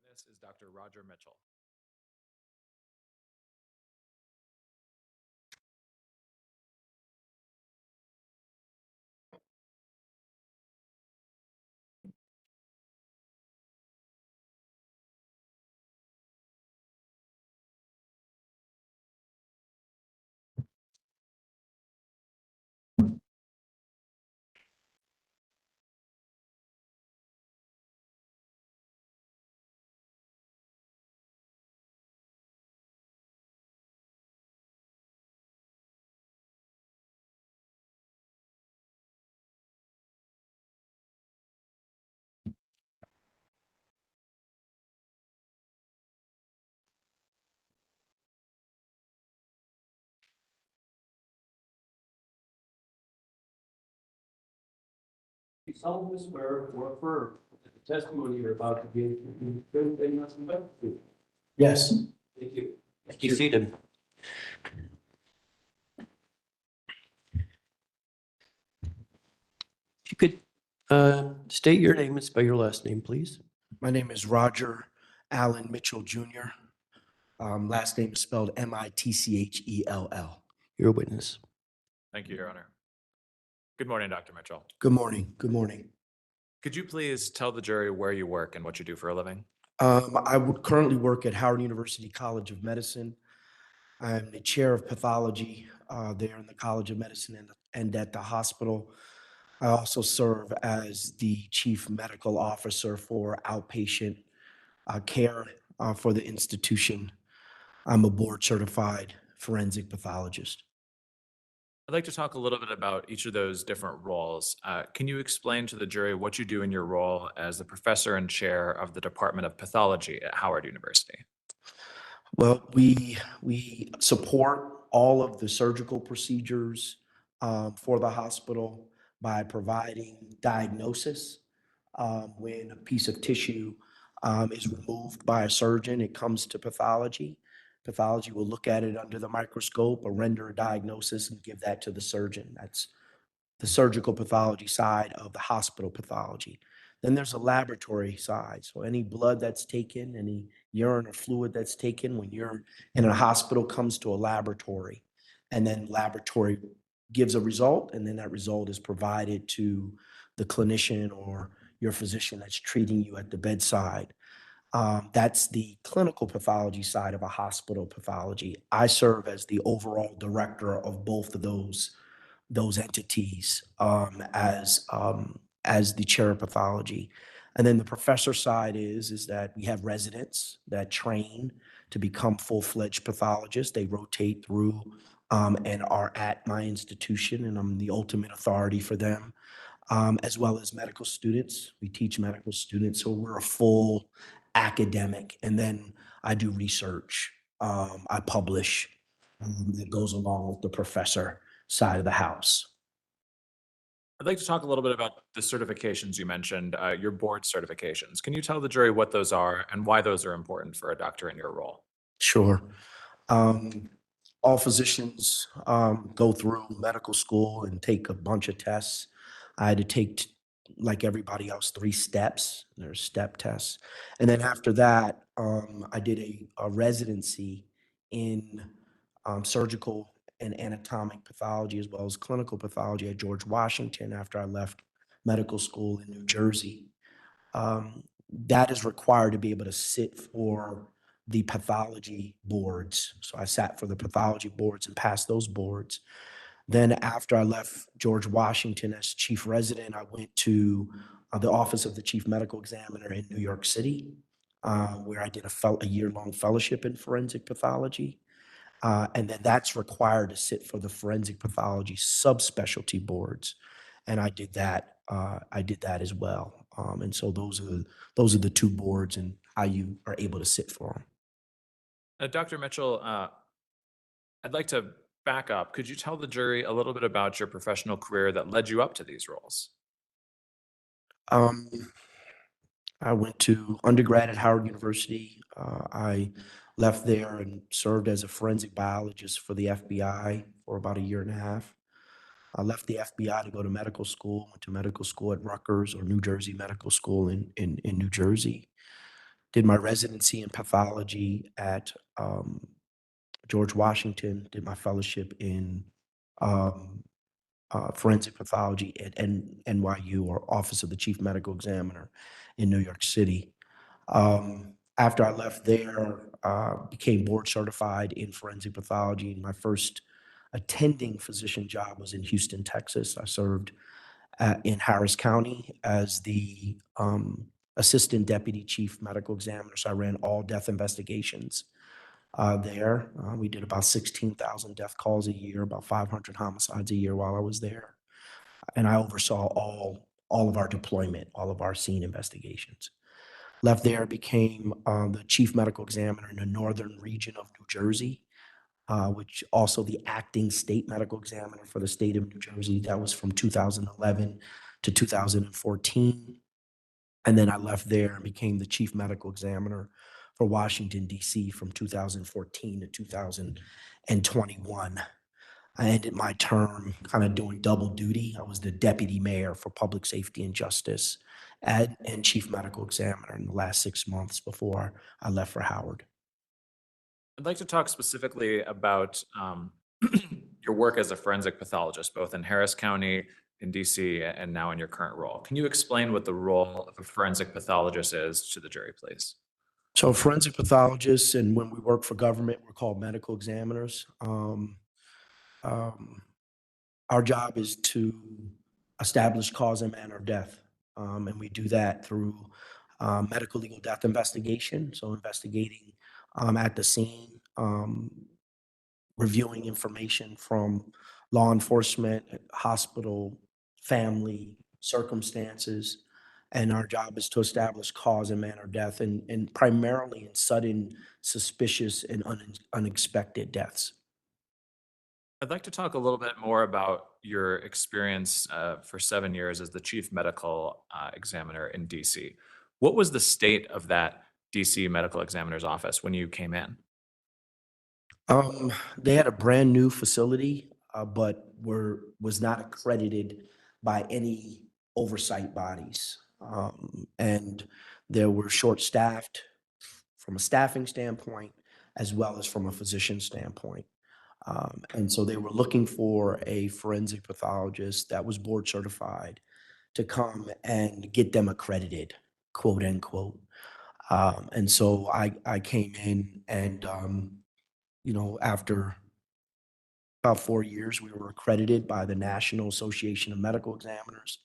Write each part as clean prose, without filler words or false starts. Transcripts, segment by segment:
witness is Dr. Roger Mitchell. You solemnly swear or affirm that the testimony you're about to give will be the truth and nothing but the truth. Yes. Thank you. Be seated. If you could state your name and spell your last name, please. My name is Roger Allen Mitchell Jr. Last name is spelled Mitchell. You're a witness. Thank you, Your Honor. Good morning, Dr. Mitchell. Good morning. Good morning. Could you please tell the jury where you work and what you do for a living? I would currently work at Howard University College of Medicine. I'm the chair of pathology there in the College of Medicine and at the hospital. I also serve as the chief medical officer for outpatient care for the institution. I'm a board certified forensic pathologist. I'd like to talk a little bit about each of those different roles. Can you explain to the jury what you do in your role as the professor and chair of the Department of Pathology at Howard University? Well, we support all of the surgical procedures for the hospital by providing diagnosis. When a piece of tissue is removed by a surgeon, it comes to pathology. Pathology will look at it under the microscope or render a diagnosis and give that to the surgeon. That's the surgical pathology side of the hospital pathology. Then there's a laboratory side. So any blood that's taken, any urine or fluid that's taken when you're in a hospital comes to a laboratory. And then laboratory gives a result, and then that result is provided to the clinician or your physician that's treating you at the bedside. That's the clinical pathology side of a hospital pathology. I serve as the overall director of both of those entities as the chair of pathology. And then the professor side is that we have residents that train to become full-fledged pathologists. They rotate through and are at my institution, and I'm the ultimate authority for them, as well as medical students. We teach medical students, so we're a full academic. And then I do research. I publish that goes along with the professor side of the house. I'd like to talk a little bit about the certifications you mentioned, your board certifications. Can you tell the jury what those are and why those are important for a doctor in your role? Sure. All physicians go through medical school and take a bunch of tests. I had to take, like everybody else, 3 steps. There's step tests. And then after that, I did a residency in surgical and anatomic pathology as well as clinical pathology at George Washington after I left medical school in New Jersey. That is required to be able to sit for the pathology boards. So I sat for the pathology boards and passed those boards. Then after I left George Washington as chief resident, I went to the office of the chief medical examiner in New York City, where I did a year-long fellowship in forensic pathology. And then that's required to sit for the forensic pathology subspecialty boards. And I did that. I did that as well. And so those are the 2 boards and how you are able to sit for them. Dr. Mitchell, I'd like to back up. Could you tell the jury a little bit about your professional career that led you up to these roles? Um, I went to undergrad at Howard University. I left there and served as a forensic biologist for the FBI for about a year and a half. I left the FBI to go to medical school, went to medical school at Rutgers or New Jersey Medical School in New Jersey. Did my residency in pathology at George Washington, did my fellowship in um, forensic pathology at NYU, or Office of the Chief Medical Examiner in New York City. After I left there, became board certified in forensic pathology. My first attending physician job was in Houston, Texas. I served in Harris County as the assistant deputy chief medical examiner. So I ran all death investigations there. We did about 16,000 death calls a year, about 500 homicides a year while I was there. And I oversaw all of our deployment, all of our scene investigations. Left there, became the chief medical examiner in the northern region of New Jersey, which also the acting state medical examiner for the state of New Jersey. That was from 2011 to 2014. And then I left there and became the chief medical examiner for Washington, D.C. from 2014 to 2021. I ended my term kind of doing double duty. I was the deputy mayor for public safety and justice and chief medical examiner in the last 6 months before I left for Howard. I'd like to talk specifically about your work as a forensic pathologist, both in Harris County, in DC, and now in your current role. Can you explain what the role of a forensic pathologist is to the jury, please? So forensic pathologists, and when we work for government, we're called medical examiners. Um, our job is to establish cause and manner of death. And we do that through medical legal death investigation. So investigating at the scene, reviewing information from law enforcement, hospital, family, circumstances. And our job is to establish cause and manner of death, and primarily in sudden, suspicious, and unexpected deaths. I'd like to talk a little bit more about your experience for 7 years as the chief medical examiner in DC. What was the state of that DC medical examiner's office when you came in? They had a brand new facility, but was not accredited by any oversight bodies. And there were short-staffed from a staffing standpoint, as well as from a physician standpoint. And so they were looking for a forensic pathologist that was board certified to come and get them accredited, quote unquote. And so I came in and, after about 4 years, we were accredited by the National Association of Medical Examiners.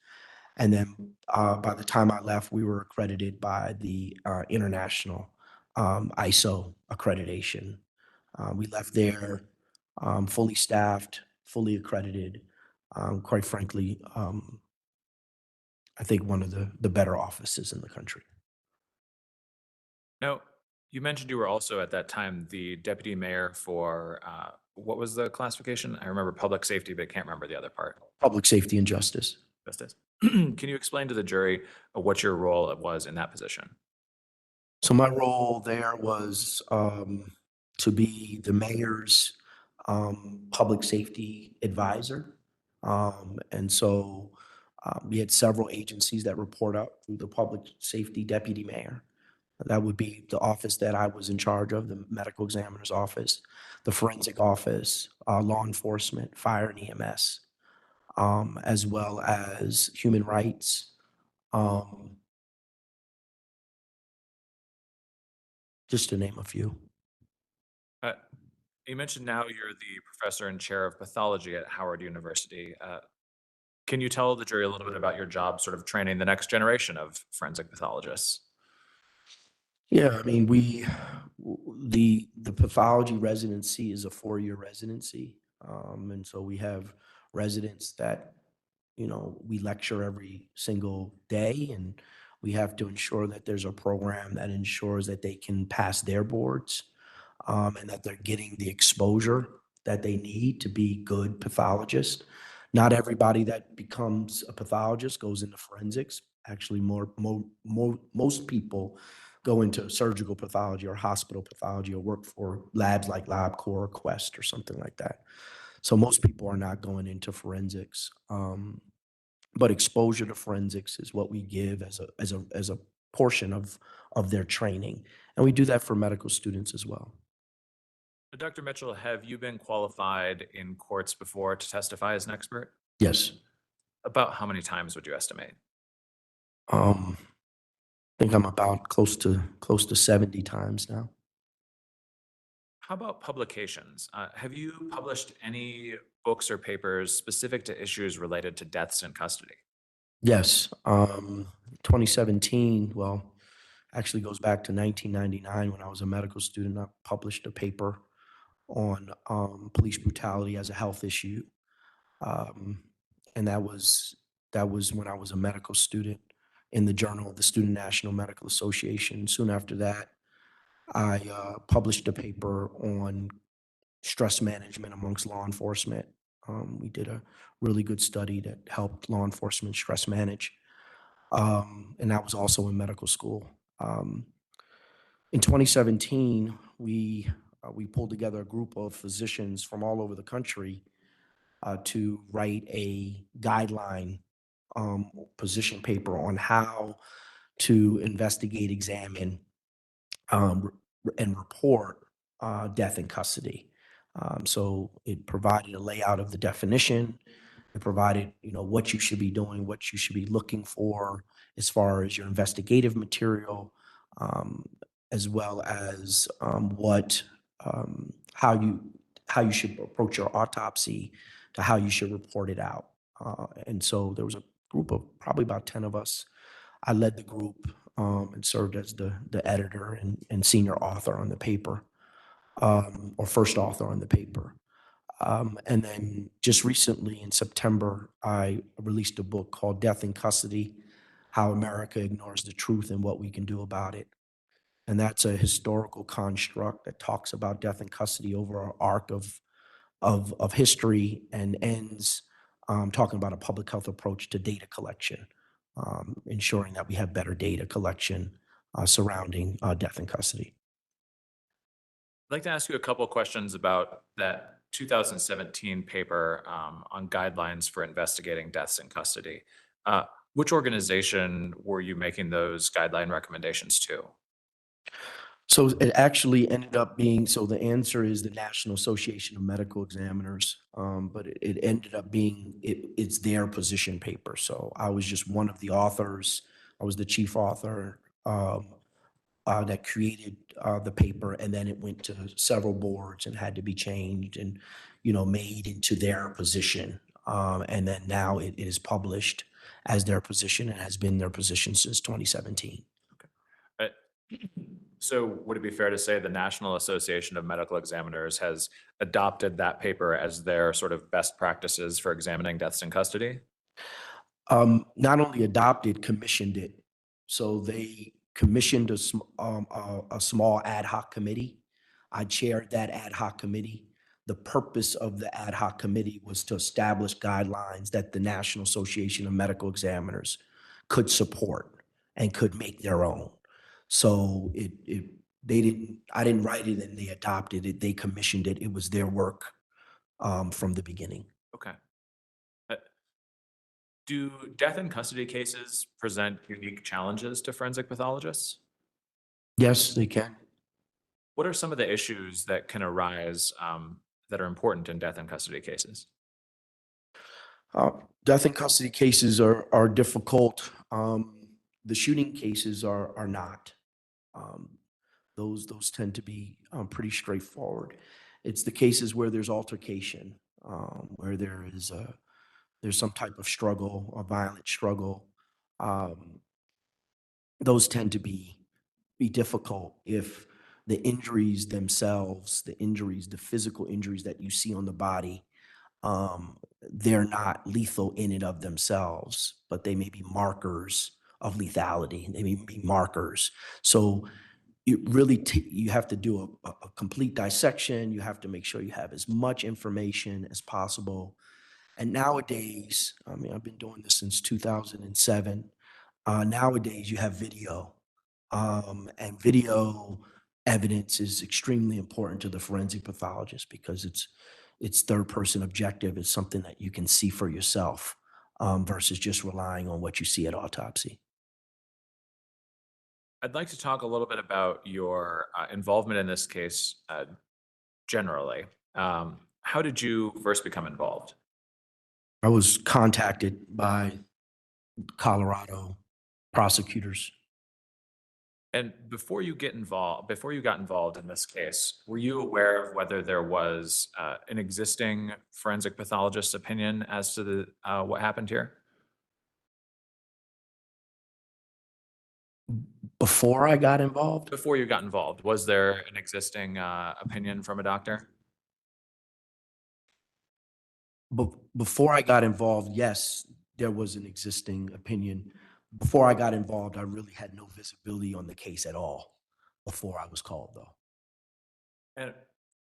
And then by the time I left, we were accredited by the international ISO accreditation. We left there fully staffed, fully accredited. Quite frankly, I think one of the better offices in the country. Now, you mentioned you were also at that time the deputy mayor for what was the classification? I remember public safety, but can't remember the other part. Public safety and justice. Justice. Can you explain to the jury what your role was in that position? So my role there was to be the mayor's public safety advisor. And so we had several agencies that report up through the public safety deputy mayor. That would be the office that I was in charge of, the medical examiner's office, the forensic office, law enforcement, fire and EMS, as well as human rights. Just to name a few. Uh, you mentioned now you're the professor and chair of pathology at Howard University. Can you tell the jury a little bit about your job sort of training the next generation of forensic pathologists? Yeah, I mean, the pathology residency is a 4-year residency. And so we have residents that, we lecture every single day, and we have to ensure that there's a program that ensures that they can pass their boards, and that they're getting the exposure that they need to be good pathologists. Not everybody that becomes a pathologist goes into forensics. Actually, most people go into surgical pathology or hospital pathology or work for labs like LabCorp or Quest or something like that. So most people are not going into forensics. But exposure to forensics is what we give as a portion of their training. And we do that for medical students as well. Dr. Mitchell, have you been qualified in courts before to testify as an expert? Yes. About how many times would you estimate? I think I'm about close to 70 times now. How about publications? Have you published any books or papers specific to issues related to deaths in custody? Yes. 2017, well, actually goes back to 1999 when I was a medical student. I published a paper on police brutality as a health issue. Um, and that was when I was a medical student in the Journal of the Student National Medical Association. Soon after that, I published a paper on stress management amongst law enforcement. We did a really good study that helped law enforcement stress manage, and that was also in medical school. In 2017, we pulled together a group of physicians from all over the country to write a guideline position paper on how to investigate, examine, and report death in custody. So it provided a layout of the definition. It provided, what you should be doing, what you should be looking for as far as your investigative material, um, as well as how you should approach your autopsy, to how you should report it out. And so there was a group of probably about 10 of us. I led the group and served as the editor and senior author on the paper, or first author on the paper. And then just recently in September, I released a book called Death in Custody: How America Ignores the Truth and What We Can Do About It. And that's a historical construct that talks about death in custody over an arc of history, and ends talking about a public health approach to data collection, ensuring that we have better data collection surrounding death in custody. I'd like to ask you a couple questions about that 2017 paper on guidelines for investigating deaths in custody. Which organization were you making those guideline recommendations to? So it actually ended up being, so the answer is the National Association of Medical Examiners, but it ended up being, it's their position paper. So I was just one of the authors. I was the chief author that created the paper, and then it went to several boards and had to be changed and, made into their position. And then now it is published as their position and has been their position since 2017. Uh, So would it be fair to say the National Association of Medical Examiners has adopted that paper as their sort of best practices for examining deaths in custody? Not only adopted, commissioned it. So they commissioned a small ad hoc committee. I chaired that ad hoc committee. The purpose of the ad hoc committee was to establish guidelines that the National Association of Medical Examiners could support and could make their own. So I didn't write it and they adopted it. They commissioned it. It was their work from the beginning. Okay. Uh, Do death in custody cases present unique challenges to forensic pathologists? Yes, they can. What are some of the issues that can arise that are important in death in custody cases? Uh, Death in custody cases are difficult. The shooting cases are not. Um, those tend to be pretty straightforward. It's the cases where there's altercation, where there's some type of struggle, a violent struggle. Um, those tend to be difficult if the injuries themselves, the physical injuries that you see on the body, they're not lethal in and of themselves, but they may be markers of lethality. They may be markers. So you have to do a complete dissection. You have to make sure you have as much information as possible. And nowadays, I mean, I've been doing this since 2007. Nowadays, you have video, and video evidence is extremely important to the forensic pathologist because it's third person objective. It's something that you can see for yourself, versus just relying on what you see at autopsy. I'd like to talk a little bit about your involvement in this case generally. How did you first become involved? I was contacted by Colorado prosecutors. And before you got involved in this case, were you aware of whether there was an existing forensic pathologist's opinion as to what happened here? Before I got involved, Before you got involved, was there an existing opinion from a doctor? before I got involved, yes, there was an existing opinion. Before I got involved, I really had no visibility on the case at all before I was called, though. And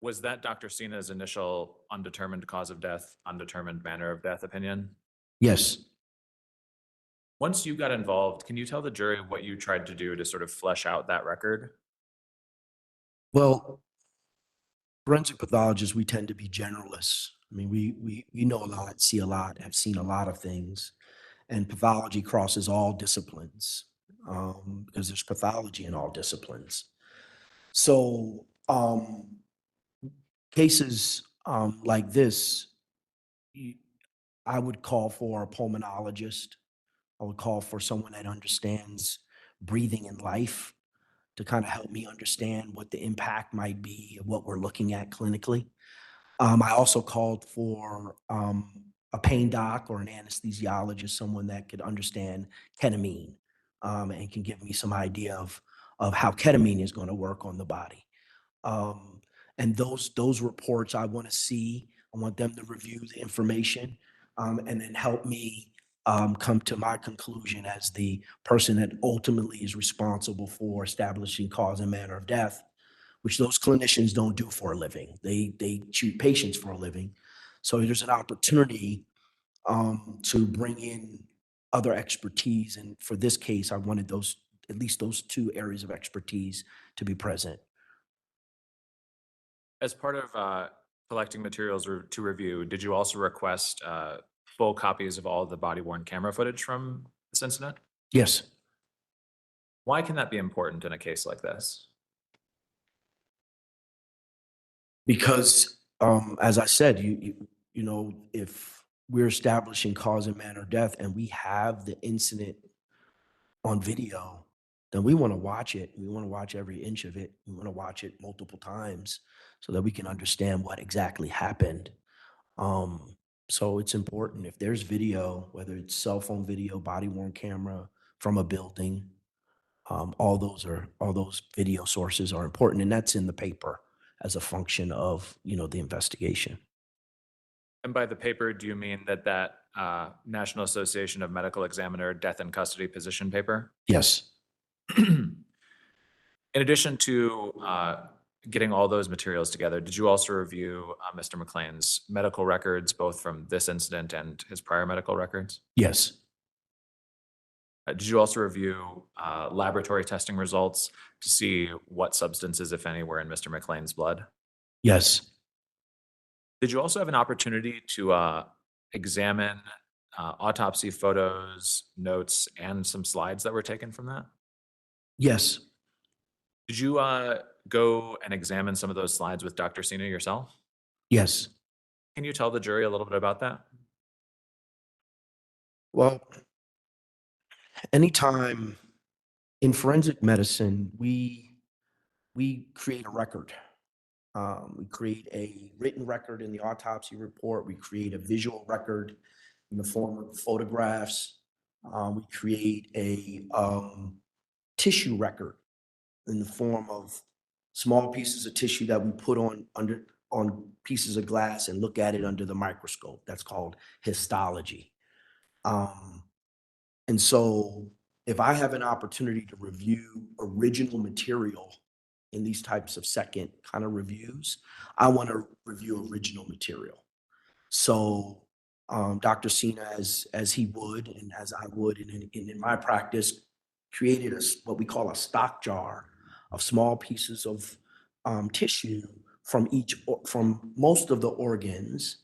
was that Dr. Sina's initial undetermined cause of death, undetermined manner of death opinion? Yes. Once you got involved, can you tell the jury what you tried to do to sort of flesh out that record? Well, forensic pathologists, we tend to be generalists. I mean, we know a lot, see a lot, have seen a lot of things, and pathology crosses all disciplines because there's pathology in all disciplines. So cases like this, I would call for a pulmonologist. I would call for someone that understands breathing and life to kind of help me understand what the impact might be of what we're looking at clinically. I also called for a pain doc or an anesthesiologist, someone that could understand ketamine and can give me some idea of how ketamine is going to work on the body. And those reports I want to see. I want them to review the information and then help me come to my conclusion as the person that ultimately is responsible for establishing cause and manner of death, which those clinicians don't do for a living. They treat patients for a living. So there's an opportunity to bring in other expertise. And for this case, I wanted at least those two areas of expertise to be present. As part of collecting materials to review, did you also request full copies of all of the body-worn camera footage from this incident? Yes. Why can that be important in a case like this? Because as I said, you know, if we're establishing cause and manner of death and we have the incident on video, then we want to watch it. We want to watch every inch of it. We want to watch it multiple times so that we can understand what exactly happened. So it's important if there's video, whether it's cell phone video, body worn camera from a building, all those video sources are important, and that's in the paper as a function of the investigation. And by the paper, do you mean that National Association of Medical Examiner death in custody position paper? Yes. In addition to getting all those materials together, did you also review Mr. McClain's medical records, both from this incident and his prior medical records? Yes. Did you also review laboratory testing results to see what substances, if any, were in Mr. McClain's blood? Yes. Did you also have an opportunity to examine autopsy photos, notes, and some slides that were taken from that? Yes. Did you go and examine some of those slides with Dr. Sina yourself? Yes. Can you tell the jury a little bit about that? Well, anytime in forensic medicine, we create a record. We create a written record in the autopsy report. We create a visual record in the form of photographs. We create a tissue record in the form of small pieces of tissue that we put on pieces of glass and look at it under the microscope. That's called histology. And so if I have an opportunity to review original material in these types of second kind of reviews, I want to review original material. So Dr. Sina, as he would and as I would in my practice, created what we call a stock jar of small pieces of tissue from most of the organs,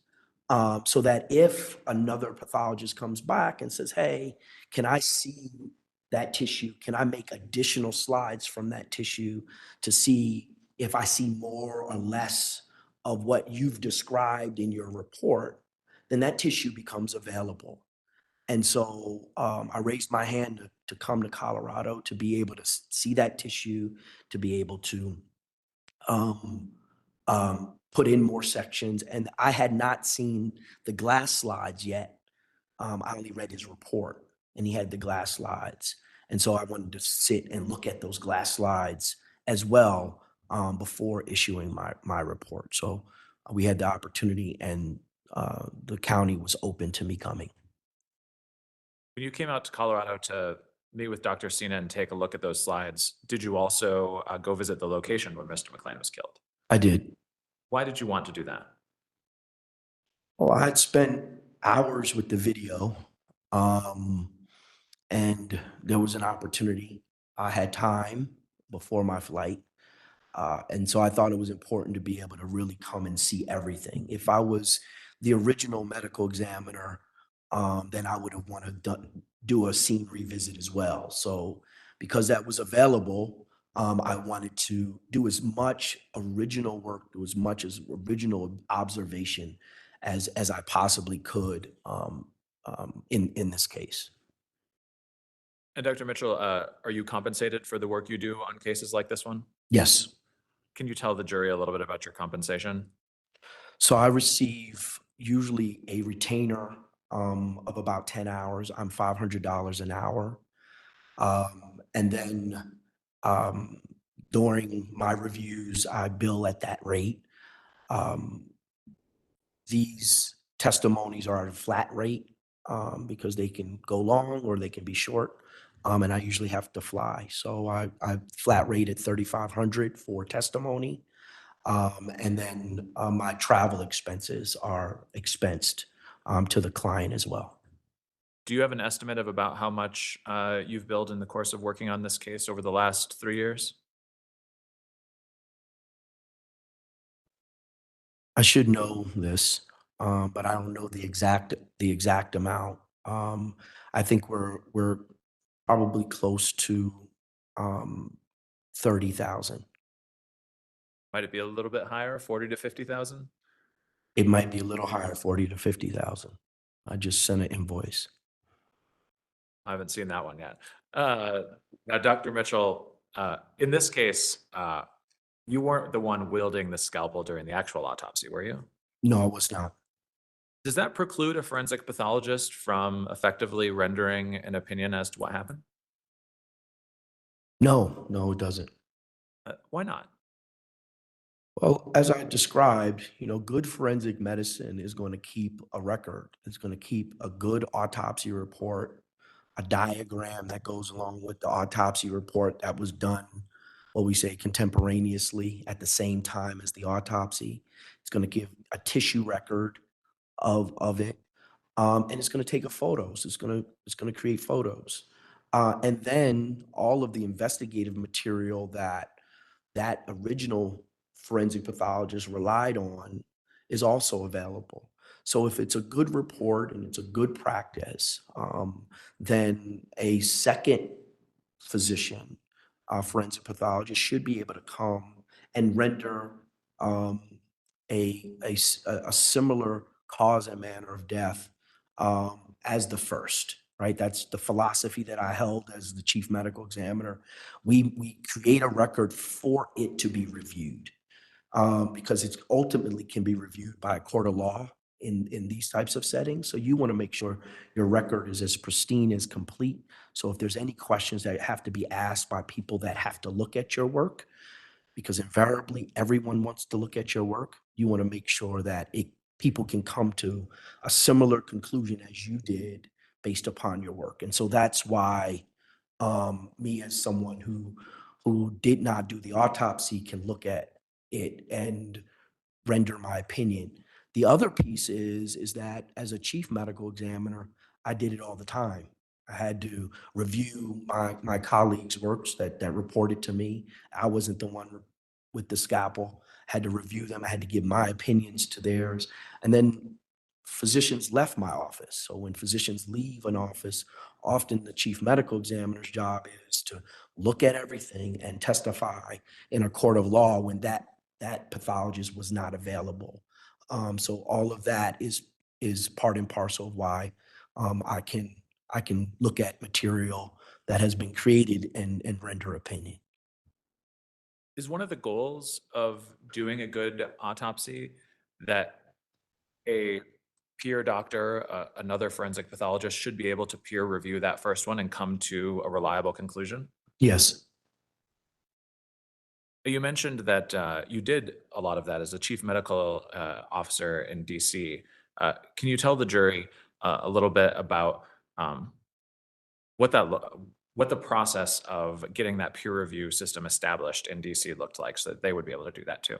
so that if another pathologist comes back and says, "Hey, can I see that tissue? Can I make additional slides from that tissue to see if I see more or less of what you've described in your report? Then that tissue becomes available. And so I raised my hand to come to Colorado to be able to see that tissue, to be able to um, put in more sections. And I had not seen the glass slides yet. I only read his report, and he had the glass slides. And so I wanted to sit and look at those glass slides as well before issuing my report. So we had the opportunity, and the county was open to me coming. When you came out to Colorado to meet with Dr. Sina and take a look at those slides, did you also go visit the location where Mr. McClain was killed? I did. Why did you want to do that? Well, I had spent hours with the video, um, and there was an opportunity. I had time before my flight. And so I thought it was important to be able to really come and see everything. If I was the original medical examiner, then I would have wanted to do a scene revisit as well. So because that was available, I wanted to do as much original work, do as much as original observation as I possibly could in this case. And Dr. Mitchell, are you compensated for the work you do on cases like this one? Yes. Can you tell the jury a little bit about your compensation? So I receive usually a retainer of about 10 hours. I'm $500 an hour. And then during my reviews, I bill at that rate. Um, these testimonies are at a flat rate because they can go long or they can be short. And I usually have to fly. So I flat rate at 3,500 for testimony. And then my travel expenses are expensed to the client as well. Do you have an estimate of about how much you've billed in the course of working on this case over the last 3 years? I should know this, but I don't know the exact amount. I think we're probably close to 30,000. Might it be a little bit higher, 40 to 50,000? It might be a little higher, 40 to 50,000. I just sent an invoice. I haven't seen that one yet. Now, Dr. Mitchell, in this case, you weren't the one wielding the scalpel during the actual autopsy, were you? No, I was not. Does that preclude a forensic pathologist from effectively rendering an opinion as to what happened? No, it doesn't. Why not? Well, as I described, good forensic medicine is going to keep a record. It's going to keep a good autopsy report, a diagram that goes along with the autopsy report that was done, what we say contemporaneously at the same time as the autopsy. It's going to give a tissue record of it, and it's going to take a photos. It's going to create photos, and then all of the investigative material that original forensic pathologist relied on is also available. So if it's a good report and it's a good practice, then a second physician, forensic pathologist, should be able to come and render um, a similar cause and manner of death as the first. Right, that's the philosophy that I held as the chief medical examiner. We create a record for it to be reviewed because it ultimately can be reviewed by a court of law in these types of settings. So you want to make sure your record is as pristine as complete. So if there's any questions that have to be asked by people that have to look at your work, because invariably everyone wants to look at your work, you want to make sure that people can come to a similar conclusion as you did based upon your work. And so that's why me as someone who did not do the autopsy can look at it and render my opinion. The other piece is that as a chief medical examiner, I did it all the time. I had to review my colleagues' works that reported to me. I wasn't the one with the scalpel. I had to review them. I had to give my opinions to theirs. And then physicians left my office. So when physicians leave an office Often the chief medical examiner's job is to look at everything and testify in a court of law when that pathologist was not available. So all of that is part and parcel of why I can look at material that has been created and render opinion. Is one of the goals of doing a good autopsy that a peer doctor, another forensic pathologist should be able to peer review that first one and come to a reliable conclusion? Yes. You mentioned that you did a lot of that as a chief medical officer in DC. Can you tell the jury a little bit about um, what what the process of getting that peer review system established in DC looked like, so that they would be able to do that too?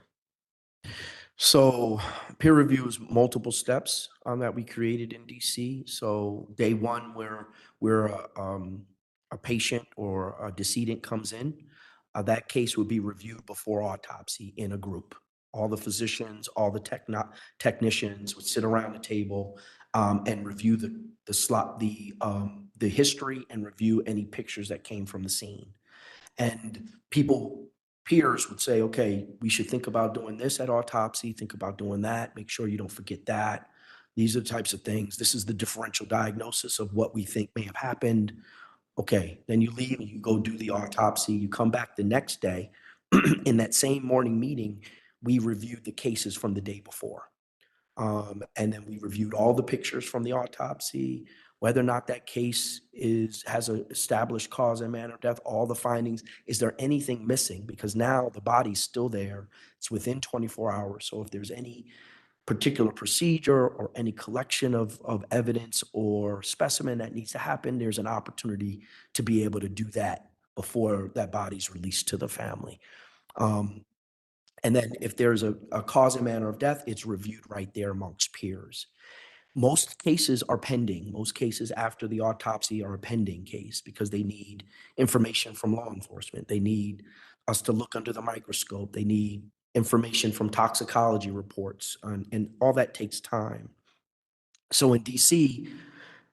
So peer review is multiple steps that we created in DC. So day one, where a patient or a decedent comes in, that case would be reviewed before autopsy in a group. All the physicians, all the technicians would sit around the table and review the history and review any pictures that came from the scene. And peers would say, okay, we should think about doing this at autopsy, think about doing that, make sure you don't forget that. These are the types of things. This is the differential diagnosis of what we think may have happened. Okay, then you leave and you go do the autopsy. You come back the next day. In that same morning meeting, we reviewed the cases from the day before. And then we reviewed all the pictures from the autopsy, whether or not that case has an established cause and manner of death, all the findings. Is there anything missing? Because now the body's still there. It's within 24 hours. So if there's any particular procedure or any collection of evidence or specimen that needs to happen, there's an opportunity to be able to do that before that body's released to the family. Um, and then if there's a cause and manner of death, it's reviewed right there amongst peers. Most cases are pending. Most cases after the autopsy are a pending case because they need information from law enforcement. They need us to look under the microscope. They need information from toxicology reports, and all that takes time. So in DC,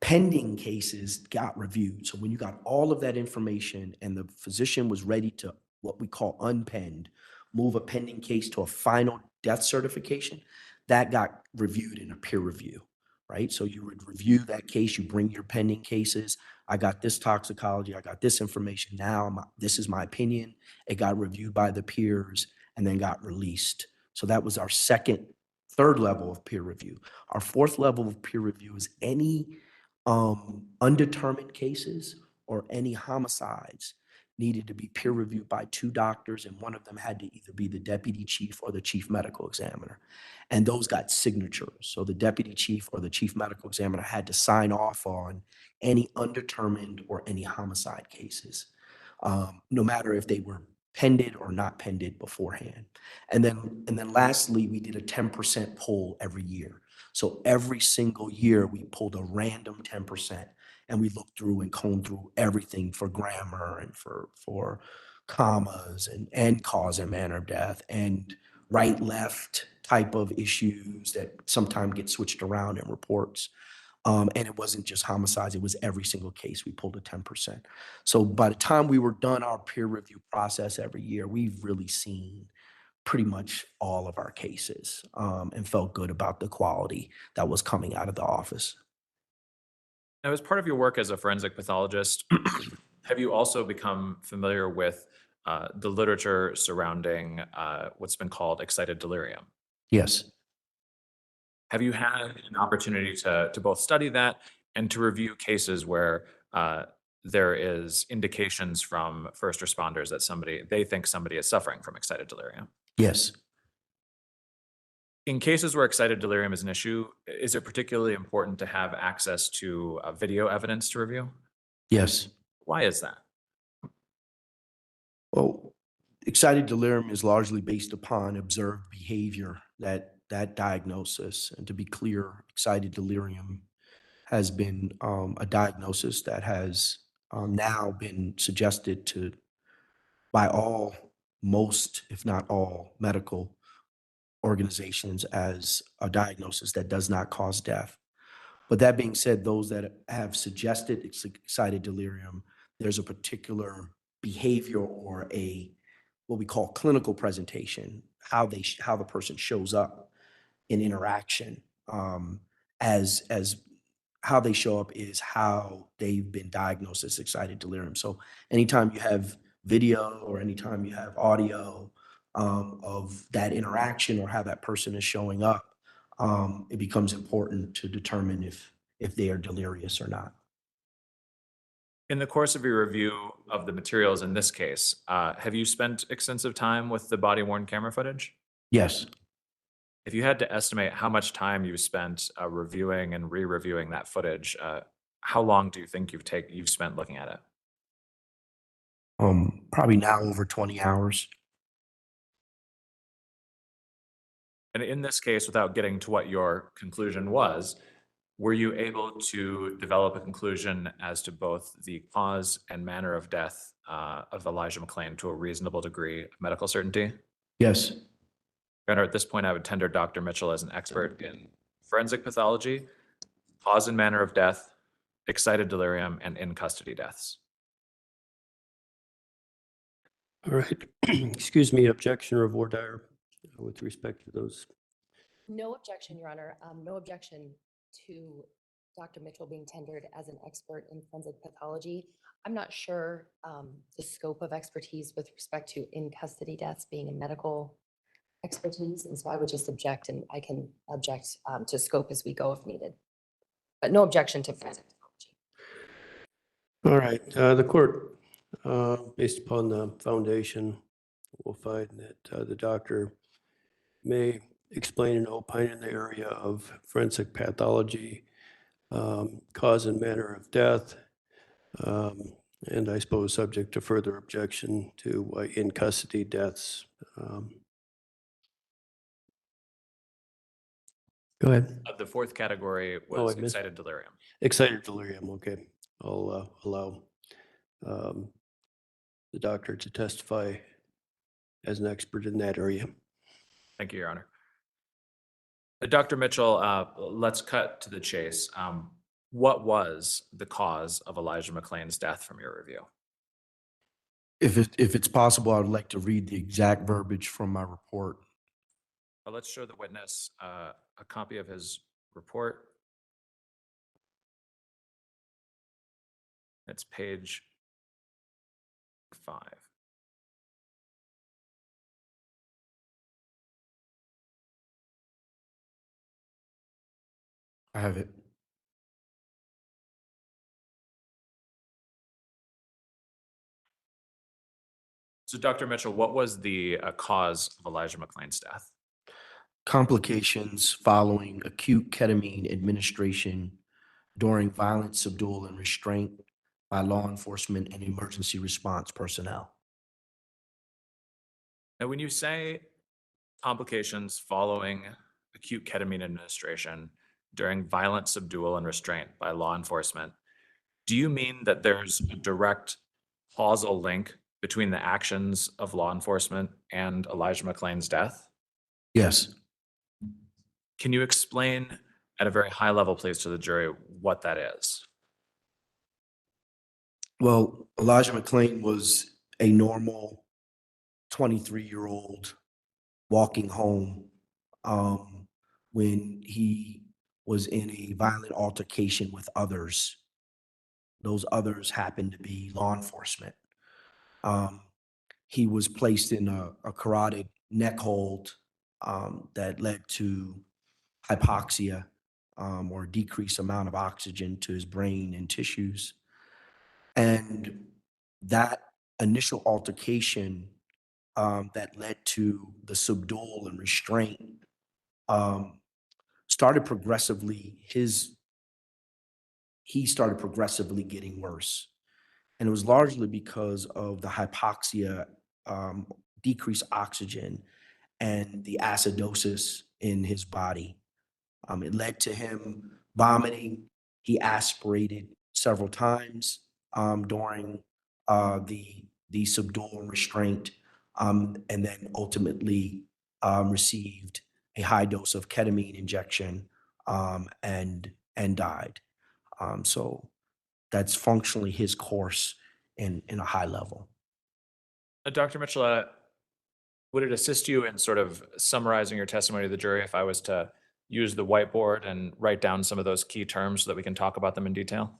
pending cases got reviewed. So when you got all of that information and the physician was ready to, what we call unpend, move a pending case to a final death certification, that got reviewed in a peer review, right? So you would review that case, you bring your pending cases. I got this toxicology, I got this information. Now this is my opinion. It got reviewed by the peers and then got released. So that was our third level of peer review. Our fourth level of peer review is any undetermined cases or any homicides needed to be peer reviewed by two doctors, and one of them had to either be the deputy chief or the chief medical examiner. And those got signatures. So the deputy chief or the chief medical examiner had to sign off on any undetermined or any homicide cases, no matter if they were pended or not pended beforehand. And then lastly, we did a 10% poll every year. So every single year we pulled a random 10% and we looked through and combed through everything for grammar and for commas and cause and manner of death and right left type of issues that sometimes get switched around in reports. And it wasn't just homicides, it was every single case we pulled a 10%. So by the time we were done our peer review process every year, we've really seen pretty much all of our cases and felt good about the quality that was coming out of the office. Now, as part of your work as a forensic pathologist, have you also become familiar with the literature surrounding what's been called excited delirium? Yes. Have you had an opportunity to both study that and to review cases where there is indications from first responders that they think somebody is suffering from excited delirium? Yes. In cases where excited delirium is an issue, is it particularly important to have access to video evidence to review? Yes. Why is that? Well, excited delirium is largely based upon observed behavior, that diagnosis. And to be clear, excited delirium has been a diagnosis that has now been suggested by most, if not all, medical organizations as a diagnosis that does not cause death. But that being said, those that have suggested excited delirium, there's a particular behavior or what we call clinical presentation, how how the person shows up in interaction, as how they show up is how they've been diagnosed as excited delirium. So anytime you have video or anytime you have audio of that interaction or how that person is showing up, it becomes important to determine if they are delirious or not. In the course of your review of the materials in this case, have you spent extensive time with the body-worn camera footage? Yes. If you had to estimate how much time you spent reviewing and re-reviewing that footage, how long do you think you've spent looking at it? Probably now over 20 hours. And in this case, without getting to what your conclusion was, were you able to develop a conclusion as to both the cause and manner of death of Elijah McClain to a reasonable degree of medical certainty? Yes. Your Honor, at this point, I would tender Dr. Mitchell as an expert in forensic pathology, cause and manner of death, excited delirium, and in custody deaths. All right. Excuse me, objection or voir dire with respect to those. No objection, Your Honor. No objection to Dr. Mitchell being tendered as an expert in forensic pathology. I'm not sure the scope of expertise with respect to in custody deaths being a medical expertise, and so I would just object, and I can object to scope as we go if needed. But no objection to forensic pathology. All right. The court, based upon the foundation, will find that the doctor may explain and opine in the area of forensic pathology, cause and manner of death, and I suppose subject to further objection to in custody deaths. Go ahead. The fourth category Oh, was I missed- excited delirium. Excited delirium. Okay. I'll allow the doctor to testify as an expert in that area. Thank you, Your Honor. Dr. Mitchell, let's cut to the chase. What was the cause of Elijah McClain's death from your review? If it's possible, I would like to read the exact verbiage from my report. Let's show the witness a copy of his report. It's page 5. I have it. So, Dr. Mitchell, what was the cause of Elijah McClain's death? Complications following acute ketamine administration during violent subdual and restraint by law enforcement and emergency response personnel. Now, when you say complications following acute ketamine administration during violent subdual and restraint by law enforcement, do you mean that there's a direct causal link between the actions of law enforcement and Elijah McClain's death? Yes. Can you explain at a very high level, please, to the jury what that is? Well, Elijah McClain was a normal 23-year-old walking home when he was in a violent altercation with others. Those others happened to be law enforcement. He was placed in a carotid neck hold that led to hypoxia or decreased amount of oxygen to his brain and tissues. And that initial altercation that led to the subdual and restraint started progressively, he started progressively getting worse. And it was largely because of the hypoxia, decreased oxygen, and the acidosis in his body. It led to him vomiting. He aspirated several times during the subdual and restraint, and then ultimately received a high dose of ketamine injection and and died. So that's functionally his course in a high level. Dr. Mitchell, would it assist you in sort of summarizing your testimony to the jury if I was to use the whiteboard and write down some of those key terms so that we can talk about them in detail?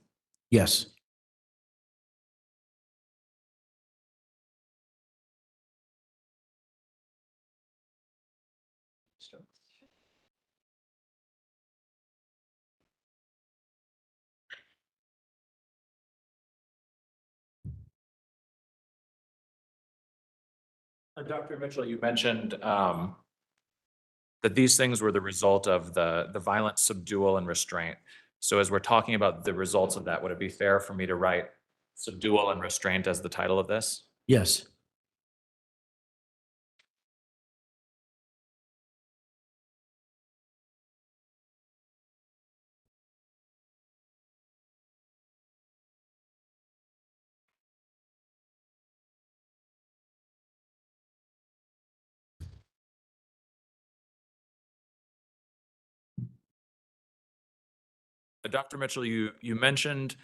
Yes. Dr. Mitchell, you mentioned that these things were the result of the violent subdual and restraint. So as we're talking about the results of that, would it be fair for me to write subdual and restraint as the title of this? Yes. Dr. Mitchell, you mentioned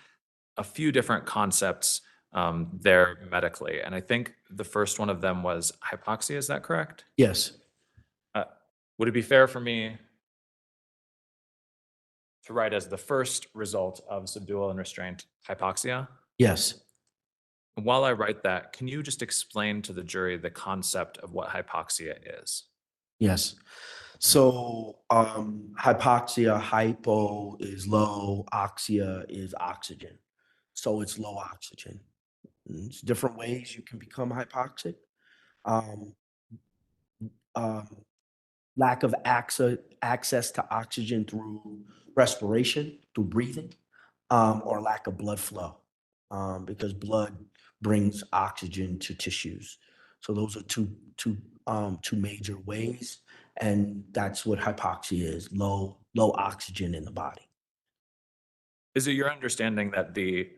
a few different concepts there medically, and I think the first one of them was hypoxia. Is that correct? Yes. Uh, would it be fair for me to write as the first result of subdual and restraint hypoxia? Yes. And while I write that, can you just explain to the jury the concept of what hypoxia is? Yes. So hypoxia, hypo is low, oxia is oxygen. So it's low oxygen. It's different ways you can become hypoxic. Um, um, Lack of access to oxygen through respiration, through breathing, or lack of blood flow, because blood brings oxygen to tissues. So those are two major ways, and that's what hypoxia is: low oxygen in the body. Is it your understanding that the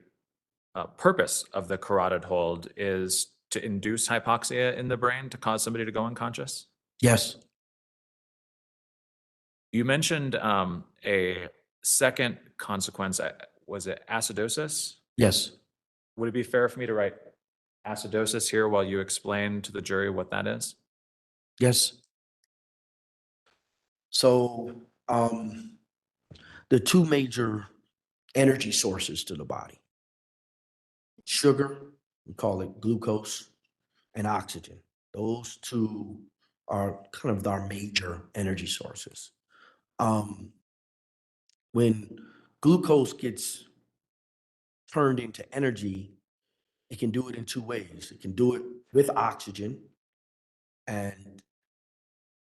purpose of the carotid hold is to induce hypoxia in the brain to cause somebody to go unconscious? Yes. You mentioned a second consequence. Was it acidosis? Yes. Would it be fair for me to write acidosis here while you explain to the jury what that is? Yes. So the two major energy sources to the body: sugar, we call it glucose, and oxygen. Those two are kind of our major energy sources. Um, when glucose gets turned into energy, it can do it in two ways. It can do it with oxygen, and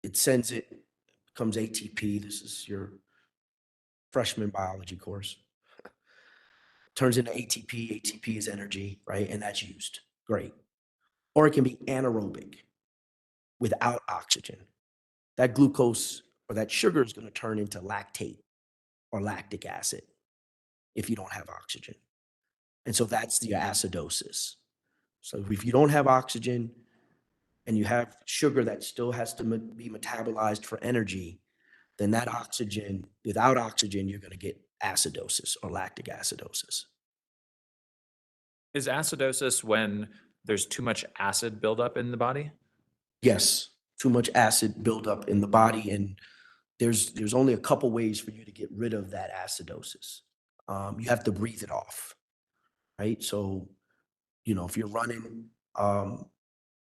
it sends it, becomes ATP. This is your freshman biology course. Turns into ATP. ATP is energy, right? And that's used. Great. Or it can be anaerobic without oxygen. That glucose or that sugar is going to turn into lactate or lactic acid if you don't have oxygen. And so that's the acidosis. So if you don't have oxygen and you have sugar that still has to be metabolized for energy, then that oxygen, without oxygen, you're going to get acidosis or lactic acidosis. Is acidosis when there's too much acid buildup in the body? Yes, too much acid buildup in the body, and there's only a couple ways for you to get rid of that acidosis. You have to breathe it off, right? So, if you're running,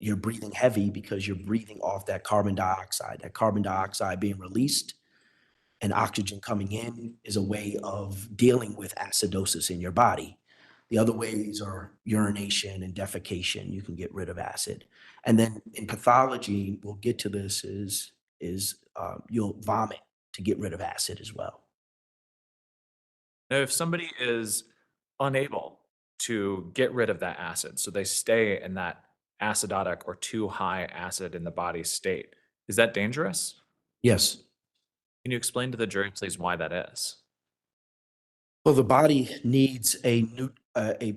you're breathing heavy because you're breathing off that carbon dioxide. That carbon dioxide being released and oxygen coming in is a way of dealing with acidosis in your body. The other ways are urination and defecation. You can get rid of acid. And then in pathology, we'll get to this, is you'll vomit to get rid of acid as well. Now, if somebody is unable to get rid of that acid, so they stay in that acidotic or too high acid in the body state, is that dangerous? Yes. Can you explain to the jury, please, why that is? Well, the body needs a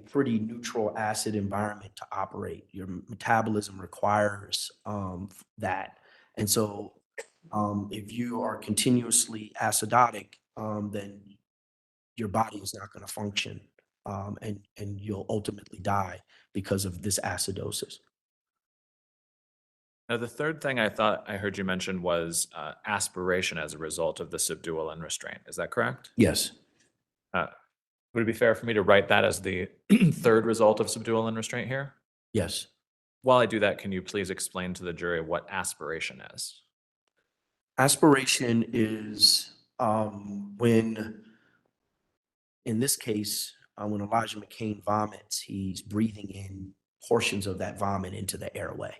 pretty neutral acid environment to operate. Your metabolism requires that, and so if you are continuously acidotic, then your body is not going to function, and you'll ultimately die because of this acidosis. Now, the third thing I thought I heard you mention was aspiration as a result of the subdual and restraint. Is that correct? Yes. Uh, would it be fair for me to write that as the third result of subdual and restraint here? Yes. While I do that, can you please explain to the jury what aspiration is? Aspiration is when, in this case, when Elijah McClain vomits, he's breathing in portions of that vomit into the airway.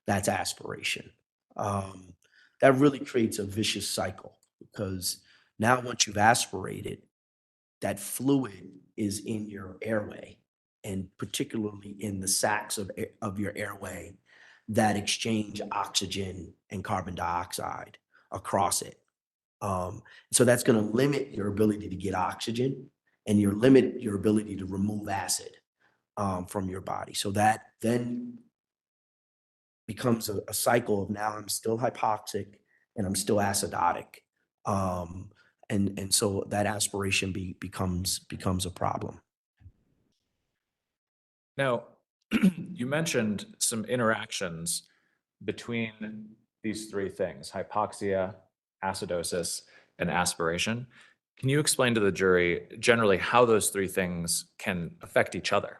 That's aspiration. Um, that really creates a vicious cycle because now once you've aspirated, that fluid is in your airway, and particularly in the sacs of your airway that exchange oxygen and carbon dioxide across it. So that's going to limit your ability to get oxygen, and limit your ability to remove acid from your body. So that then becomes a cycle of, now I'm still hypoxic and I'm still acidotic. Um, and so that aspiration becomes a problem. Now, you mentioned some interactions between these three things: hypoxia, acidosis, and aspiration. Can you explain to the jury generally how those three things can affect each other?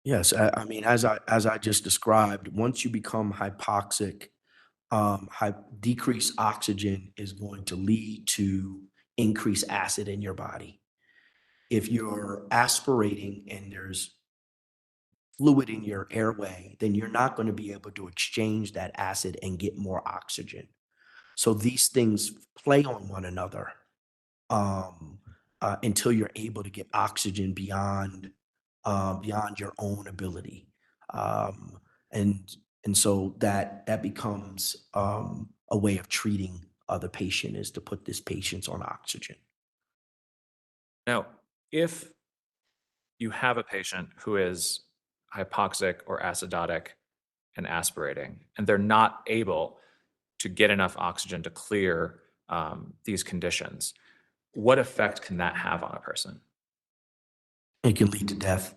Yes, I mean, as I just described, once you become hypoxic, decreased oxygen is going to lead to increased acid in your body. If you're aspirating and there's fluid in your airway, then you're not going to be able to exchange that acid and get more oxygen. So these things play on one another, until you're able to get oxygen beyond your own ability. Um, and and so that becomes a way of treating the patient, is to put this patient on oxygen. Now, if you have a patient who is hypoxic or acidotic and aspirating, and they're not able to get enough oxygen to clear these conditions, what effect can that have on a person? It can lead to death.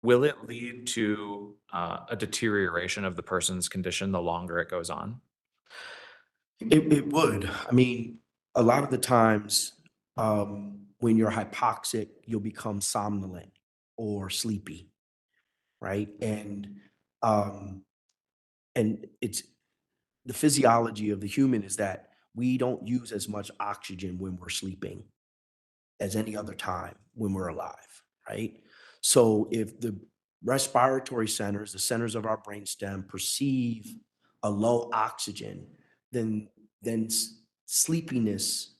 Will it lead to a deterioration of the person's condition the longer it goes on? It would. I mean, a lot of the times, when you're hypoxic, you'll become somnolent or sleepy, right? Um, and it's the physiology of the human is that we don't use as much oxygen when we're sleeping as any other time when we're alive, right? So if the respiratory centers, the centers of our brainstem, perceive a low oxygen, then sleepiness,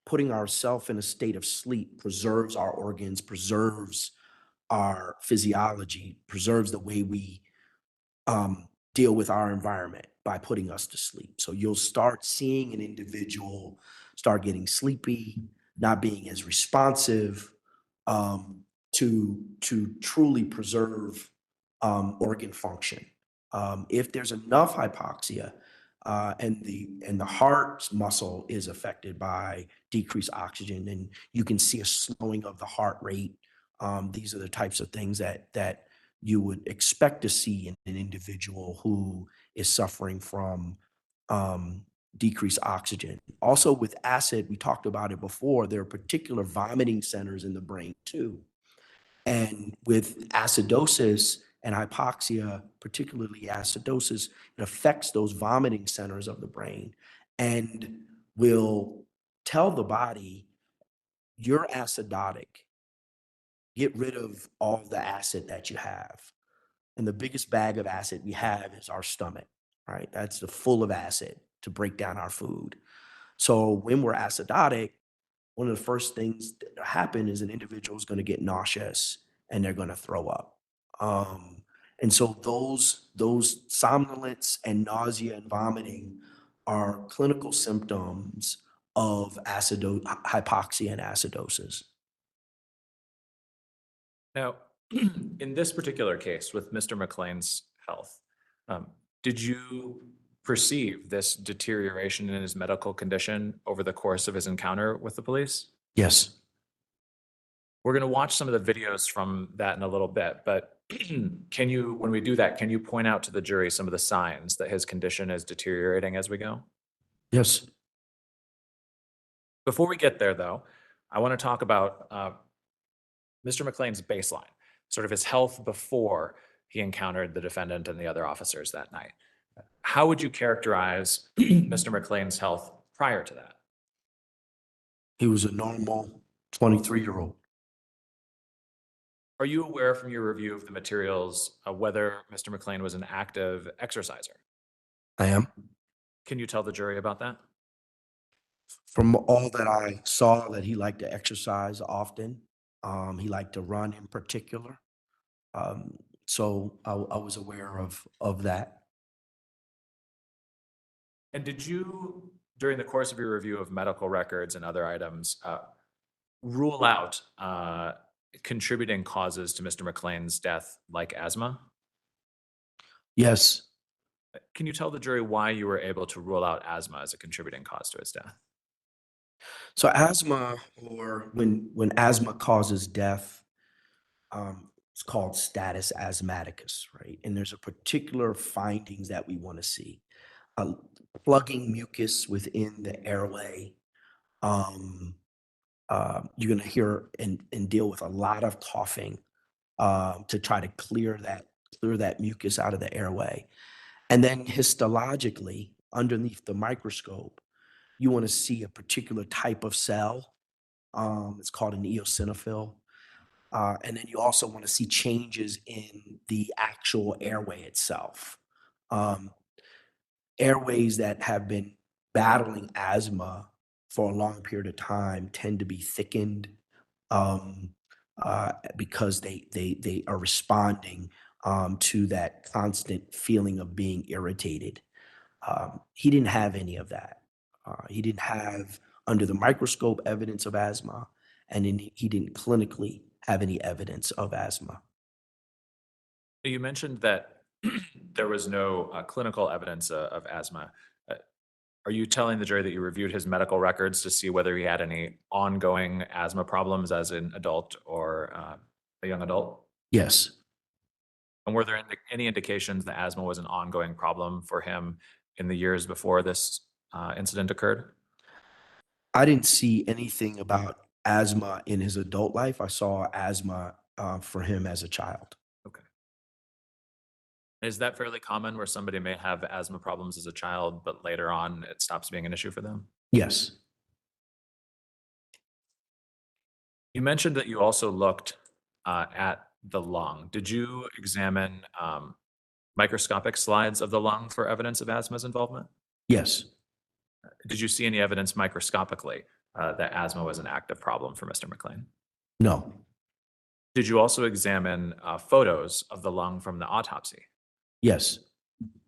putting ourselves in a state of sleep, preserves our organs, preserves our physiology, preserves the way we deal with our environment by putting us to sleep. So you'll start seeing an individual start getting sleepy, not being as responsive, to truly preserve organ function. If there's enough hypoxia, and the heart muscle is affected by decreased oxygen, and you can see a slowing of the heart rate. These are the types of things that you would expect to see in an individual who is suffering from decreased oxygen. Also, with acid, we talked about it before, there are particular vomiting centers in the brain too. And with acidosis and hypoxia, particularly acidosis, it affects those vomiting centers of the brain and will tell the body, you're acidotic. Get rid of all the acid that you have. And the biggest bag of acid we have is our stomach, right? That's the full of acid to break down our food. So when we're acidotic, one of the first things that happen is an individual is going to get nauseous and they're going to throw up. And so those somnolence and nausea and vomiting are clinical symptoms of hypoxia and acidosis. Now, in this particular case with Mr. McClain's health, um, did you perceive this deterioration in his medical condition over the course of his encounter with the police? Yes. We're going to watch some of the videos from that in a little bit, but when we do that, can you point out to the jury some of the signs that his condition is deteriorating as we go? Yes. Before we get there, though, I want to talk about Mr. McClain's baseline, sort of his health before he encountered the defendant and the other officers that night. How would you characterize Mr. McClain's health prior to that? He was a normal 23-year-old. Are you aware from your review of the materials whether Mr. McClain was an active exerciser? I am. Can you tell the jury about that? From all that I saw, that he liked to exercise often. He liked to run in particular. So I was aware of that. And did you, during the course of your review of medical records and other items, rule out contributing causes to Mr. McClain's death like asthma? Yes. Can you tell the jury why you were able to rule out asthma as a contributing cause to his death? So asthma, or when asthma causes death, it's called status asthmaticus, right? And there's a particular findings that we want to see. Plugging mucus within the airway. You're going to hear and deal with a lot of coughing to try to clear that mucus out of the airway. And then histologically, underneath the microscope, you want to see a particular type of cell. It's called an eosinophil. And then you also want to see changes in the actual airway itself. Airways that have been battling asthma for a long period of time tend to be thickened because they are responding to that constant feeling of being irritated. He didn't have any of that. He didn't have, under the microscope, evidence of asthma, and he didn't clinically have any evidence of asthma. You mentioned that there was no clinical evidence of asthma. Are you telling the jury that you reviewed his medical records to see whether he had any ongoing asthma problems as an adult or a young adult? Yes. And were there any indications that asthma was an ongoing problem for him in the years before this incident occurred? I didn't see anything about asthma in his adult life. I saw asthma for him as a child. Okay. Is that fairly common where somebody may have asthma problems as a child, but later on it stops being an issue for them? Yes. You mentioned that you also looked at the lung. Did you examine microscopic slides of the lung for evidence of asthma's involvement? Yes. Did you see any evidence microscopically that asthma was an active problem for Mr. McClain? No. Did you also examine photos of the lung from the autopsy? Yes.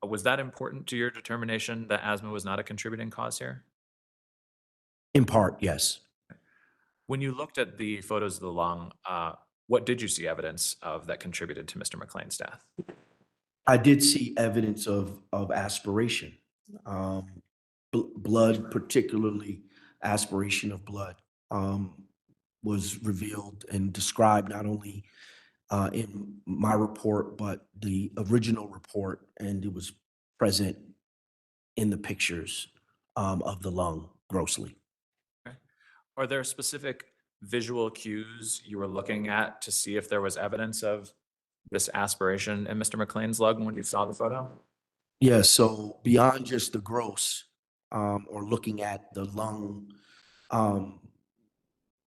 Was that important to your determination that asthma was not a contributing cause here? In part, yes. When you looked at the photos of the lung, what did you see evidence of that contributed to Mr. McClain's death? I did see evidence of aspiration. Blood, particularly aspiration of blood, was revealed and described not only in my report, but the original report, and it was present in the pictures of the lung grossly. Okay. Are there specific visual cues you were looking at to see if there was evidence of this aspiration in Mr. McClain's lung when you saw the photo? Yeah, so beyond just the gross, or looking at the lung,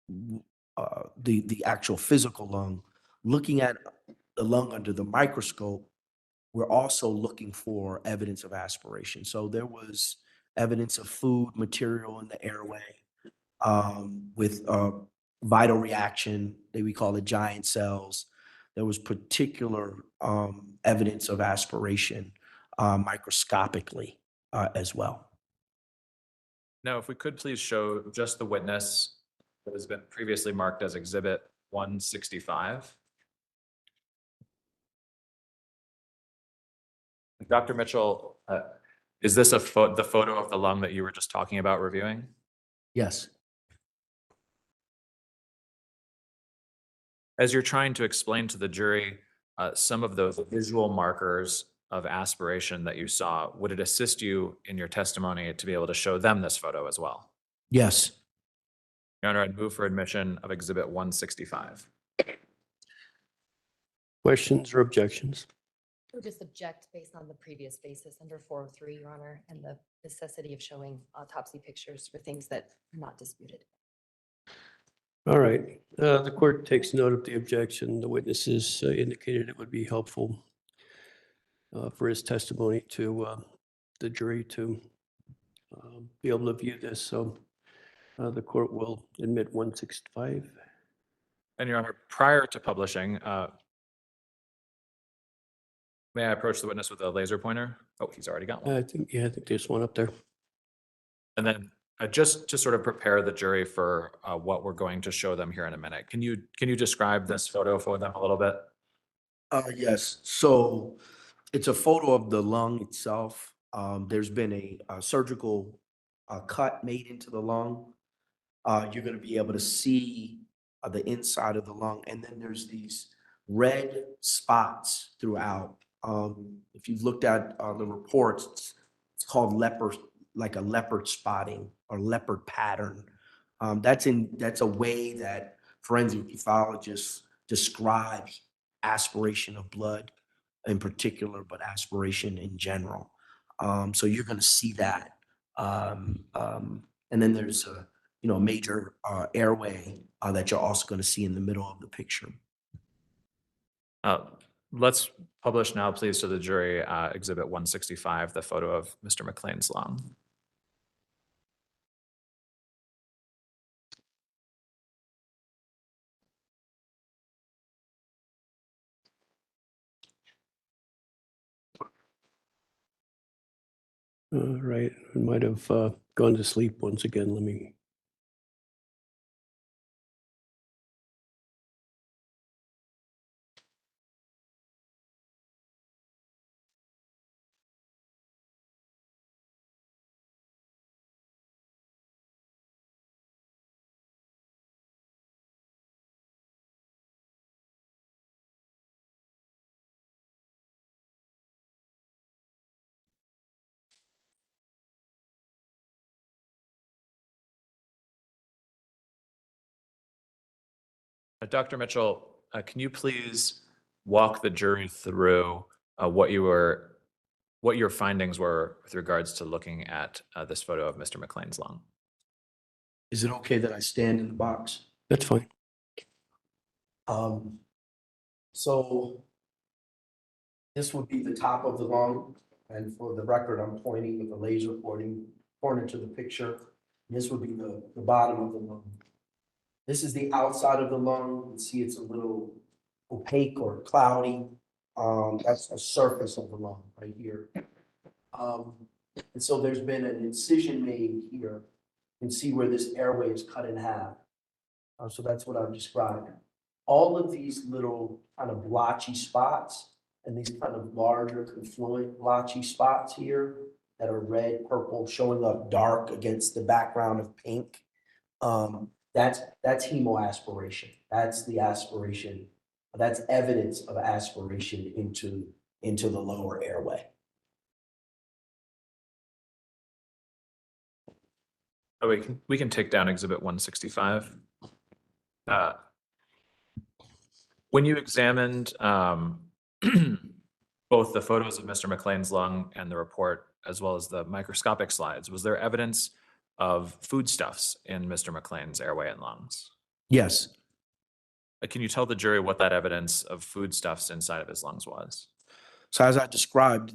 the actual physical lung, looking at the lung under the microscope, we're also looking for evidence of aspiration. So there was evidence of food material in the airway with vital reaction, we call it giant cells. There was particular evidence of aspiration microscopically as well. Now, if we could please show just the witness that has been previously marked as Exhibit 165. Dr. Mitchell, Is this the photo of the lung that you were just talking about reviewing? Yes. As you're trying to explain to the jury some of those visual markers of aspiration that you saw, would it assist you in your testimony to be able to show them this photo as well? Yes. Your Honor, I'd move for admission of Exhibit 165. Questions or objections? Or just object based on the previous basis under 403, Your Honor, and the necessity of showing autopsy pictures for things that are not disputed. All right, the court takes note of the objection. The witnesses indicated it would be helpful for his testimony to the jury to be able to view this. So the court will admit 165. And Your Honor, prior to publishing, may I approach the witness with a laser pointer? Oh, he's already got one. I think there's one up there. And then just to sort of prepare the jury for what we're going to show them here in a minute, can you describe this photo for them a little bit? Yes. So it's a photo of the lung itself. There's been a surgical cut made into the lung. You're going to be able to see the inside of the lung, and then there's these red spots throughout. If you've looked at the reports, it's called like a leopard spotting or leopard pattern. That's a way that forensic pathologists describe aspiration of blood in particular, but aspiration in general. So you're going to see that. And then there's a major airway that you're also going to see in the middle of the picture. Let's publish now, please, to the jury, Exhibit 165, the photo of Mr. McClain's lung. Right, I might have gone to sleep once again. Let me. Dr. Mitchell, can you please walk the jury through what your findings were with regards to looking at this photo of Mr. McClain's lung? Is it okay that I stand in the box? That's fine. So this would be the top of the lung, and for the record, I'm pointing with a laser pointer to the picture. This would be the bottom of the lung. This is the outside of the lung. You can see it's a little opaque or cloudy. That's the surface of the lung right here. And so there's been an incision made here. You can see where this airway is cut in half. So that's what I've described. All of these little kind of blotchy spots and these kind of larger confluent blotchy spots here that are red, purple, showing up dark against the background of pink. That's hemoaspiration. That's the aspiration. That's evidence of aspiration into the lower airway. Oh, we can take down Exhibit 165. When you examined both the photos of Mr. McClain's lung and the report, as well as the microscopic slides, was there evidence of foodstuffs in Mr. McClain's airway and lungs? Yes. Can you tell the jury what that evidence of foodstuffs inside of his lungs was? So as I described,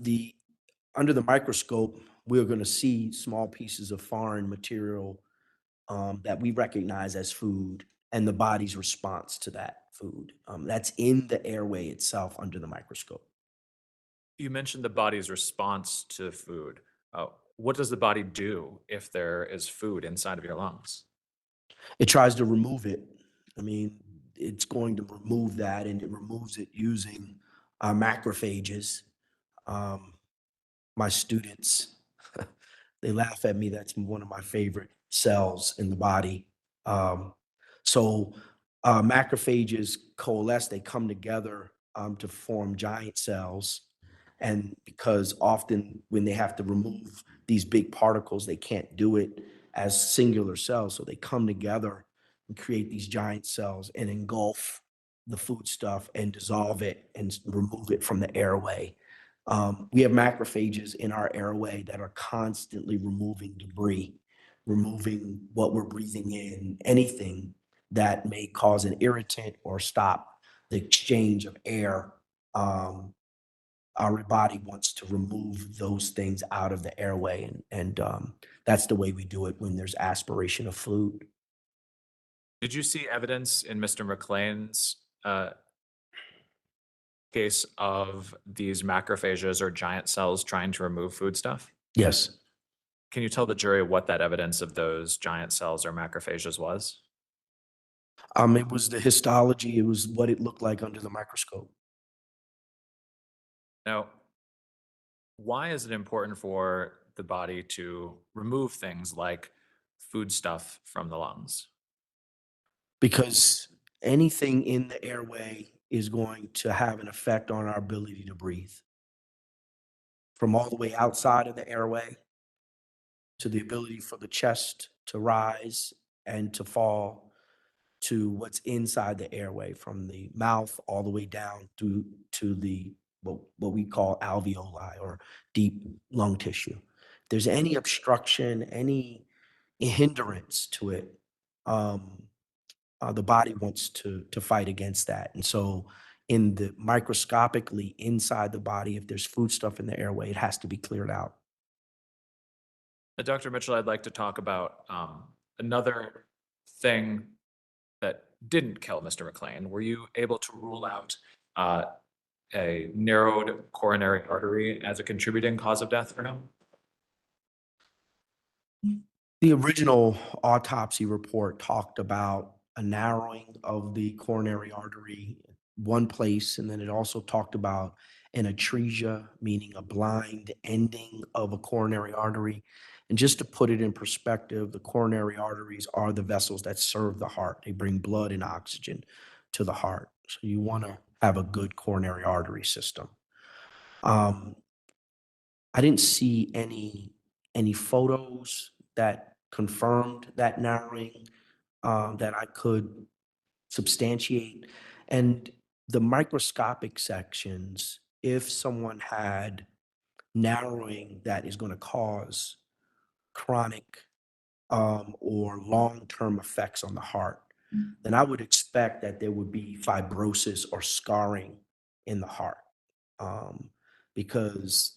under the microscope, we're going to see small pieces of foreign material that we recognize as food and the body's response to that food. That's in the airway itself under the microscope. You mentioned the body's response to food. What does the body do if there is food inside of your lungs? It tries to remove it. I mean, it's going to remove that, and it removes it using macrophages. My students They laugh at me. That's one of my favorite cells in the body. Um, so macrophages coalesce, they come together to form giant cells. And because often when they have to remove these big particles, they can't do it as singular cells. So they come together and create these giant cells and engulf the food stuff and dissolve it and remove it from the airway. We have macrophages in our airway that are constantly removing debris, removing what we're breathing in, anything that may cause an irritant or stop the exchange of air. Our body wants to remove those things out of the airway, and that's the way we do it when there's aspiration of fluid. Did you see evidence in Mr. McClain's case of these macrophages or giant cells trying to remove foodstuff? Yes. Can you tell the jury what that evidence of those giant cells or macrophages was? It was the histology. It was what it looked like under the microscope. Now, why is it important for the body to remove things like foodstuff from the lungs? Because anything in the airway is going to have an effect on our ability to breathe. From all the way outside of the airway to the ability for the chest to rise and to fall, to what's inside the airway, from the mouth all the way down through to the what we call alveoli or deep lung tissue. If there's any obstruction, any hindrance to it, the body wants to fight against that. And so in the microscopically inside the body, if there's food stuff in the airway, it has to be cleared out. Dr. Mitchell, I'd like to talk about another thing that didn't kill Mr. McClain. Were you able to rule out a narrowed coronary artery as a contributing cause of death for him? The original autopsy report talked about a narrowing of the coronary artery one place, and then it also talked about an atresia, meaning a blind ending of a coronary artery. And just to put it in perspective, the coronary arteries are the vessels that serve the heart. They bring blood and oxygen to the heart. So you want to have a good coronary artery system. I didn't see any photos that confirmed that narrowing that I could substantiate. And the microscopic sections, if someone had narrowing that is going to cause chronic or long-term effects on the heart, then I would expect that there would be fibrosis or scarring in the heart, because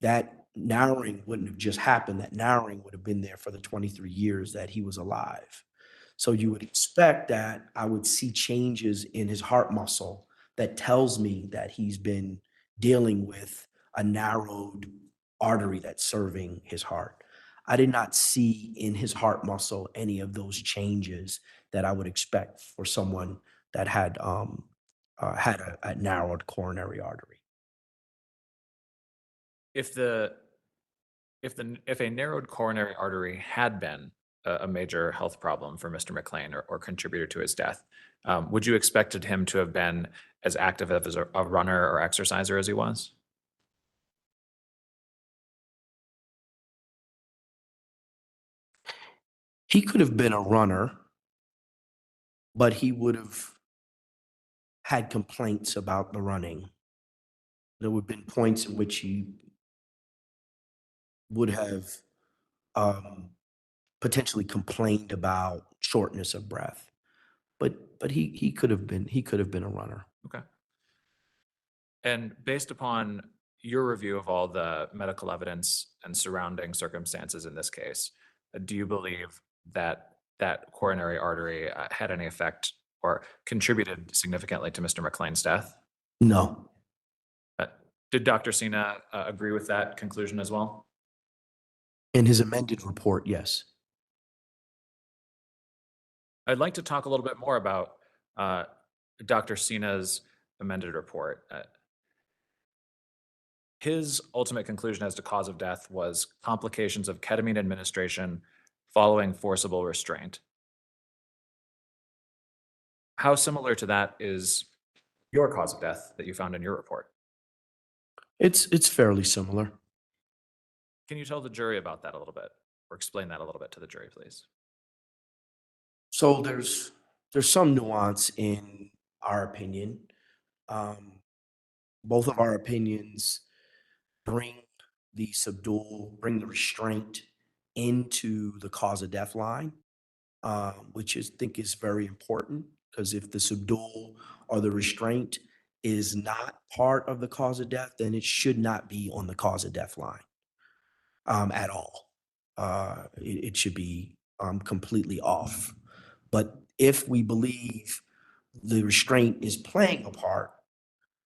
that narrowing wouldn't have just happened. That narrowing would have been there for the 23 years that he was alive. So you would expect that I would see changes in his heart muscle that tells me that he's been dealing with a narrowed artery that's serving his heart. I did not see in his heart muscle any of those changes that I would expect for someone that had a narrowed coronary artery. If a narrowed coronary artery had been a major health problem for Mr. McClain or contributor to his death, would you expected him to have been as active as a runner or exerciser as he was? He could have been a runner, but he would have had complaints about the running. There would have been points in which he would have potentially complained about shortness of breath. But he could have been a runner. Okay. And based upon your review of all the medical evidence and surrounding circumstances in this case, do you believe that that coronary artery had any effect or contributed significantly to Mr. McClain's death? No. Did Dr. Sina agree with that conclusion as well? In his amended report, yes. I'd like to talk a little bit more about Dr. Sina's amended report. his ultimate conclusion as to cause of death was complications of ketamine administration following forcible restraint. How similar to that is your cause of death that you found in your report? It's fairly similar. Can you tell the jury about that a little bit, or explain that a little bit to the jury, please? So there's some nuance in our opinion. Um, Both of our opinions bring the subdual, bring the restraint into the cause of death line, which is think is very important because if the subdual or the restraint is not part of the cause of death, then it should not be on the cause of death line at all. It should be completely off. But if we believe the restraint is playing a part,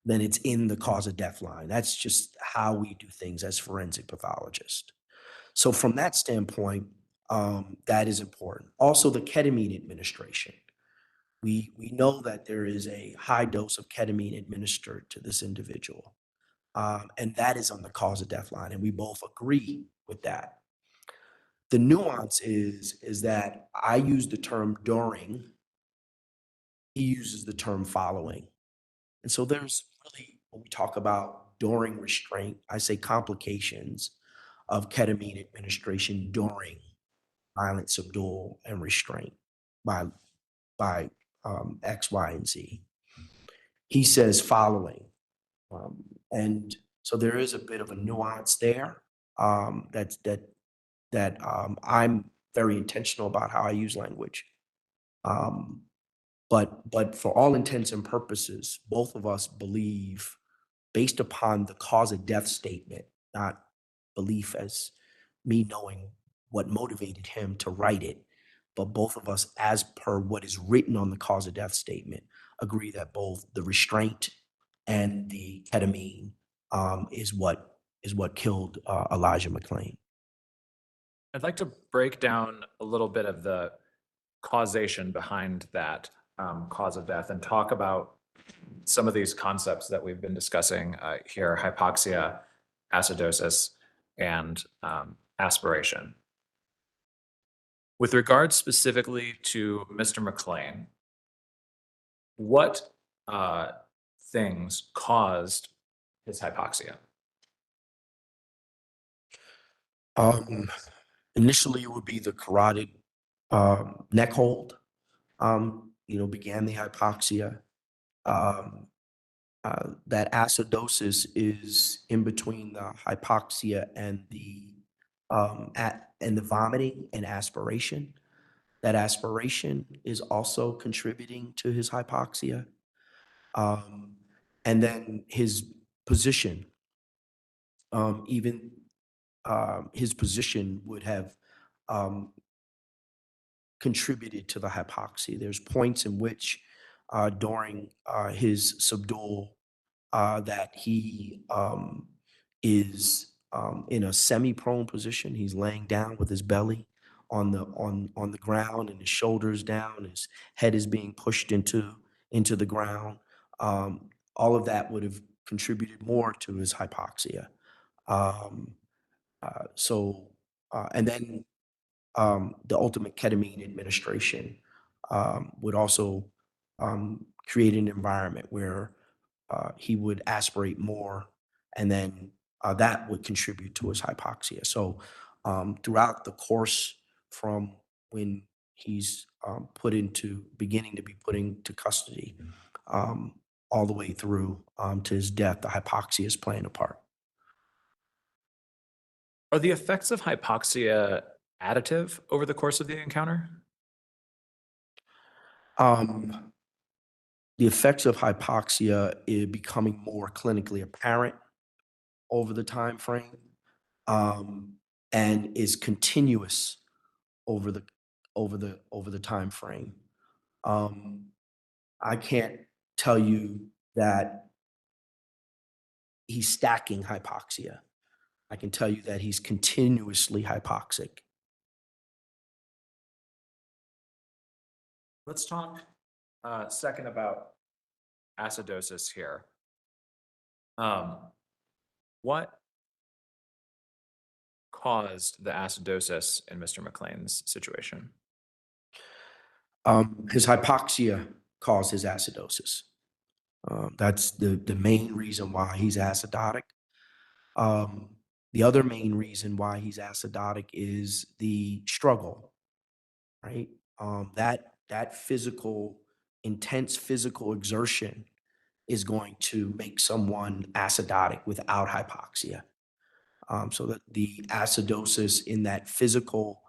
then it's in the cause of death line. That's just how we do things as forensic pathologists. So from that standpoint, that is important. Also, the ketamine administration. We know that there is a high dose of ketamine administered to this individual, and that is on the cause of death line, and we both agree with that. The nuance is that I use the term during, he uses the term following. And so there's really, when we talk about during restraint, I say complications of ketamine administration during violent subdual and restraint by X, Y, and Z. He says following. And so there is a bit of a nuance there that I'm very intentional about how I use language. But for all intents and purposes, both of us believe, based upon the cause of death statement, not belief as me knowing what motivated him to write it, but both of us, as per what is written on the cause of death statement, agree that both the restraint and the ketamine is what killed Elijah McClain. I'd like to break down a little bit of the causation behind that cause of death and talk about some of these concepts that we've been discussing here: hypoxia, acidosis, and aspiration. With regard specifically to Mr. McClain, what things caused his hypoxia? Um, Initially, it would be the carotid neck hold, began the hypoxia. Um, that acidosis is in between the hypoxia and the vomiting and aspiration. That aspiration is also contributing to his hypoxia. Um, and then his position, even his position would have um, contributed to the hypoxia. There's points in which during his subdual that he is in a semi-prone position. He's laying down with his belly on the ground and his shoulders down. His head is being pushed into the ground. All of that would have contributed more to his hypoxia. Um, and then the ultimate ketamine administration would also create an environment where he would aspirate more, and then that would contribute to his hypoxia. So throughout the course from when he's beginning to be put into custody, all the way through to his death, the hypoxia is playing a part. Are the effects of hypoxia additive over the course of the encounter? Um, the effects of hypoxia is becoming more clinically apparent over the time frame, and is continuous over the time frame. I can't tell you that he's stacking hypoxia. I can tell you that he's continuously hypoxic. Let's talk a second about acidosis here. What caused the acidosis in Mr. McClain's situation? His hypoxia caused his acidosis. That's the main reason why he's acidotic. The other main reason why he's acidotic is the struggle, right? That intense physical exertion is going to make someone acidotic without hypoxia. So that the acidosis in that physical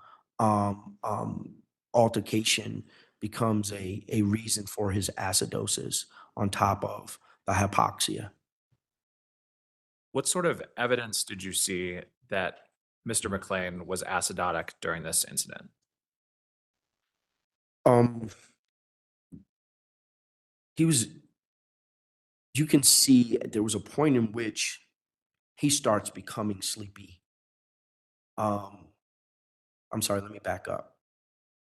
altercation becomes a reason for his acidosis on top of the hypoxia. What sort of evidence did you see that Mr. McClain was acidotic during this incident? Um, you can see there was a point in which he starts becoming sleepy. I'm sorry, let me back up.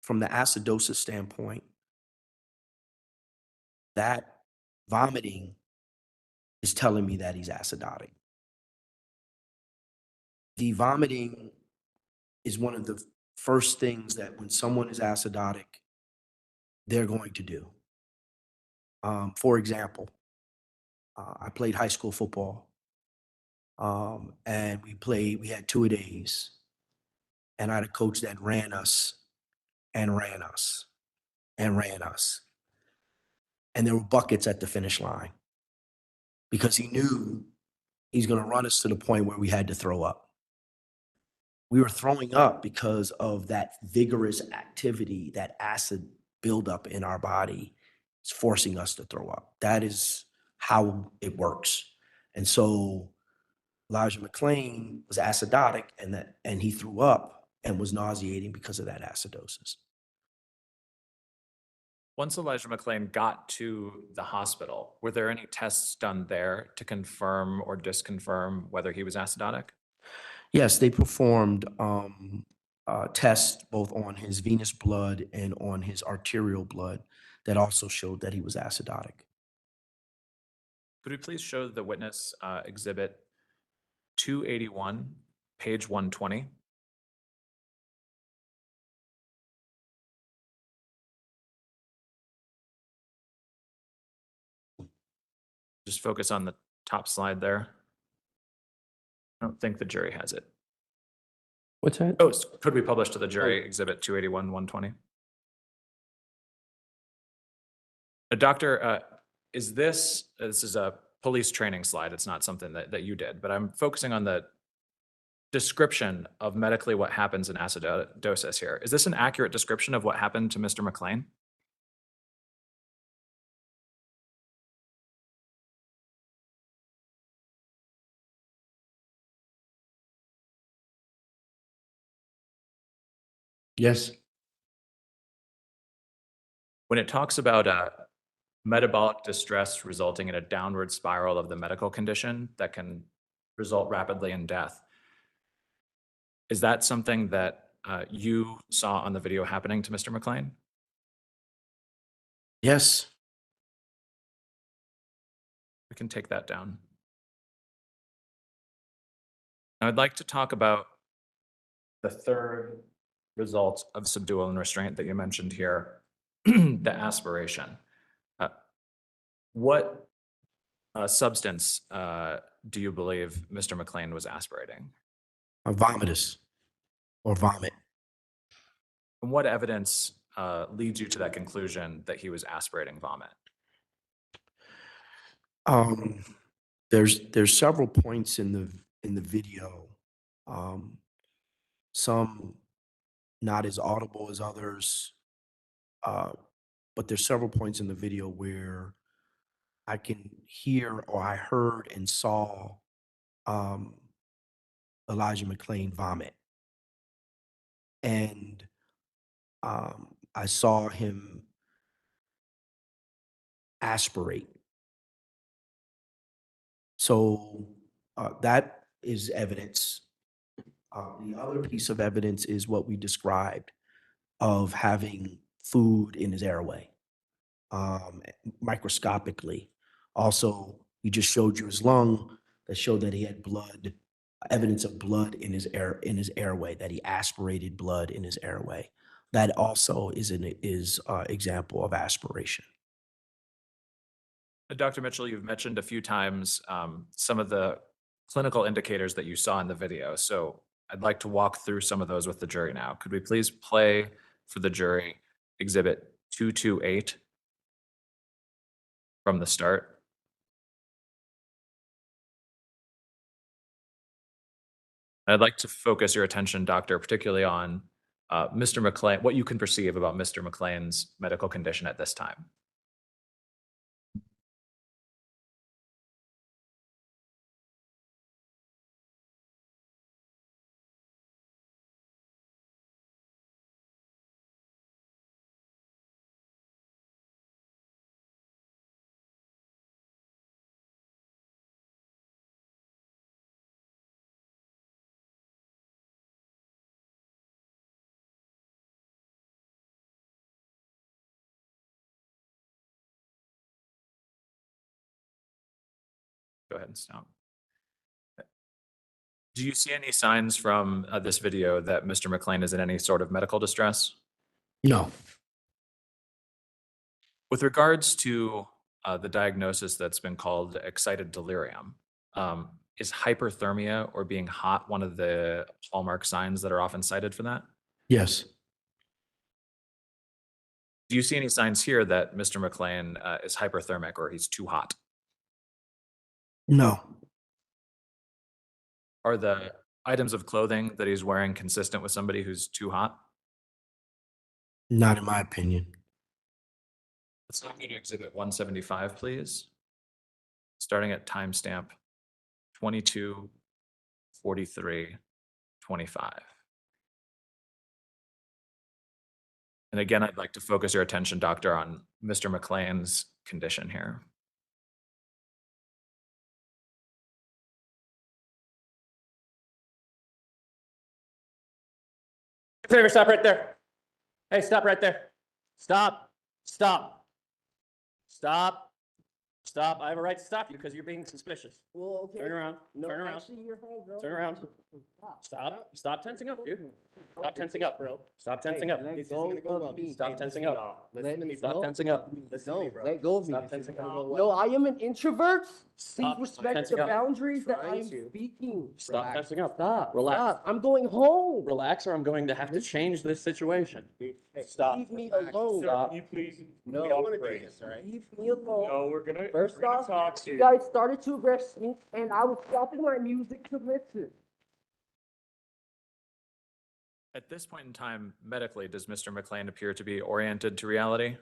From the acidosis standpoint, that vomiting is telling me that he's acidotic. The vomiting is one of the first things that when someone is acidotic, they're going to do. For example, I played high school football, and we had 2-a-days, and I had a coach that ran us and ran us and ran us. And there were buckets at the finish line because he knew he's going to run us to the point where we had to throw up. We were throwing up because of that vigorous activity, that acid buildup in our body is forcing us to throw up. That is how it works. And so Elijah McClain was acidotic and he threw up and was nauseating because of that acidosis. Once Elijah McClain got to the hospital, were there any tests done there to confirm or disconfirm whether he was acidotic? Yes, they performed tests both on his venous blood and on his arterial blood that also showed that he was acidotic. Could we please show the witness exhibit 281, page 120? Just focus on the top slide there. I don't think the jury has it. What's that? Oh, could we publish to the jury exhibit 281, 120? Doctor, this is a police training slide. It's not something that you did, but I'm focusing on the description of medically what happens in acidosis here. Is this an accurate description of what happened to Mr. McClain? Yes. When it talks about metabolic distress resulting in a downward spiral of the medical condition that can result rapidly in death, is that something that you saw on the video happening to Mr. McClain? Yes. We can take that down. Now I'd like to talk about the third result of subdual and restraint that you mentioned here, the aspiration. What substance do you believe Mr. McClain was aspirating? A vomitus or vomit. And what evidence leads you to that conclusion that he was aspirating vomit? There's several points in the video. Some not as audible as others, but there's several points in the video where I can hear or I heard and saw Elijah McClain vomit. And I saw him aspirate. So that is evidence. The other piece of evidence is what we described of having food in his airway, microscopically. Also, we just showed you his lung. that showed that he had blood, evidence of blood in his airway, that he aspirated blood in his airway. That also is an example of aspiration. Dr. Mitchell, you've mentioned a few times some of the clinical indicators that you saw in the video. So I'd like to walk through some of those with the jury now. Could we please play for the jury Exhibit 228 from the start? I'd like to focus your attention, Doctor, particularly on Mr. McClain, what you can perceive about Mr. McClain's medical condition at this time. Go ahead and stop. Do you see any signs from this video that Mr. McClain is in any sort of medical distress? No. With regards to the diagnosis that's been called excited delirium, is hyperthermia or being hot one of the hallmark signs that are often cited for that? Yes. Do you see any signs here that Mr. McClain is hyperthermic or he's too hot? No. Are the items of clothing that he's wearing consistent with somebody who's too hot? Not in my opinion. Let's now go to Exhibit 175, please. Starting at timestamp 22:43:25. And again, I'd like to focus your attention, Doctor, on Mr. McClain's condition here. Favor, stop right there. Hey, stop right there. Stop. Stop. Stop. Stop. I have a right to stop you because you're being suspicious. Well, okay. Turn around. No, Turn around. actually, you're home, bro. Turn around. Stop. Stop tensing up, dude. Stop tensing up, bro. Stop tensing up. Let go of me. Stop tensing up. Let me Stop go. tensing up. No, let go of me. Stop tensing up. No, I am an introvert. Please Stop respect tensing the up. boundaries that Trying I'm to. speaking. Stop Relax. tensing up. Stop. Relax. Stop. I'm going home. Relax, or I'm going to have to change this situation. Stop. Leave me alone. Stop. Can you please? No. We don't want to do this, all right? Leave me alone. No, we're gonna First off, talk to you you. guys started to arrest me, and I was stopping my music to listen. At this point in time, medically, does Mr. McClain appear to be oriented to reality?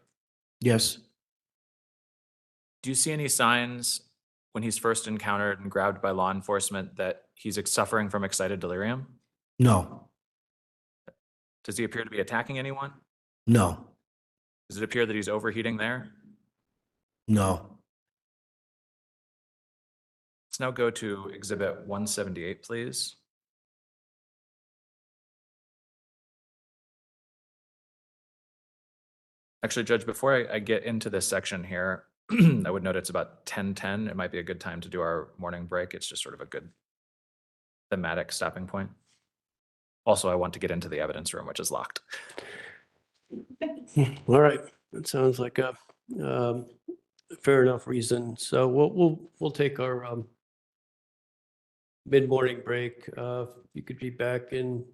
Yes. Do you see any signs when he's first encountered and grabbed by law enforcement that he's suffering from excited delirium? No. Does he appear to be attacking anyone? No. Does it appear that he's overheating there? No. Let's now go to Exhibit 178, please. Actually, Judge, before I get into this section here, I would note it's about 10:10. It might be a good time to do our morning break. It's just sort of a good thematic stopping point. Also, I want to get into the evidence room, which is locked. All right, that sounds like a fair enough reason. So we'll take our mid-morning break. You could be back in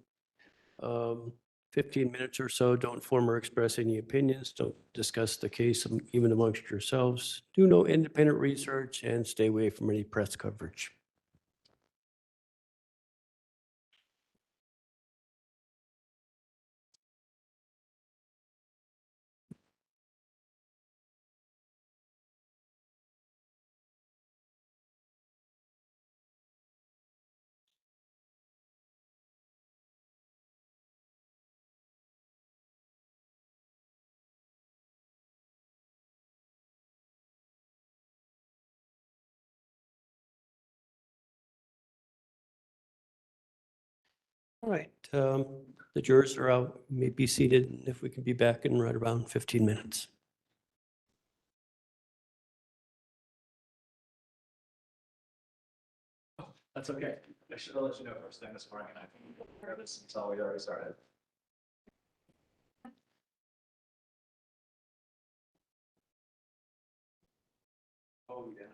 15 minutes or so. Don't form or express any opinions. Don't discuss the case even amongst yourselves. Do no independent research and stay away from any press coverage. All right, the jurors are out, may be seated, and if we can be back in right around 15 minutes. That's okay. I should have let you know first thing this morning, and I couldn't prepare this until we already started. Oh, yeah.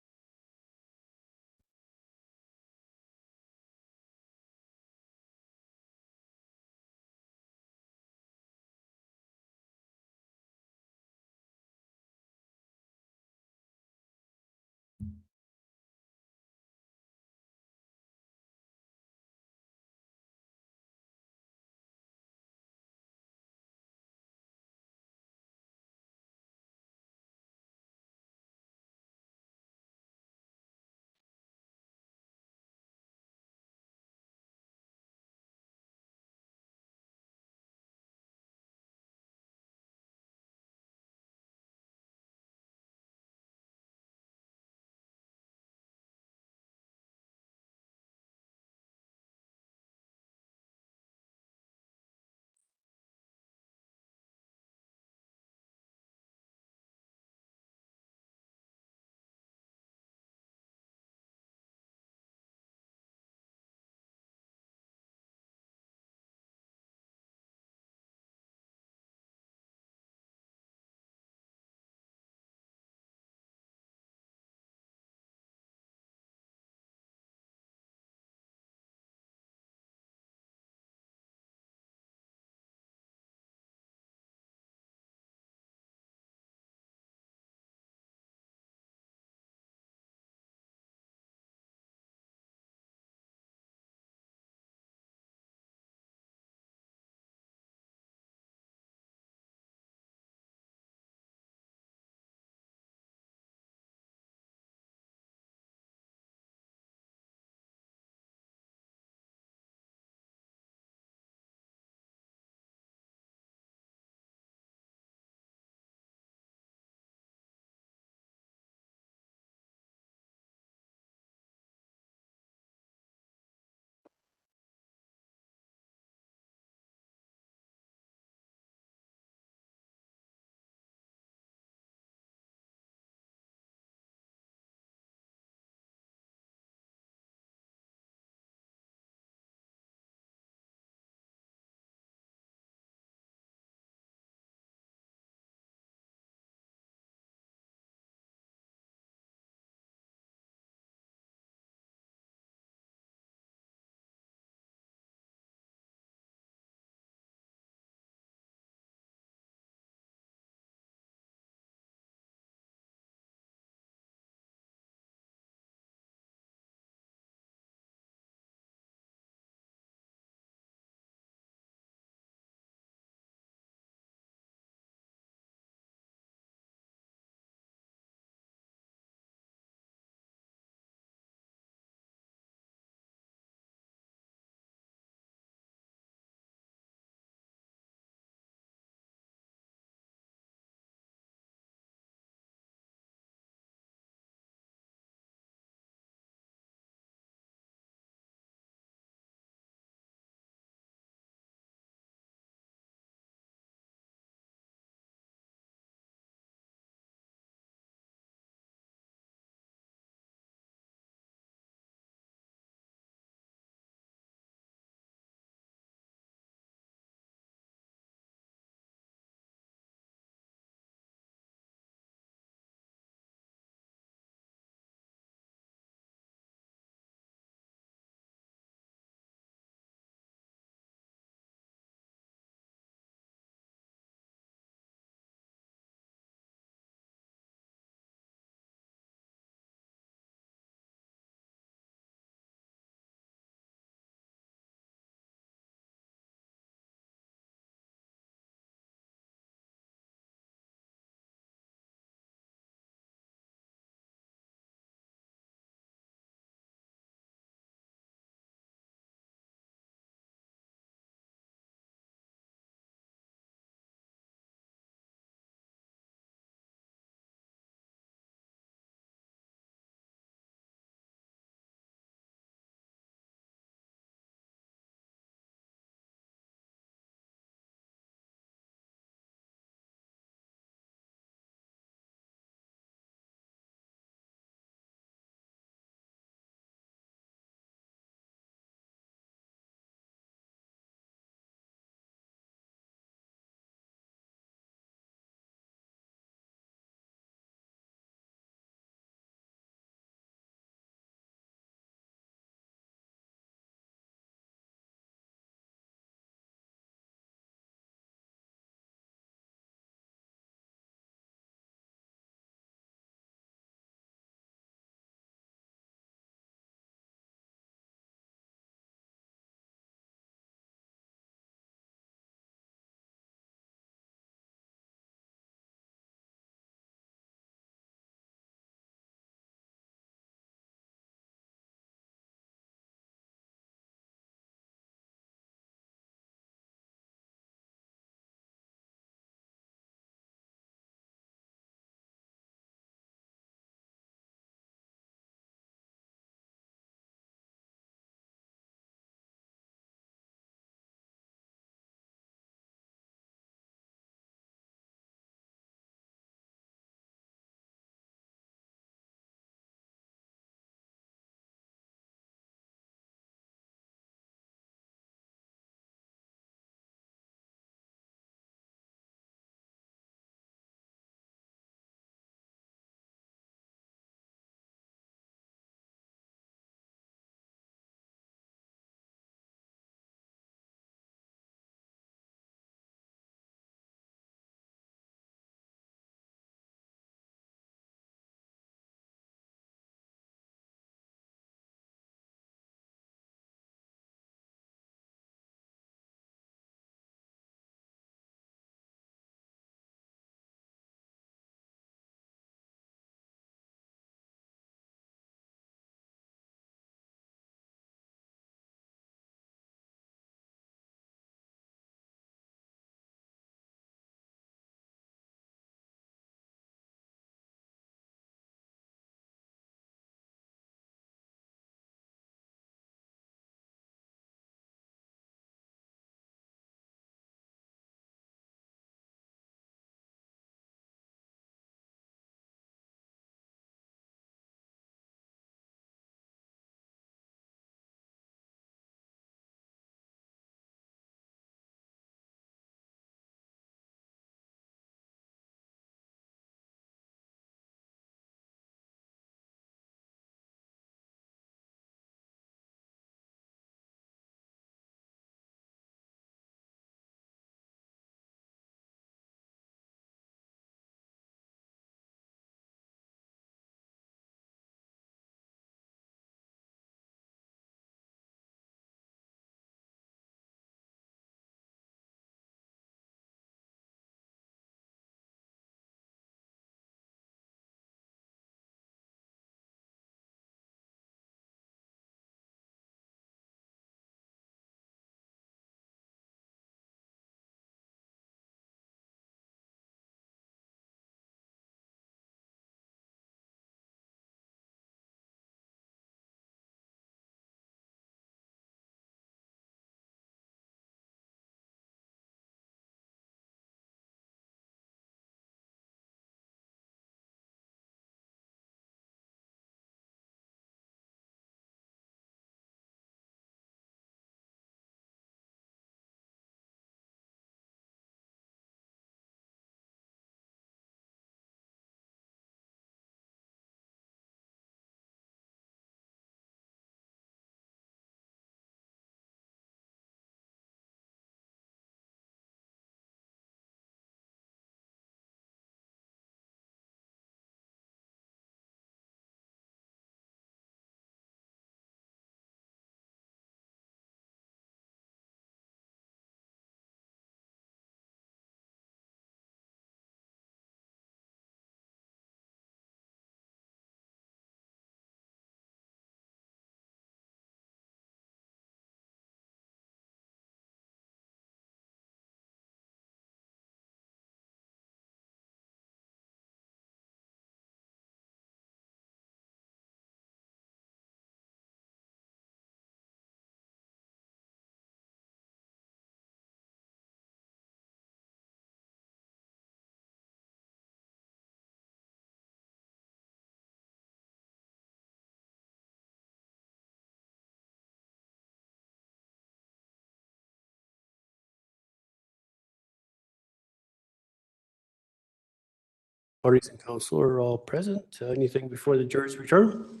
Parties and counsel are all present. Anything before the jury's return?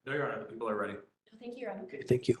No, Your Honor, the people are ready. Thank you, Your Honor. Okay, thank you.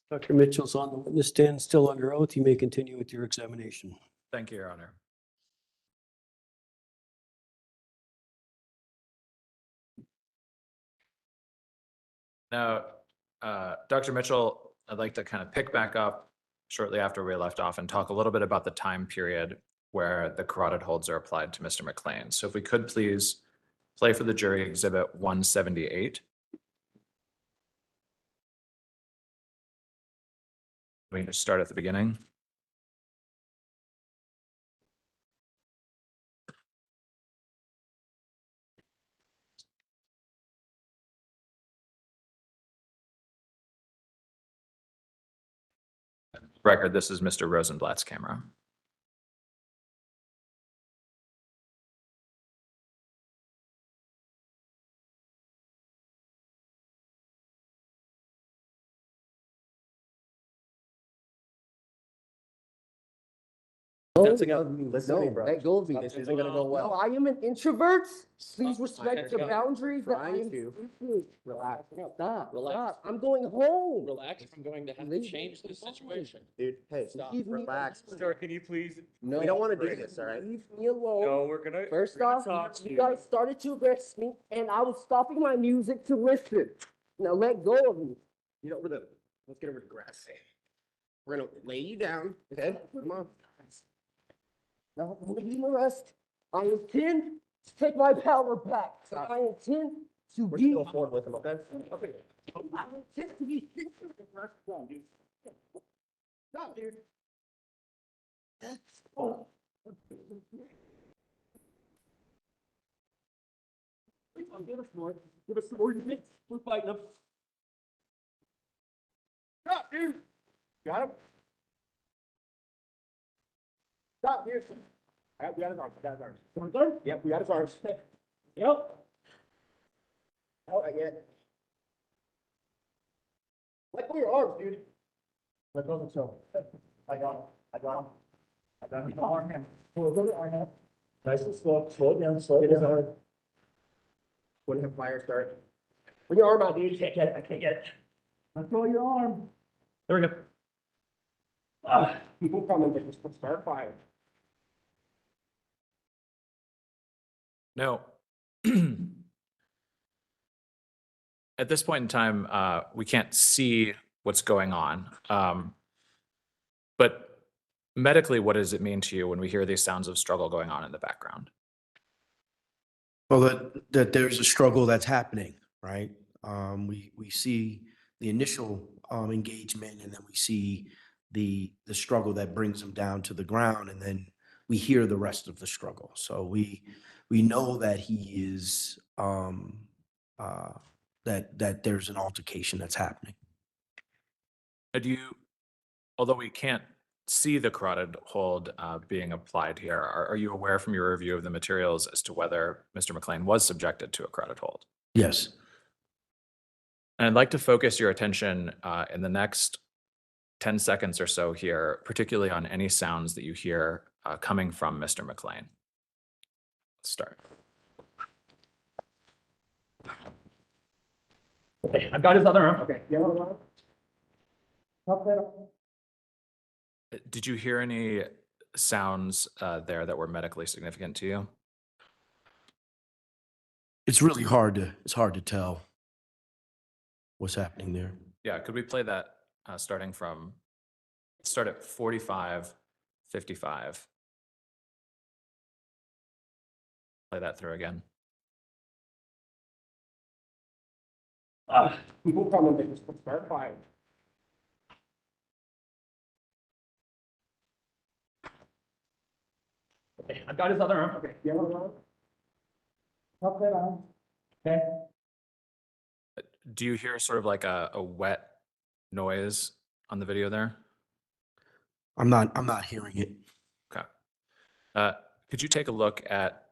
Dr. Mitchell's on the witness stand, still under oath. You may continue with your examination. Thank you, Your Honor. Now, Dr. Mitchell, I'd like to kind of pick back up shortly after we left off and talk a little bit about the time period where the carotid holds are applied to Mr. McClain. So if we could please play for the jury exhibit 178. We can just start at the beginning. Record, this is Mr. Rosenblatt's camera. No, let go of me. This isn't gonna go well. No, I am an introvert. Please Oh, respect the okay. boundaries that I Trying am. to. Relax. Stop, Relax. stop. I'm going home. Relax, I'm going to have to Leave change me this alone. situation. Dude, hey, stop, Leave me relax. alone. Sir, can you please? No, We don't wanna do this, all right? Leave me alone. No, we're gonna. First we're gonna off, talk to you guys started to arrest me and I was stopping my music to listen. Now let go of me. You know, let's get over to grass. We're gonna lay you down, okay? Come on. Now, I'm gonna be arrested. I intend to take my power back. I intend to We're be. still forward with him, okay? Okay. I intend to be. Stop, dude. Oh. Give us more. Give us some more. We're fighting them. Stop, dude. Got him. Stop, dude. All right, we got his arms. We got his arms. Want gun? Yep, we got his arms. Yep. Oh, I get it. Let go of your arms, dude. Let go of himself. I got him. I got him. I got him. Arm him. Pull the arm out. Nice and slow. Slow it down. Slow it down. Wouldn't have fire start. Put your arm out, dude. Can't get it. I can't get it. Let go of your arm. There we go. People coming. Just start fire. No. At this point in time, we can't see what's going on. But medically, what does it mean to you when we hear these sounds of struggle going on in the background? Well, that there's a struggle that's happening, right? We see the initial engagement, and then we see the struggle that brings him down to the ground, and then we hear the rest of the struggle. So we know that he is that there's an altercation that's happening. Although we can't see the carotid hold being applied here, are you aware from your review of the materials as to whether Mr. McClain was subjected to a carotid hold? Yes. And I'd like to focus your attention in the next 10 seconds or so here, particularly on any sounds that you hear coming from Mr. McClain. Start. Okay, I've got his other arm. Okay. The other arm. Up there. Did you hear any sounds there that were medically significant to you? It's hard to tell what's happening there. Yeah, could we play that starting from, start at 45, 55. Play that through again. People probably just start fire. Okay, I've got his other arm. Okay, the other arm. Up that arm. Okay. Do you hear sort of like a wet noise on the video there? I'm not hearing it. Okay. Could you take a look at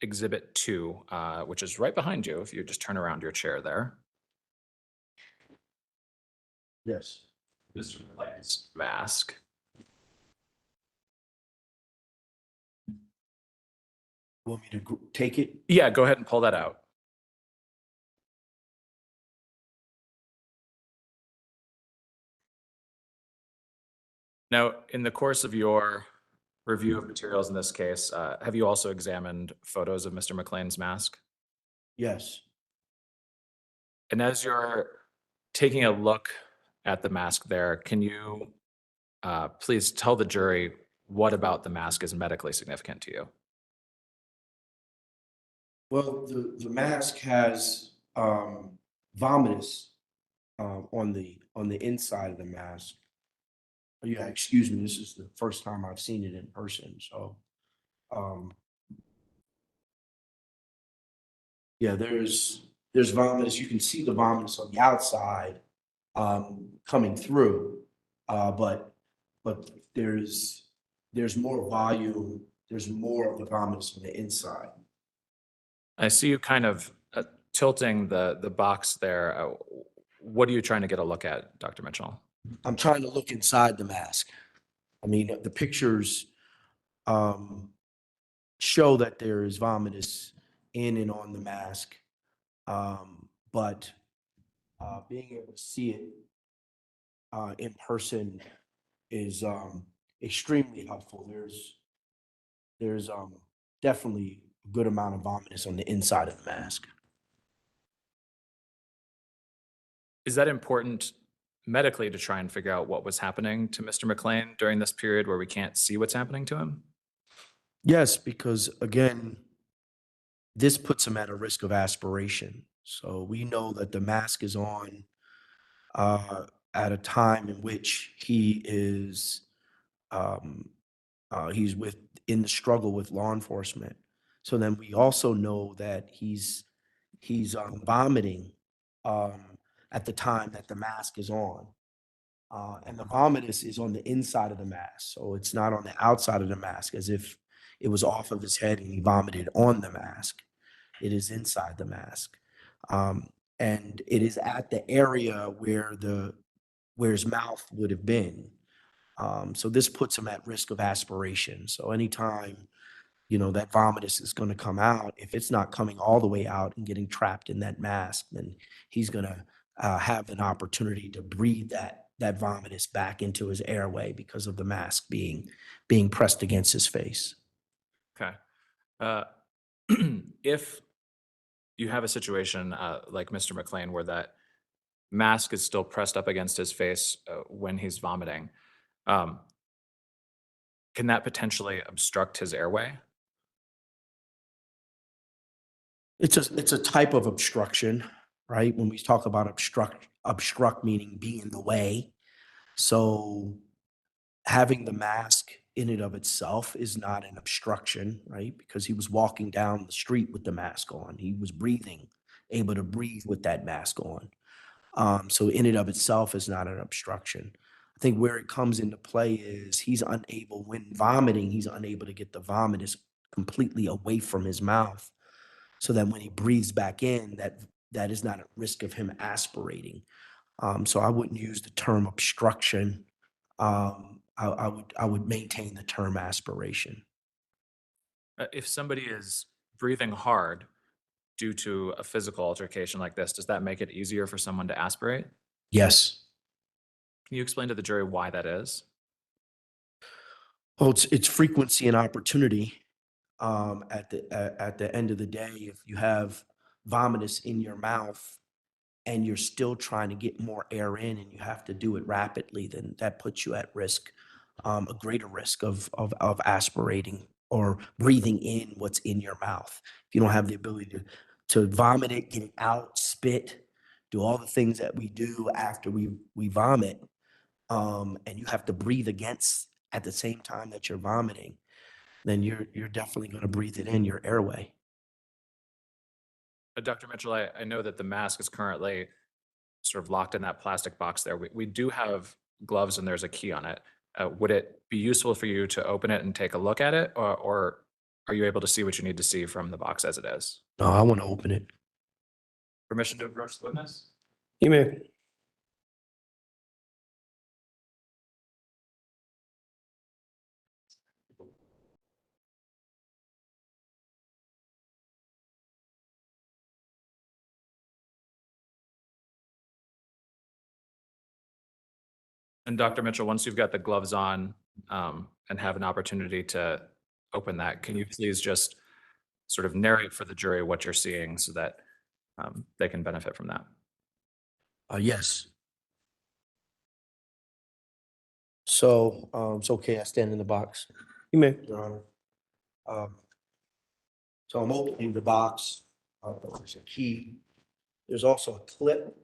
Exhibit 2, which is right behind you, if you just turn around your chair there? Yes. Mr. McClain's mask. Want me to take it? Yeah, go ahead and pull that out. Now, in the course of your review of materials in this case, have you also examined photos of Mr. McClain's mask? Yes. And as you're taking a look at the mask there, can you please tell the jury what about the mask is medically significant to you? Well, the mask has vomitus on the inside of the mask. Yeah, excuse me. This is the first time I've seen it in person. So, yeah, there's vomitus. You can see the vomitus on the outside coming through, but there's more volume. There's more of the vomitus on the inside. I see you kind of tilting the box there. What are you trying to get a look at, Dr. Mitchell? I'm trying to look inside the mask. I mean, the pictures show that there is vomitus in and on the mask, but being able to see it in person is extremely helpful. There's definitely a good amount of vomitus on the inside of the mask. Is that important medically to try and figure out what was happening to Mr. McClain during this period where we can't see what's happening to him? Yes, because again, this puts him at a risk of aspiration. So we know that the mask is on at a time in which he is he's in the struggle with law enforcement. So then we also know that he's vomiting at the time that the mask is on. And the vomitus is on the inside of the mask. So it's not on the outside of the mask as if it was off of his head and he vomited on the mask. It is inside the mask. And it is at the area where his mouth would have been. So this puts him at risk of aspiration. So anytime, that vomitus is going to come out, if it's not coming all the way out and getting trapped in that mask, then he's going to have an opportunity to breathe that vomitus back into his airway because of the mask being pressed against his face. Okay. If you have a situation like Mr. McClain where that mask is still pressed up against his face when he's vomiting, can that potentially obstruct his airway? It's a type of obstruction, right? When we talk about obstruct meaning be in the way. So having the mask in and of itself is not an obstruction, right? Because he was walking down the street with the mask on. He was able to breathe with that mask on. So in and of itself is not an obstruction. I think where it comes into play is when vomiting, he's unable to get the vomitus completely away from his mouth. So that when he breathes back in, that is not at risk of him aspirating. So I wouldn't use the term obstruction. I would maintain the term aspiration. If somebody is breathing hard due to a physical altercation like this, does that make it easier for someone to aspirate? Yes. Can you explain to the jury why that is? Well, it's frequency and opportunity. At the end of the day, if you have vomitus in your mouth and you're still trying to get more air in and you have to do it rapidly, then that puts you at risk, a greater risk of aspirating or breathing in what's in your mouth. If you don't have the ability to vomit it, get it out, spit, do all the things that we do after we vomit, and you have to breathe against at the same time that you're vomiting, then you're definitely going to breathe it in your airway. Dr. Mitchell, I know that the mask is currently sort of locked in that plastic box there. We do have gloves and there's a key on it. Would it be useful for you to open it and take a look at it, or are you able to see what you need to see from the box as it is? No, I want to open it. Permission to approach the witness? You may. And Dr. Mitchell, once you've got the gloves on and have an opportunity to open that, can you please just sort of narrate for the jury what you're seeing so that they can benefit from that? Yes. So it's okay. I stand in the box, You may. Your Honor. So I'm opening the box. There's a key. There's also a clip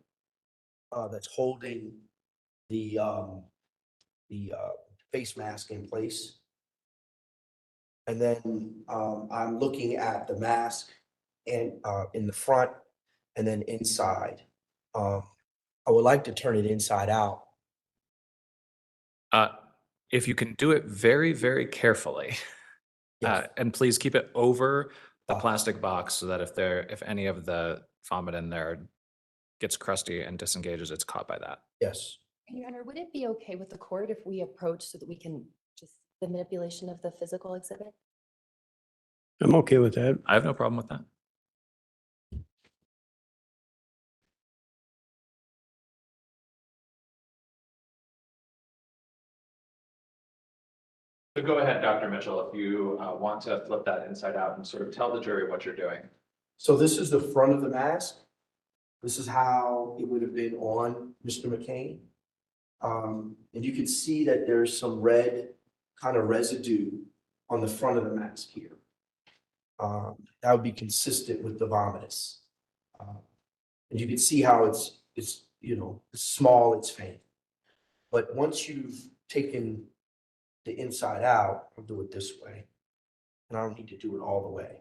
that's holding the face mask in place. And then I'm looking at the mask and in the front and then inside. I would like to turn it inside out. If you can do it very, very carefully, Yes. and please keep it over the Uh, plastic box so that if any of the vomit in there gets crusty and disengages, it's caught by that. Yes. Your Honor, would it be okay with the court if we approach so that we can just the manipulation of the physical exhibit? I'm okay with that. I have no problem with that. So go ahead, Dr. Mitchell, if you want to flip that inside out and sort of tell the jury what you're doing. So this is the front of the mask. This is how it would have been on Mr. McClain. And you can see that there's some red kind of residue on the front of the mask here. That would be consistent with the vomitus. And you can see how it's it's small, it's faint. But once you've taken the inside out, I'll do it this way. And I don't need to do it all the way.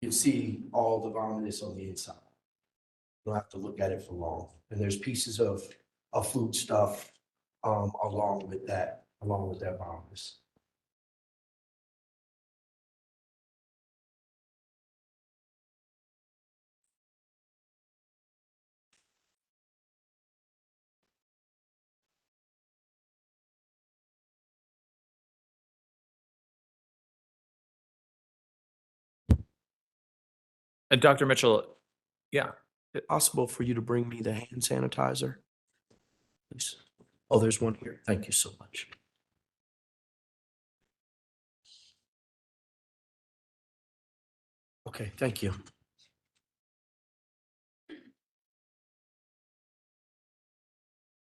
You can see all the vomitus on the inside. You don't have to look at it for long. And there's pieces of food stuff along with that vomitus. And Dr. Mitchell, yeah, Possible for you to bring me the hand sanitizer? Please. Oh, there's one here. Thank you so much. Okay, thank you.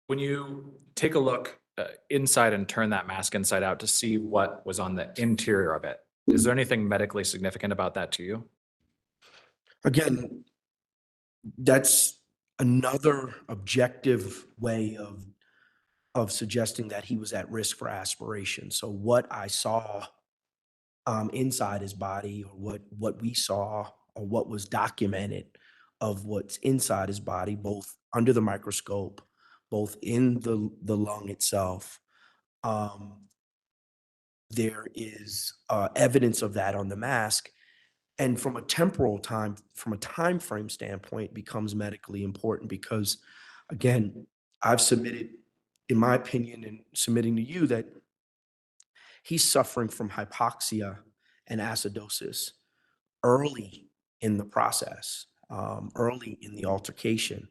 when you take a look inside and turn that mask inside out to see what was on the interior of it, is there anything medically significant about that to you? Again, that's another objective way of suggesting that he was at risk for aspiration. So what I saw inside his body, or what we saw, or what was documented of what's inside his body, both under the microscope, both in the lung itself, there is evidence of that on the mask. And from a time frame standpoint, becomes medically important because, again, I've submitted, in my opinion, and submitting to you that he's suffering from hypoxia and acidosis early in the process, early in the altercation.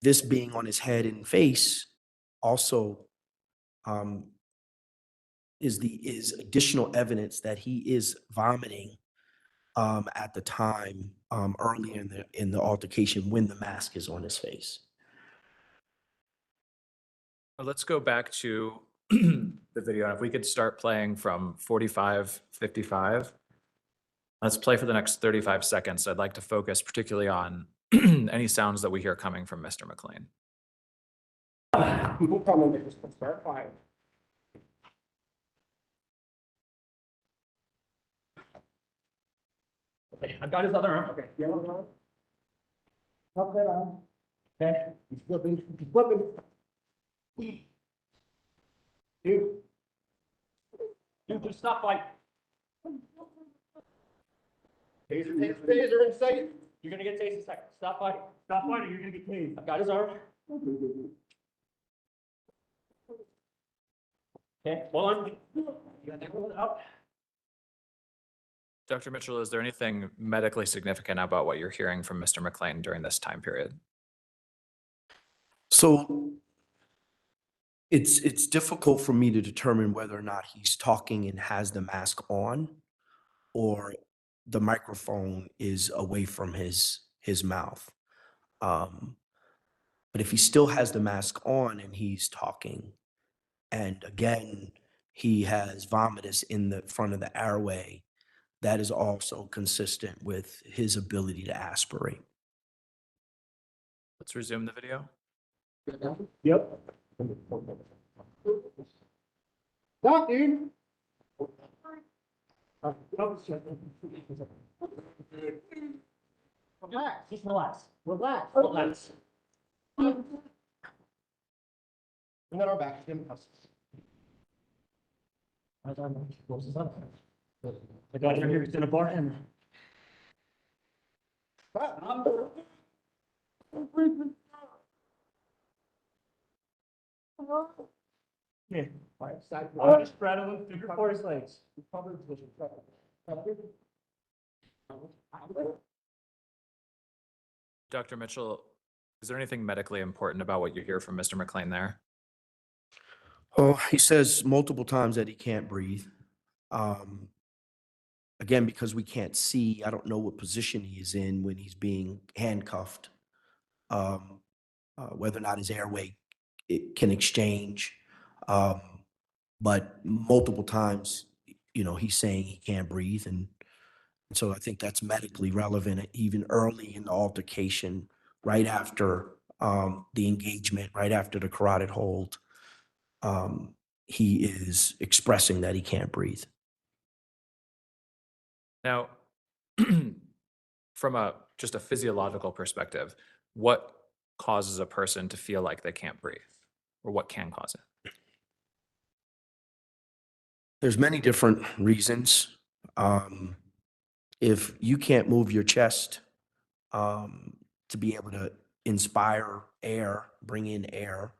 This being on his head and face also is additional evidence that he is vomiting at the time early in the altercation when the mask is on his face. Let's go back to the video. And if we could start playing from 45:55. Let's play for the next 35 seconds. I'd like to focus particularly on any sounds that we hear coming from Mr. McClain. People come in, just start firing. Okay, I've got his other arm. Okay, the other arm. Up that arm. Okay, he's flipping, he's flipping. Dude, just stop fighting. Taser, taser, taser in a second. You're gonna get tased in a second. Stop fighting. Stop fighting, you're gonna get tased. I've got his arm. Okay, hold on. You got that one out. Dr. Mitchell, is there anything medically significant about what you're hearing from Mr. McClain during this time period? So it's difficult for me to determine whether or not he's talking and has the mask on, or the microphone is away from his mouth. But if he still has the mask on and he's talking, and again, he has vomitus in the front of the airway, that is also consistent with his ability to aspirate. Let's resume the video. Yep. Stop, dude. Relax, just relax. Relax, relax. And then our back, Jim. I don't know, close this up. The guy right here is in a bar and. Yeah. Just straddle him, figure for his legs. Dr. Mitchell, is there anything medically important about what you hear from Mr. McClain there? Oh, he says multiple times that he can't breathe. Again, because we can't see, I don't know what position he is in when he's being handcuffed. Whether or not his airway it can exchange. But multiple times, he's saying he can't breathe. And so I think that's medically relevant, even early in the altercation, right after the engagement, right after the carotid hold. He is expressing that he can't breathe. Now, from just a physiological perspective, what causes a person to feel like they can't breathe, or what can cause it? There's many different reasons. If you can't move your chest to be able to inspire air, bring in air,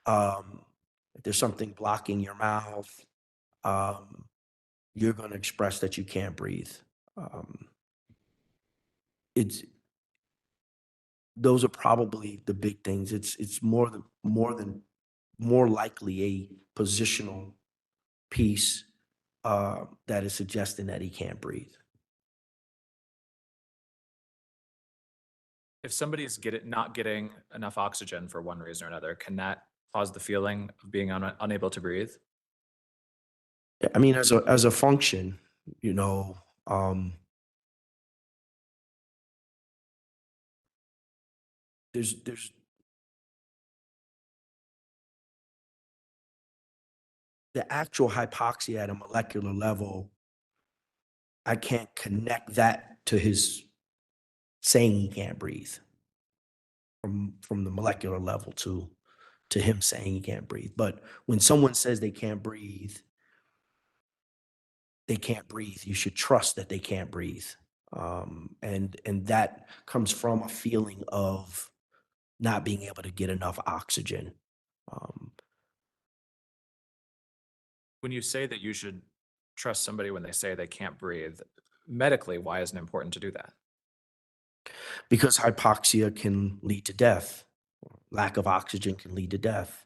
if there's something blocking your mouth, you're going to express that you can't breathe. Those are probably the big things. It's more likely a positional piece that is suggesting that he can't breathe. If somebody's not getting enough oxygen for one reason or another, can that cause the feeling of being unable to breathe? I mean, as a function, there's the actual hypoxia at a molecular level. I can't connect that to his saying he can't breathe from the molecular level to him saying he can't breathe. But when someone says they can't breathe, they can't breathe. You should trust that they can't breathe. And that comes from a feeling of not being able to get enough oxygen. When you say that you should trust somebody when they say they can't breathe, medically, why isn't it important to do that? Because hypoxia can lead to death. Lack of oxygen can lead to death.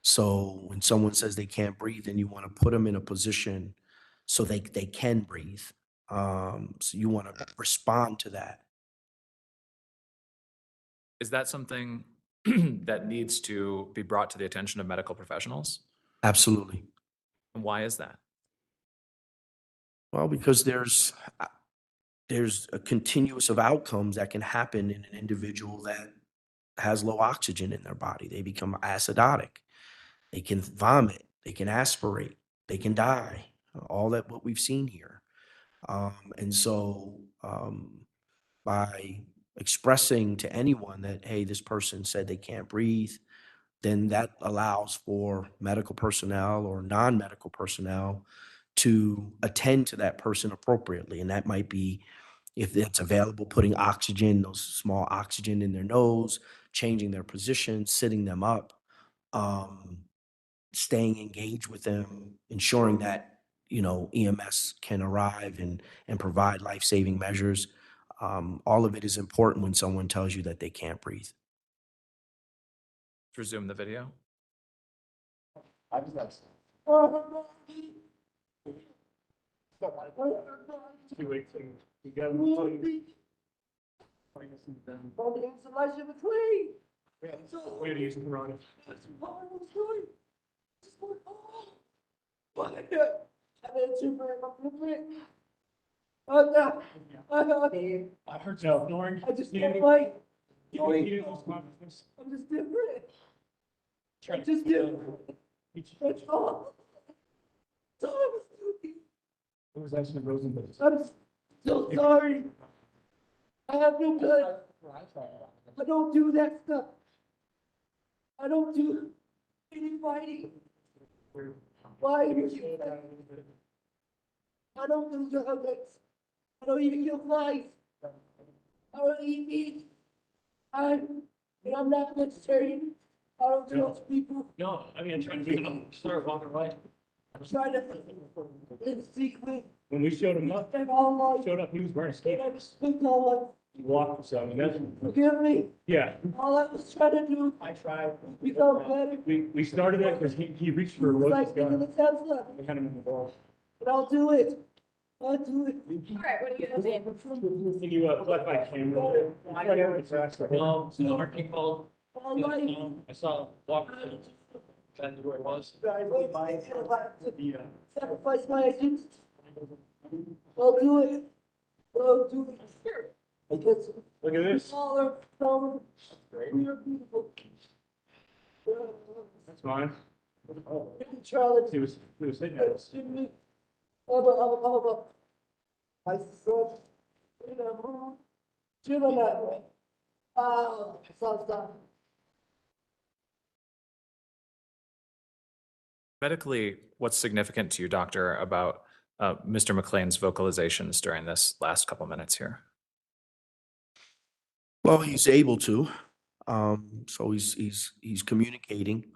So when someone says they can't breathe, then you want to put them in a position so they can breathe. So you want to respond to that. Is that something that needs to be brought to the attention of medical professionals? Absolutely. And why is that? Well, because there's a continuous of outcomes that can happen in an individual that has low oxygen in their body. They become acidotic. They can vomit. They can aspirate. They can die. All that what we've seen here. And so by expressing to anyone that, hey, this person said they can't breathe, then that allows for medical personnel or non-medical personnel to attend to that person appropriately. And that might be, if it's available, putting oxygen, those small oxygen in their nose, changing their position, sitting them up, staying engaged with them, ensuring that, EMS can arrive and provide life-saving measures. All of it is important when someone tells you that they can't breathe. Resume the video. I was like. Two weeks ago, you got him. Oh, the name's Elijah McClain. Way to use the Corona. What? I made a super. Oh, no. I heard you ignoring. I just can't fight. I'm just different. I'm just different. That's all. That's all I was doing. It was actually Rosenberg. I'm so sorry. I have no blood. I don't do that stuff. I don't do any fighting. Why? I don't do drugs. I don't even kill flies. I don't eat meat. I'm not vegetarian. I don't trust people. No, I mean, I'm trying to start walking right. I'm trying to live secret. When we showed him up, showed up, he was wearing skates. He walked or something. Forgive me. Yeah. All I was trying to do. I tried. We felt better. We started it because he reached for a rope. Like in the Tesla. We had him in the ball. But I'll do it. I'll do it. All right, what are you gonna do? Can you let my camera? I got it. No, so our people. I saw walk. That's where it was. Sacrifice my identity. I'll do it. I'll do it. Look at this. Smaller, taller. We are beautiful. That's mine. Charlotte. He was sitting there. I said, stop. Medically, what's significant to you, doctor, about Mr. McClain's vocalizations during this last couple minutes here? Well, he's able to. So he's communicating.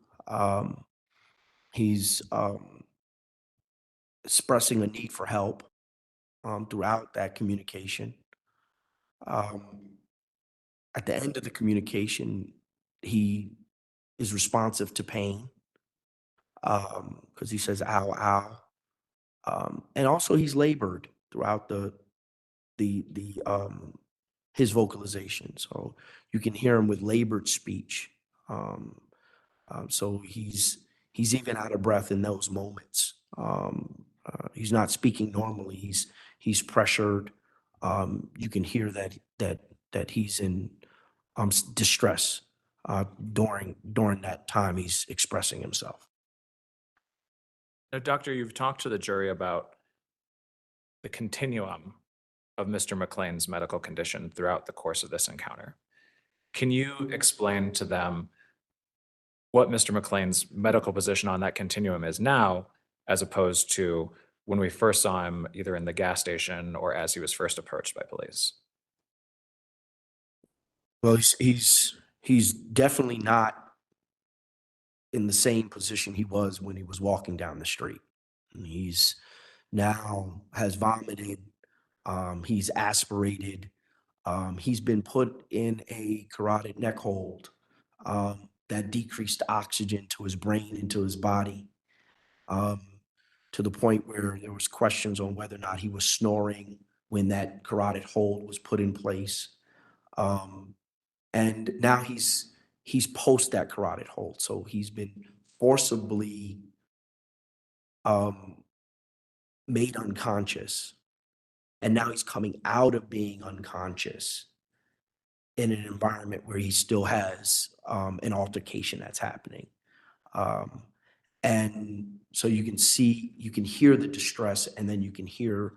He's expressing a need for help throughout that communication. At the end of the communication, he is responsive to pain because he says "ow, ow," and also he's labored throughout his vocalization, so you can hear him with labored speech. So he's even out of breath in those moments. He's not speaking normally. He's pressured. You can hear that he's in distress during that time he's expressing himself. Now, doctor, you've talked to the jury about the continuum of Mr. McClain's medical condition throughout the course of this encounter. Can you explain to them what Mr. McClain's medical position on that continuum is now, as opposed to when we first saw him either in the gas station or as he was first approached by police? Well, he's definitely not in the same position he was when he was walking down the street. He's now has vomited. He's aspirated. He's been put in a carotid neck hold that decreased oxygen to his brain and to his body, um, to the point where there was questions on whether or not he was snoring when that carotid hold was put in place. Um, and now he's post that carotid hold, so he's been forcibly um, made unconscious, and now he's coming out of being unconscious in an environment where he still has an altercation that's happening. Um, and so you can hear the distress, and then you can hear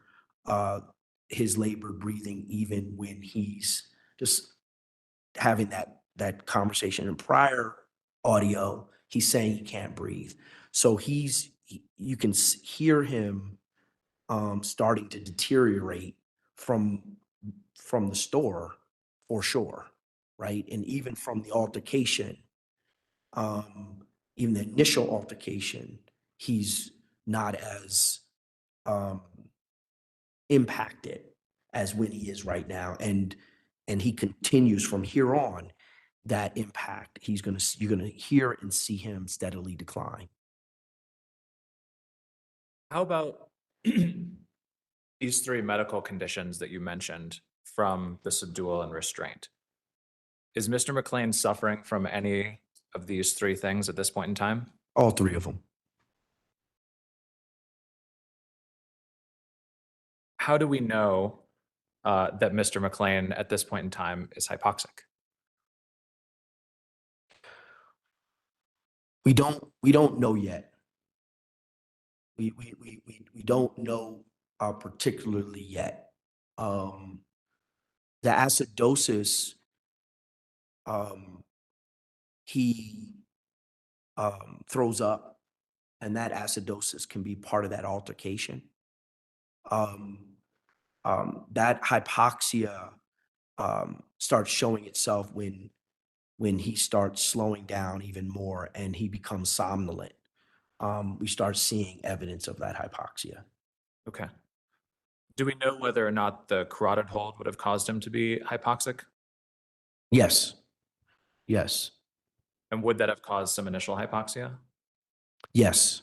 his labored breathing even when he's just having that conversation. In prior audio, he's saying he can't breathe. So you can hear him starting to deteriorate from the store for sure, right? And even from the altercation, even the initial altercation, he's not as um, impacted as when he is right now, and he continues from here on that impact. You're gonna hear and see him steadily decline. How about these three medical conditions that you mentioned from the subdual and restraint? Is Mr. McClain suffering from any of these three things at this point in time? All three of them. How do we know that Mr. McClain at this point in time is hypoxic? We don't know yet. We don't know particularly yet. The acidosis, um, he throws up, and that acidosis can be part of that altercation. Um, that hypoxia starts showing itself when he starts slowing down even more and he becomes somnolent. We start seeing evidence of that hypoxia. Okay. Do we know whether or not the carotid hold would have caused him to be hypoxic? Yes. Yes. And would that have caused some initial hypoxia? Yes.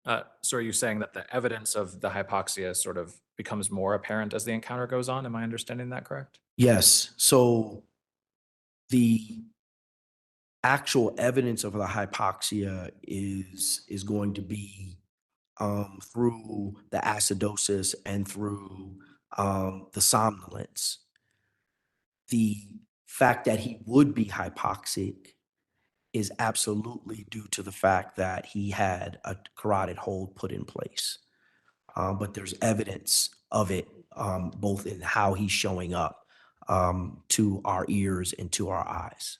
So are you saying that the evidence of the hypoxia sort of becomes more apparent as the encounter goes on? Am I understanding that correct? Yes. So the actual evidence of the hypoxia is going to be through the acidosis and through the somnolence. The fact that he would be hypoxic is absolutely due to the fact that he had a carotid hold put in place. But there's evidence of it both in how he's showing up to our ears and to our eyes.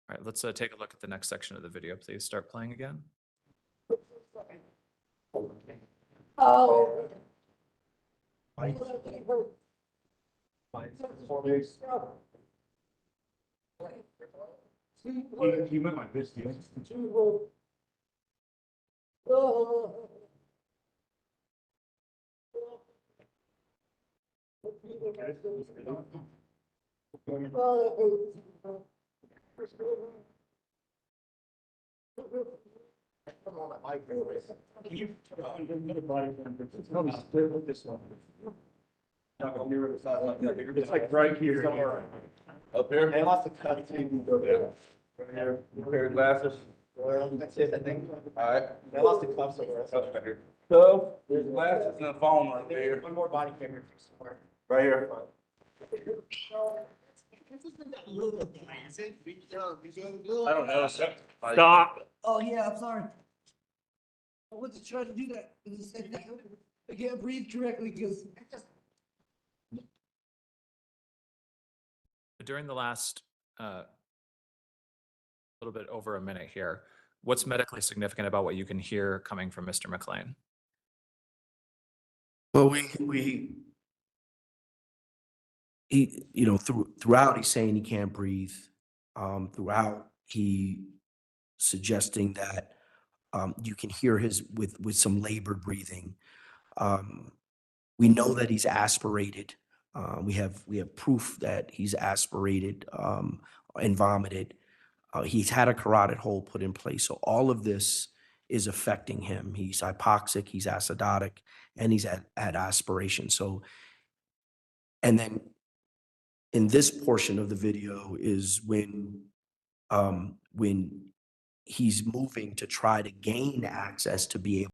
All right, let's take a look at the next section of the video. Please start playing again. Oh. You met my biscuit. Can you turn on the body? Probably split with this one. Not gonna near the side. It's like right here somewhere. Up there? They lost the cut. Right here. Pair of glasses. That's it, I think. All right. They lost the cuff somewhere. Right here. So there's glasses and a phone right there. One more body camera somewhere. Right here. I don't know. Stop. Oh, yeah, I'm sorry. I wasn't trying to do that. I can't breathe correctly because During the last little bit over a minute here, what's medically significant about what you can hear coming from Mr. McClain? Well, he, throughout he's saying he can't breathe. Throughout he suggesting that You can hear his with some labored breathing. We know that he's aspirated. We have proof that he's aspirated and vomited. He's had a carotid hole put in place. So all of this is affecting him. He's hypoxic, he's acidotic, and he's at aspiration. So, and then in this portion of the video is when he's moving to try to gain access to be able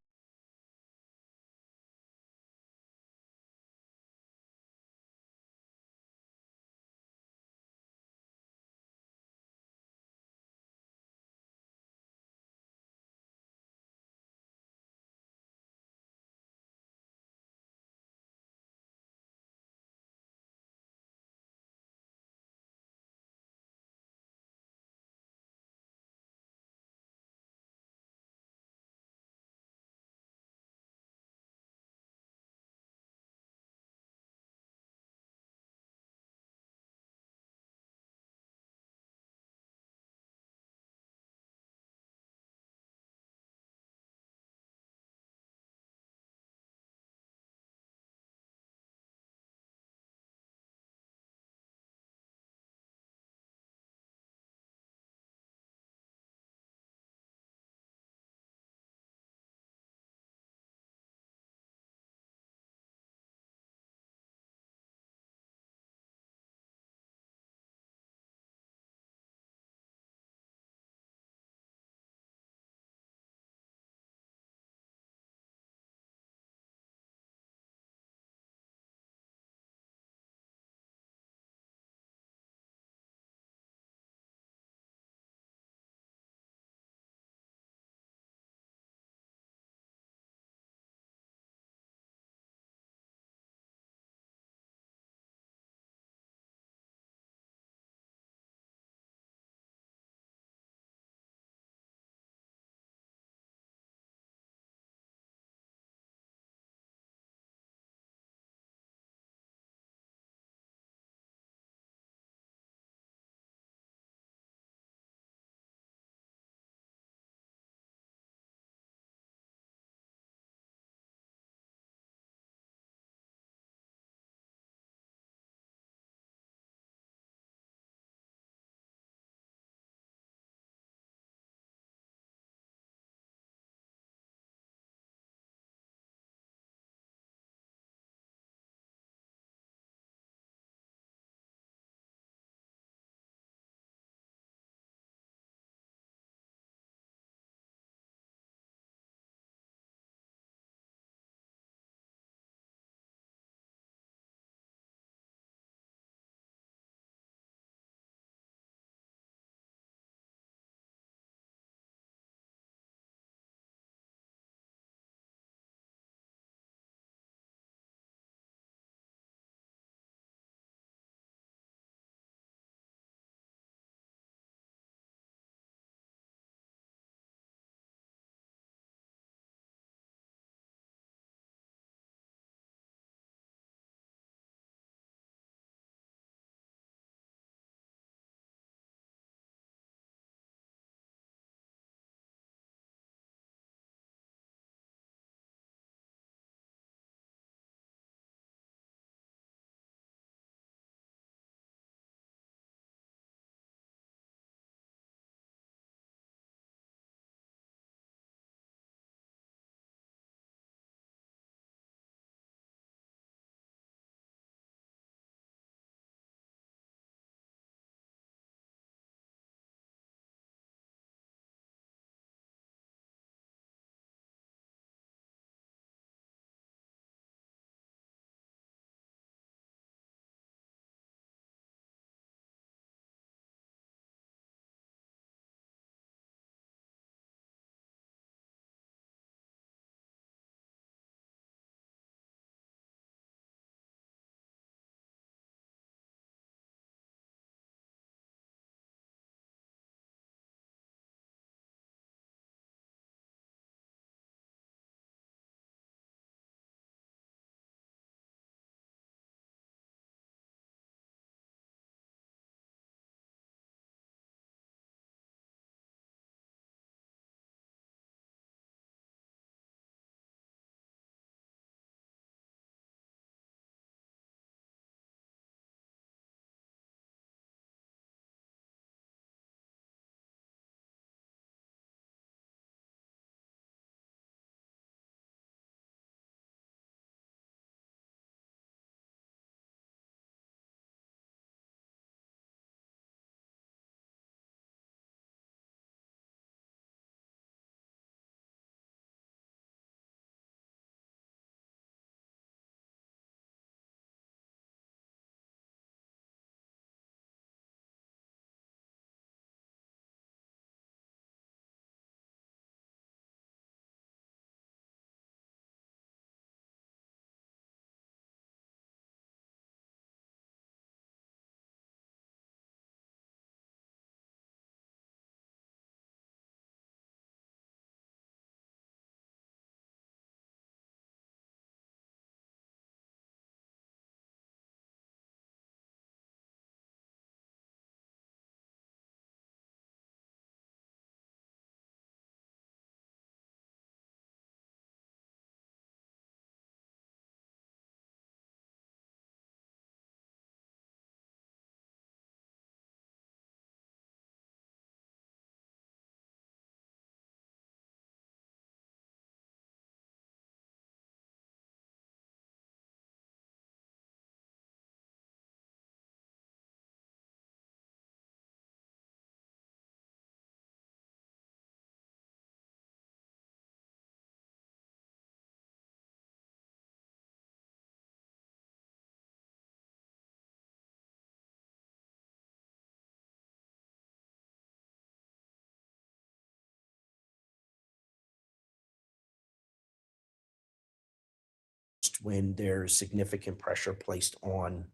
used when there's significant pressure placed on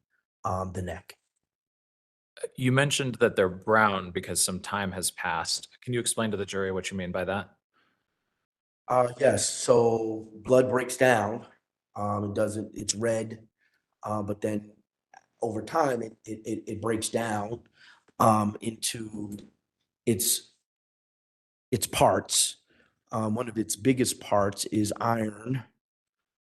the neck. You mentioned that they're brown because some time has passed. Can you explain to the jury what you mean by that? Yes, so blood breaks down. It's red, but then over time, it breaks down into its parts. One of its biggest parts is iron,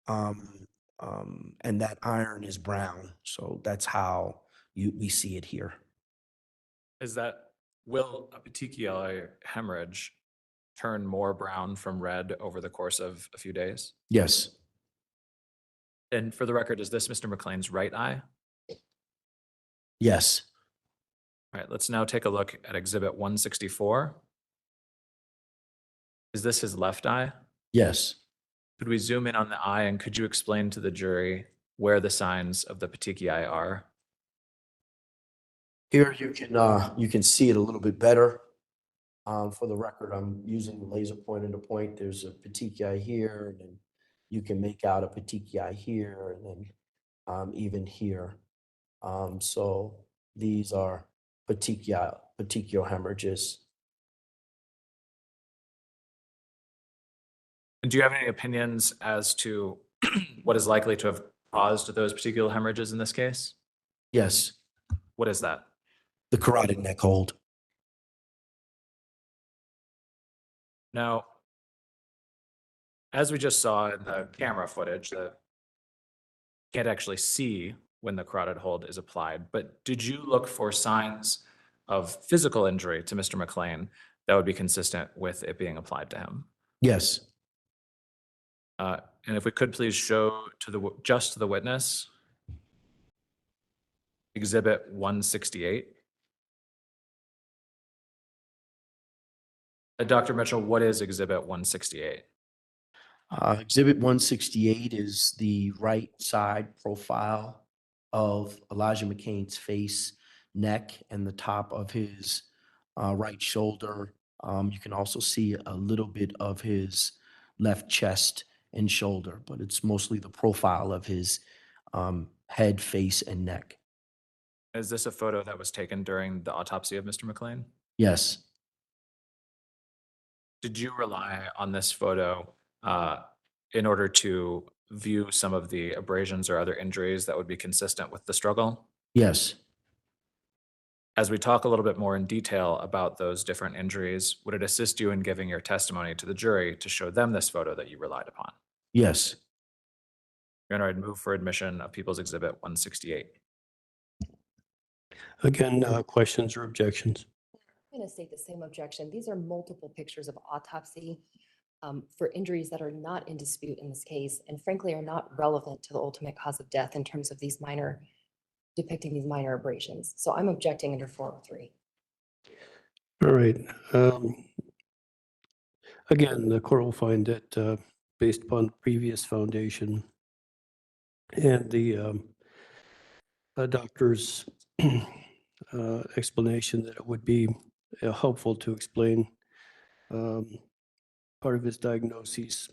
and that iron is brown. So that's how we see it here. Will a petechial hemorrhage turn more brown from red over the course of a few days? Yes, And for the record, is this Mr. McClain's right eye? yes, All right, let's now take a look at Exhibit 164. Is this his left eye? yes. Could we zoom in on the eye and could you explain to the jury where the signs of the petechiae are? Here you can see it a little bit better. For the record, I'm using the laser pointer to point. There's a petechiae here, and then you can make out a petechiae here, and then even here. So these are petechial hemorrhages. And do you have any opinions as to what is likely to have caused those petechial hemorrhages in this case? Yes, What is that? the carotid neck hold. Now, as we just saw in the camera footage, can't actually see when the carotid hold is applied, but did you look for signs of physical injury to Mr. McClain that would be consistent with it being applied to him? Yes, And if we could please show just to the witness, Exhibit 168. Dr. Mitchell, what is Exhibit 168? Exhibit 168 is the right side profile of Elijah McClain's face, neck, and the top of his right shoulder. You can also see a little bit of his left chest and shoulder, but it's mostly the profile of his head, face, and neck. Is this a photo that was taken during the autopsy of Mr. McClain? Yes, Did you rely on this photo in order to view some of the abrasions or other injuries that would be consistent with the struggle? yes, As we talk a little bit more in detail about those different injuries, would it assist you in giving your testimony to the jury to show them this photo that you relied upon? yes. Your Honor, I'd move for admission of People's Exhibit 168. Again, questions or objections? I'm going to state the same objection. These are multiple pictures of autopsy for injuries that are not in dispute in this case, and frankly are not relevant to the ultimate cause of death in terms of depicting these minor abrasions. So I'm objecting under 403. All right. Again, the court will find that based upon previous foundation and the doctor's explanation that it would be helpful to explain part of his diagnoses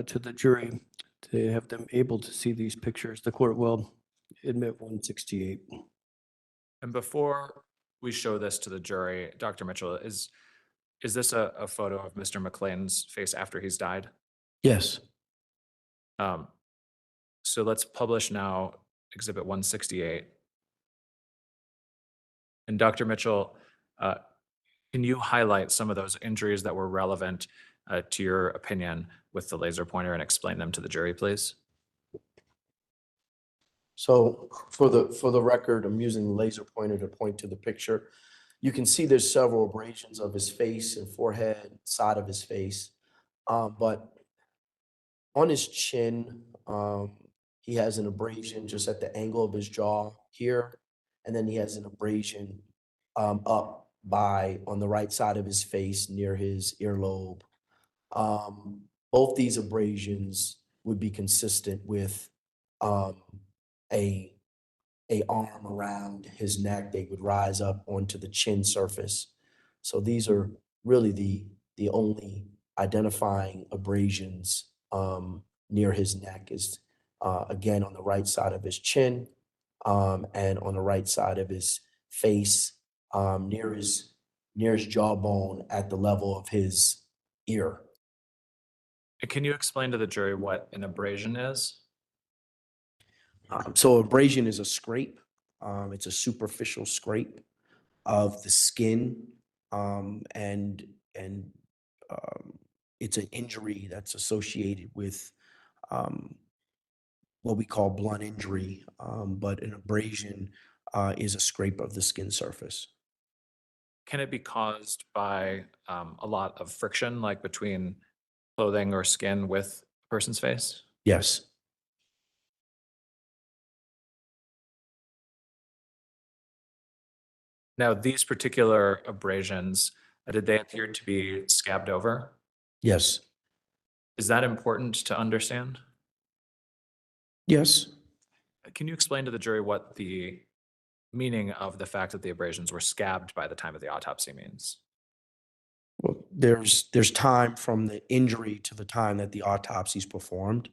to the jury, to have them able to see these pictures. The court will admit 168. And before we show this to the jury, Dr. Mitchell, is this a photo of Mr. McClain's face after he's died? Yes. So let's publish now Exhibit 168. And Dr. Mitchell, can you highlight some of those injuries that were relevant to your opinion with the laser pointer and explain them to the jury, please? So for the record, I'm using the laser pointer to point to the picture. You can see there's several abrasions of his face and forehead, side of his face. But on his chin, he has an abrasion just at the angle of his jaw here. And then he has an abrasion on the right side of his face near his earlobe. Both these abrasions would be consistent with a arm around his neck. They would rise up onto the chin surface. So these are really the only identifying abrasions near his neck is, again, on the right side of his chin, and on the right side of his face, near his jawbone at the level of his ear. And can you explain to the jury what an abrasion is? So abrasion is a scrape. It's a superficial scrape of the skin, and it's an injury that's associated with what we call blunt injury, but an abrasion is a scrape of the skin surface. Can it be caused by a lot of friction, like between clothing or skin with a person's face? Yes. Now, these particular abrasions, did they appear to be scabbed over? Yes. Is that important to understand? Yes. Can you explain to the jury what the meaning of the fact that the abrasions were scabbed by the time of the autopsy means? Well, there's time from the injury to the time that the autopsy is performed,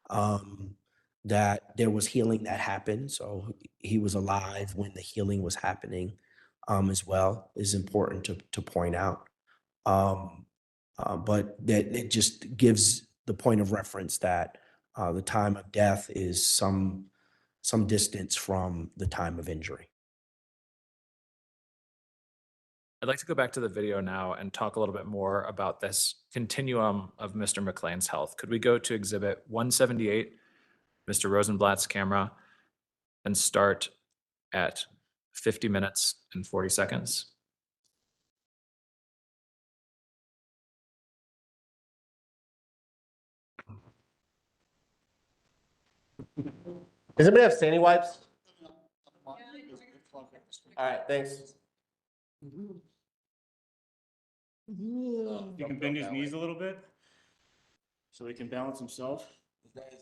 that there was healing that happened. So he was alive when the healing was happening, as well, is important to point out. But that it just gives the point of reference that the time of death is some distance from the time of injury. I'd like to go back to the video now and talk a little bit more about this continuum of Mr. McClain's health. Could we go to exhibit 178, Mr. Rosenblatt's camera, and start at 50 minutes and 40 seconds? Does anybody have sandy wipes? All right, thanks. You can bend his knees a little bit so he can balance himself.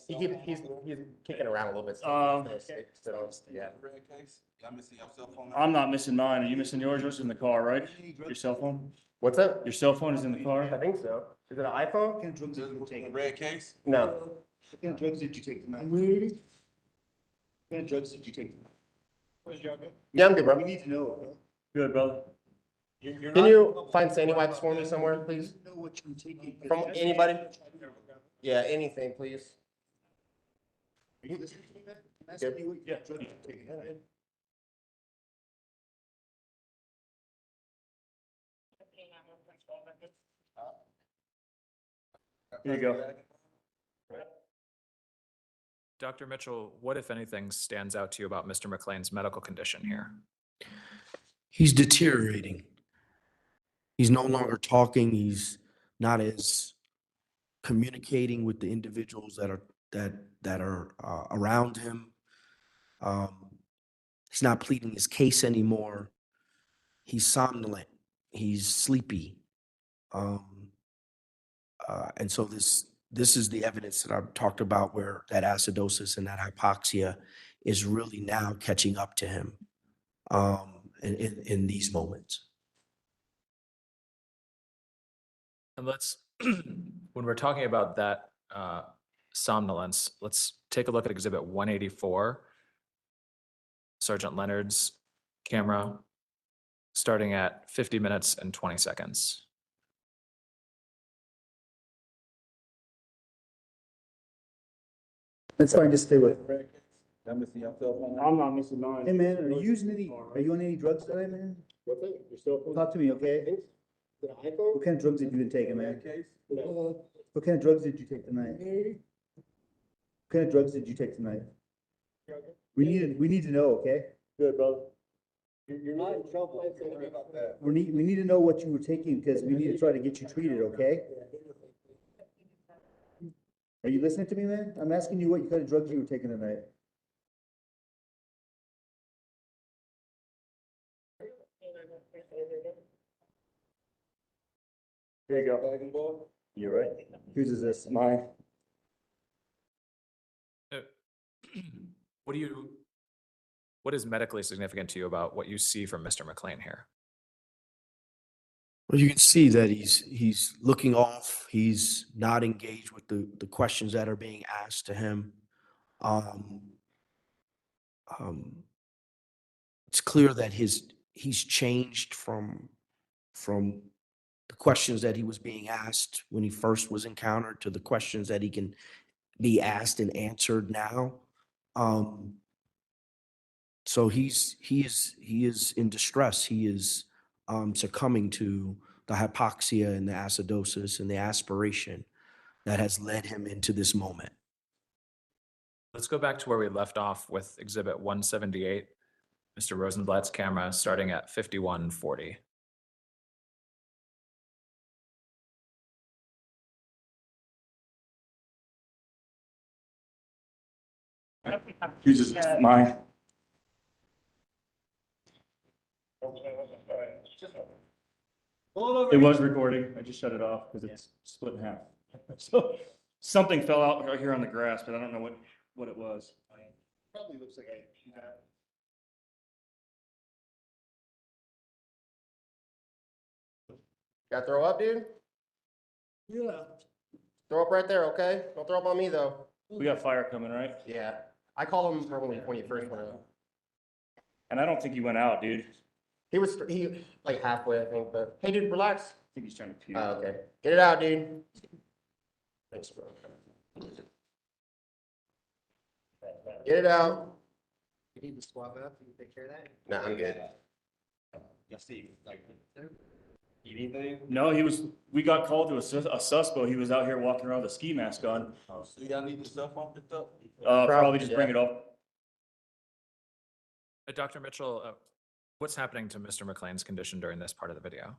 He's kicking around a little bit. Yeah. I'm not missing mine. Are you missing yours? Yours is in the car, right? Your cell phone? What's that? Your cell phone is in the I car? think so. Is it an iPhone? What kind of drugs did you take? Red case? No. What kind of drugs did you take tonight? What kind of drugs did you take tonight? Yeah, I'm good, bro. We need to know. Good, brother. Can you find sandy wipes for me somewhere, please? Know what you're taking. From anybody? Yeah, anything, please. Are you listening to me, man? I'm asking you what drugs you're taking. Here you go. Dr. Mitchell, what, if anything, stands out to you about Mr. McClain's medical condition here? He's deteriorating. He's no longer talking. He's not as communicating with the individuals that are around him. He's not pleading his case anymore. He's somnolent. He's sleepy. And so this is the evidence that I've talked about, where that acidosis and that hypoxia is really now catching up to him in these moments. And let's, when we're talking about that somnolence, let's take a look at exhibit 184, Sergeant Leonard's camera, starting at 50 minutes and 20 seconds. That's fine, just stay with. I'm not missing mine. Hey, man, are you on any drugs today, man? What's it? Your cell phone? Talk to me, okay? The iPhone? What kind of drugs have you been taking, man? What kind of drugs did you take tonight? What kind of drugs did you take tonight? We need to know, okay? Good, brother. You're not in trouble. Sorry about that. We need to know what you were taking, because we need to try to get you treated, okay? Are you listening to me, man? I'm asking you what kind of drugs you were taking tonight. Here you go. You're right. Whose is this? Mine. What is medically significant to you about what you see from Mr. McClain here? Well, you can see that he's looking off. He's not engaged with the questions that are being asked to him. Um, um, it's clear that he's changed from the questions that he was being asked when he first was encountered to the questions that he can be asked and answered now. Um, so he is in distress. He is succumbing to the hypoxia and the acidosis and the aspiration that has led him into this moment. Let's go back to where we left off with Exhibit 178, Mr. Rosenblatt's camera, starting at 5140. Jesus, mine. It was recording. I just shut it off because it's split in half. So something fell out right here on the grass, but I don't know what it was. Probably looks like Got to throw up, dude? Yeah. Throw up right there, okay? Don't throw up on me, though. We got fire coming, right? Yeah. I call him probably when you first went out. And I don't think he went out, dude. He was, like halfway, I think, but, hey, dude, relax. I think he's trying to puke. Oh, okay. Get it out, dude. Thanks, bro. Get it out. You need to swap up, you take care of that? Nah, I'm good. Yeah, Steve, like, anything? No, we got called to a suspo. He was out here walking around with a ski mask on. Oh, so y'all need the stuff on picked up? Probably just bring it up. Dr. Mitchell, what's happening to Mr. McClain's condition during this part of the video?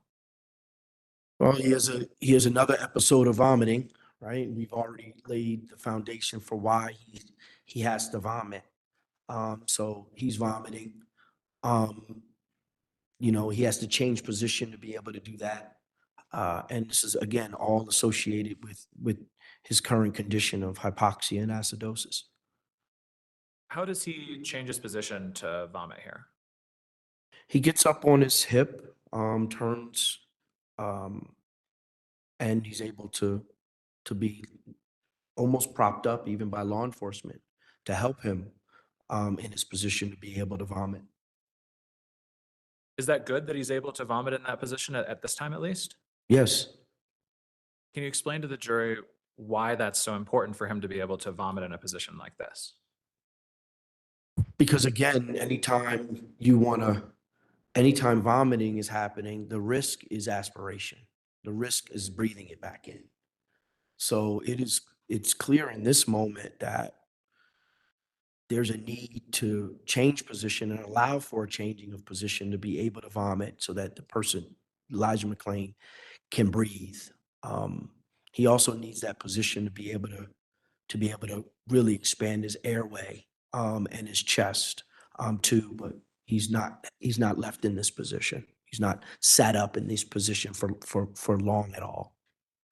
Well, he has another episode of vomiting, right? We've already laid the foundation for why he has to vomit. So he's vomiting. He has to change position to be able to do that. And this is, again, all associated with his current condition of hypoxia and acidosis. How does he change his position to vomit here? He gets up on his hip, turns, and he's able to be almost propped up even by law enforcement to help him in his position to be able to vomit. Is that good that he's able to vomit in that position at this time, at least? Yes. Can you explain to the jury why that's so important for him to be able to vomit in a position like this? Because again, anytime vomiting is happening, the risk is aspiration. The risk is breathing it back in. So it's clear in this moment that there's a need to change position and allow for a changing of position to be able to vomit so that the person, Elijah McClain, can breathe. He also needs that position to be able to really expand his airway and his chest too. But he's not left in this position. He's not sat up in this position for long at all.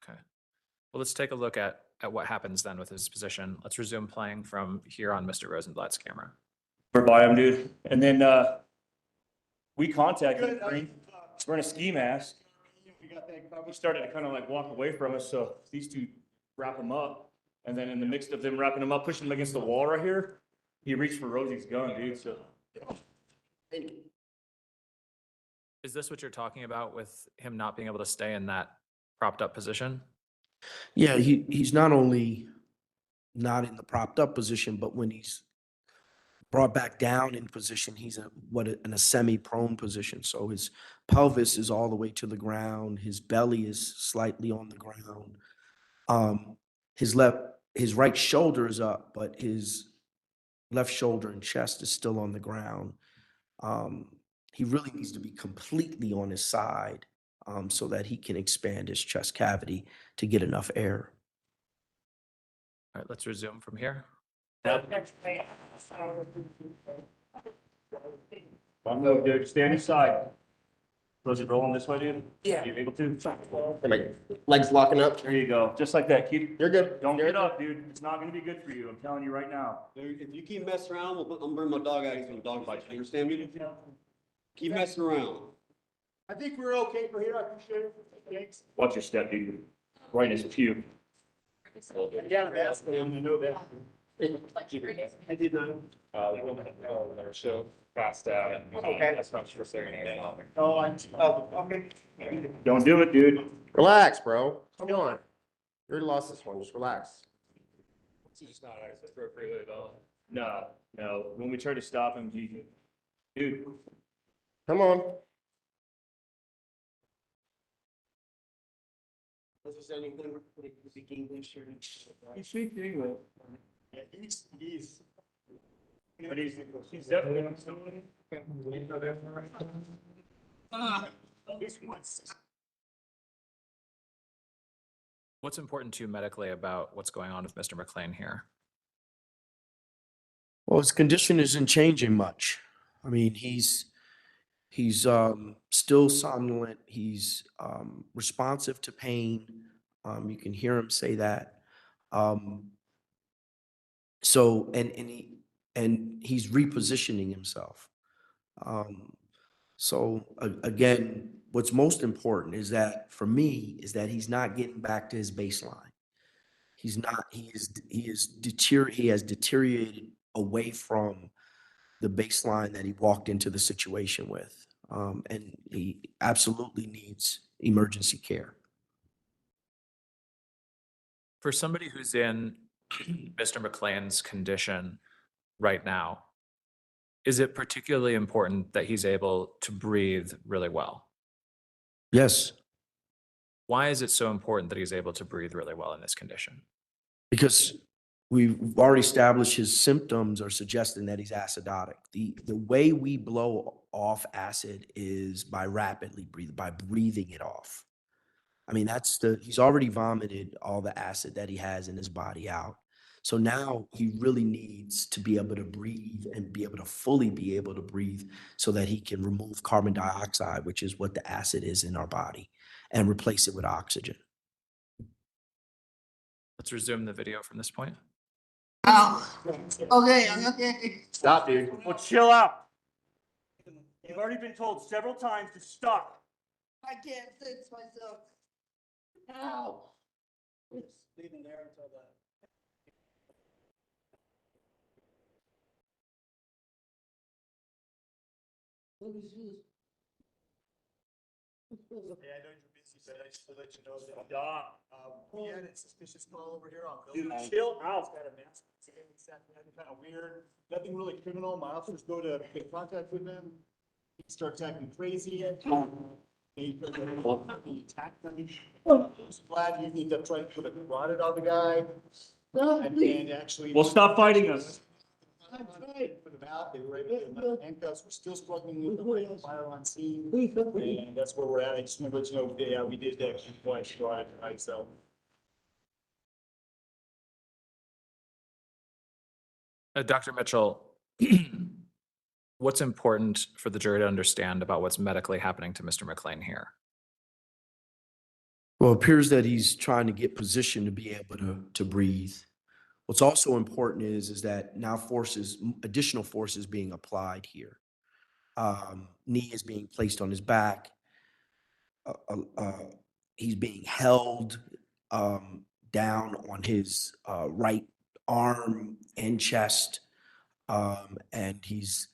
Okay. Well, let's take a look at what happens then with his position. Let's resume playing from here on Mr. Rosenblatt's camera. We're by him, dude. And then we contacted him. He's wearing a ski mask. He started to kind of like walk away from us. So these two wrap him up. And then in the midst of them wrapping him up, pushing him against the wall right here, he reached for Rosie's gun, dude. So Is this what you're talking about with him not being able to stay in that propped up position? Yeah, he's not only not in the propped up position, but when he's brought back down in position, he's in a semi-prone position. So his pelvis is all the way to the ground. His belly is slightly on the ground. His right shoulder is up, but his left shoulder and chest is still on the ground. He really needs to be completely on his side so that he can expand his chest cavity to get enough air. All right, let's resume from here. I'm going, dude. Stay on your side. Was it rolling this way, dude? Yeah. You able to? My legs locking up. There you go. Just like that. You're good. Don't get up, dude. It's not going to be good for you. I'm telling you right now. If you keep messing around, I'm gonna bring my dog out, he's gonna dog bite you, understand me? Keep messing around. I think we're okay for here. I appreciate it. Thanks. Watch your step, dude. Right as pew. Yeah, that's, I know that. I did not. They're so fast out. Okay. That's not sure if they're anything. Oh, okay. Don't do it, dude. Relax, bro. Come on. You already lost this one. Just relax. It's not appropriate at all. No, no. When we try to stop him, dude. Come on. Is there anything we speak English or? He speaks English. Yeah, but he's definitely. What's important to you medically about what's going on with Mr. McClain here? Well, his condition isn't changing much. I mean, he's still somnolent. He's responsive to pain. You can hear him say that. So he's repositioning himself. Again, what's most important is that for me is that he's not getting back to his baseline. He has deteriorated away from the baseline that he walked into the situation with. And he absolutely needs emergency care. For somebody who's in Mr. McClain's condition right now, is it particularly important that he's able to breathe really well? Yes, Why is it so important that he's able to breathe really well in this condition? because we've already established his symptoms are suggesting that he's acidotic. The way we blow off acid is by breathing it off. I mean, he's already vomited all the acid that he has in his body out. So now he really needs to be able to breathe and be able to fully be able to breathe so that he can remove carbon dioxide, which is what the acid is in our body, and replace it with oxygen. Let's resume the video from this point. Okay, okay. Stop, dude. Well, chill out. You've already been told several times to stop. I can't fix myself. Ow. Leave him there until the. Let me see. Yeah, I know you're busy, but I just to let you know that. Stop. We had a suspicious call over here on. Dude, chill out. Got a mask. Kind of weird. Nothing really criminal. My officers go to make contact with them. He starts acting crazy. He attacked them. Glad you need to try to put a carotid on the guy. And actually. Well, stop fighting us. I'm trying. For the mouth, they were able to get him handcuffs. We're still struggling with the fire on scene. And that's where we're at. I just want to let you know, yeah, we did actually twice, right, so. Dr. Mitchell, what's important for the jury to understand about what's medically happening to Mr. McClain here? Well, it appears that he's trying to get positioned to be able to breathe. What's also important is that now additional force is being applied here. Knee is being placed on his back. He's being held down on his right arm and chest, and his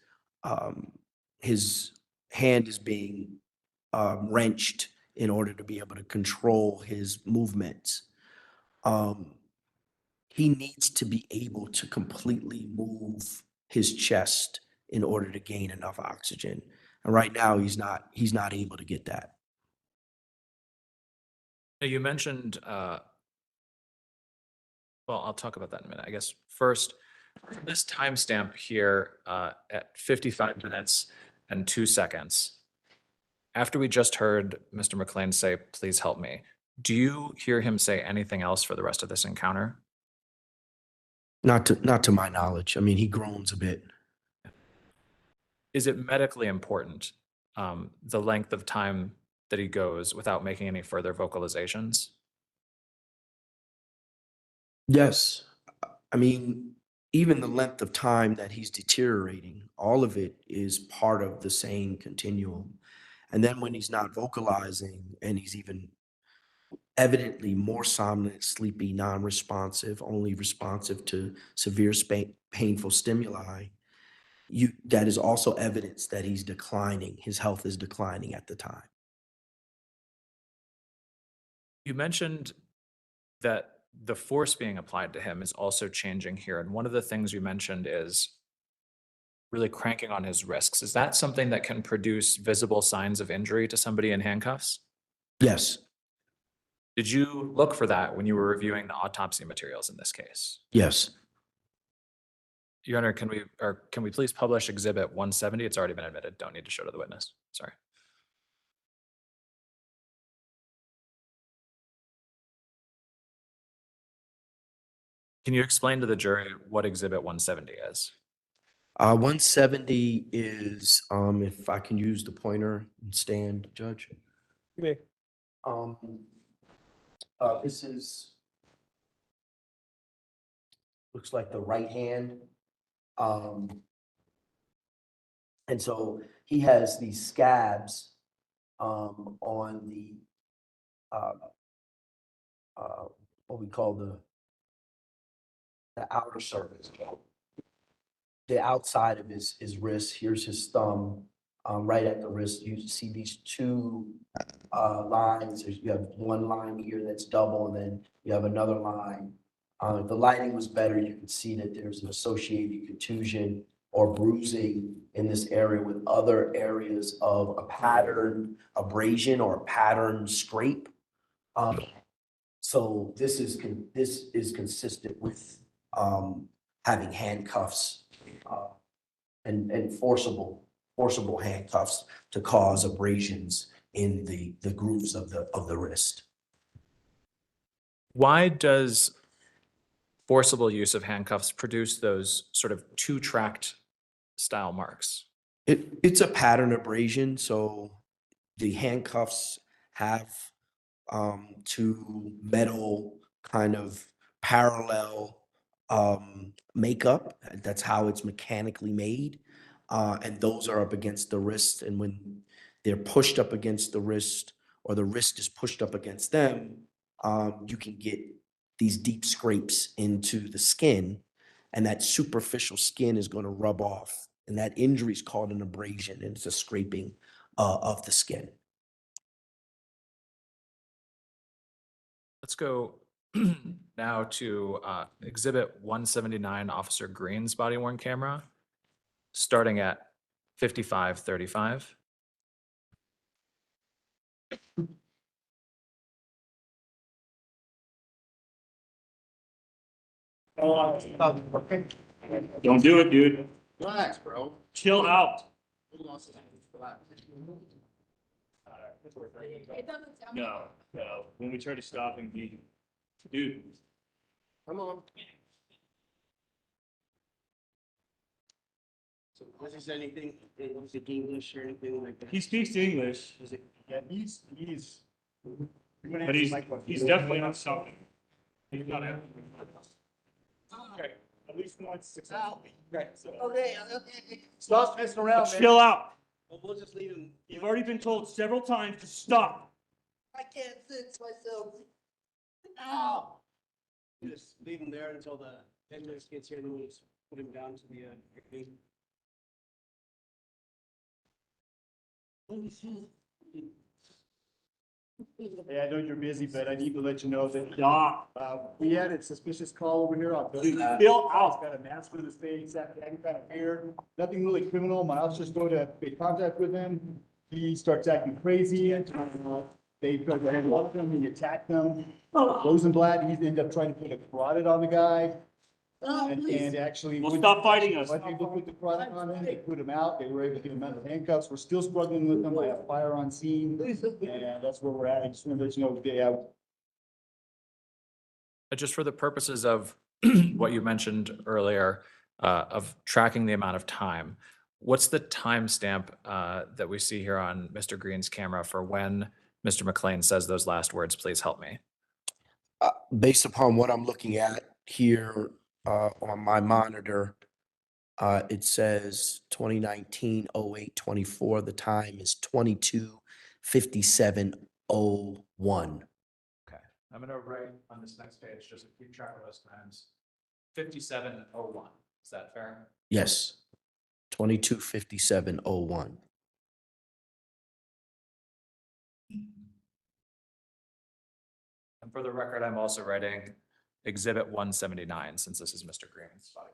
hand is being wrenched in order to be able to control his movements. He needs to be able to completely move his chest in order to gain enough oxygen. And right now he's not able to get that. Now, you mentioned, well, I'll talk about that in a minute. I guess first, this timestamp here at 55 minutes and 2 seconds, after we just heard Mr. McClain say, "Please help me," do you hear him say anything else for the rest of this encounter? Not to my knowledge. I mean, he groans a bit. Is it medically important, the length of time that he goes without making any further vocalizations? Yes. I mean, even the length of time that he's deteriorating, all of it is part of the same continuum. And then when he's not vocalizing and he's even evidently more somnolent, sleepy, non-responsive, only responsive to severe painful stimuli, that is also evidence that he's declining. His health is declining at the time. You mentioned that the force being applied to him is also changing here. And one of the things you mentioned is really cranking on his wrists. Is that something that can produce visible signs of injury to somebody in handcuffs? Yes, Did you look for that when you were reviewing the autopsy materials in this case? yes. Your Honor, can we please publish Exhibit 170? It's already been admitted. Don't need to show to the witness. Sorry. Can you explain to the jury what Exhibit 170 is? 170 is, if I can use the pointer and stand, Judge. You may. This is, looks like the right hand. And so he has these scabs on the what we call the outer surface, the outside of his wrist. Here's his thumb, right at the wrist. You see these two lines. You have one line here that's double, and then you have another line. If the lighting was better, you could see that there's an associated contusion or bruising in this area with other areas of a pattern abrasion or a pattern scrape. So this is consistent with having handcuffs and forcible handcuffs to cause abrasions in the grooves of the wrist. Why does forcible use of handcuffs produce those sort of two-tracked style marks? It's a pattern abrasion, so the handcuffs have two metal kind of parallel makeup. That's how it's mechanically made. And those are up against the wrist. And when they're pushed up against the wrist or the wrist is pushed up against them, you can get these deep scrapes into the skin, and that superficial skin is going to rub off. And that injury is called an abrasion, and it's a scraping of the skin. Let's go now to Exhibit 179, Officer Green's body-worn camera, starting at 55:35. Don't do it, dude. Relax, bro. Chill out. Relax. It doesn't sound. No. When we try to stop and be, dude. Come on. So was this anything, was it English or anything like that? He speaks English, Yeah, he's. but he's definitely not stopping. He's not having. Okay, at least once successfully. Okay, Okay. Stop messing around, man. Chill out. well, we'll just leave him. You've already been told several times to stop. I can't sense myself. Ow! Just leave him there until the ambulance gets here, and then we'll just put him down to the, Yeah, I know you're busy, but I need to let you know that, Stop. we had a suspicious call over here on. Dude, Bill Bill House got a mask with his face, that kind of beard, nothing really criminal. My officers go to make contact with him. He starts acting crazy. They try to handle him, he attacked them. Rosenblatt, he ended up trying to put a carotid on the guy. And actually. Well, stop fighting us. When they looked at the carotid on him, they put him out. They were able to get him out of handcuffs. We're still struggling with him. I have fire on scene. And that's where we're at. I just want to let you know, Just for the purposes of what you mentioned earlier, of tracking the amount of time, what's the timestamp that we see here on Mr. Green's camera for when Mr. McClain says those last words, "Please help me"? Based upon what I'm looking at here on my monitor, it says 2019-08-24. The time is 22 5701. Okay, I'm gonna write on this next page, just to keep track of those times. 5701, is that fair? Yes, 225701. And for the record, I'm also writing Exhibit 179, since this is Mr. Green's body.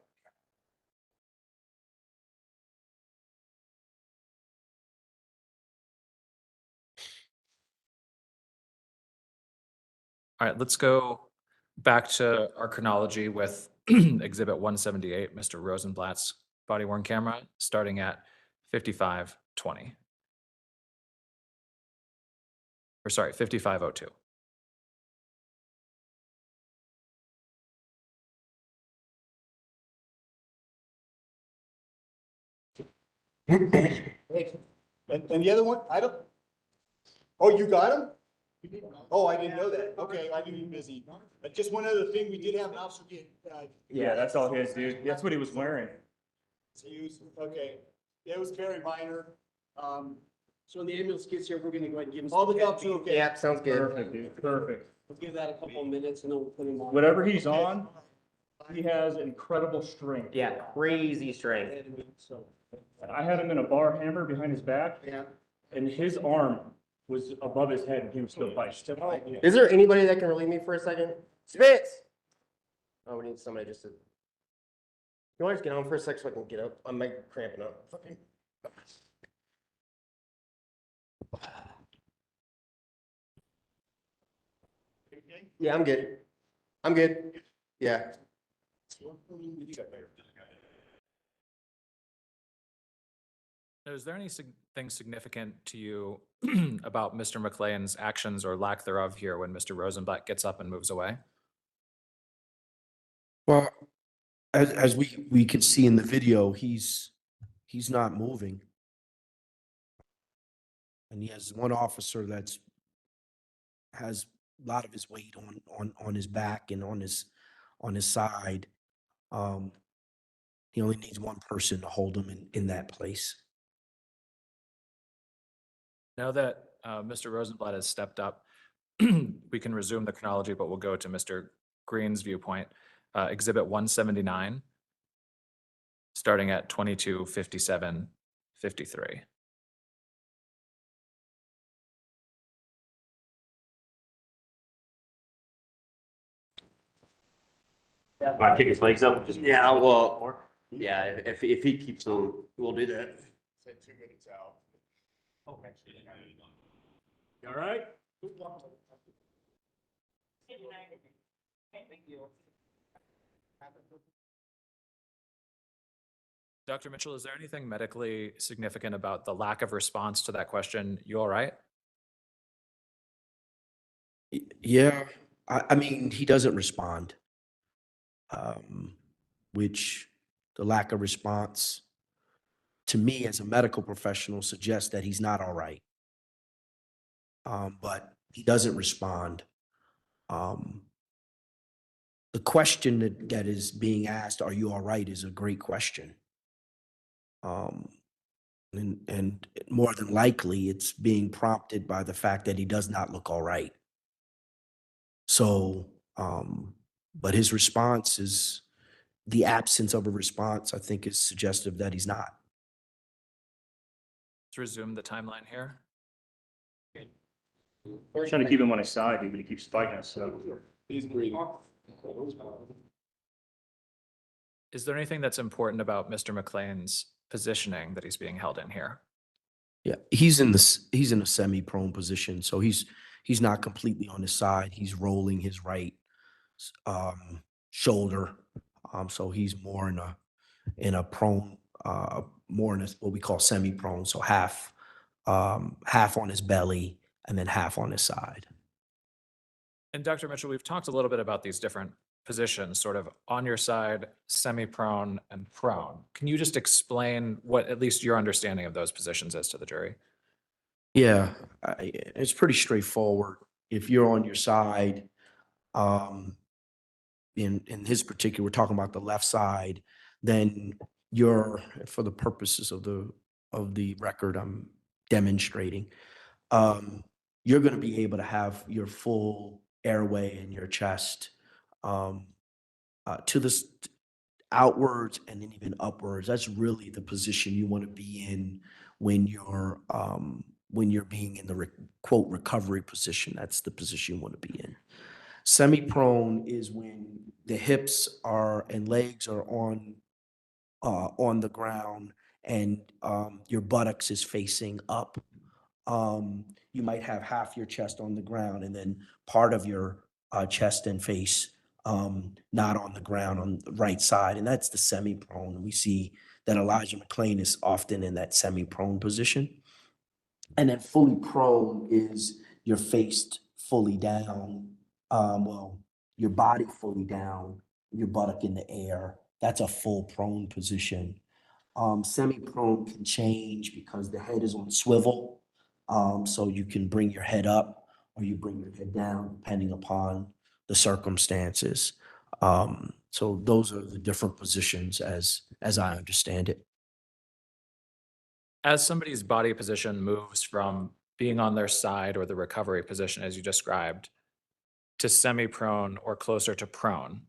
All right, let's go back to our chronology with Exhibit 178, Mr. Rosenblatt's body worn camera, starting at 5520. Or sorry, 5502. And the other one, I don't. Oh, you got him? Oh, I didn't know that. Okay, I knew you were busy. But just one other thing, we did have an officer get, Yeah, that's all his, dude. That's what he was wearing. okay, it was very minor. So when the ambulance gets here, we're gonna go ahead and give him. All the dogs are okay. Yeah, sounds good. Perfect, dude. Perfect. We'll give that a couple of minutes and then we'll put him on. Whatever he's on, he has incredible strength. Yeah, crazy strength. So, I had him in a bar hammer behind his back, yeah. and his arm was above his head, and he was still fighting. Is there anybody that can relieve me for a second? Spitz! Oh, we need somebody just to. You want to just get on for a sec so I can get up? I'm like cramping up. Okay. Yeah, I'm good. I'm good. Yeah. Is there anything significant to you about Mr. McClain's actions or lack thereof here when Mr. Rosenblatt gets up and moves away? Well, as we can see in the video, he's not moving. And he has one officer has a lot of his weight on his back and on his side. He only needs one person to hold him in that place. Now that Mr. Rosenblatt has stepped up, we can resume the chronology, but we'll go to Mr. Green's viewpoint. Exhibit 179, starting at 2257:53. Kick his legs up. Yeah, well, yeah, if he keeps on, we'll do that. Say 2 minutes out. Okay. You all right? Dr. Mitchell, is there anything medically significant about the lack of response to that question? You all right? Yeah, I mean, he doesn't respond, which the lack of response to me as a medical professional suggests that he's not all right. But he doesn't respond. The question that is being asked, "Are you all right?" is a great question. And more than likely, it's being prompted by the fact that he does not look all right. So, but his response is the absence of a response, I think, is suggestive that he's not. Let's resume the timeline here. We're trying to keep him on his side, dude, but he keeps fighting us, so. He's breathing. Is there anything that's important about Mr. McClain's positioning that he's being held in here? Yeah, he's in a semi-prone position, so he's not completely on his side. He's rolling his right shoulder, so he's more in a prone, more in what we call semi-prone, so half on his belly and then half on his side. And Dr. Mitchell, we've talked a little bit about these different positions, sort of on your side, semi-prone, and prone. Can you just explain what at least your understanding of those positions is to the jury? Yeah, it's pretty straightforward. If you're on your side, in his particular, we're talking about the left side, then you're, for the purposes of the record I'm demonstrating, you're going to be able to have your full airway in your chest to the outwards and then even upwards. That's really the position you want to be in when you're being in the quote recovery position. That's the position you want to be in. Semi-prone is when the hips are and legs are on the ground and your buttocks is facing up. You might have half your chest on the ground and then part of your chest and face not on the ground on the right side, and that's the semi-prone. We see that Elijah McClain is often in that semi-prone position. And then fully prone is you're faced fully down, your body fully down, your buttock in the air. That's a full prone position. Semi-prone can change because the head is on swivel. So you can bring your head up or you bring your head down depending upon the circumstances. So those are the different positions as I understand it. As somebody's body position moves from being on their side or the recovery position, as you described, to semi-prone or closer to prone,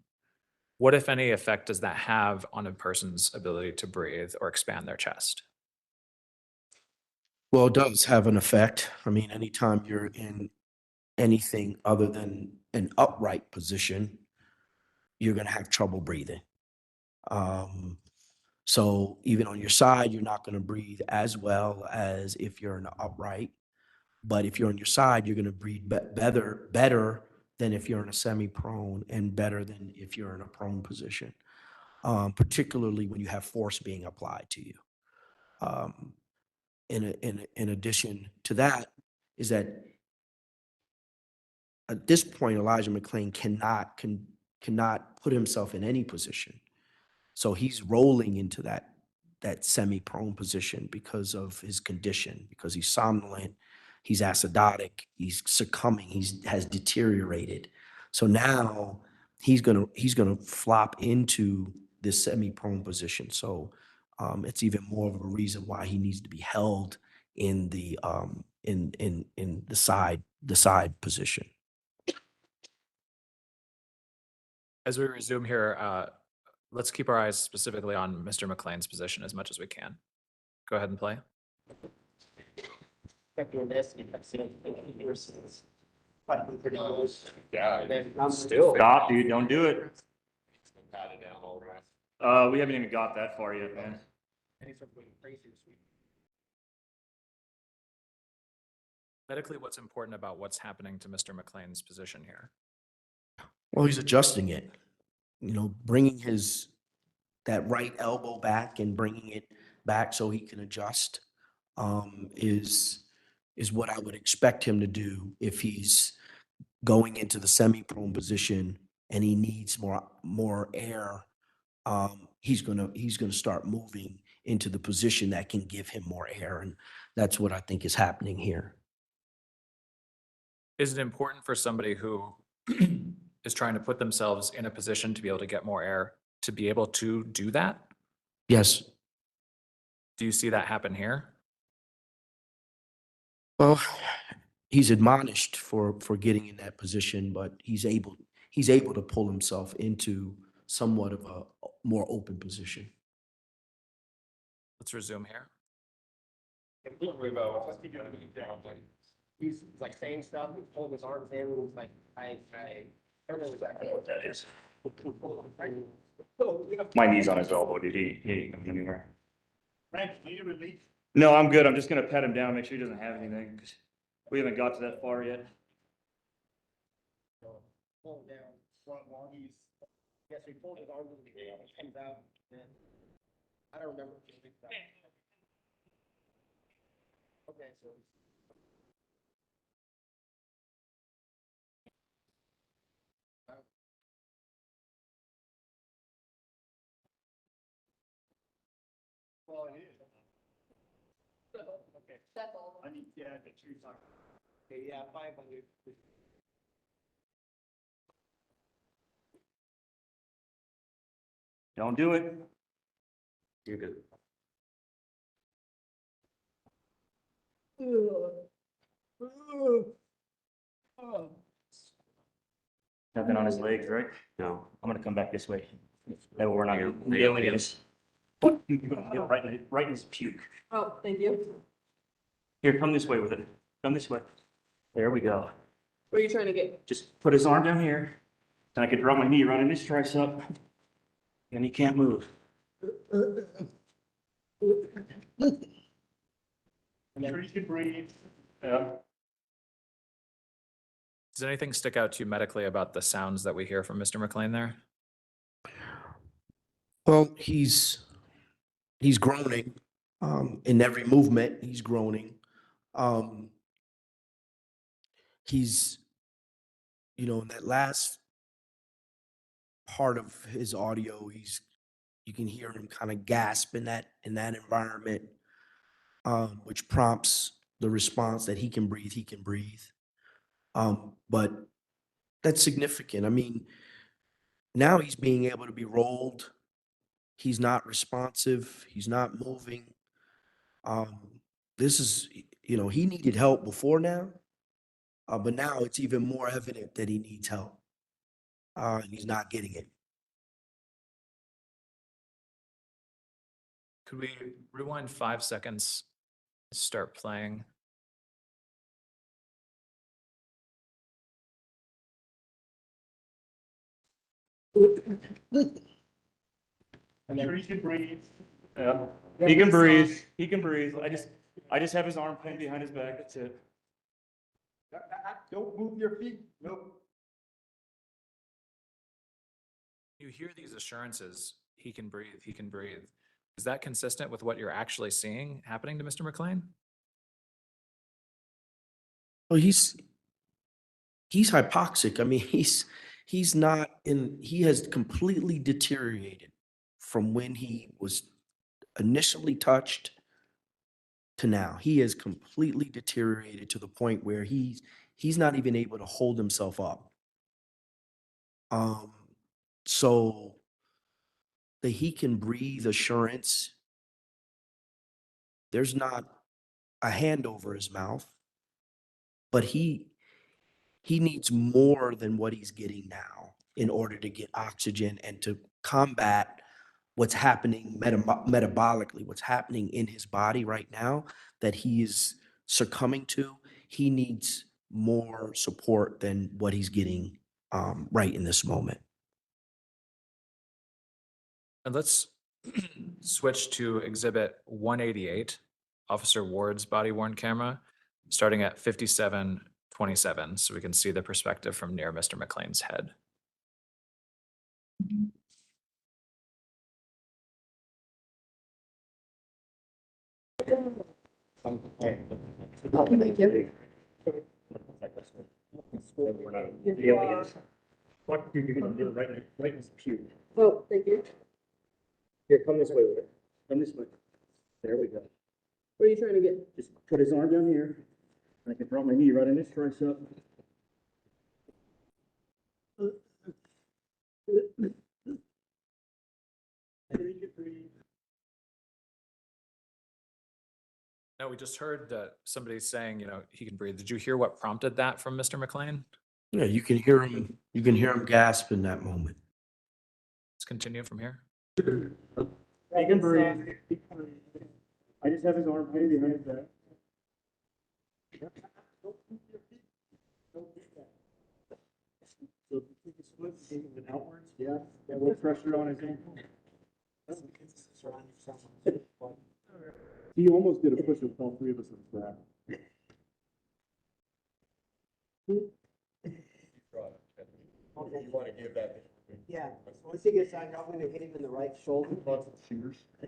what, if any, effect does that have on a person's ability to breathe or expand their chest? Well, it does have an effect. I mean, anytime you're in anything other than an upright position, you're going to have trouble breathing. So even on your side, you're not going to breathe as well as if you're in an upright. But if you're on your side, you're going to breathe better than if you're in a semi-prone and better than if you're in a prone position, particularly when you have force being applied to you. In addition to that, is that at this point, Elijah McClain cannot put himself in any position. So he's rolling into that semi-prone position because of his condition, because he's somnolent, he's acidotic, he's succumbing, has deteriorated. So now he's gonna flop into this semi-prone position. So it's even more of a reason why he needs to be held in the side position. As we resume here, let's keep our eyes specifically on Mr. McClain's position as much as we can. Go ahead and play. Stop, dude, don't do it. We haven't even got that far yet, man. Medically, what's important about what's happening to Mr. McClain's position here? Well, he's adjusting it, bringing that right elbow back and bringing it back so he can adjust is what I would expect him to do if he's going into the semi-prone position and he needs more air. He's gonna start moving into the position that can give him more air, and that's what I think is happening here. Is it important for somebody who is trying to put themselves in a position to be able to get more air to be able to do that? Yes. Do you see that happen here? Well, he's admonished for getting in that position, but he's able to pull himself into somewhat of a more open position. Let's resume here. He's like saying stuff, he's holding his arms in, he's like, I don't know exactly what that is. My knee's on his elbow, dude. He ain't going anywhere. Frank, do you release? No, I'm good. I'm just gonna pat him down, make sure he doesn't have anything, 'cause we haven't got to that far yet. Pull him down, while he's, yes, he pulled his arms in the air, it comes out, and I don't remember. Okay, so. Well, it is. Okay. That's all. I need, yeah, the two talk. Okay, yeah, 500. Don't do it. You're good. Nothing on his legs, right? No. I'm gonna come back this way. That way we're not nailing him. What? You're gonna nail right in his puke. Oh, thank you. Here, come this way with it. Come this way. There we go. What are you trying to get? Just put his arm down here. Then I can drop my knee right in his tricep. And he can't move. Sure you can breathe. Yeah. Does anything stick out to you medically about the sounds that we hear from Mr. McClain there? Well, he's groaning. In every movement, he's groaning. He's, in that last part of his audio, you can hear him kind of gasp in that environment, which prompts the response that he can breathe, But that's significant. I mean, now he's being able to be rolled. He's not responsive. He's not moving. This is, he needed help before now, but now it's even more evident that he needs help, and he's not getting it. Could we rewind 5 seconds, start playing? I'm sure you can breathe. Yeah. He can breathe. He can breathe. I just have his arm pinned behind his back. That's it. Don't move your feet. Nope. You hear these assurances, he can breathe, he can breathe. Is that consistent with what you're actually seeing happening to Mr. McClain? Well, he's hypoxic. I mean, he has completely deteriorated from when he was initially touched to now. He has completely deteriorated to the point where he's not even able to hold himself up. So the he can breathe assurance, there's not a hand over his mouth, but he needs more than what he's getting now in order to get oxygen and to combat what's happening metabolically, what's happening in his body right now that he is succumbing to. He needs more support than what he's getting right in this moment. And let's switch to exhibit 188, Officer Ward's body worn camera, starting at 57:27, so we can see the perspective from near Mr. McClain's head. What you're gonna do right in his puke. Oh, thank you. Here, come this way with it. Come this way. There we go. What are you trying to get? Just put his arm down here. And I can drop my knee right in his tricep. No, we just heard somebody saying, he can breathe. Did you hear what prompted that from Mr. McClain? Yeah, you can hear him. You can hear him gasp in that moment. Let's continue from here. He can breathe. I just have his arm pinned behind his back. So if you keep his foot moving outwards, yeah, a little pressure on his ankle. He almost did a push with all three of us in the back. You want to give that. Yeah, once he gets out, I'm gonna hit him in the right shoulder. You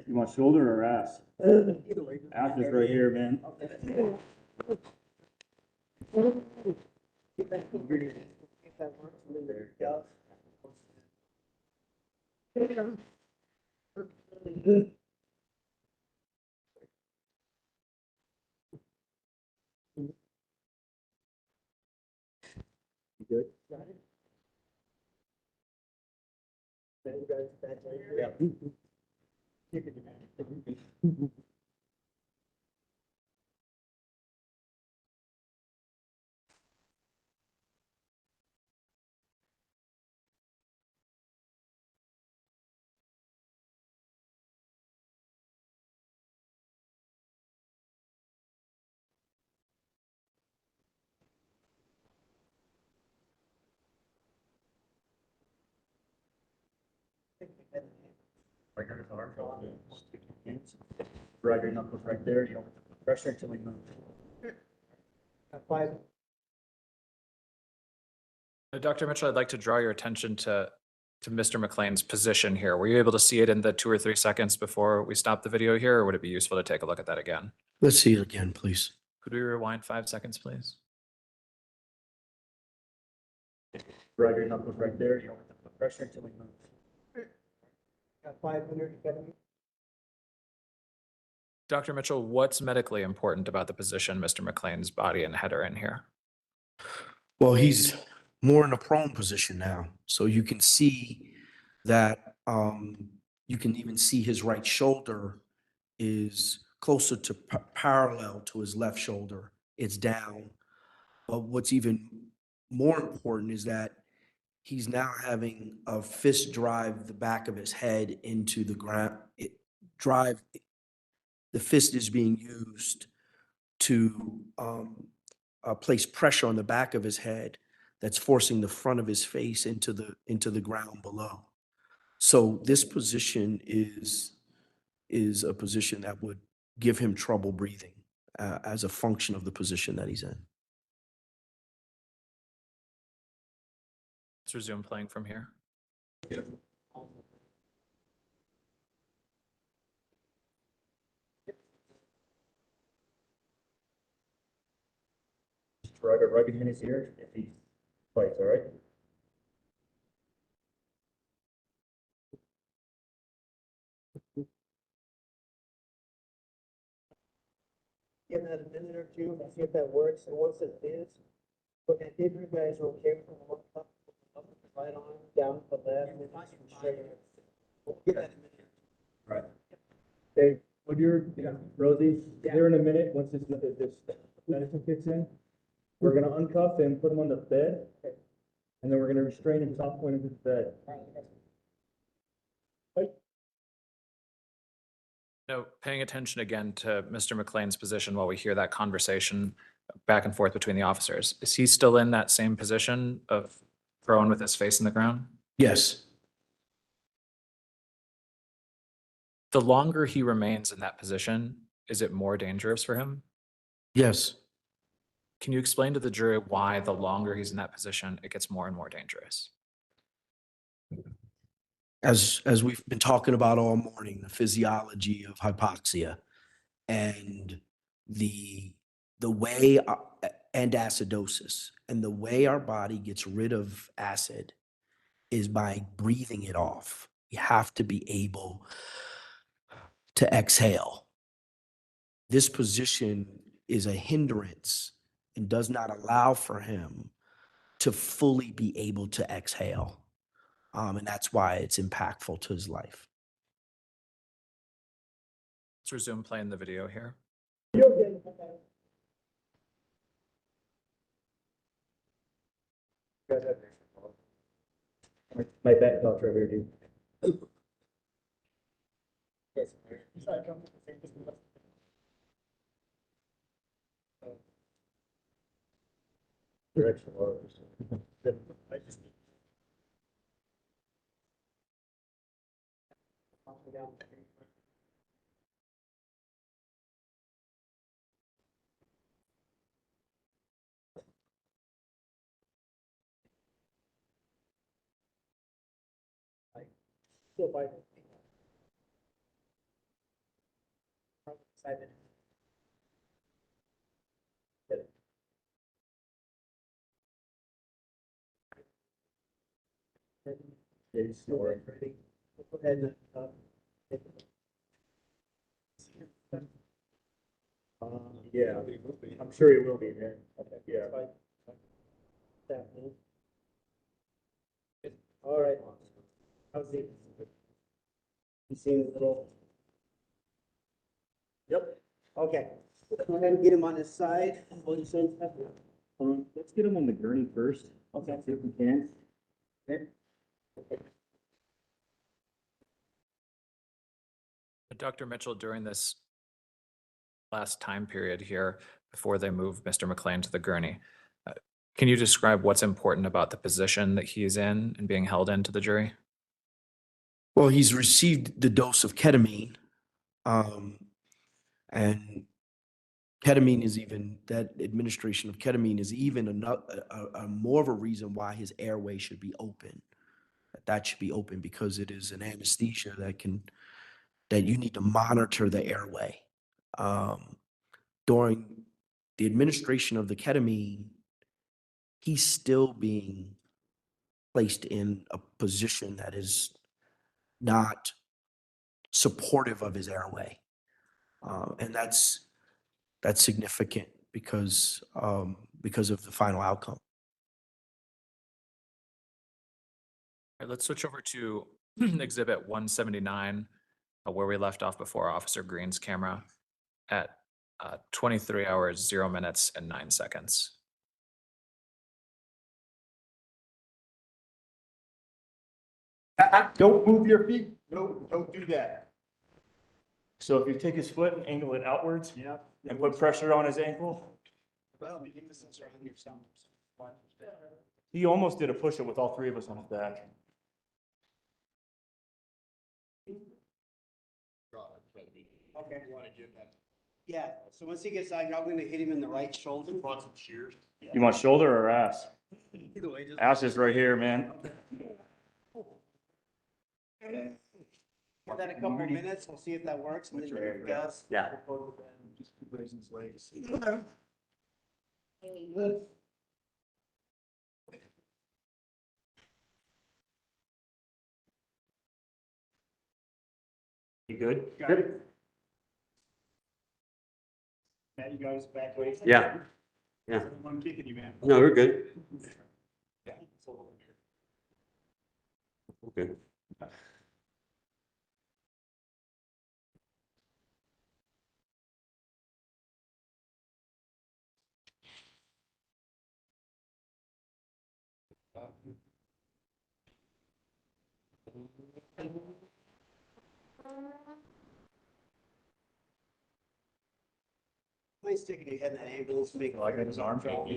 want shoulder or ass? Either way. Ass is right here, man. If that works, then there it goes. You good? Got it? Then you guys back right here. Yeah. Drag your knuckles right there. You don't have to put pressure until we move. Five. Dr. Mitchell, I'd like to draw your attention to Mr. McClain's position here. Were you able to see it in the 2 or 3 seconds before we stopped the video here, or would it be useful to take a look at that again? Let's see it again, please. Could we rewind 5 seconds, please? Drag your knuckles right there. You don't have to put pressure until we move. 500. Dr. Mitchell, what's medically important about the position Mr. McClain's body and head are in here? Well, he's more in a prone position now. So you can see that you can even see his right shoulder is closer to parallel to his left shoulder. It's down. But what's even more important is that he's now having a fist drive the back of his head into the ground. The fist is being used to place pressure on the back of his head that's forcing the front of his face into the ground below. So this position is a position that would give him trouble breathing as a function of the position that he's in. Let's resume playing from here. Drag it right behind his ear if he fights, all right? Give that a minute or two and see if that works, and once it is, look at if you guys are okay with the one up, right on, down to the left, and then straight. Give that a minute. Right. Okay, Woodyard, Rosie, here in a minute, once this medicine kicks in, we're gonna uncuff and put him on the bed, and then we're gonna restrain him top point of his bed. No, paying attention again to Mr. McClain's position while we hear that conversation back and forth between the officers. Is he still in that same position of prone with his face in the ground? Yes. The longer he remains in that position, is it more dangerous for him? Yes. Can you explain to the jury why the longer he's in that position, it gets more and more dangerous? As we've been talking about all morning, the physiology of hypoxia and the way and acidosis, and the way our body gets rid of acid is by breathing it off. You have to be able to exhale. This position is a hindrance and does not allow for him to fully be able to exhale. And that's why it's impactful to his life. Let's resume playing the video here. My back felt right here, dude. Direction orders. Still fighting. Excited. Yeah, he's still right. Go ahead and, Yeah, I'm sure he will be, man. Yeah. all right. How's he? You seen the little? Yep. Okay, go ahead and get him on his side. What you saying? Let's get him on the gurney first. Okay. See if we can. Okay. Dr. Mitchell, during this last time period here, before they move Mr. McClain to the gurney, can you describe what's important about the position that he's in and being held in to the jury? Well, he's received the dose of ketamine, and ketamine is even, that administration of ketamine is even a more of a reason why his airway should be open. That should be open because it is an anesthesia that you need to monitor the airway. During the administration of the ketamine, he's still being placed in a position that is not supportive of his airway. And that's significant because of the final outcome. All right, let's switch over to Exhibit 179, where we left off before Officer Green's camera at 23 hours, 0 minutes, and 9 seconds. Don't move your feet. No, don't do that. So if you take his foot and angle it outwards. Yeah. And put pressure on his ankle. Well, you this is around yourself. He almost did a push-up with all three of us on his back. Okay. Yeah, so once he gets out here, I'm gonna hit him in the right shoulder. Want some shears? You want shoulder or ass? Either way, just. Ass is right here, man. Give that a couple of minutes, we'll see if that works, and then you guys. Yeah. Just keep raising his legs. You good? Good. Matt, you got his back way? Yeah. Yeah. I'm kicking you, man. No, we're good. Yeah. Okay. Mind sticking your head in that ambulance, make. I got his arm. Drive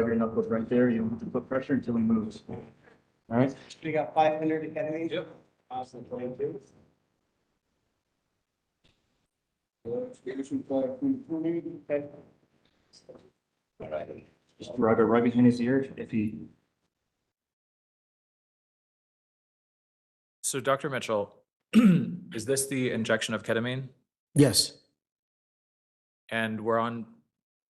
your knuckles right there. You have to put pressure until he moves. All right? You got 500 ketamine? Yep. Awesome, thank you. All right. Just rub it right behind his ear. If he, So Dr. Mitchell, is this the injection of ketamine? Yes. And we're on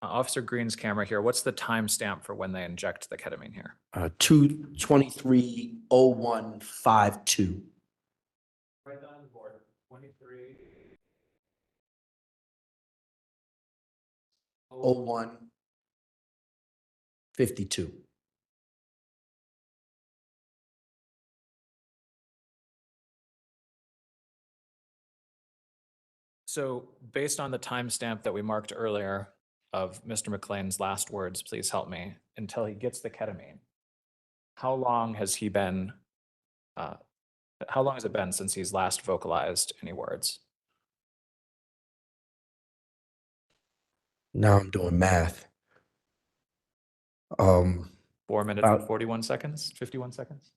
Officer Green's camera here. What's the timestamp for when they inject the ketamine here? 2/23/01/52. Right on the board, 23. 01/52. So based on the timestamp that we marked earlier of Mr. McClain's last words, please help me, until he gets the ketamine, how long has he been, how long has it been since he's last vocalized any words? Now I'm doing math. 4 minutes and About- 41 seconds, 51 seconds?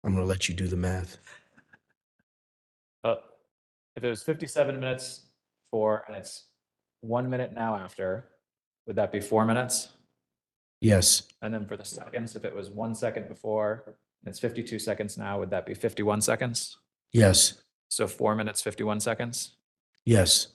I'm gonna let you do the math. If it was 57 minutes before and it's 1 minute now after, would that be 4 minutes? Yes. And then for the seconds, if it was 1 second before and it's 52 seconds now, would that be 51 seconds? Yes. So 4 minutes, 51 seconds? Yes.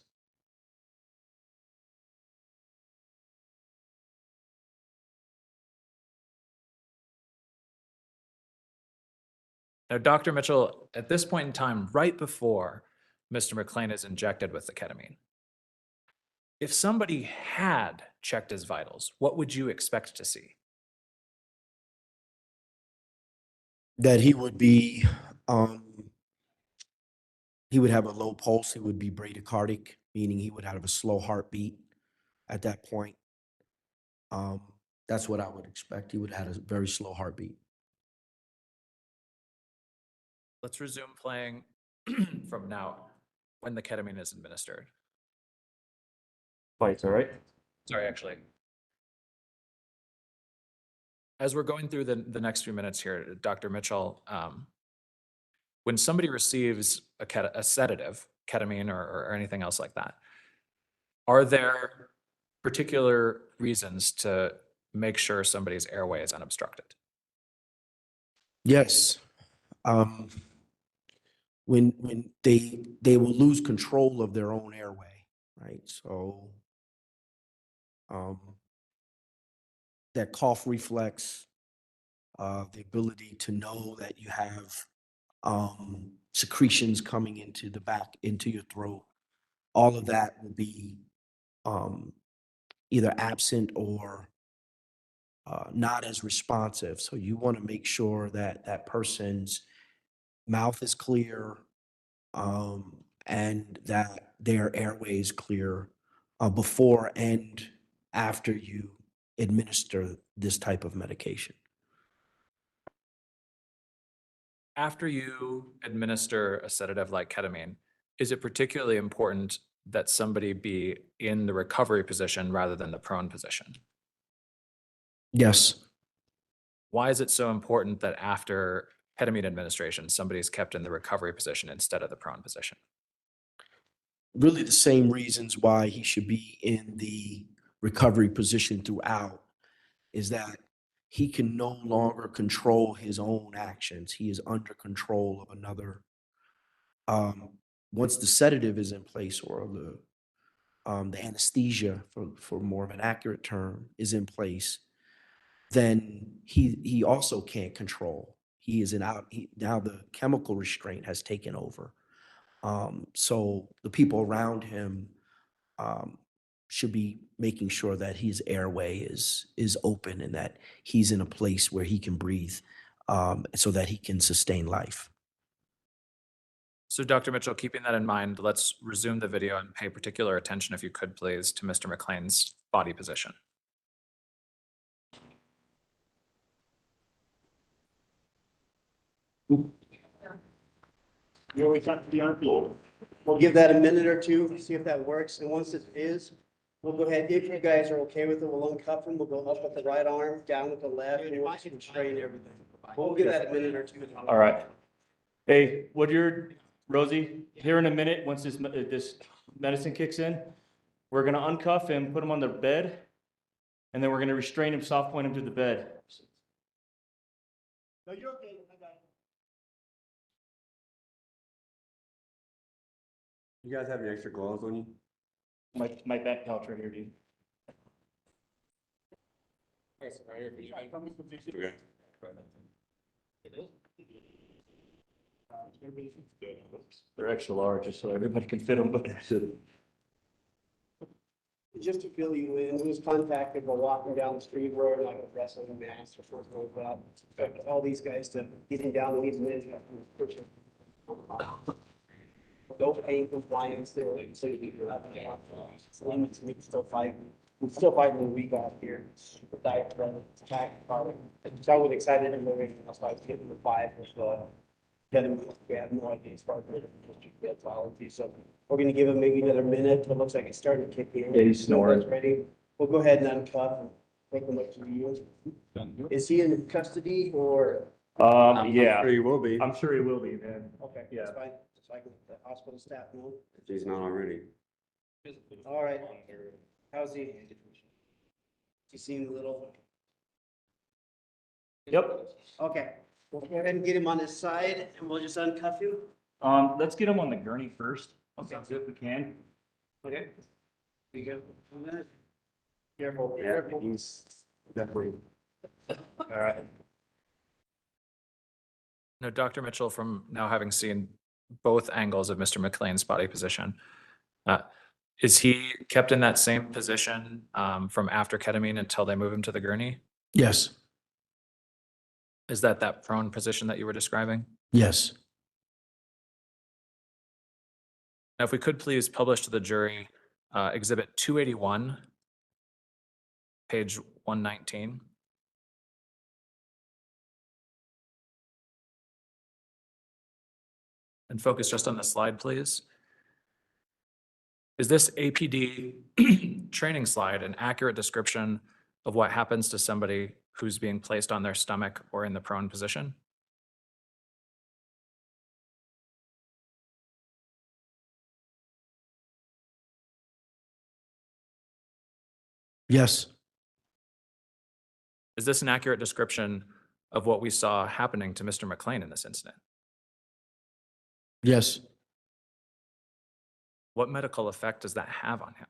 Now, Dr. Mitchell, at this point in time, right before Mr. McClain is injected with the ketamine, if somebody had checked his vitals, what would you expect to see? That he would be, he would have a low pulse. He would be bradycardic, meaning he would have a slow heartbeat at that point. That's what I would expect. He would have a very slow heartbeat. Let's resume playing from now when the ketamine is administered. Fights, all right? Sorry, actually. As we're going through the next few minutes here, Dr. Mitchell, when somebody receives a sedative, ketamine or anything else like that, are there particular reasons to make sure somebody's airway is unobstructed? Yes. When they will lose control of their own airway, right? So that cough reflex, the ability to know that you have secretions coming into the back, into your throat, all of that will be either absent or not as responsive. So you want to make sure that that person's mouth is clear, and that their airway is clear before and after you administer this type of medication. After you administer a sedative like ketamine, is it particularly important that somebody be in the recovery position rather than the prone position? Yes. Why is it so important that after ketamine administration, somebody is kept in the recovery position instead of the prone position? Really the same reasons why he should be in the recovery position throughout is that he can no longer control his own actions. He is under control of another. Once the sedative is in place or the anesthesia, for more of an accurate term, is in place, then he also can't control. He is now the chemical restraint has taken over. So the people around him should be making sure that his airway is open and that he's in a place where he can breathe, so that he can sustain life. So Dr. Mitchell, keeping that in mind, let's resume the video and pay particular attention, if you could please, to Mr. McClain's body position. You always have to be on floor. We'll give that a minute or two, see if that works, and once it is, we'll go ahead, if you guys are okay with it, we'll uncuff him, we'll go up with the right arm, down with the left, and we'll straighten everything. We'll give that a minute or two. All right. Hey, Woodyard, Rosie, here in a minute, once this medicine kicks in, we're gonna uncuff him, put him on the bed, and then we're gonna restrain him, soft point him to the bed. No, you're okay. I got it. You guys have any extra gloves on you? My back pouch right here, dude. Okay. They're extra large, just so everybody can fit them, but Just to fill you in, we was contacted while walking down the street wearing like a wrestling mask or something like that. All these guys to getting down and getting in. No pain compliance there, so you limits, we can still fight. We still fight when we got here. Super diet, attack, probably. So I was excited and moving, that's why I was getting the 5 or so. We have no idea as far as the so we're gonna give him maybe another minute. It looks like it's starting to kick in. Yeah, he's snoring. It's ready. We'll go ahead and uncuff and take him up to you. Is he in custody or? yeah, Sure you will be, I'm sure he will be, man. Okay, Yeah. that's fine. So I can let the hospital staff know. if he's not already. All right. How's he? You seem a little, Yep. okay. We'll go ahead and get him on his side and we'll just uncuff him. Let's get him on the gurney first. Okay, if we can. Okay. Be good. Careful, Yeah, careful. he's definitely. All right. Now, Dr. Mitchell, from now having seen both angles of Mr. McClain's body position, is he kept in that same position from after ketamine until they move him to the gurney? Yes. Is that prone position that you were describing? Yes. Now, if we could please publish to the jury Exhibit 281, page 119. And focus just on the slide, please. Is this APD training slide an accurate description of what happens to somebody who's being placed on their stomach or in the prone position? Yes. Is this an accurate description of what we saw happening to Mr. McClain in this incident? Yes. What medical effect does that have on him?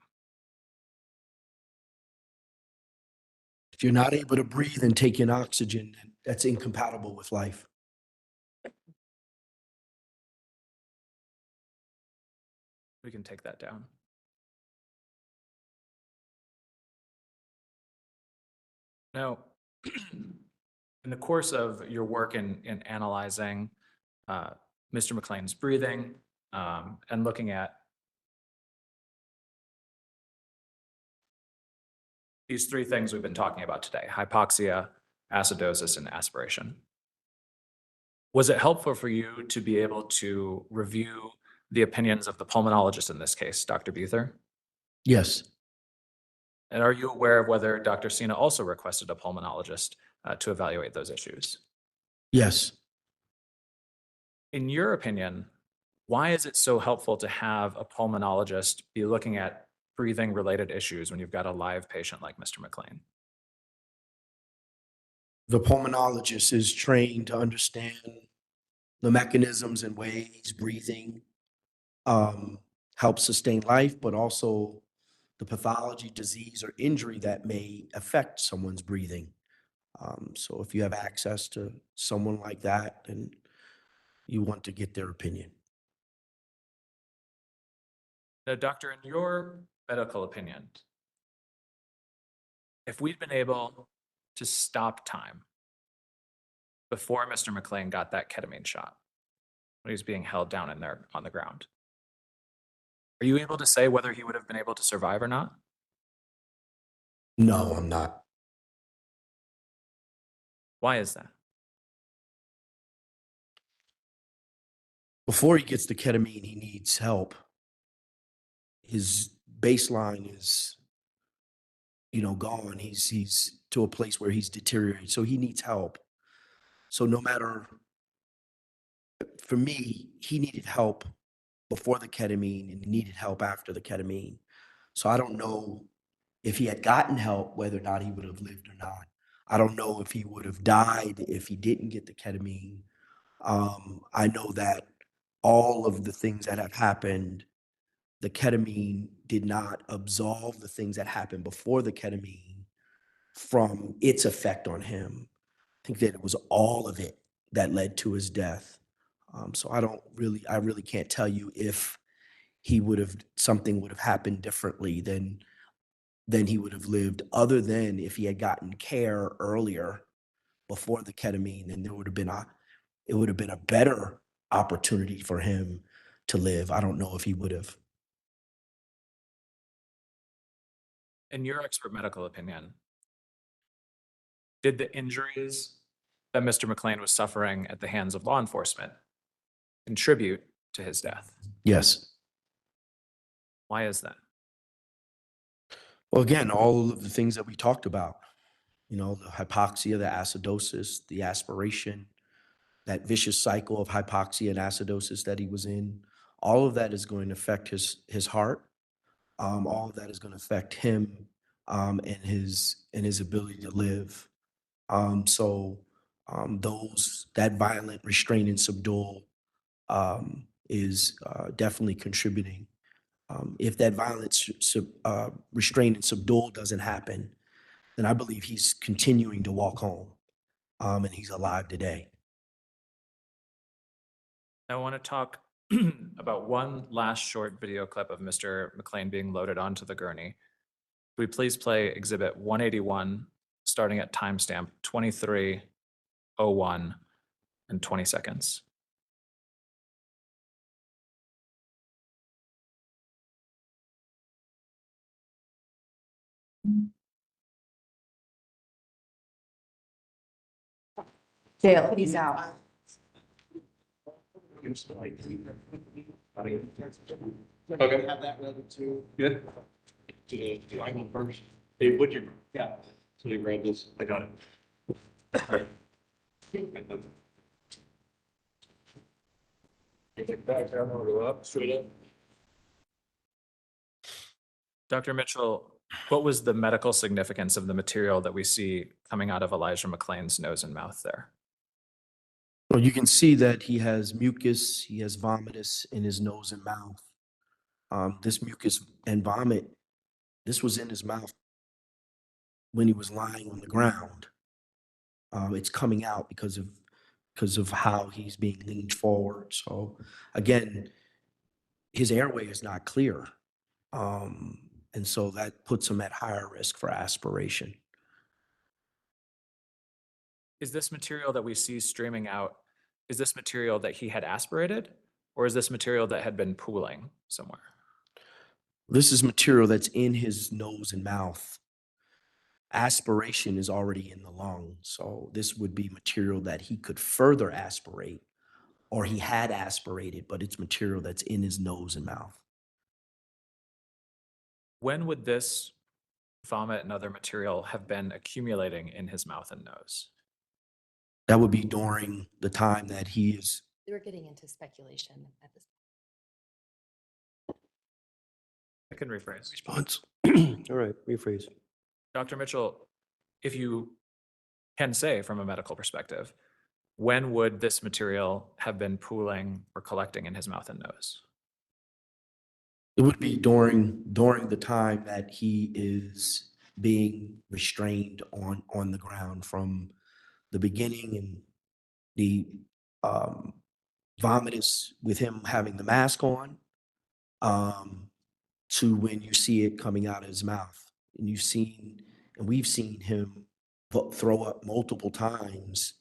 If you're not able to breathe and take in oxygen, that's incompatible with life. We can take that down. Now, in the course of your work in analyzing Mr. McClain's breathing and looking at these three things we've been talking about today: hypoxia, acidosis, and aspiration. Was it helpful for you to be able to review the opinions of the pulmonologist in this case, Dr. Buther? Yes. And are you aware of whether Dr. Sina also requested a pulmonologist to evaluate those issues? Yes. In your opinion, why is it so helpful to have a pulmonologist be looking at breathing related issues when you've got a live patient like Mr. McClain? The pulmonologist is trained to understand the mechanisms and ways breathing helps sustain life, but also the pathology, disease, or injury that may affect someone's breathing. So if you have access to someone like that, then you want to get their opinion. Now, doctor, in your medical opinion, if we'd been able to stop time before Mr. McClain got that ketamine shot, when he was being held down in there on the ground, are you able to say whether he would have been able to survive or not? No, I'm not. Why is that? Before he gets the ketamine, he needs help. His baseline is, gone. He's to a place where he's deteriorating. So he needs help. So no matter, for me, he needed help before the ketamine and he needed help after the ketamine. So I don't know if he had gotten help, whether or not he would have lived or not. I don't know if he would have died if he didn't get the ketamine. I know that all of the things that have happened, the ketamine did not absolve the things that happened before the ketamine from its effect on him. I think that it was all of it that led to his death. So I really can't tell you if something would have happened differently than he would have lived, other than if he had gotten care earlier before the ketamine, and it would have been a better opportunity for him to live. I don't know if he would have. In your expert medical opinion, did the injuries that Mr. McClain was suffering at the hands of law enforcement contribute to his death? Yes. Why is that? Well, again, all of the things that we talked about, the hypoxia, the acidosis, the aspiration, that vicious cycle of hypoxia and acidosis that he was in, all of that is going to affect his heart. All of that is going to affect him and his ability to live. That violent restraint and subdual is definitely contributing. If that violent restraint and subdual doesn't happen, then I believe he's continuing to walk home, and he's alive today. I want to talk about one last short video clip of Mr. McClain being loaded onto the gurney. Could we please play exhibit 181, starting at timestamp 23:01 and 20 seconds. Dale, he's out. Okay. Have that ready too. Good. Do I go first? Hey, Woodyard. Yeah. So you grab this. I got it. Take it back down, or go up, straight up. Dr. Mitchell, what was the medical significance of the material that we see coming out of Elijah McClain's nose and mouth there? Well, you can see that he has mucus, he has vomitus in his nose and mouth. This mucus and vomit, this was in his mouth when he was lying on the ground. It's coming out because of how he's being leaned forward. So again, his airway is not clear. And so that puts him at higher risk for aspiration. Is this material that we see streaming out, is this material that he had aspirated, or is this material that had been pooling somewhere? This is material that's in his nose and mouth. Aspiration is already in the lung. So this would be material that he could further aspirate, or he had aspirated, but it's material that's in his nose and mouth. When would this vomit and other material have been accumulating in his mouth and nose? That would be during the time that he is. We're getting into speculation at this. I can rephrase. Response. All right, rephrase. Dr. Mitchell, if you can say from a medical perspective, when would this material have been pooling or collecting in his mouth and nose? It would be during the time that he is being restrained on the ground, from the beginning and the vomitus with him having the mask on, to when you see it coming out of his mouth. And we've seen him throw up multiple times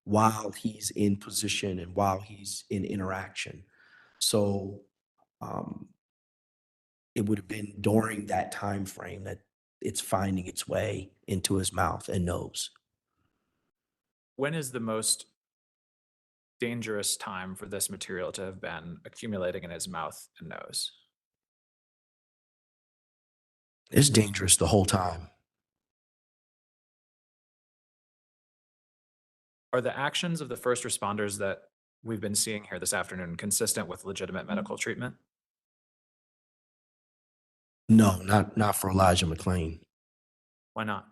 while he's in position and while he's in interaction. So it would have been during that time frame that it's finding its way into his mouth and nose. When is the most dangerous time for this material to have been accumulating in his mouth and nose? It's dangerous the whole time. Are the actions of the first responders that we've been seeing here this afternoon consistent with legitimate medical treatment? No, not for Elijah McClain. Why not?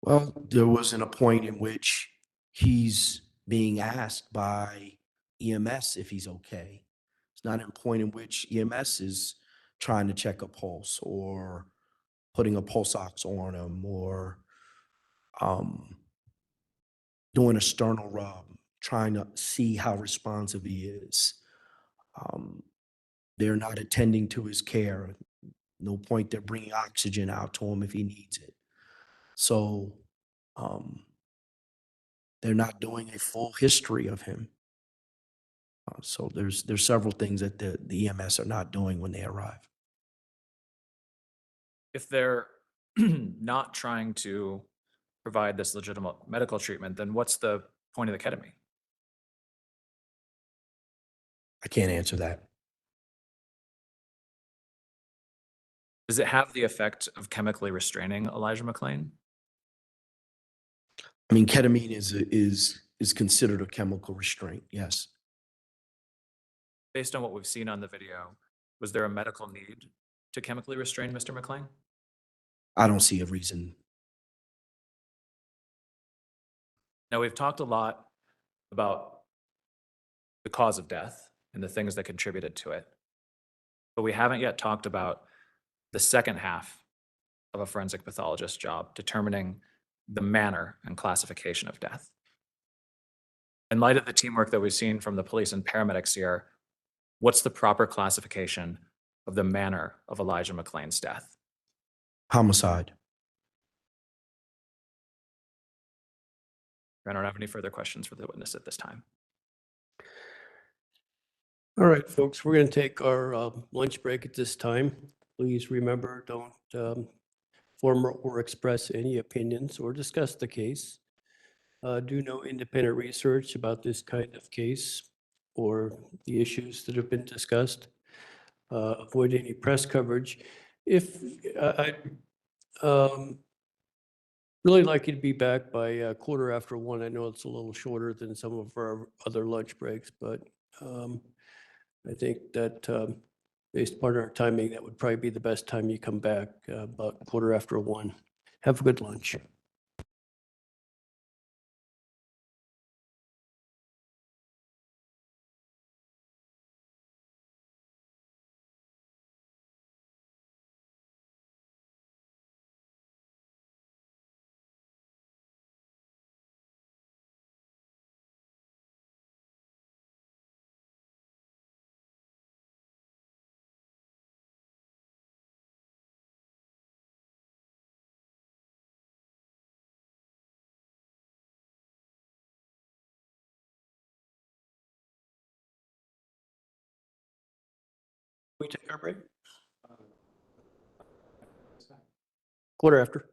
Well, there wasn't a point in which he's being asked by EMS if he's okay. It's not a point in which EMS is trying to check a pulse or putting a pulse ox on him or doing a sternal rub, trying to see how responsive he is. They're not attending to his care. No point they're bringing oxygen out to him if he needs it. So they're not doing a full history of him. So there's several things that the EMS are not doing when they arrive. If they're not trying to provide this legitimate medical treatment, then what's the point of the ketamine? I can't answer that. Does it have the effect of chemically restraining Elijah McClain? I mean, ketamine is considered a chemical restraint, yes. Based on what we've seen on the video, was there a medical need to chemically restrain Mr. McClain? I don't see a reason. Now, we've talked a lot about the cause of death and the things that contributed to it, but we haven't yet talked about the second half of a forensic pathologist's job, determining the manner and classification of death. In light of the teamwork that we've seen from the police and paramedics here, what's the proper classification of the manner of Elijah McClain's death? Homicide. I don't have any further questions for the witness at this time. All right, folks, we're going to take our lunch break at this time. Please remember, don't form or express any opinions or discuss the case. Do no independent research about this kind of case or the issues that have been discussed. avoid any press coverage. If, um, really like you to be back by 1:15. I know it's a little shorter than some of our other lunch breaks, but I think that based upon our timing, that would probably be the best time you come back, about 1:15. Have a good lunch. We take our break? 1:15.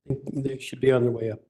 think they should be on their way up.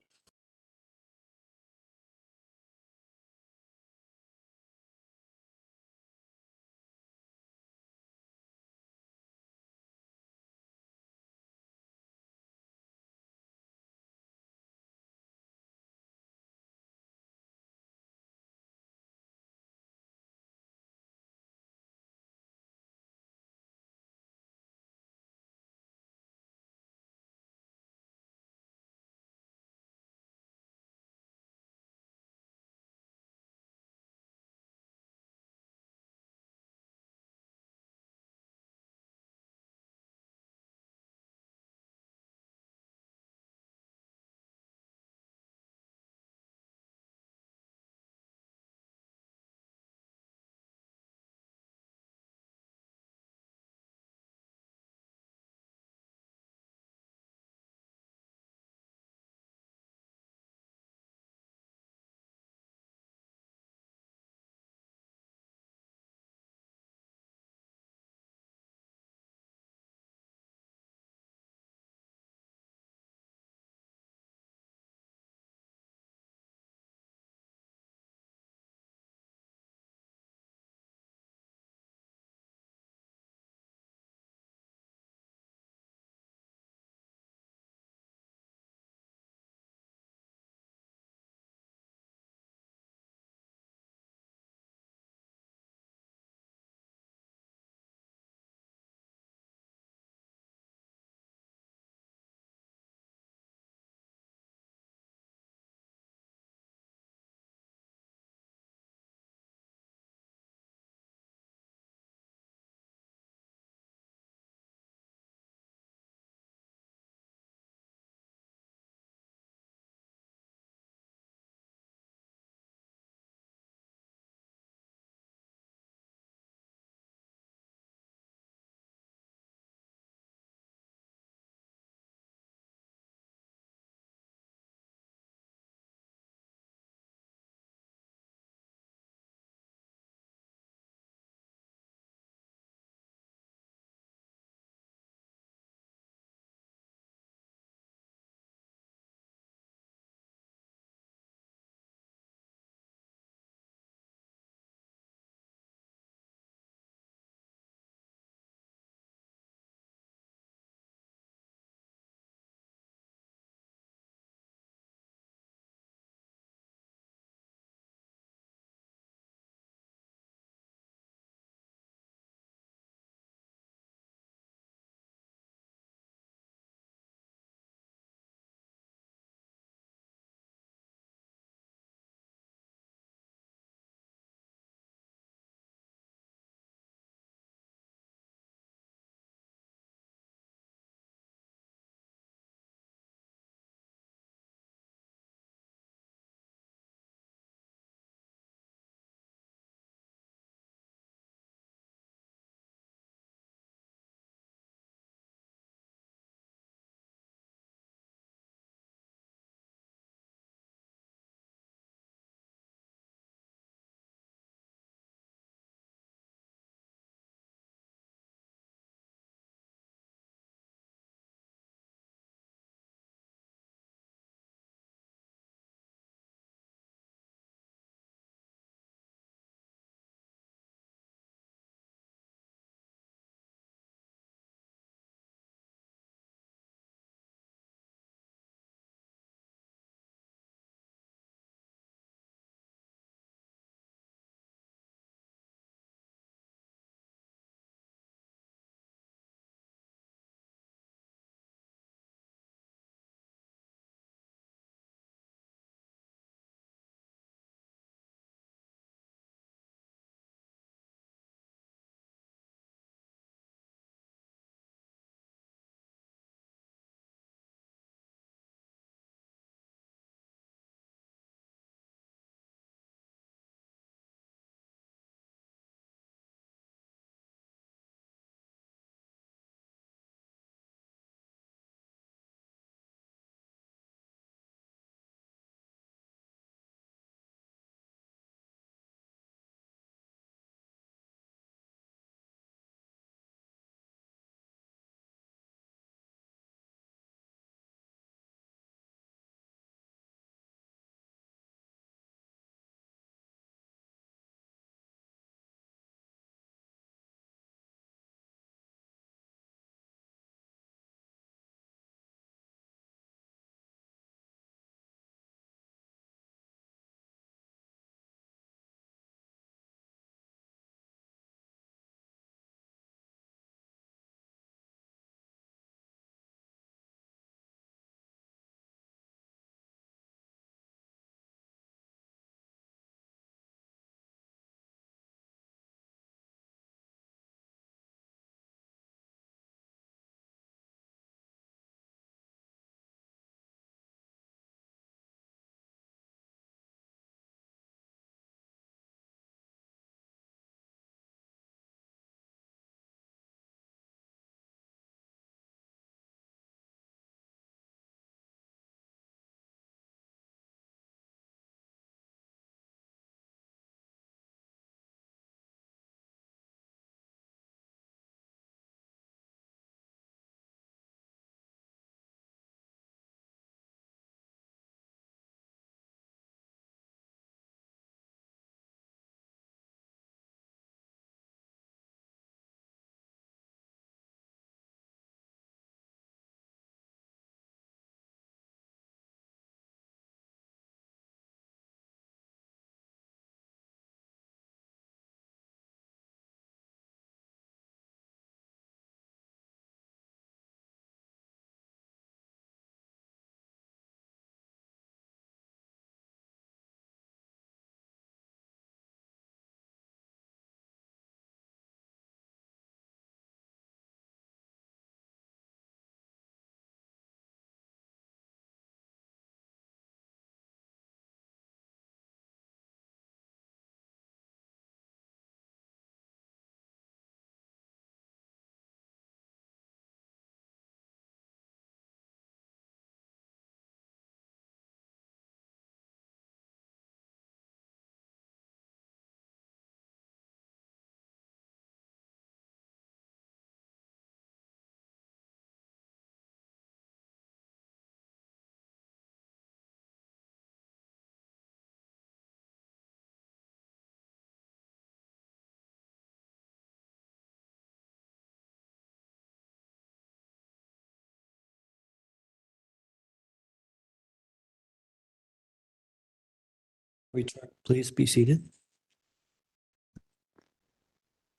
Please be seated.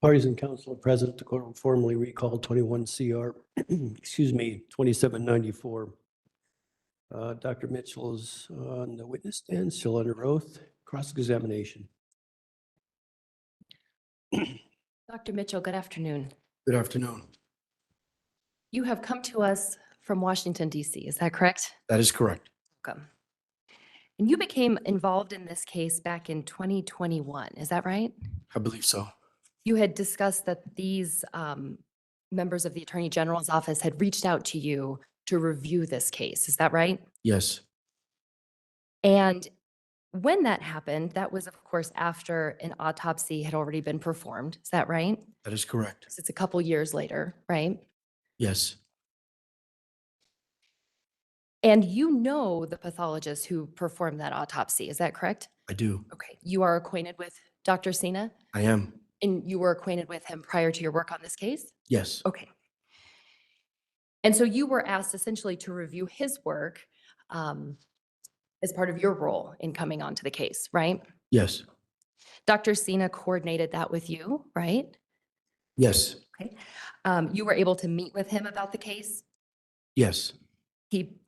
Parties and council are present. The court will formally recall 21 CR, excuse me, 2794. Dr. Mitchell is on the witness stand, still under oath. Cross-examination. Dr. Mitchell, good afternoon. Good afternoon. You have come to us from Washington, D.C., is that correct? That is correct. Welcome. And you became involved in this case back in 2021, is that right? I believe so. You had discussed that these members of the Attorney General's office had reached out to you to review this case, is that right? Yes, And when that happened, that was, of course, after an autopsy had already been performed, is that right? that is correct. 'Cause it's a couple years later, right? Yes, And you know the pathologist who performed that autopsy, is that correct? I do. Okay, you are acquainted with Dr. Sina? I am. And you were acquainted with him prior to your work on this case? Yes, Okay. And so you were asked essentially to review his work as part of your role in coming onto the case, right? yes, Dr. Sina coordinated that with you, right? yes, Okay. You were able to meet with him about the case? yes, He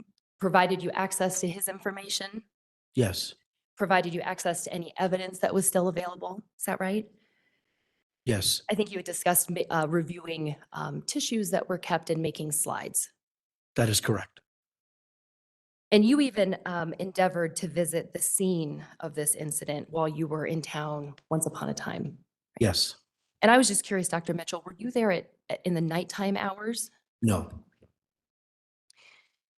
provided you access to his information? yes, Provided you access to any evidence that was still available? Is that right? yes, I think you had discussed reviewing tissues that were kept and making slides. that is correct. And you even endeavored to visit the scene of this incident while you were in town once upon a time. Yes, And I was just curious, Dr. Mitchell, were you there in the nighttime hours? no,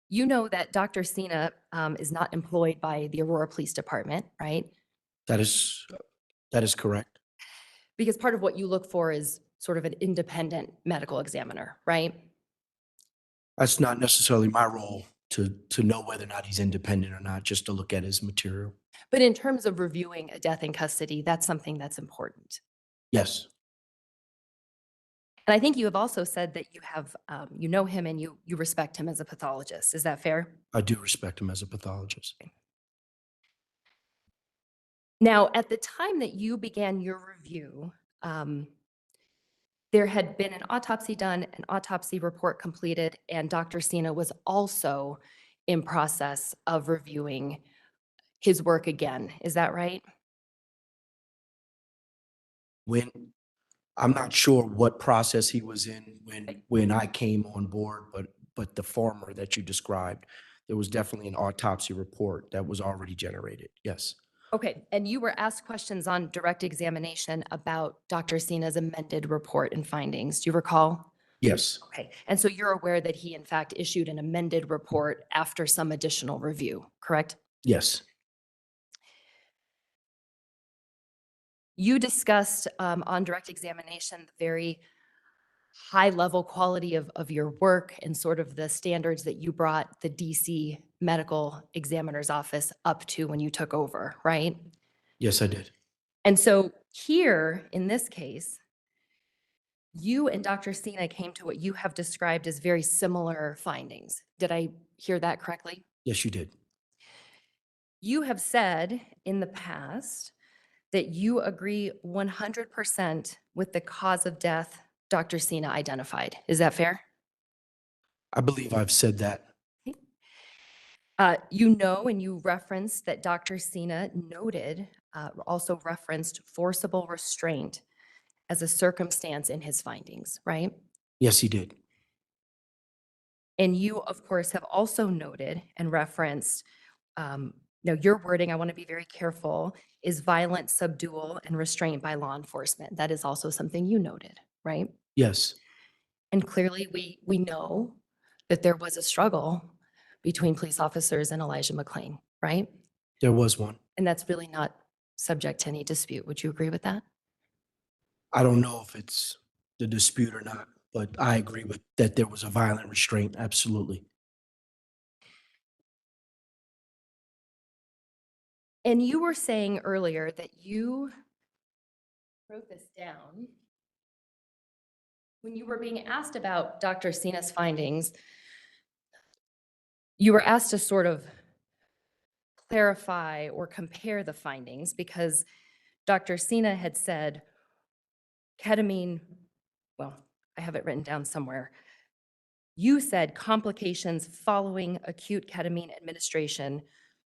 You know that Dr. Sina is not employed by the Aurora Police Department, right? that is correct. Because part of what you look for is sort of an independent medical examiner, right? That's not necessarily my role to know whether or not he's independent or not, just to look at his material. But in terms of reviewing a death in custody, that's something that's important. Yes, And I think you have also said that you have, you know him and you respect him as a pathologist. Is that fair? I do respect him as a pathologist. Now, at the time that you began your review, there had been an autopsy done, an autopsy report completed, and Dr. Sina was also in process of reviewing his work again. Is that right? When I'm not sure what process he was in when I came on board, but the former that you described, there was definitely an autopsy report that was already generated. Yes, Okay, and you were asked questions on direct examination about Dr. Sina's amended report and findings. Do you recall? yes, Okay, and so you're aware that he in fact issued an amended report after some additional review, correct? yes, You discussed on direct examination the very high level quality of your work and sort of the standards that you brought the DC medical examiner's office up to when you took over, right? yes, I did. And so here in this case, you and Dr. Sina came to what you have described as very similar findings. Did I hear that correctly? Yes, you did. You have said in the past that you agree 100% with the cause of death Dr. Sina identified. Is that fair? I believe I've said that. You know, and you referenced that Dr. Sina noted, also referenced forcible restraint as a circumstance in his findings, right? Yes, he did. And you, of course, have also noted and referenced, now your wording, I want to be very careful, is violent subdual and restraint by law enforcement. That is also something you noted, right? Yes, And clearly we know that there was a struggle between police officers and Elijah McClain, right? there was one. And that's really not subject to any dispute. Would you agree with that? I don't know if it's the dispute or not, but I agree with that there was a violent restraint. Absolutely. And you were saying earlier that you wrote this down. When you were being asked about Dr. Sina's findings, you were asked to sort of clarify or compare the findings because Dr. Sina had said ketamine, well, I have it written down somewhere. You said complications following acute ketamine administration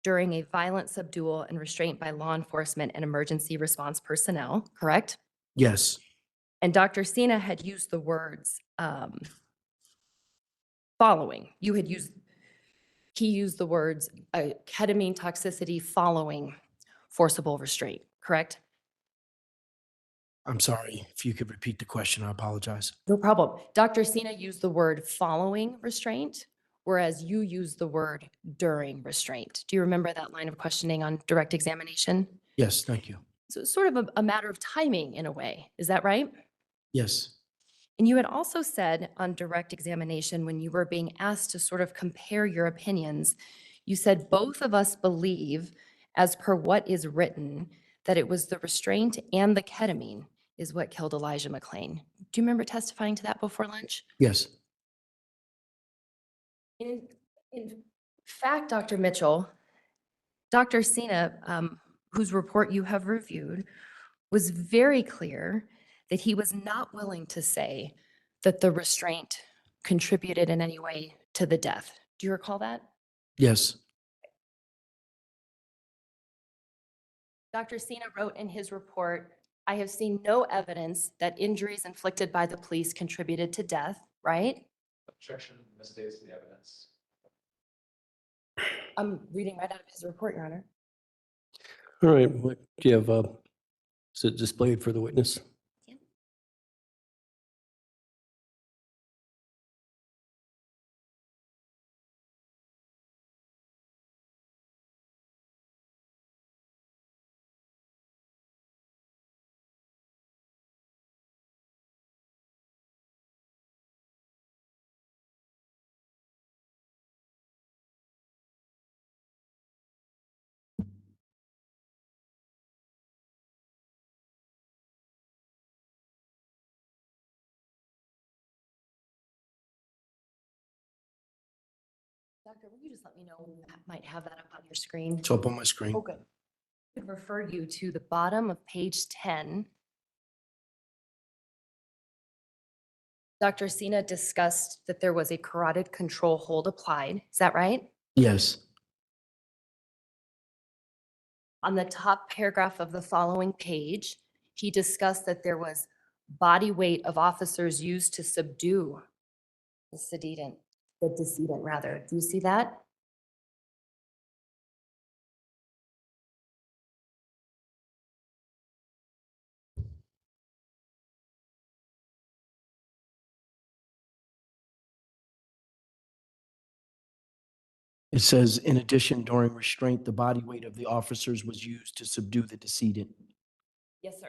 during a violent subdual and restraint by law enforcement and emergency response personnel, correct? Yes, And Dr. Sina had used the words following. He used the words ketamine toxicity following forcible restraint, correct? I'm sorry. If you could repeat the question, I apologize. No problem. Dr. Sina used the word following restraint, whereas you used the word during restraint. Do you remember that line of questioning on direct examination? Yes, thank you. So it's sort of a matter of timing in a way. Is that right? Yes, And you had also said on direct examination, when you were being asked to sort of compare your opinions, you said both of us believe, as per what is written, that it was the restraint and the ketamine is what killed Elijah McClain. Do you remember testifying to that before lunch? yes. In fact, Dr. Mitchell, Dr. Sina, whose report you have reviewed, was very clear that he was not willing to say that the restraint contributed in any way to the death. Do you recall that? Yes, Dr. Sina wrote in his report, I have seen no evidence that injuries inflicted by the police contributed to death, right? Objection misstates the evidence. I'm reading right out of his report, Your Honor. All right, what, do you have, is it displayed for the witness? Doctor, will you just let me know when you might have that up on your screen? it's up on my screen. Okay. I could refer you to the bottom of page 10. Dr. Sina discussed that there was a carotid control hold applied. Is that right? Yes, On the top paragraph of the following page, he discussed that there was body weight of officers used to subdue the decedent rather. Do you see that? it says, in addition, during restraint, the body weight of the officers was used to subdue the decedent. Yes, sir.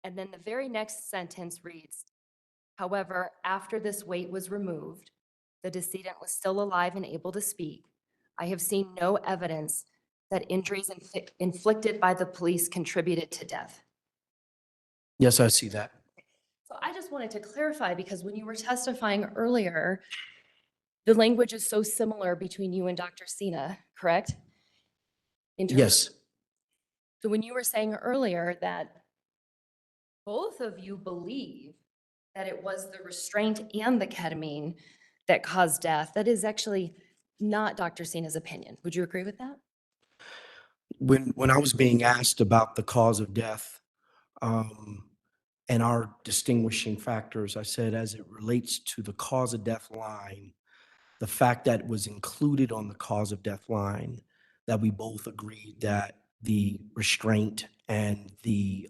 And then the very next sentence reads, however, after this weight was removed, the decedent was still alive and able to speak. I have seen no evidence that injuries inflicted by the police contributed to death. Yes, I see that. So I just wanted to clarify because when you were testifying earlier, the language is so similar between you and Dr. Sina, correct? Yes, So when you were saying earlier that both of you believe that it was the restraint and the ketamine that caused death, that is actually not Dr. Sina's opinion. Would you agree with that? when I was being asked about the cause of death, and our distinguishing factors, I said, as it relates to the cause of death line, the fact that it was included on the cause of death line, that we both agreed that the restraint and the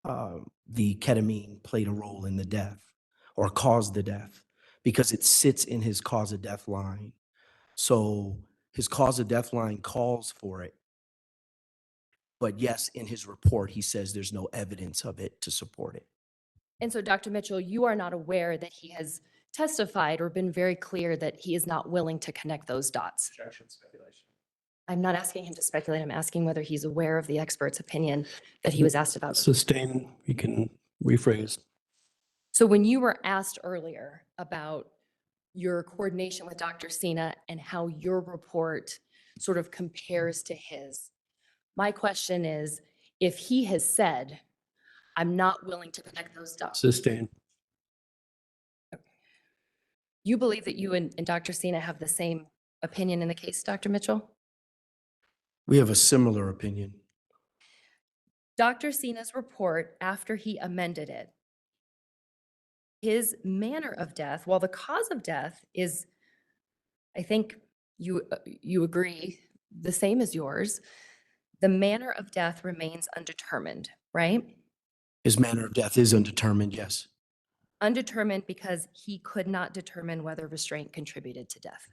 ketamine played a role in the death or caused the death because it sits in his cause of death line. So his cause of death line calls for it. But yes, in his report, he says there's no evidence of it to support it. And so, Dr. Mitchell, you are not aware that he has testified or been very clear that he is not willing to connect those dots. Objection speculation. I'm not asking him to speculate. I'm asking whether he's aware of the expert's opinion that he was asked about. Sustain, you can rephrase. So when you were asked earlier about your coordination with Dr. Sina and how your report sort of compares to his. My question is, if he has said, I'm not willing to connect those dots, Sustained. you believe that you and Dr. Sina have the same opinion in the case, Dr. Mitchell? We have a similar opinion. Dr. Sina's report, after he amended it, his manner of death, while the cause of death is, I think you agree, the same as yours, the manner of death remains undetermined, right? His manner of death is undetermined, yes. Undetermined because he could not determine whether restraint contributed to death.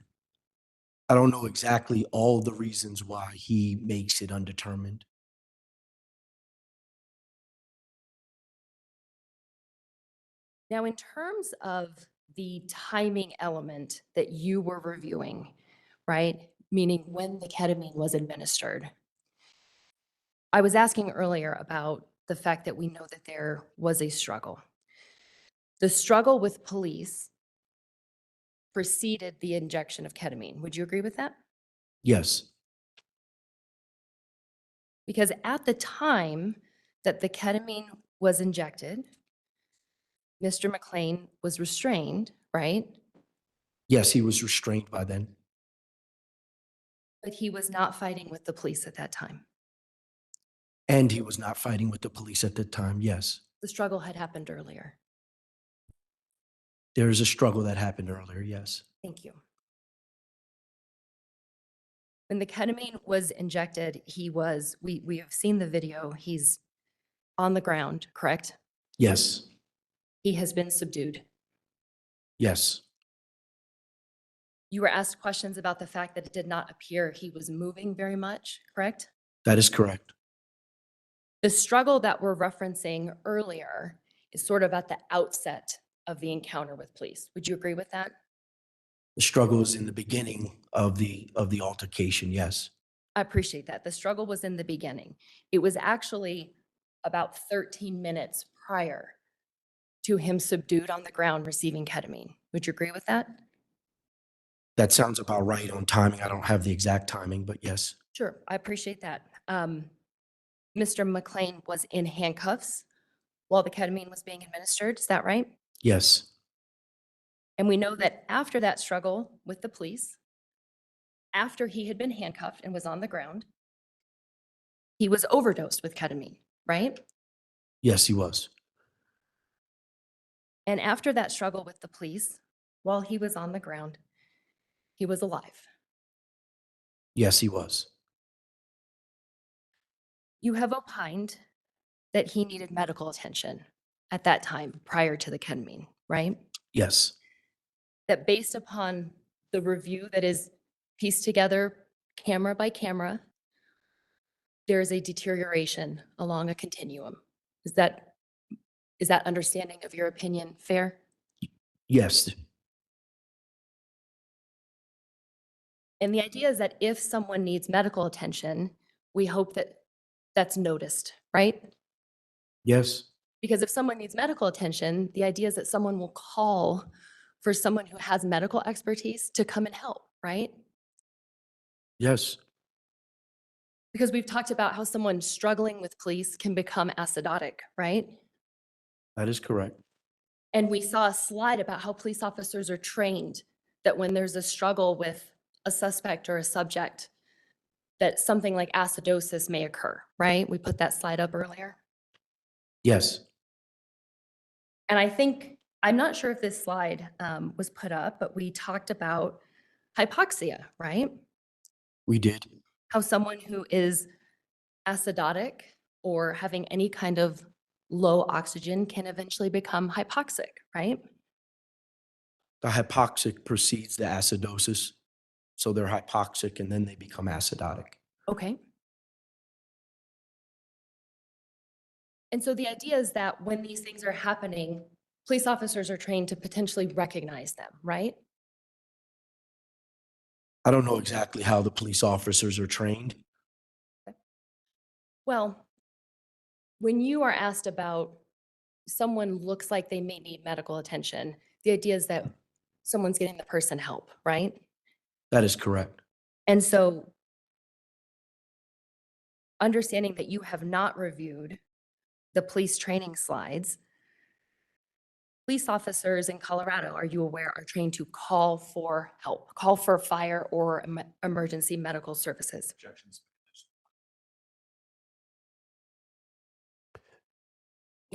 I don't know exactly all the reasons why he makes it undetermined. Now, in terms of the timing element that you were reviewing, right? Meaning when the ketamine was administered. I was asking earlier about the fact that we know that there was a struggle. The struggle with police preceded the injection of ketamine. Would you agree with that? Yes, Because at the time that the ketamine was injected, Mr. McClain was restrained, right? yes, he was restrained by then. But he was not fighting with the police at that time. And he was not fighting with the police at the time, yes. The struggle had happened earlier. There is a struggle that happened earlier, yes. Thank you. When the ketamine was injected, we have seen the video, he's on the ground, correct? Yes, He has been subdued. yes, You were asked questions about the fact that it did not appear he was moving very much, correct? that is correct. The struggle that we're referencing earlier is sort of at the outset of the encounter with police. Would you agree with that? The struggle is in the beginning of the altercation, yes. I appreciate that. The struggle was in the beginning. It was actually about 13 minutes prior to him subdued on the ground receiving ketamine. Would you agree with that? That sounds about right on timing. I don't have the exact timing, but yes, Sure, I appreciate that. Mr. McClain was in handcuffs while the ketamine was being administered. Is that right? yes, And we know that after that struggle with the police, after he had been handcuffed and was on the ground, he was overdosed with ketamine, right? yes, he was. And after that struggle with the police, while he was on the ground, he was alive. Yes, he was. You have opined that he needed medical attention at that time prior to the ketamine, right? Yes, That based upon the review that is pieced together camera by camera, there is a deterioration along a continuum. Is that understanding of your opinion fair? yes, And the idea is that if someone needs medical attention, we hope that that's noticed, right? yes, Because if someone needs medical attention, the idea is that someone will call for someone who has medical expertise to come and help, right? yes, Because we've talked about how someone struggling with police can become acidotic, right? that is correct. And we saw a slide about how police officers are trained that when there's a struggle with a suspect or a subject, that something like acidosis may occur, right? We put that slide up earlier. Yes, And I think, I'm not sure if this slide was put up, but we talked about hypoxia, right? we did. How someone who is acidotic or having any kind of low oxygen can eventually become hypoxic, right? The hypoxic precedes the acidosis. So they're hypoxic and then they become acidotic. Okay. And so the idea is that when these things are happening, police officers are trained to potentially recognize them, right? I don't know exactly how the police officers are trained. Well, when you are asked about someone looks like they may need medical attention, the idea is that someone's getting the person help, right? That is correct. And so understanding that you have not reviewed the police training slides, police officers in Colorado, are you aware, are trained to call for help, call for fire or emergency medical services. Objections.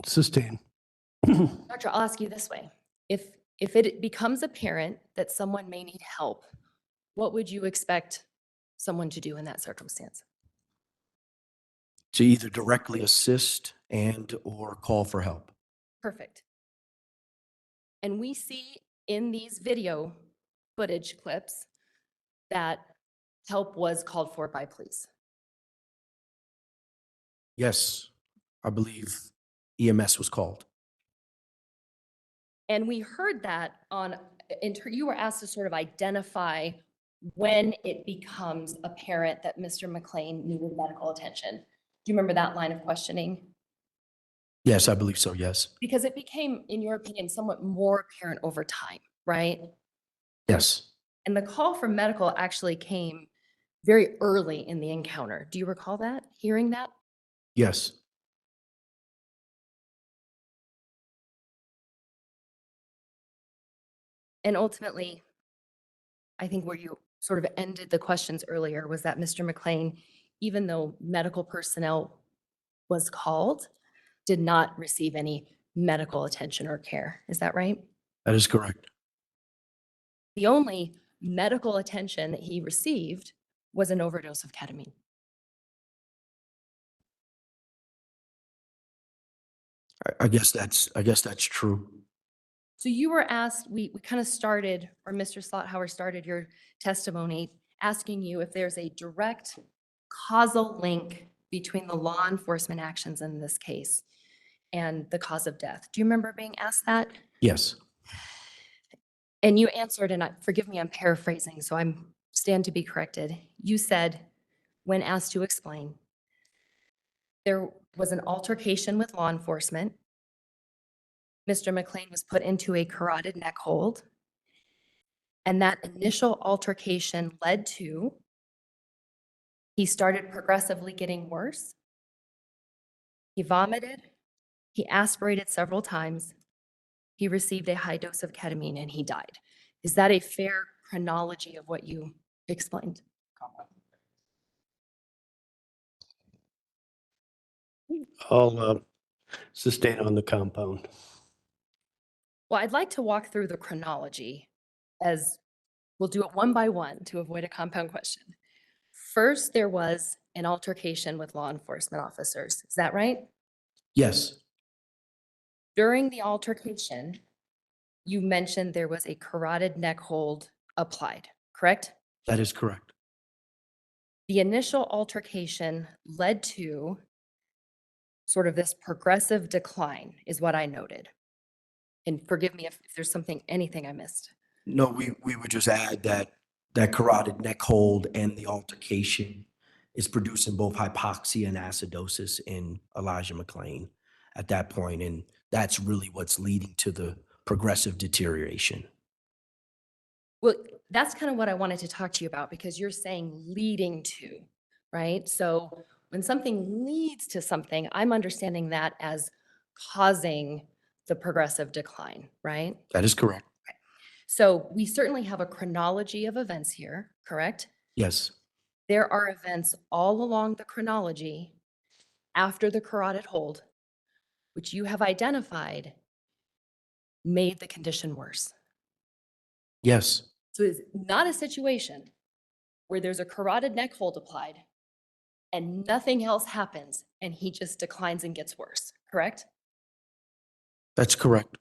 Sustain. Doctor, I'll ask you this way. If it becomes apparent that someone may need help, what would you expect someone to do in that circumstance? To either directly assist and or call for help. Perfect. And we see in these video footage clips that help was called for by police. Yes, I believe EMS was called. And we heard that you were asked to sort of identify when it becomes apparent that Mr. McClain needed medical attention. Do you remember that line of questioning? Yes, I believe so, yes. Because it became, in your opinion, somewhat more apparent over time, right? Yes, And the call for medical actually came very early in the encounter. Do you recall that, hearing that? yes. And ultimately, I think where you sort of ended the questions earlier was that Mr. McClain, even though medical personnel was called, did not receive any medical attention or care. Is that right? That is correct. The only medical attention that he received was an overdose of ketamine. I guess that's true. So you were asked, we kind of started, or Mr. Slaughtower started your testimony asking you if there's a direct causal link between the law enforcement actions in this case and the cause of death. Do you remember being asked that? Yes, And you answered, and forgive me, I'm paraphrasing, so I'm stand to be corrected. You said, when asked to explain, there was an altercation with law enforcement. Mr. McClain was put into a carotid neck hold. And that initial altercation led to, he started progressively getting worse. He vomited. He aspirated several times. He received a high dose of ketamine and he died. Is that a fair chronology of what you explained? I'll sustain on the compound. Well, I'd like to walk through the chronology as we'll do it one by one to avoid a compound question. First, there was an altercation with law enforcement officers. Is that right? yes, During the altercation, you mentioned there was a carotid neck hold applied, correct? that is correct. The initial altercation led to sort of this progressive decline is what I noted. And forgive me if there's anything I missed. No, we would just add that carotid neck hold and the altercation is producing both hypoxia and acidosis in Elijah McClain at that point, and that's really what's leading to the progressive deterioration. Well, that's kind of what I wanted to talk to you about because you're saying leading to, right? So when something leads to something, I'm understanding that as causing the progressive decline, right? That is correct. So we certainly have a chronology of events here, correct? Yes, There are events all along the chronology after the carotid hold, which you have identified made the condition worse. yes, So it's not a situation where there's a carotid neck hold applied and nothing else happens and he just declines and gets worse, correct? that's correct.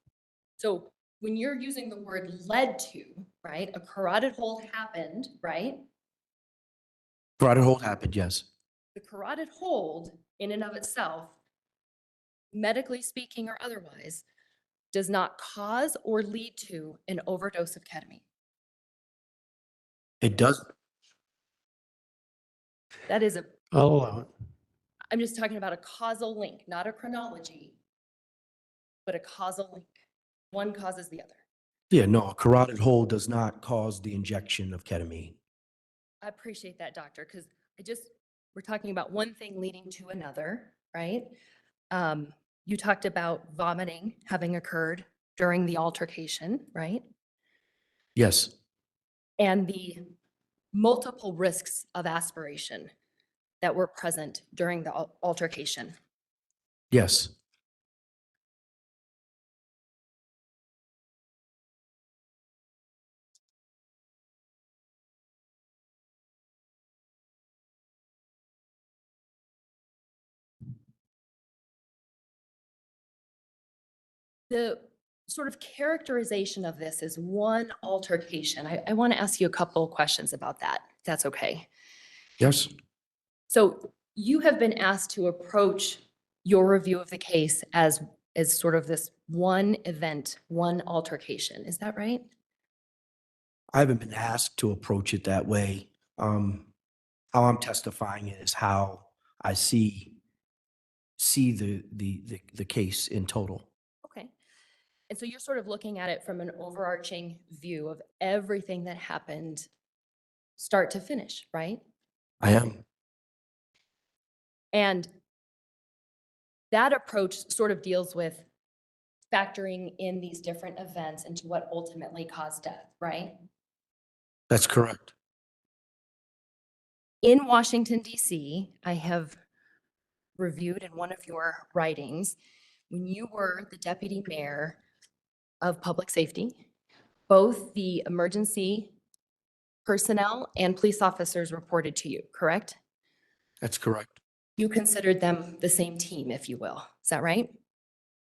So when you're using the word led to, right, a carotid hold happened, right? Carotid hold happened, yes. The carotid hold in and of itself, medically speaking or otherwise, does not cause or lead to an overdose of ketamine. It does. That is I'll allow it. I'm just talking about a causal link, not a chronology, but a causal link. One causes the other. Yeah, no, a carotid hole does not cause the injection of ketamine. I appreciate that, doctor, because we're talking about one thing leading to another, right? You talked about vomiting having occurred during the altercation, right? Yes, And the multiple risks of aspiration that were present during the altercation. yes. The sort of characterization of this is one altercation. I want to ask you a couple of questions about that, if that's okay. Yes, So you have been asked to approach your review of the case as sort of this one event, one altercation. Is that right? I haven't been asked to approach it that way. How I'm testifying is how I see the case in total. Okay. And so you're sort of looking at it from an overarching view of everything that happened start to finish, right? I am. And that approach sort of deals with factoring in these different events into what ultimately caused death, right? That's correct. In Washington, D.C., I have reviewed in one of your writings, when you were the deputy mayor of public safety, both the emergency personnel and police officers reported to you, correct? That's correct. You considered them the same team, if you will. Is that right?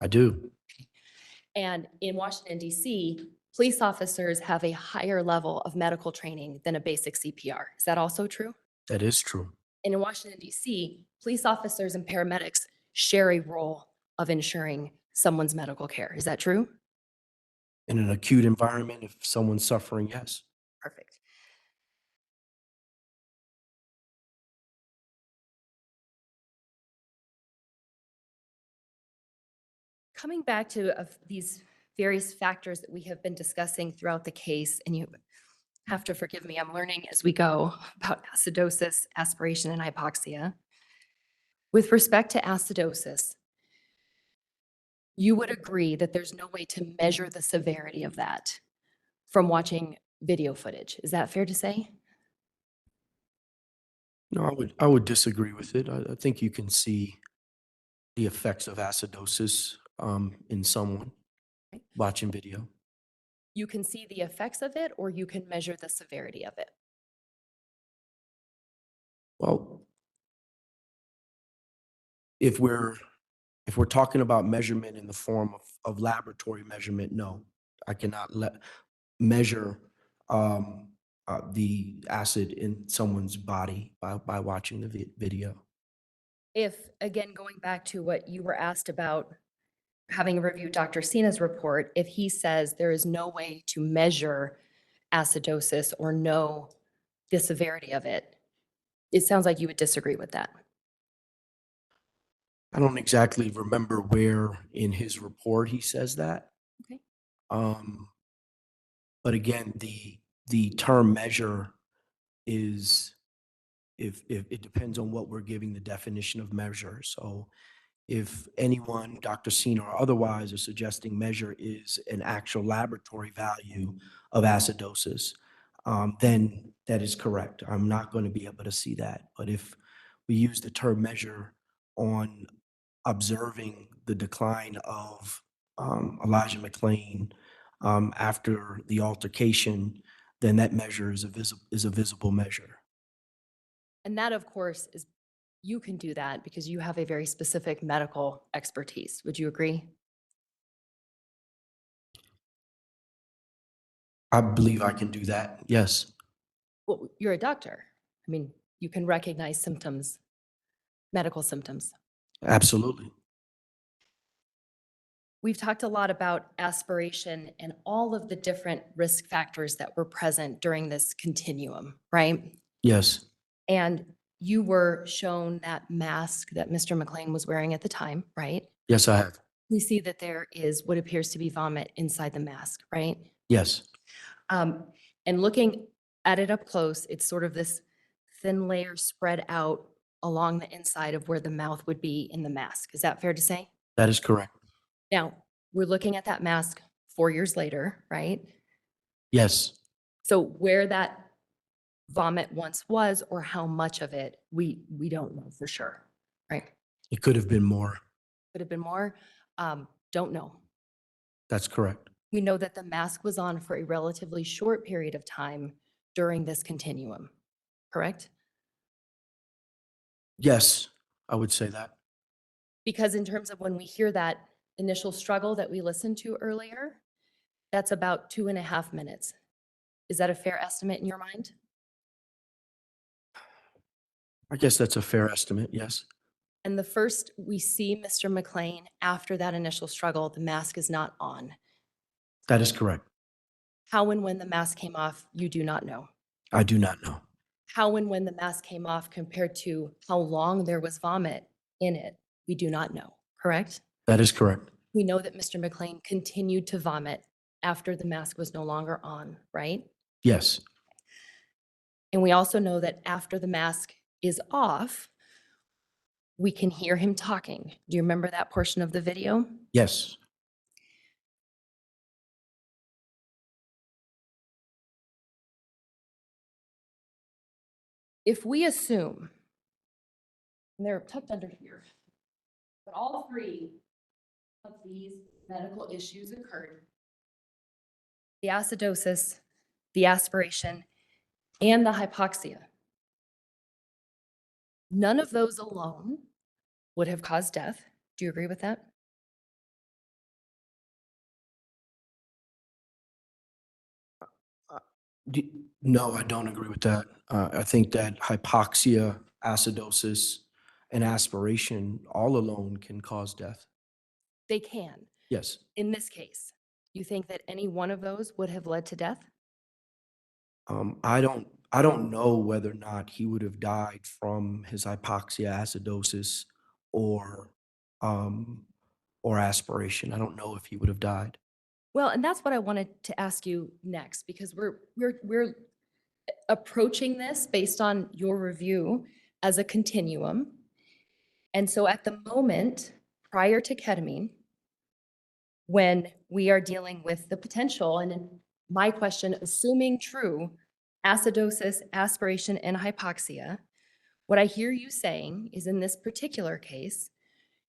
I do. And in Washington, D.C., police officers have a higher level of medical training than a basic CPR. Is that also true? That is true. And in Washington, D.C., police officers and paramedics share a role of ensuring someone's medical care. Is that true? In an acute environment, if someone's suffering, yes. Perfect. Coming back to these various factors that we have been discussing throughout the case, and you have to forgive me, I'm learning as we go about acidosis, aspiration, and hypoxia. With respect to acidosis, you would agree that there's no way to measure the severity of that from watching video footage. Is that fair to say? No, I would disagree with it. I think you can see the effects of acidosis in someone watching video. You can see the effects of it, or you can measure the severity of it. Well, if we're talking about measurement in the form of laboratory measurement, no, I cannot measure the acid in someone's body by watching the video. If, again, going back to what you were asked about, having reviewed Dr. Sina's report, if he says there is no way to measure acidosis or know the severity of it, it sounds like you would disagree with that. I don't exactly remember where in his report he says that. Okay. But again, the term measure is if it depends on what we're giving the definition of measure. So if anyone, Dr. Sina or otherwise, are suggesting measure is an actual laboratory value of acidosis, then that is correct. I'm not going to be able to see that. But if we use the term measure on observing the decline of Elijah McClain after the altercation, then that measure is a visible measure. And that, of course, is, you can do that because you have a very specific medical expertise. Would you agree? I believe I can do that. Yes. Well, you're a doctor. I mean, you can recognize symptoms, medical symptoms. Absolutely. We've talked a lot about aspiration and all of the different risk factors that were present during this continuum, right? Yes. And you were shown that mask that Mr. McClain was wearing at the time, right? Yes, I have. We see that there is what appears to be vomit inside the mask, right? Yes, And looking at it up close, it's sort of this thin layer spread out along the inside of where the mouth would be in the mask. Is that fair to say? that is correct. Now, we're looking at that mask 4 years later, right? Yes, So where that vomit once was or how much of it, we don't know for sure, right? it could have been more. Could have been more. Don't know. That's correct. We know that the mask was on for a relatively short period of time during this continuum, correct? Yes, I would say that. Because in terms of when we hear that initial struggle that we listened to earlier, that's about 2.5 minutes. Is that a fair estimate in your mind? I guess that's a fair estimate, yes. And the first we see Mr. McClain after that initial struggle, the mask is not on. That is correct. How and when the mask came off, you do not know. I do not know. How and when the mask came off compared to how long there was vomit in it, we do not know, correct? That is correct. We know that Mr. McClain continued to vomit after the mask was no longer on, right? Yes, And we also know that after the mask is off, we can hear him talking. Do you remember that portion of the video? yes. If we assume, and they're tucked under here, but all three of these medical issues occurred, the acidosis, the aspiration, and the hypoxia. None of those alone would have caused death. Do you agree with that? No, I don't agree with that. I think that hypoxia, acidosis, and aspiration all alone can cause death. They can. Yes. In this case, you think that any one of those would have led to death? I don't know whether or not he would have died from his hypoxia, acidosis, or or aspiration. I don't know if he would have died. Well, and that's what I wanted to ask you next, because we're approaching this based on your review as a continuum. And so at the moment, prior to ketamine, when we are dealing with the potential, and in my question, assuming true, acidosis, aspiration, and hypoxia, what I hear you saying is in this particular case,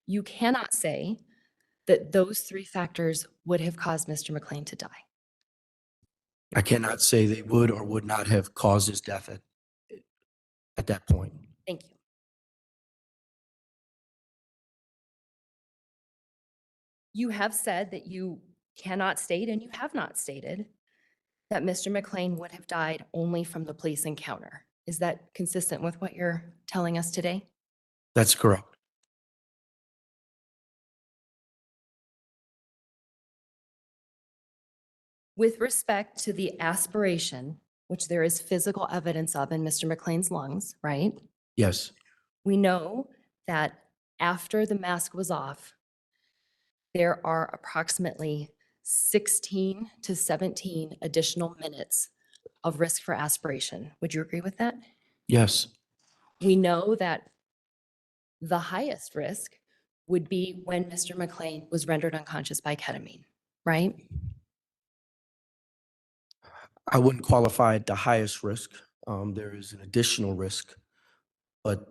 you cannot say that those three factors would have caused Mr. McClain to die. I cannot say they would or would not have caused his death at that point. Thank you. You have said that you cannot state, and you have not stated, that Mr. McClain would have died only from the police encounter. Is that consistent with what you're telling us today? That's correct. With respect to the aspiration, which there is physical evidence of in Mr. McClain's lungs, right? Yes. We know that after the mask was off, there are approximately 16 to 17 additional minutes of risk for aspiration. Would you agree with that? Yes. We know that the highest risk would be when Mr. McClain was rendered unconscious by ketamine, right? I wouldn't qualify it the highest risk. There is an additional risk, but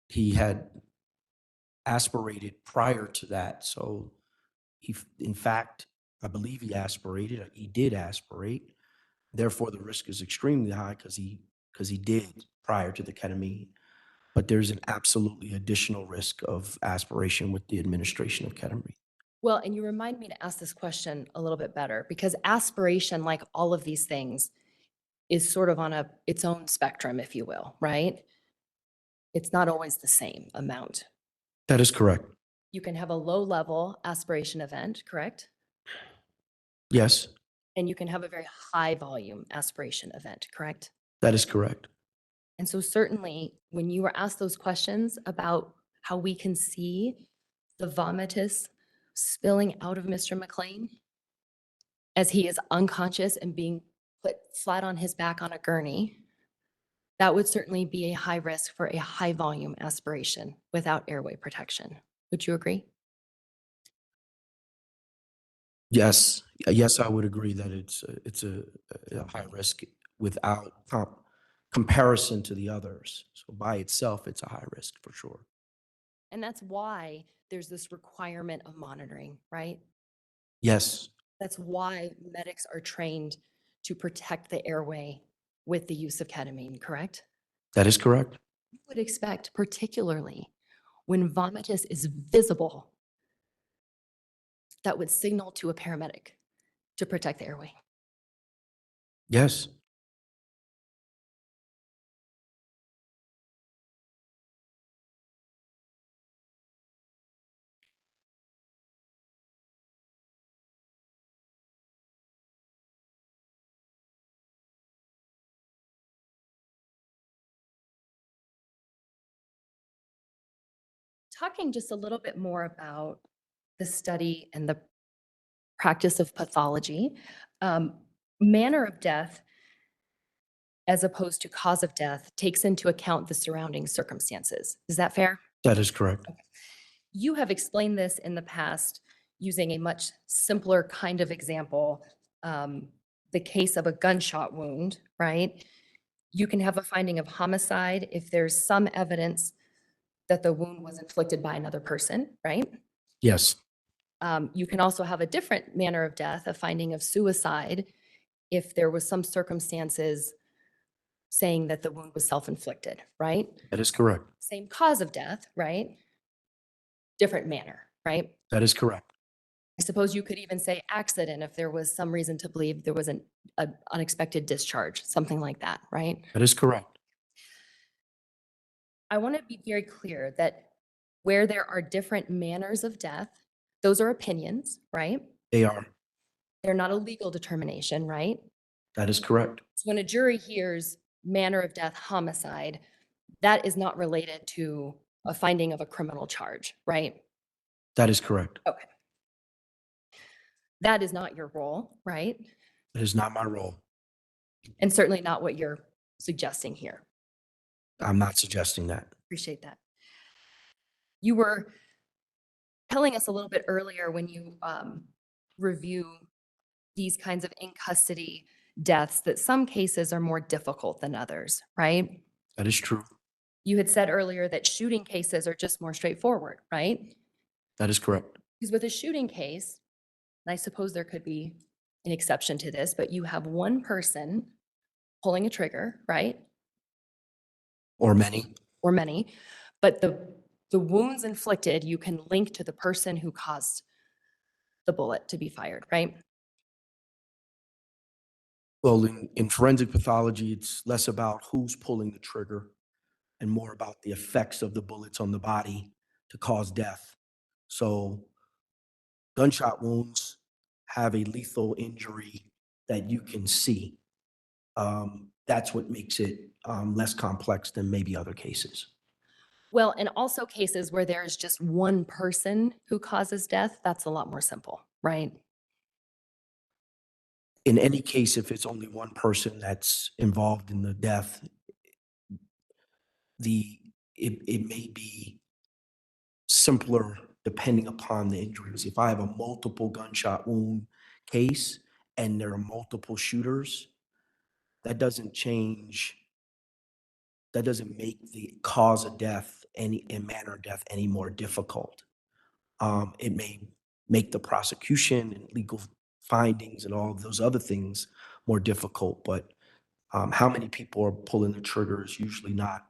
he had aspirated prior to that. So in fact, I believe he aspirated. He did aspirate. Therefore, the risk is extremely high because he did prior to the ketamine. But there's an absolutely additional risk of aspiration with the administration of ketamine. Well, and you remind me to ask this question a little bit better, because aspiration, like all of these things, is sort of on its own spectrum, if you will, right? It's not always the same amount. That is correct. You can have a low level aspiration event, correct? Yes, And you can have a very high volume aspiration event, correct? that is correct. And so certainly when you were asked those questions about how we can see the vomitus spilling out of Mr. McClain, as he is unconscious and being put flat on his back on a gurney, that would certainly be a high risk for a high volume aspiration without airway protection. Would you agree? Yes, yes, I would agree that it's a high risk without comparison to the others. So by itself, it's a high risk for sure. And that's why there's this requirement of monitoring, right? Yes, That's why medics are trained to protect the airway with the use of ketamine, correct? that is correct. You would expect, particularly when vomitus is visible, that would signal to a paramedic to protect the airway. Yes. Talking just a little bit more about the study and the practice of pathology, manner of death, as opposed to cause of death, takes into account the surrounding circumstances. Is that fair? That is correct. You have explained this in the past using a much simpler kind of example, the case of a gunshot wound, right? You can have a finding of homicide if there's some evidence that the wound was inflicted by another person, right? Yes, You can also have a different manner of death, a finding of suicide, if there was some circumstances saying that the wound was self-inflicted, right? that is correct. Same cause of death, right? Different manner, right? That is correct. I suppose you could even say accident if there was some reason to believe there was an unexpected discharge, something like that, right? That is correct. I want to be very clear that where there are different manners of death, those are opinions, right? They are. They're not a legal determination, right? That is correct. So when a jury hears manner of death, homicide, that is not related to a finding of a criminal charge, right? That is correct. Okay. That is not your role, right? That is not my role. And certainly not what you're suggesting here. I'm not suggesting that. Appreciate that. You were telling us a little bit earlier when you review these kinds of in custody deaths that some cases are more difficult than others, right? That is true. You had said earlier that shooting cases are just more straightforward, right? That is correct. Because with a shooting case, and I suppose there could be an exception to this, but you have one person pulling a trigger, right? Or many. Or many, but the wounds inflicted, you can link to the person who caused the bullet to be fired, right? Well, in forensic pathology, it's less about who's pulling the trigger and more about the effects of the bullets on the body to cause death. So gunshot wounds have a lethal injury that you can see. That's what makes it less complex than maybe other cases. Well, and also cases where there's just one person who causes death, that's a lot more simple, right? In any case, if it's only one person that's involved in the death, it may be simpler depending upon the injuries. If I have a multiple gunshot wound case and there are multiple shooters, that doesn't make the cause of death and manner of death any more difficult. It may make the prosecution and legal findings and all of those other things more difficult, but how many people are pulling the trigger is usually not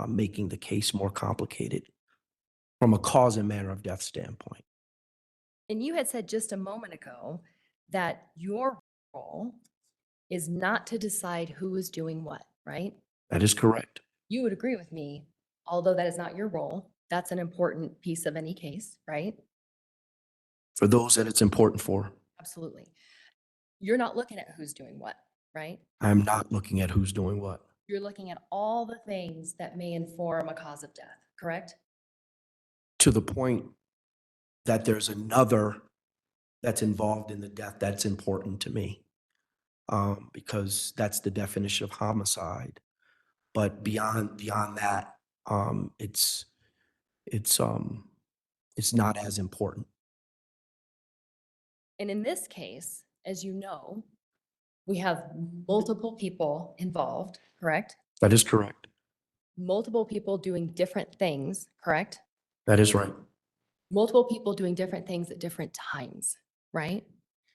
making the case more complicated from a cause and manner of death standpoint. And you had said just a moment ago that your role is not to decide who is doing what, right? That is correct. You would agree with me, although that is not your role, that's an important piece of any case, right? For those that it's important for, Absolutely. You're not looking at who's doing what, right? I'm not looking at who's doing what. You're looking at all the things that may inform a cause of death, correct? To the point that there's another that's involved in the death that's important to me, because that's the definition of homicide. But beyond that, it's it's um, it's not as important. And in this case, as you know, we have multiple people involved, correct? That is correct. Multiple people doing different things, correct? That is right. Multiple people doing different things at different times, right?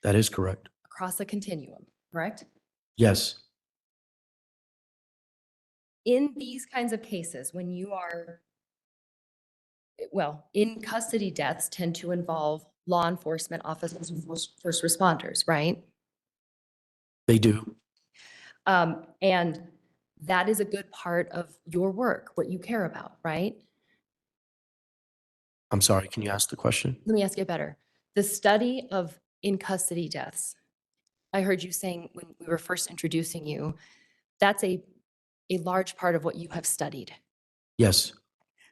That is correct. Across a continuum, correct? Yes. In these kinds of cases, when you are, well, in custody deaths tend to involve law enforcement officers and first responders, right? They do. And that is a good part of your work, what you care about, right? I'm sorry, can you ask the question? Let me ask you better. The study of in custody deaths, I heard you saying when we were first introducing you, that's a large part of what you have studied, Yes.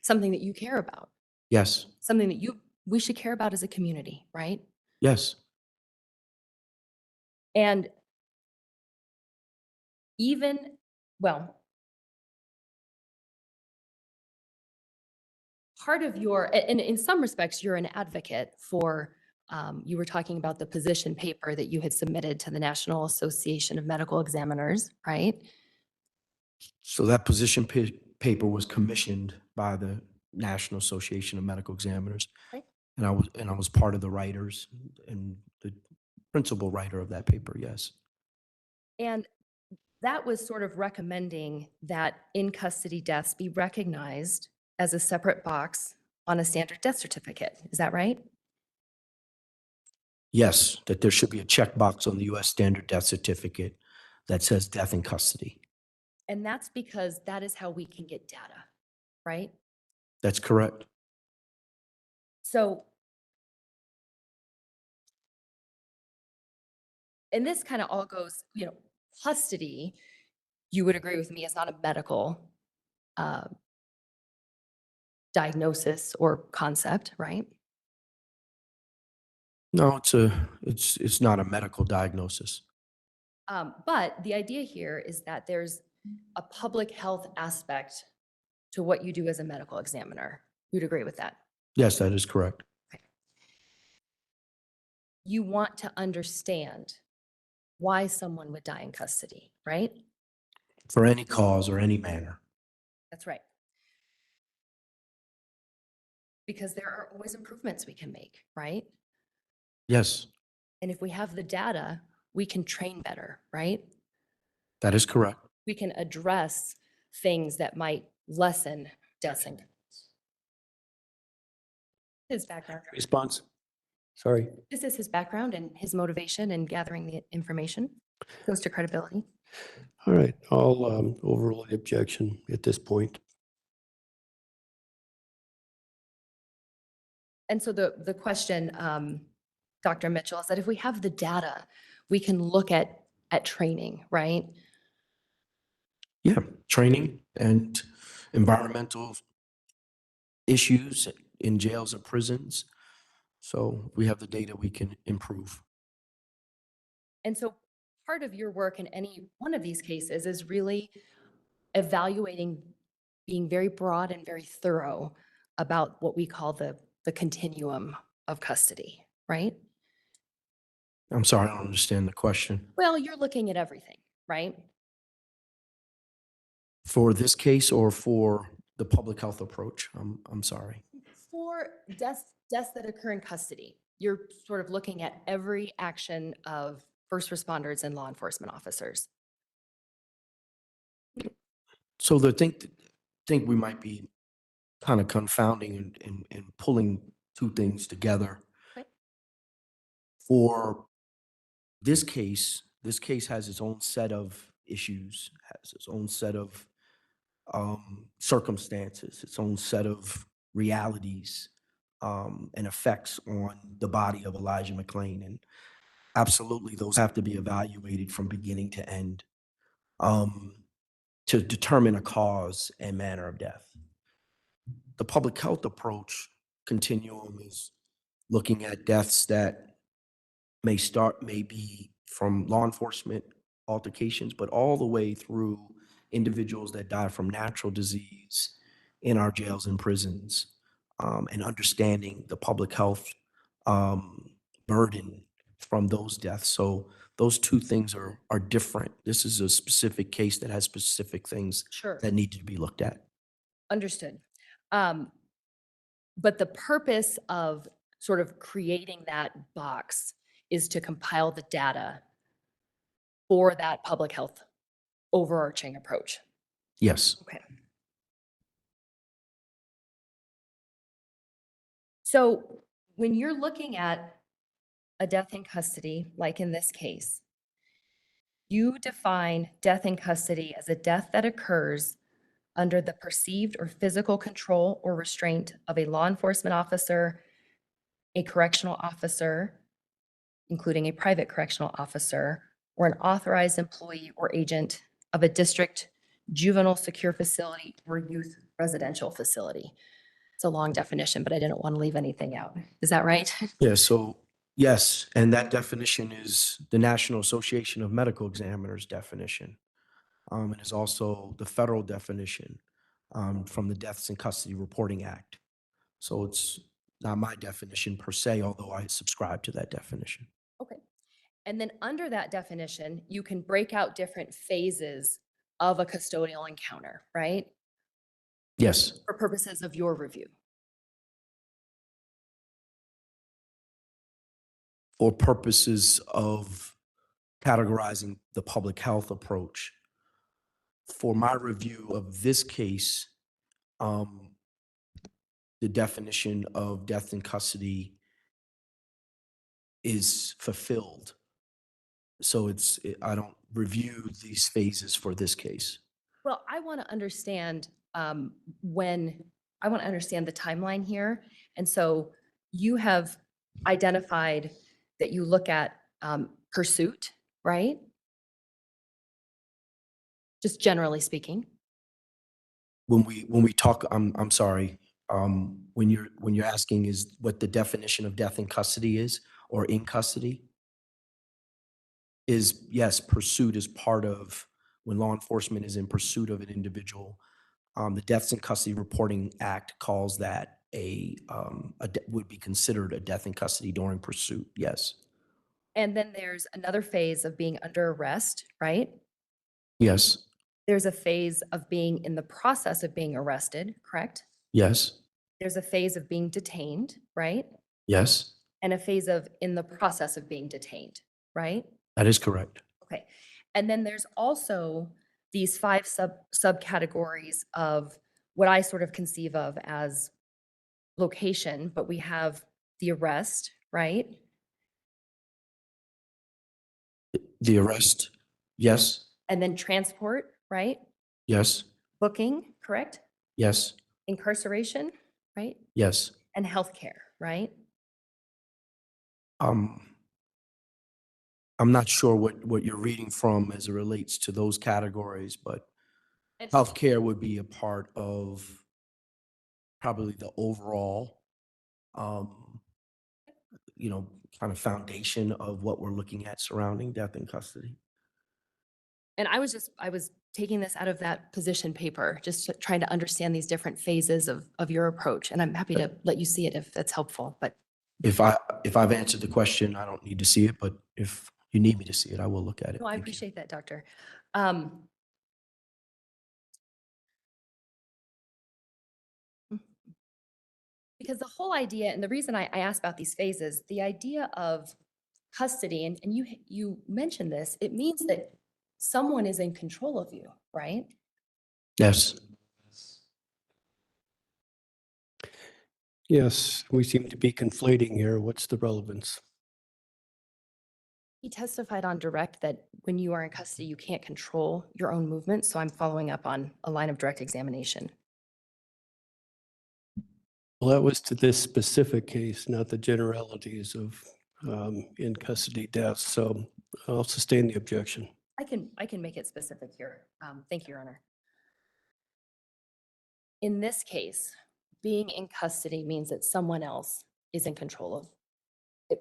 something that you care about, Yes. something that we should care about as a community, right? Yes. And even, well, part of your, and in some respects, you're an advocate for, you were talking about the position paper that you had submitted to the National Association of Medical Examiners, right? So that position paper was commissioned by the National Association of Medical Examiners. Right. And I was part of the writers and the principal writer of that paper, yes. And that was sort of recommending that in custody deaths be recognized as a separate box on a standard death certificate. Is that right? Yes, that there should be a checkbox on the U.S. standard death certificate that says death in custody. And that's because that is how we can get data, right? That's correct. So, and this kind of all goes, custody, you would agree with me, is not a medical diagnosis or concept, right? No, it's not a medical diagnosis. But the idea here is that there's a public health aspect to what you do as a medical examiner. You'd agree with that? Yes, that is correct. You want to understand why someone would die in custody, right? For any cause or any manner. That's right. Because there are always improvements we can make, right? Yes, And if we have the data, we can train better, right? that is correct. We can address things that might lessen deaths and his background. Response? Sorry. This is his background and his motivation in gathering the information. Goes to credibility. All right, I'll overrule the objection at this point. And so the question, Dr. Mitchell, is that if we have the data, we can look at training, right? Yeah, training and environmental issues in jails and prisons. So we have the data, we can improve. And so part of your work in any one of these cases is really evaluating, being very broad and very thorough about what we call the continuum of custody, right? I'm sorry, I don't understand the question. Well, you're looking at everything, right? For this case or for the public health approach? I'm sorry. For deaths that occur in custody, you're sort of looking at every action of first responders and law enforcement officers. So the think we might be kind of confounding and pulling two things together. Okay. For this case has its own set of issues, has its own set of circumstances, its own set of realities and effects on the body of Elijah McClain. And absolutely, those have to be evaluated from beginning to end to determine a cause and manner of death. The public health approach continuum is looking at deaths that may be from law enforcement altercations, but all the way through individuals that die from natural disease in our jails and prisons, and understanding the public health burden from those deaths. So those two things are different. This is a specific case that has specific things Sure. that need to be looked at. Understood. But the purpose of sort of creating that box is to compile the data for that public health overarching approach. Yes. Okay. So when you're looking at a death in custody, like in this case, you define death in custody as a death that occurs under the perceived or physical control or restraint of a law enforcement officer, a correctional officer, including a private correctional officer, or an authorized employee or agent of a district juvenile secure facility or youth residential facility. It's a long definition, but I didn't want to leave anything out. Is that right? Yeah, so yes, and that definition is the National Association of Medical Examiners definition. And is also the federal definition from the Deaths in Custody Reporting Act. So it's not my definition per se, although I subscribe to that definition. Okay. And then under that definition, you can break out different phases of a custodial encounter, right? Yes, For purposes of your review. for purposes of categorizing the public health approach. For my review of this case, the definition of death in custody is fulfilled. So I don't review these phases for this case. Well, I want to understand I want to understand the timeline here. And so you have identified that you look at pursuit, right? Just generally speaking. When we talk, I'm sorry, when you're asking is what the definition of death in custody is or in custody is, yes, pursuit is part of when law enforcement is in pursuit of an individual. The Deaths in Custody Reporting Act calls that would be considered a death in custody during pursuit. Yes. And then there's another phase of being under arrest, right? Yes. There's a phase of being in the process of being arrested, correct? Yes. There's a phase of being detained, right? Yes. And a phase of in the process of being detained, right? That is correct. Okay. And then there's also these 5 subcategories of what I sort of conceive of as location, but we have the arrest, right? The arrest. Yes. And then transport, right? Yes. Booking, correct? Yes. Incarceration, right? Yes. And healthcare, right? I'm not sure what you're reading from as it relates to those categories, but And healthcare would be a part of probably the overall, kind of foundation of what we're looking at surrounding death in custody. And I was taking this out of that position paper, just trying to understand these different phases of your approach. And I'm happy to let you see it if that's helpful, but. If I've answered the question, I don't need to see it, but if you need me to see it, I will look at it. No, I Thank you. appreciate that, Doctor. Because the whole idea, and the reason I asked about these phases, the idea of custody, and you mentioned this, it means that someone is in control of you, right? Yes. Yes, we seem to be conflating here. What's the relevance? He testified on direct that when you are in custody, you can't control your own movement. So I'm following up on a line of direct examination. Well, that was to this specific case, not the generalities of in custody deaths. So I'll sustain the objection. I can make it specific here. Thank you, Your Honor. In this case, being in custody means that someone else is in control of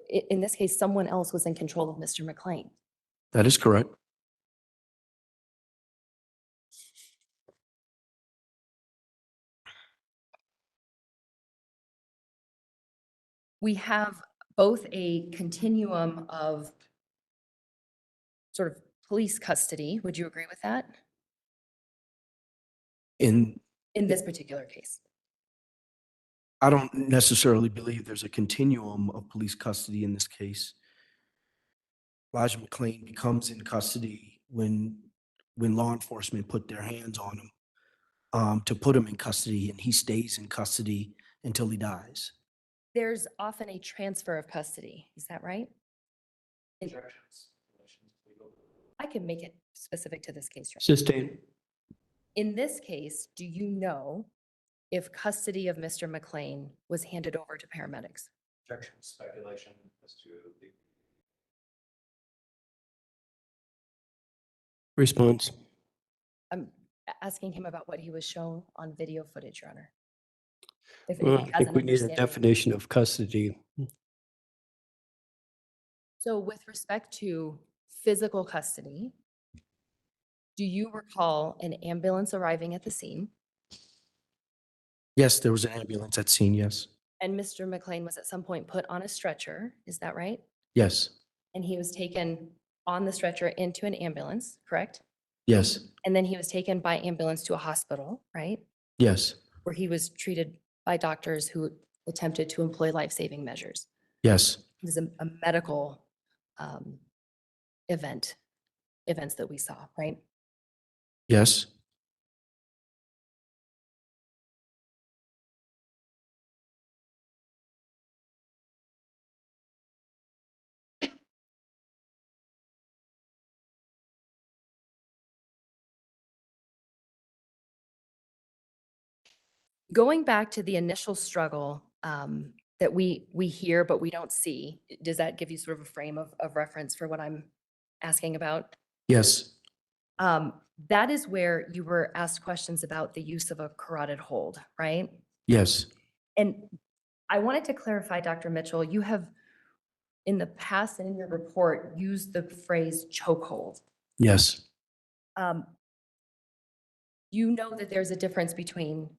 In this case, someone else was in control of Mr. McClain. That is correct. We have both a continuum of sort of police custody. Would you agree with that In in this particular case? I don't necessarily believe there's a continuum of police custody in this case. Elijah McClain becomes in custody when law enforcement put their hands on him to put him in custody, and he stays in custody until he dies. There's often a transfer of custody. Is that right? I can make it specific to this case. Your Honor. Sustained. In this case, do you know if custody of Mr. McClain was handed over to paramedics? Objection, speculation as to the. Response. I'm asking him about what he was shown on video footage, Your Honor. If Well, he I has think an we need a understanding. definition of custody. So with respect to physical custody, do you recall an ambulance arriving at the scene Yes, there was an ambulance at scene, yes. and Mr. McClain was at some point put on a stretcher? Is that right? Yes, And he was taken on the stretcher into an ambulance, correct? yes, And then he was taken by ambulance to a hospital, right? yes, Where he was treated by doctors who attempted to employ life-saving measures. yes, It was a medical events that we saw, right? yes. Going back to the initial struggle that we hear but we don't see, does that give you sort of a frame of reference for what I'm asking about? Yes, That is where you were asked questions about the use of a carotid hold, right? yes, And I wanted to clarify, Dr. Mitchell, you have in the past and in your report used the phrase chokehold. yes, You know that there's a difference between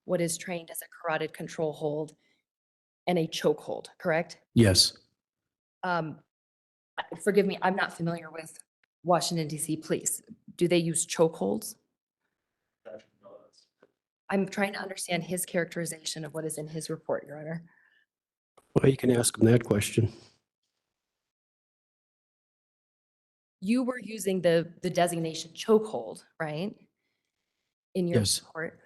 what is trained as a carotid control hold and a choke hold, correct? yes. Forgive me, I'm not familiar with Washington DC police. Do they use choke holds? I'm trying to understand his characterization of what is in his report, Your Honor. Well, you can ask them that question. You were using the designation chokehold, right? In your Yes. report,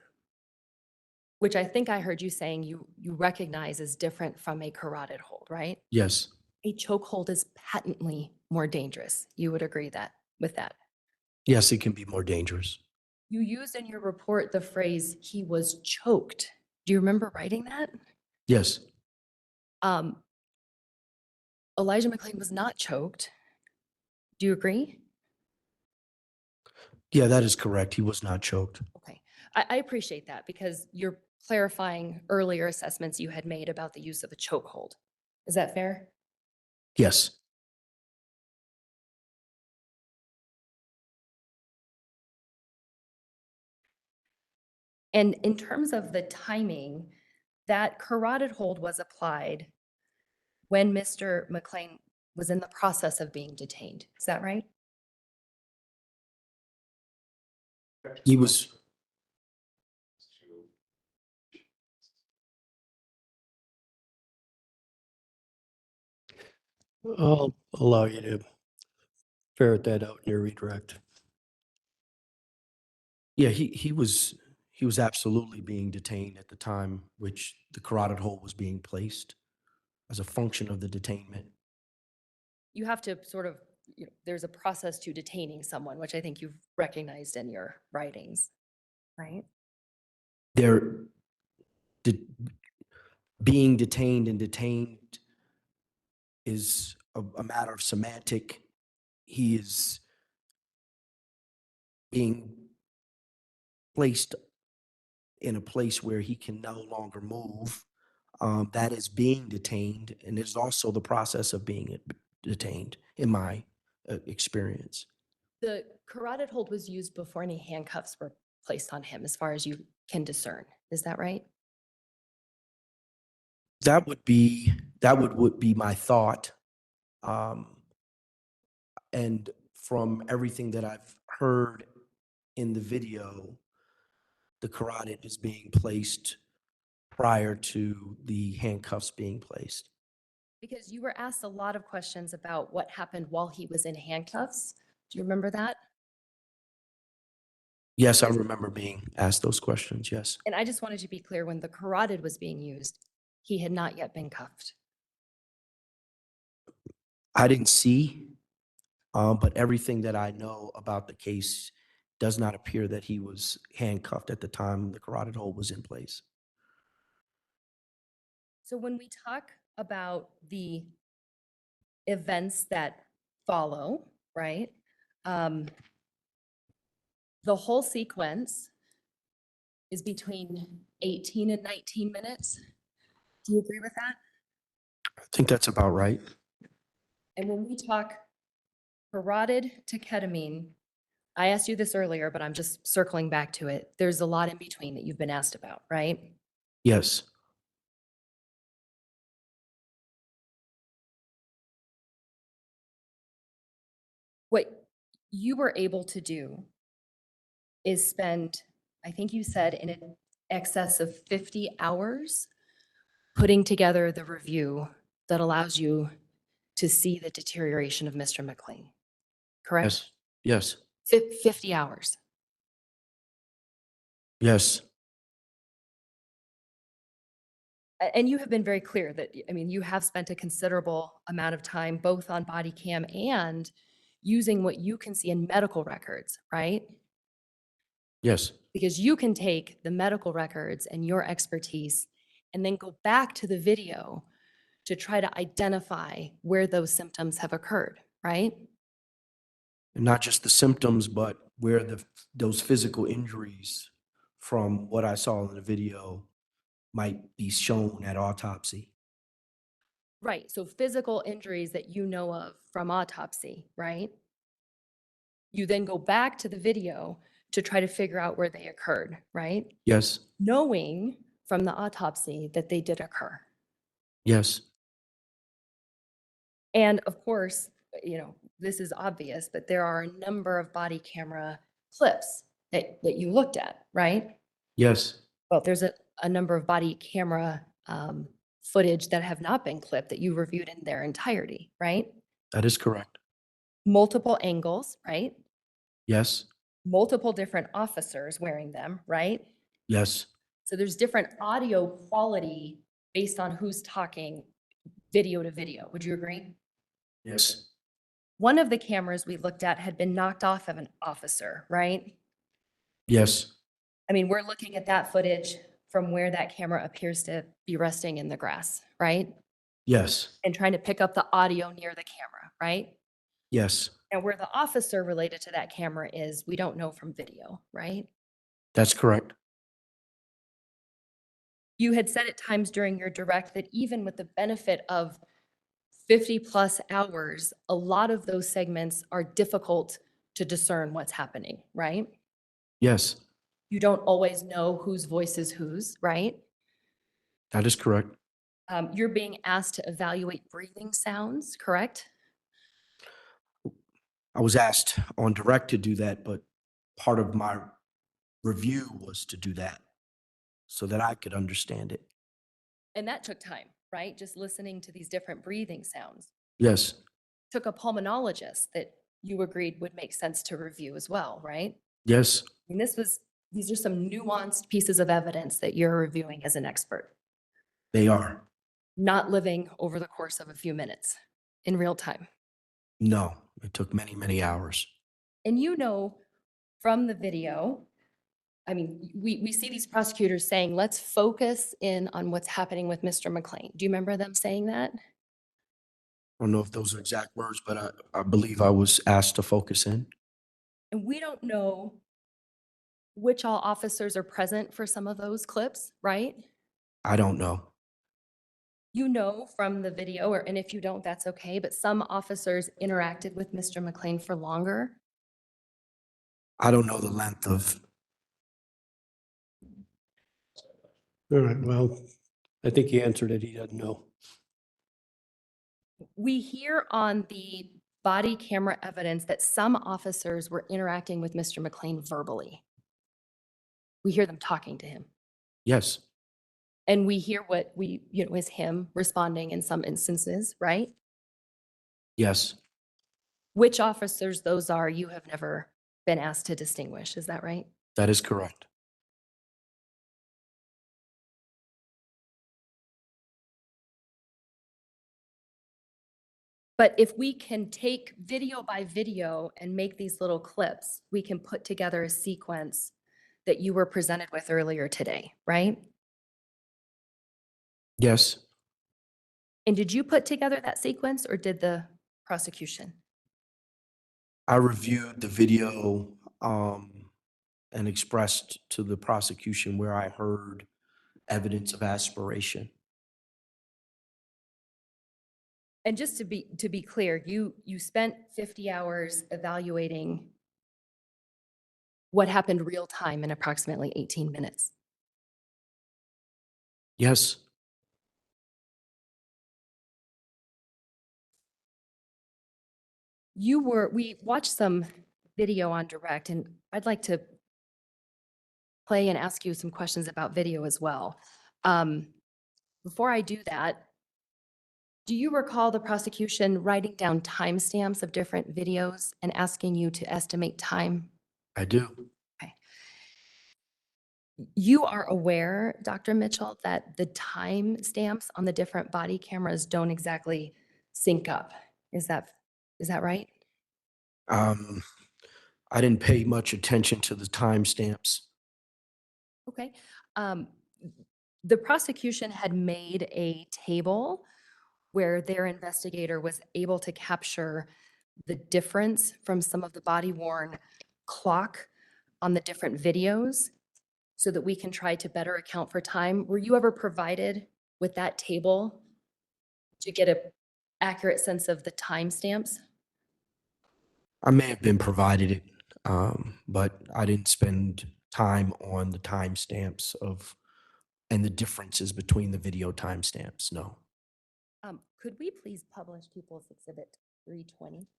which I think I heard you saying you recognize is different from a carotid hold, right? Yes, A chokehold is patently more dangerous. You would agree with that? yes, it can be more dangerous. You used in your report the phrase "he was choked." Do you remember writing that? Yes, Elijah McClain was not choked. Do you agree? yeah, that is correct. He was not choked. Okay, I appreciate that because you're clarifying earlier assessments you had made about the use of a chokehold. Is that fair? Yes, And in terms of the timing, that carotid hold was applied when Mr. McClain was in the process of being detained. Is that right? he was, I'll allow you to ferret that out in your redirect. yeah, he was absolutely being detained at the time which the carotid hold was being placed as a function of the detainment. You have to sort of, there's a process to detaining someone, which I think you've recognized in your writings, right? There, being detained and detained is a matter of semantic. He is being placed in a place where he can no longer move. that is being detained, and it's also the process of being detained, in my experience. The carotid hold was used before any handcuffs were placed on him, as far as you can discern. Is that right? That would be my thought. And from everything that I've heard in the video, the carotid is being placed prior to the handcuffs being placed. Because you were asked a lot of questions about what happened while he was in handcuffs. Do you remember that? Yes, I remember being asked those questions, yes. And I just wanted to be clear, when the carotid was being used, he had not yet been cuffed. I didn't see, but everything that I know about the case does not appear that he was handcuffed at the time the carotid hold was in place. So when we talk about the events that follow, right? The whole sequence is between 18 and 19 minutes. Do you agree with that? I think that's about right. And when we talk carotid to ketamine, I asked you this earlier, but I'm just circling back to it. There's a lot in between that you've been asked about, right? Yes, What you were able to do is spend, I think you said, in excess of 50 hours putting together the review that allows you to see the deterioration of Mr. McClain, correct? yes, 50 hours. yes, And you have been very clear that, I mean, you have spent a considerable amount of time both on body cam and using what you can see in medical records, right? yes, Because you can take the medical records and your expertise and then go back to the video to try to identify where those symptoms have occurred, right? and not just the symptoms, but where those physical injuries from what I saw in the video might be shown at autopsy. Right. So physical injuries that you know of from autopsy, right? You then go back to the video to try to figure out where they occurred, right? Yes, Knowing from the autopsy that they did occur. yes, And of course, this is obvious, but there are a number of body camera clips that you looked at, right? yes, Well, there's a number of body camera footage that have not been clipped that you reviewed in their entirety, right? that is correct. Multiple angles, right? Yes, Multiple different officers wearing them, right? yes, So there's different audio quality based on who's talking video to video. Would you agree? yes, One of the cameras we looked at had been knocked off of an officer, right? yes, I mean, we're looking at that footage from where that camera appears to be resting in the grass, right? yes, And trying to pick up the audio near the camera, right? yes, And where the officer related to that camera is, we don't know from video, right? that's correct. You had said at times during your direct that even with the benefit of 50+ hours, a lot of those segments are difficult to discern what's happening, right? Yes, You don't always know whose voice is whose, right? that is correct. You're being asked to evaluate breathing sounds, correct? I was asked on direct to do that, but part of my review was to do that so that I could understand it. And that took time, right? Just listening to these different breathing sounds. Yes, Took a pulmonologist that you agreed would make sense to review as well, right? yes, And these are some nuanced pieces of evidence that you're reviewing as an expert, they are. not living over the course of a few minutes in real time. No, it took many, many hours. And from the video, I mean, we see these prosecutors saying, let's focus in on what's happening with Mr. McClain. Do you remember them saying that? I don't know if those are exact words, but I believe I was asked to focus in. And we don't know which all officers are present for some of those clips, right? I don't know. You know from the video, or, and if you don't, that's okay, but some officers interacted with Mr. McClain for longer. I don't know the length of, All right, well, I think he answered it. He doesn't know. We hear on the body camera evidence that some officers were interacting with Mr. McClain verbally. We hear them talking to him. yes, And we hear what is him responding in some instances, right? yes, Which officers those are, you have never been asked to distinguish, is that right? that is correct. But if we can take video by video and make these little clips, we can put together a sequence that you were presented with earlier today, right? Yes, And did you put together that sequence or did the prosecution? I reviewed the video and expressed to the prosecution where I heard evidence of aspiration. And just to be clear, you spent 50 hours evaluating what happened real time in approximately 18 minutes. Yes, We watched some video on direct, and I'd like to play and ask you some questions about video as well. Before I do that, do you recall the prosecution writing down timestamps of different videos and asking you to estimate time? I do. You are aware, Dr. Mitchell, that the timestamps on the different body cameras don't exactly sync up. Is that right? I didn't pay much attention to the timestamps. Okay. The prosecution had made a table where their investigator was able to capture the difference from some of the body worn clock on the different videos so that we can try to better account for time. Were you ever provided with that table to get an accurate sense of the timestamps? I may have been provided it, but I didn't spend time on the timestamps of and the differences between the video timestamps. No. Could we please publish People's Exhibit 320?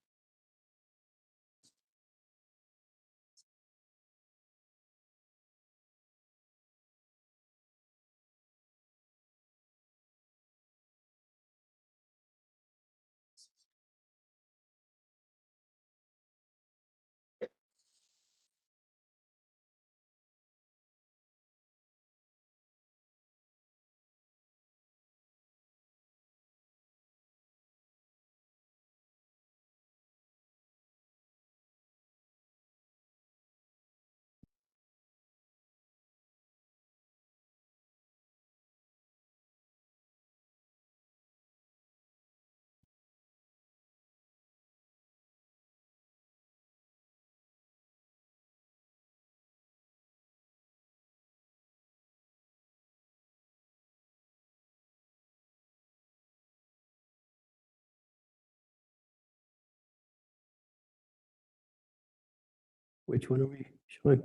Which one are we showing?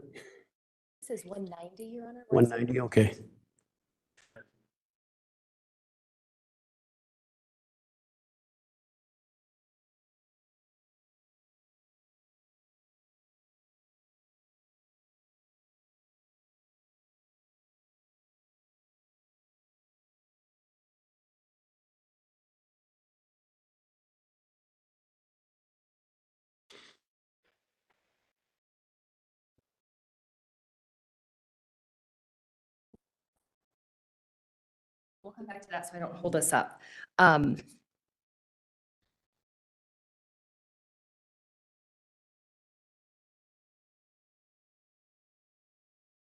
This is 190, Your Honor. What is it? 190, okay. We'll come back to that so I don't hold us up.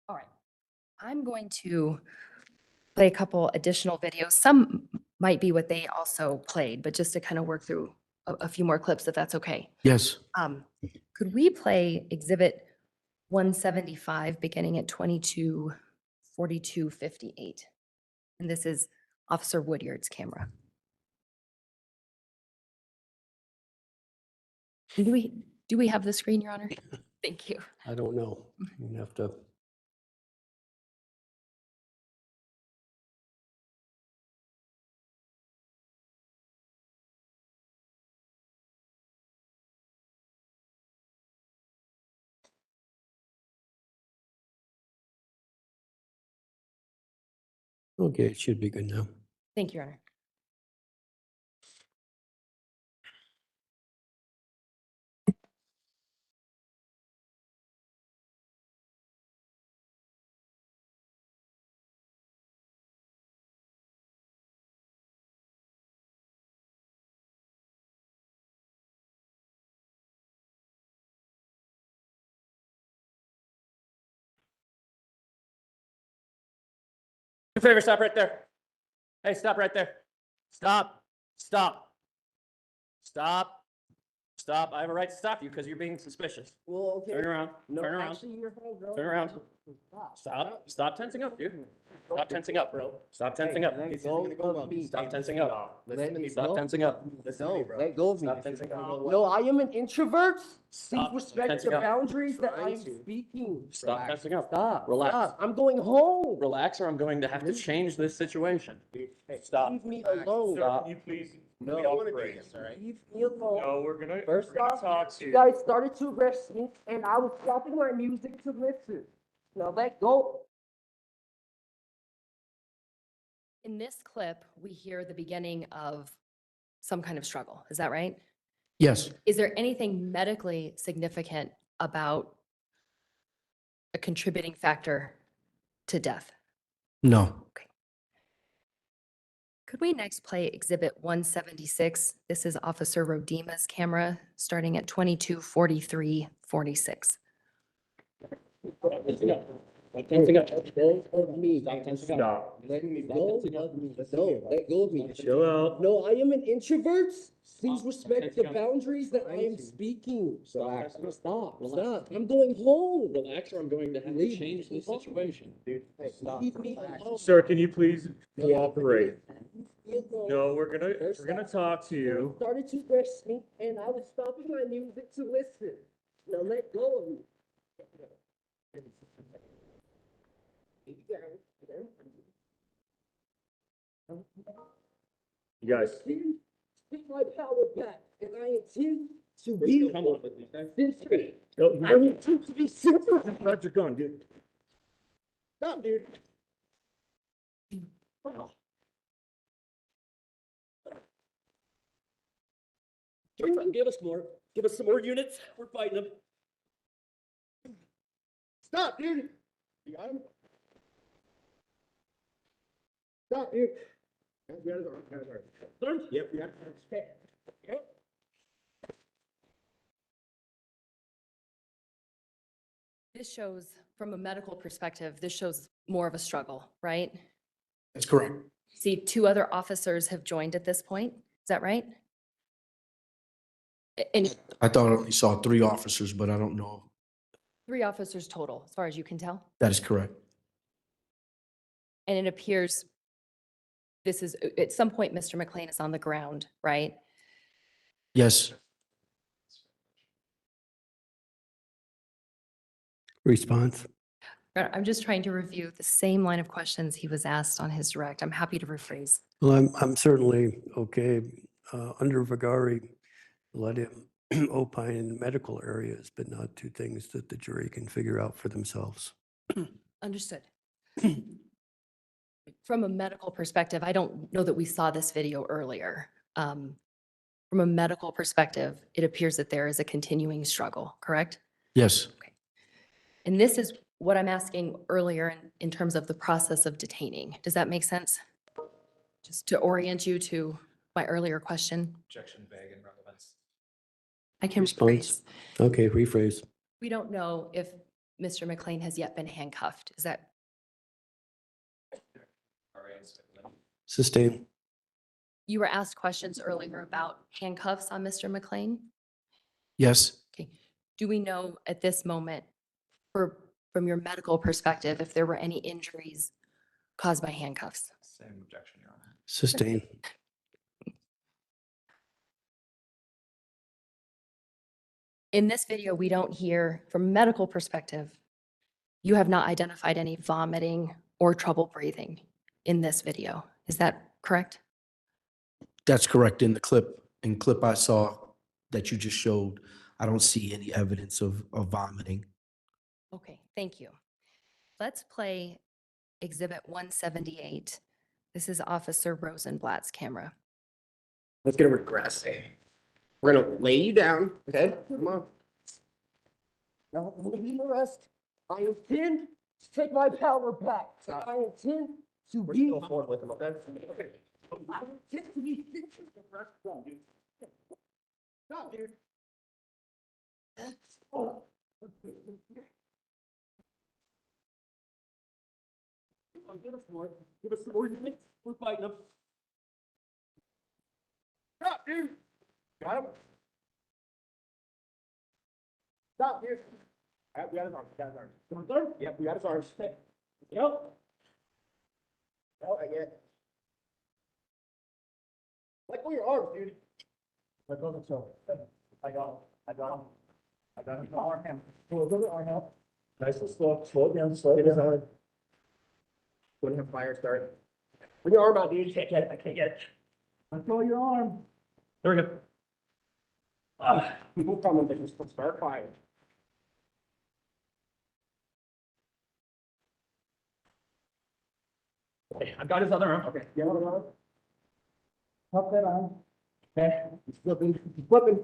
All right. I'm going to play a couple additional videos. Some might be what they also played, but just to kind of work through a few more clips, if that's okay. Yes. Could we play Exhibit 175 beginning at 22:42:58? And this is Officer Woodyard's camera. Do we have the screen, Your Honor? Thank you. I don't know. You have to. Okay, it should be good now. Thank you, Your Honor. Do a favor, stop right there. Hey, stop right there. Stop, stop, stop, stop. I have a right to stop you because you're being suspicious. Well, okay. Turn around, No, turn around, actually, you're fine, bro. turn around. Stop tensing up, dude. Stop tensing up, bro. Stop tensing up. Stop tensing up. Let me Stop go. tensing up. No, let go of me. Stop tensing up. No, I am an introvert. Please Stop respect tensing the up. boundaries that I'm speaking. Stop tensing up. Stop. Relax. Stop. I'm going home. Relax or I'm going to have to change this situation. Stop. Leave me alone. Stop. Can you please? No. Leave me alone. No, we're First gonna off, talk you to. guys started to arrest me and I was stopping my music to listen. Now let go. In this clip, we hear the beginning of some kind of struggle. Is that right? Yes. Is there anything medically significant about a contributing factor to death? No. Could we next play Exhibit 176? This is Officer Rodima's camera, starting at 22:43:46. Stop tensing up. Let go of me. Stop tensing up. Stop. Let me go of me. No, let go of me. Chill out. No, I am an introvert. Please respect the tensing up. boundaries that I am speaking. Relax. Stop. Stop. I'm going home. Relax or I'm going to have to Leave change me this alone. situation. Leave me alone. Sir, can you please cooperate? Leave me alone. No, we're gonna talk to you. Started to arrest me and I was stopping my music to listen. Now let go of me. You guys, Take my power back and I intend to be Come on with me. sincere. go, I intend to be sincere. let your gun, dude. Stop, dude. Give us more. Give us some more units. We're fighting them. Stop, dude. You got him? Stop, dude. Yep, we got. This shows, from a medical perspective, this shows more of a struggle, right? That's correct. See, 2 other officers have joined at this point. Is that right? And I thought I only saw 3 officers, but I don't know. 3 officers total, as far as you can tell. That is correct. And it appears this is, at some point, Mr. McClain is on the ground, right? Yes. Response? I'm just trying to review the same line of questions he was asked on his direct. I'm happy to rephrase. Well, I'm certainly okay. Under Vagari, let him opine in the medical areas, but not 2 things that the jury can figure out for themselves. Understood. From a medical perspective, I don't know that we saw this video earlier. From a medical perspective, it appears that there is a continuing struggle, correct? Yes. And this is what I'm asking earlier in terms of the process of detaining. Does that make sense? Just to orient you to my earlier question. Objection vague and relevance. I can Response. rephrase. Okay, rephrase. We don't know if Mr. McClain has yet been handcuffed. Is that, Sustain. you were asked questions earlier about handcuffs on Mr. McClain? Yes. Okay. Do we know at this moment, from your medical perspective, if there were any injuries caused by handcuffs? Same objection, Your Honor. Sustain. In this video, we don't hear, from a medical perspective, you have not identified any vomiting or trouble breathing in this video. Is that correct? That's correct. In the clip I saw that you just showed, I don't see any evidence of vomiting. Okay, thank you. Let's play Exhibit 178. This is Officer Rosenblatt's camera. Let's get a regress. We're gonna lay you down, okay? Come on. Now, I'm gonna give you a rest. I intend to take my power back. I intend to We're be. still forward with them, okay? I intend to be. Stop, dude. Oh. Give us more. Give us some more. We're fighting them. Stop, dude. Got him. Stop, dude. All right, we got his arms. We got his arms. Come third? Yep, we got his arms. Yep. Oh, I get. Let go of your arms, dude. Let go of the shoulder. I got him. I got him. I got him. Arm him. Pull the arm out. Nice and slow. Slow it down. Slow it down. Wouldn't have fire start. Bring your arm out, dude. Can't get it. I can't get it. Let go of your arm. There we go. People come and just start fire. Okay, I've got his other arm. Okay, the other arm. Help that arm. Okay, he's flipping. He's flipping.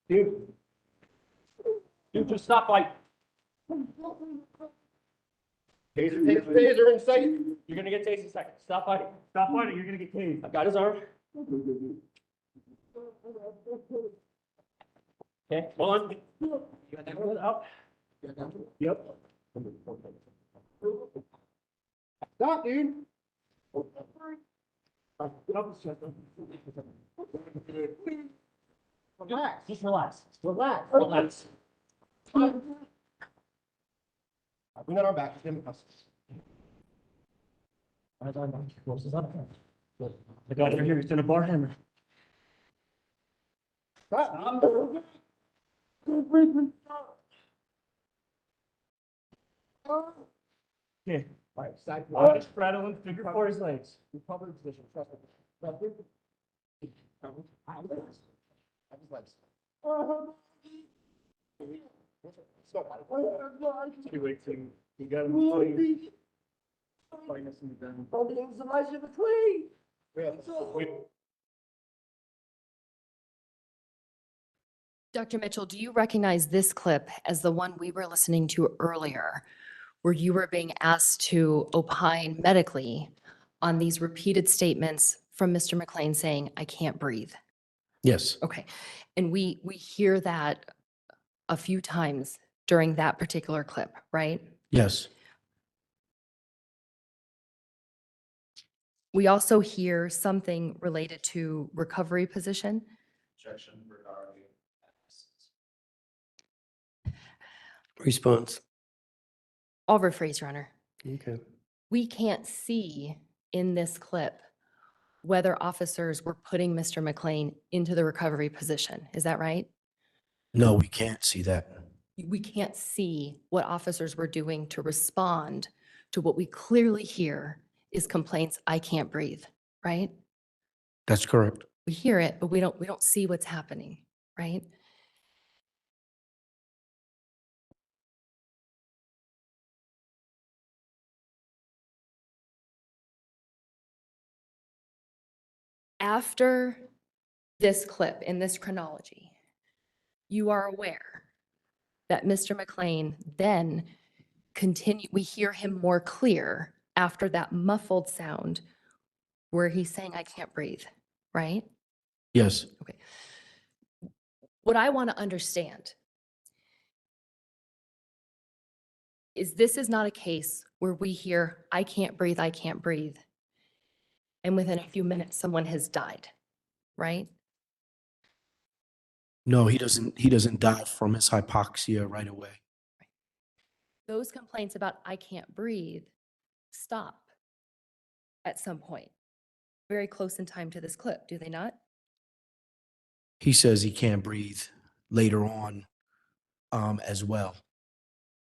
Dude. Dude, just stop fighting. Taser, take the taser in a second. You're gonna get tased in a second. Stop fighting. Stop fighting. You're gonna get tased. I've got his arm. Okay, hold on. You got that one up? Yep. Stop, dude. Relax. Just relax. Relax. Relax. Bring that arm back. Just give him a cuss. I got it right here. It's in a bar hammer. Stop. Okay. All right, side. Just straddle him, figure for his legs. Recover his position. Trust me. Have his legs. Have his legs. Wait till you got him. Dr. Mitchell, do you recognize this clip as the one we were listening to earlier, where you were being asked to opine medically on these repeated statements from Mr. McClain saying, "I can't breathe"? Yes. Okay. And we hear that a few times during that particular clip, right? Yes. We also hear something related to recovery position. Objection regarding. Response. I'll rephrase, Your Honor. Okay. We can't see in this clip whether officers were putting Mr. McClain into the recovery position. Is that right? No, we can't see that. We can't see what officers were doing to respond to what we clearly hear is complaints, "I can't breathe," right? That's correct. We hear it, but we don't see what's happening, right? After this clip in this chronology, you are aware that Mr. McClain then we hear him more clear after that muffled sound where he's saying, "I can't breathe," right? Yes. Okay. What I want to understand is this is not a case where we hear, "I can't breathe, I can't breathe," and within a few minutes, someone has died, right? No, he doesn't die from his hypoxia right away. Those complaints about "I can't breathe" stop at some point, very close in time to this clip, do they not? He says he can't breathe later on as well.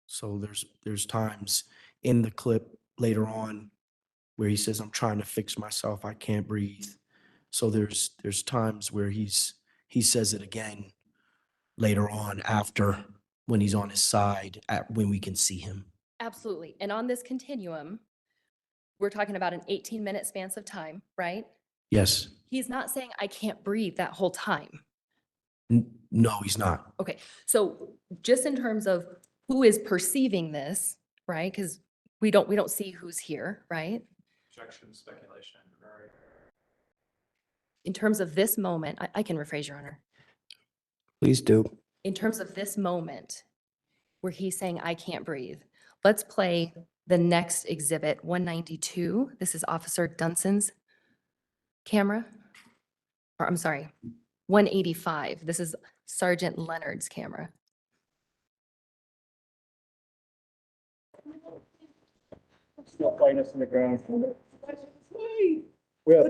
So there's times in the clip later on where he says, I'm trying to fix myself, I can't breathe. So there's times where he says it again later on after, when he's on his side, when we can see him. Absolutely. And on this continuum, we're talking about an 18-minute span of time, right? Yes. He's not saying I can't breathe that whole time. No, he's not. Okay, so just in terms of who is perceiving this, right? Because we don't see who's here, right? Objection, speculation. In terms of this moment, I can rephrase, Your Honor. Please do. In terms of this moment where he's saying, I can't breathe, let's play the next exhibit, 192. This is Officer Dunson's camera. Or I'm sorry, 185. This is Sergeant Leonard's camera. Still fighting us in the ground. We had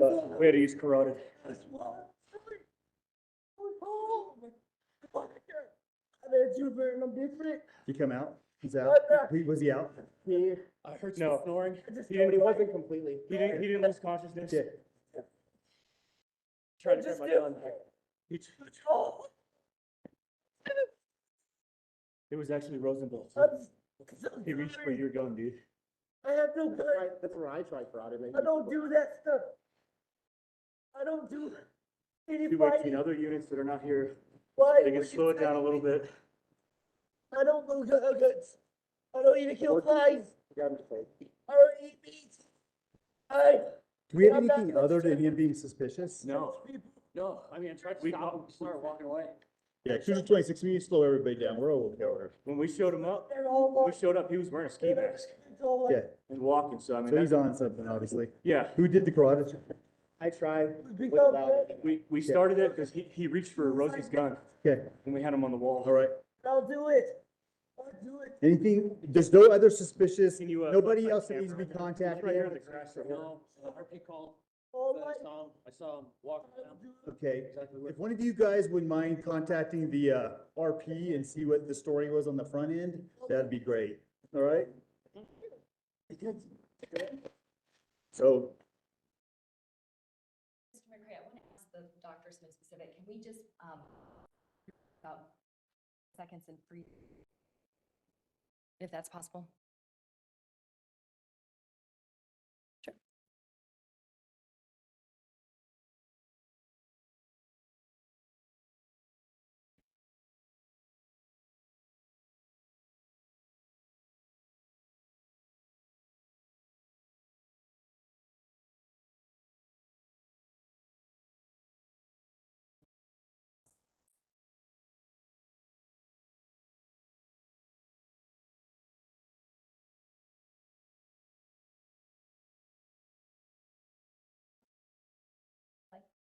to use carotid. I'm different. He come out? He's out? Was he out? Yeah. I heard some snoring. He didn't, he wasn't completely. He didn't lose consciousness. Yeah. Trying to grab my gun. Oh, It was actually Rosenblatt. He reached for your gun, dude. I have no gun. That's where I tried carotid. I don't do that stuff. I don't do any 218 fighting. other units that are not here. Why? They can slow it down a little bit. I don't do guns. I don't even kill flies. Grab him to play. I don't eat meat. Do we have I'm not anything gonna other than shoot him being suspicious? No, no, I mean, I tried to We- stop him, started walking away. Yeah, Cruiser 26, we need to slow everybody down. We're all okay. When we showed him up, They're all when we lost. showed up, he was wearing a ski mask Yeah, and walking, so I mean, so he's that's, on something, obviously. yeah. Who did the carotid? I tried. Become without- dead. We started it because he reached for Rosie's gun Okay, when we had him on the wall. all right. I'll do it. I'll do it. Anything, there's no other suspicious, Can you, nobody put my else that needs to be camera in? contacted? Right here in the crash. No, RP called, All I right. saw him, walking I'll down. do it. Okay, Exactly where. if one of you guys would mind contacting the RP and see what the story was on the front end, that'd be great, all right? So, Mr. McCray, I want to ask the doctor something specific. Can we just, about seconds and free, if that's possible? Sure.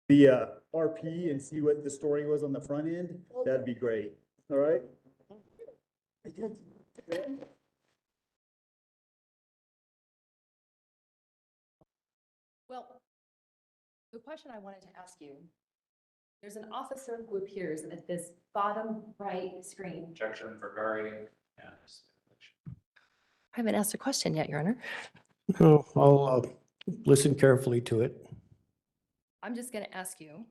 the RP and see what the story was on the front end, that'd be great, all right? Well, the question I wanted to ask you, there's an officer who appears at this bottom right screen. Objection for Gary. Yeah. I haven't asked a question yet, Your Honor. No, I'll listen carefully to it. I'm just going to ask you,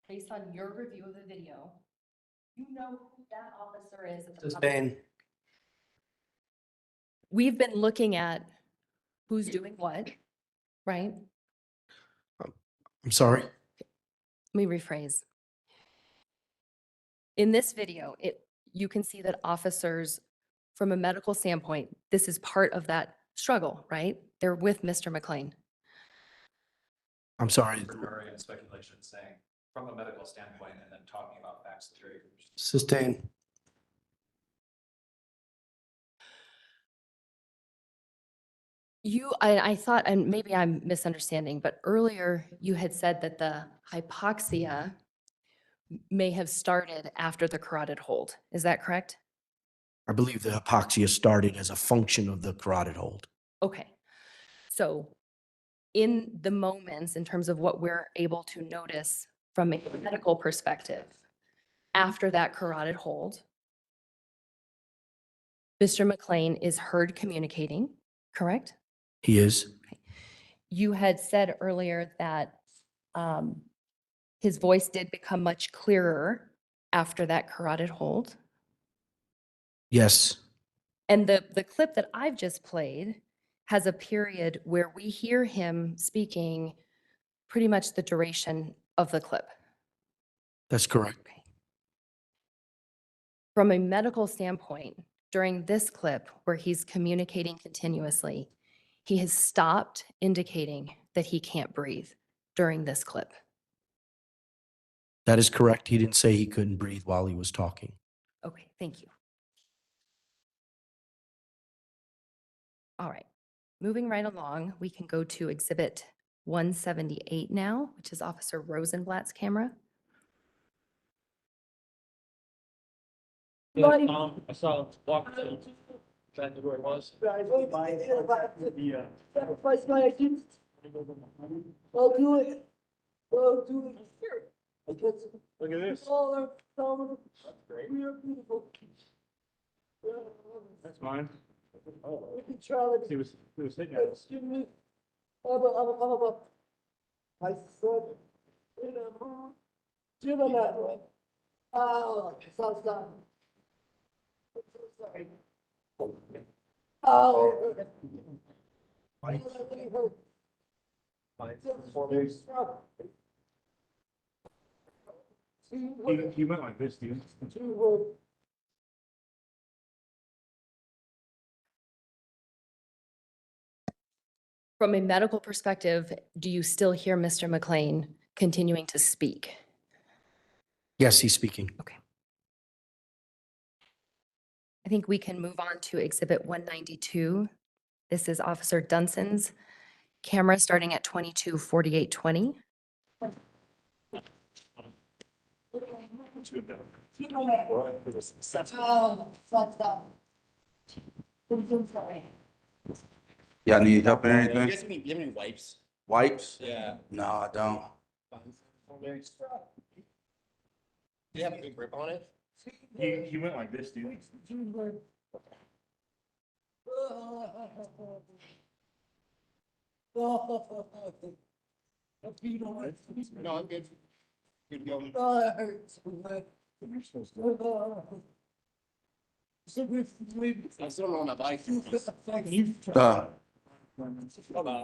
based on your review of the video, you know who that officer is at the top? Sustained. We've been looking at who's doing what, right? I'm sorry. Let me rephrase. In this video, you can see that officers, from a medical standpoint, this is part of that struggle, right? They're with Mr. McClain. I'm sorry. For Gary and speculation saying from a medical standpoint and then talking about facts that you're. Sustained. I thought, and maybe I'm misunderstanding, but earlier you had said that the hypoxia may have started after the carotid hold. Is that correct? I believe the hypoxia started as a function of the carotid hold. Okay. So in the moments, in terms of what we're able to notice from a medical perspective, after that carotid hold, Mr. McClain is heard communicating, correct? He is. You had said earlier that his voice did become much clearer after that carotid hold. Yes. And the clip that I've just played has a period where we hear him speaking pretty much the duration of the clip. That's correct. Okay. From a medical standpoint, during this clip where he's communicating continuously, he has stopped indicating that he can't breathe during this clip. That is correct. He didn't say he couldn't breathe while he was talking. Okay, thank you. All right, moving right along, we can go to Exhibit 178 now, which is Officer Rosenblatt's camera. Yeah, I saw him walk to, trying to where it was. Sacrifice my actions. I'll do it. I'll do it. Look at this. We are beautiful. That's mine. We can try it. He was hitting us. Excuse me. I said, Jim and that way. Oh, stop. I'm so sorry. Oh. He went like this, dude. From a medical perspective, do you still hear Mr. McClain continuing to speak? Yes, he's speaking. Okay. I think we can move on to Exhibit 192. This is Officer Dunson's camera starting at 22:48:20. Oh, stop. I'm sorry. Y'all need help in You anything? guys have any wipes? Wipes? Yeah. No, I don't. Do you have a good grip on it? He went like this, dude. No, I'm good. Good going. It hurts. I'm still on my bike. Uh,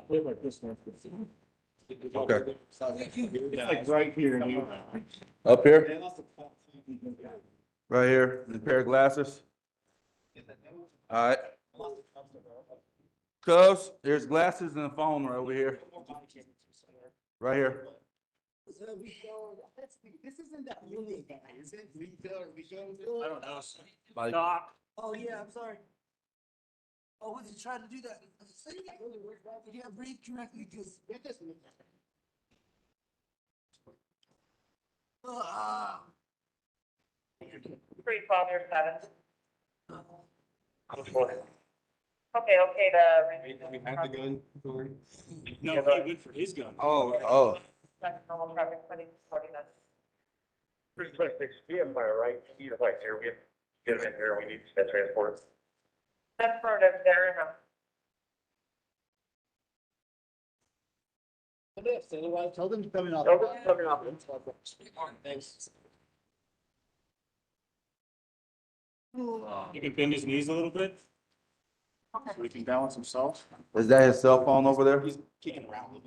Wait like this, man. okay. It's like right here. Dude. Up here? Right here, the pair of glasses. All right. Cuz, there's glasses and a phone right over here. Right here. This isn't that movie guy, is it? I don't know. Like, Stop. Oh, yeah, I'm sorry. Oh, was he trying to do that? You can't breathe correctly, because. Three, 12 years, 7. Okay, We have the gun. No, he went for his gun. oh. That's normal traffic, 40 minutes. Pretty quick, we have fire, right? He's right here, we have to get him in here, we need to transport. That's affirmative, there and Tell them to come in off. Coming off. Thanks. You can bend his knees a little bit. So he can balance himself. Is that his cell phone over there? He's kicking around.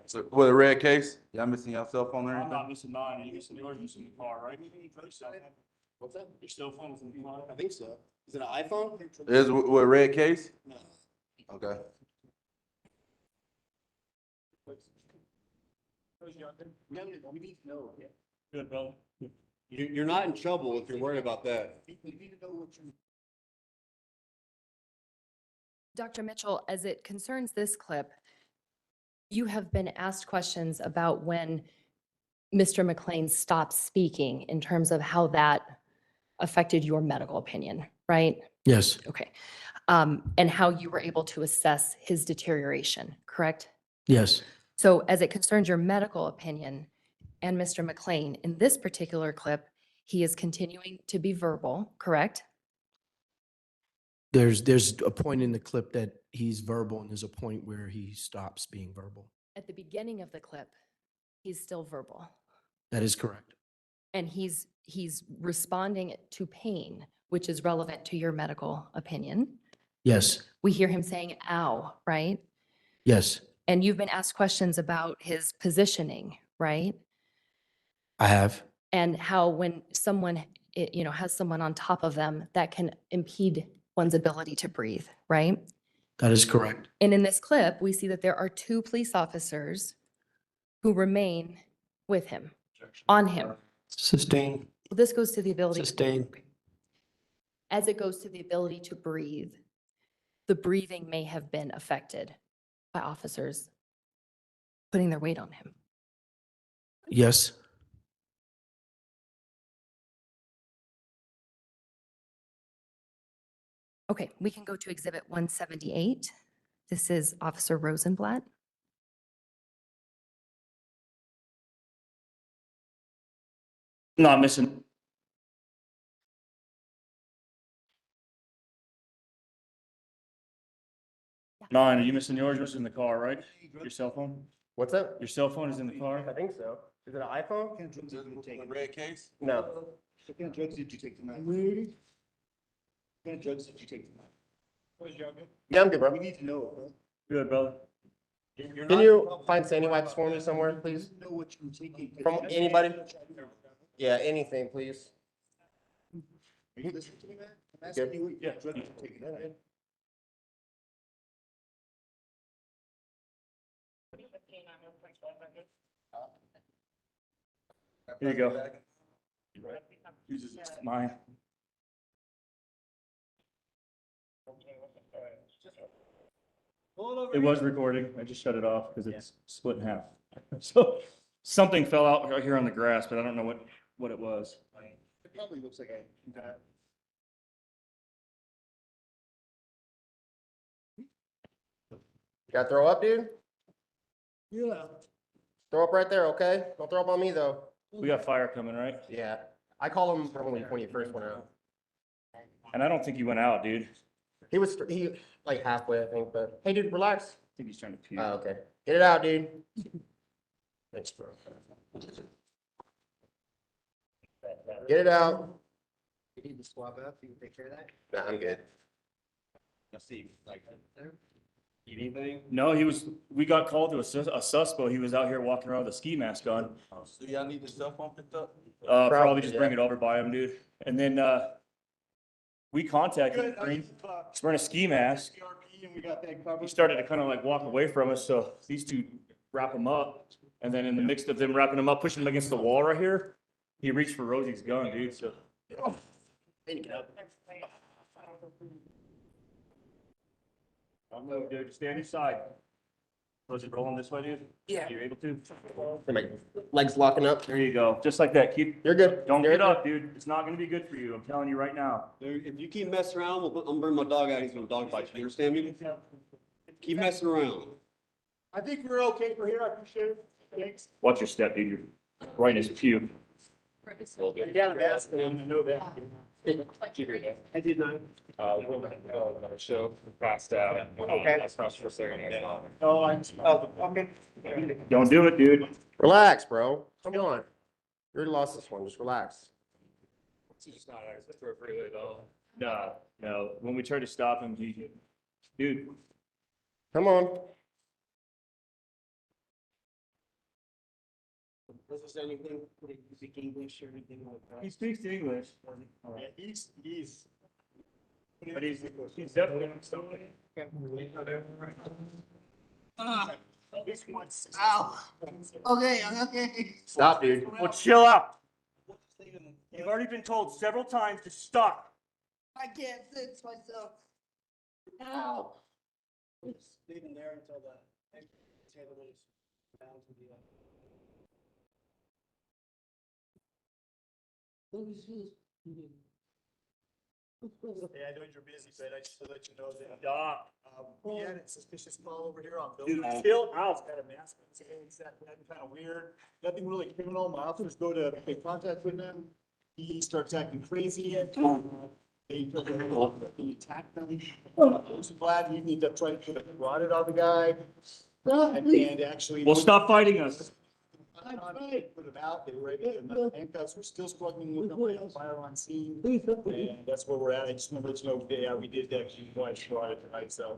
So, with a red case? Y'all missing your cell phone or I'm anything? not missing mine. You missing yours, missing the car, right? What's that? Your cell phone is in the car. I think so. Is it an iPhone? Is it with a red case? No. Okay. No, we need to know. Good, bro. You're not in trouble if you're worried about that. We need to know what you. Dr. Mitchell, as it concerns this clip, you have been asked questions about when Mr. McClain stopped speaking in terms of how that affected your medical opinion, right? Yes. Okay. and how you were able to assess his deterioration, correct? Yes, So as it concerns your medical opinion and Mr. McClain, in this particular clip, he is continuing to be verbal, correct? there's a point in the clip that he's verbal and there's a point where he stops being verbal. At the beginning of the clip, he's still verbal. That is correct. And he's responding to pain, which is relevant to your medical opinion. Yes, We hear him saying, ow, right? yes, And you've been asked questions about his positioning, right? I have. And how when someone, has someone on top of them, that can impede one's ability to breathe, right? That is correct. And in this clip, we see that there are 2 police officers who remain with him, on him. Sustain, This goes to the ability. sustain. As it goes to the ability to breathe, the breathing may have been affected by officers putting their weight on him. Yes, Okay, we can go to Exhibit 178. This is Officer Rosenblatt. Not missing. Nine, are you missing yours? Yours is in the car, right? Your cell phone? What's up? Your cell phone is in the car? I think so. Is it an iPhone? The red case? No. What kind of drugs did you take tonight? What kind of drugs did you take tonight? Yeah, I'm good, bro. We need to know, bro. Good, brother. Can you find sandy wipes for me somewhere, please? Know what you're taking. From anybody? Yeah, anything, please. Are you listening to me, man? I'm asking you what drugs you're taking. Here you go. Mine. It was recording. I just shut it off because it's split in half. So something fell out right here on the grass, but I don't know what it was. It probably looks like that. Gotta throw up, dude? Yeah. Throw up right there, okay? Don't throw up on me, though. We got fire coming, right? Yeah. I call him probably when he first went out. And I don't think he went out, dude. He like halfway, I think, but hey, dude, relax. I think he's trying to puke. Oh, okay. Get it out, dude. Thanks, bro. Get it out. You need to swab up, you can take care of that? Nah, I'm good. Let's see, like, anything? No, we got called to a suspo. He was out here walking around with a ski mask on. So y'all need the cell phone picked up? Probably just yeah. bring it over by him, dude. And then, we contacted him. He's wearing a ski mask. And we got that covered. He started to kind of like walk away from us, so these 2 wrap him up. And then in the mix of them wrapping him up, pushing him against the wall right here, he reached for Rosie's gun, dude, so. I'll move, dude. Just stay on your side. Was it rolling this way, dude? Yeah. You able to? My legs locking up. There you go. Just like that. You're good. Don't You're get up, dude. It's not gonna be good for you. I'm telling you right now. If you keep messing around, I'm gonna bring my dog out, he's gonna dog fight you, you understand me? Keep messing around. I think we're okay for here. I appreciate it. Thanks. Watch your step, dude. You're right in his puke. You got a mask on, I know that. I did not. Show passed out. Okay. That's not for a second. Oh, Okay. Don't do it, dude. Relax, bro. Come on. You already lost this one. Just relax. It's not appropriate at all. No. When we tried to stop him, dude, Come on. Does this anything, would he speak English or anything like that? he speaks English. Yeah, he's. But he's definitely something. This one's. Ow. Okay, okay. Stop, dude. Well, chill out. You've already been told several times to stop. I can't fix myself. Ow. Just leave him there until the table is down to the. Hey, I know you're busy, but I just to let you know that, we had a suspicious call over here on Building Hill. I was kind of mask, it's kind of weird, nothing really criminal. My officers go to make contact with him. He starts acting crazy and they attack them. I'm so glad he ended up trying to put a carotid on the guy. And actually. Well, stop fighting us. Put him out, they were able to handcuffs, we're still struggling with them, fire on scene, and that's where we're at. I just want to let you know, yeah, we did actually want to try it tonight, so.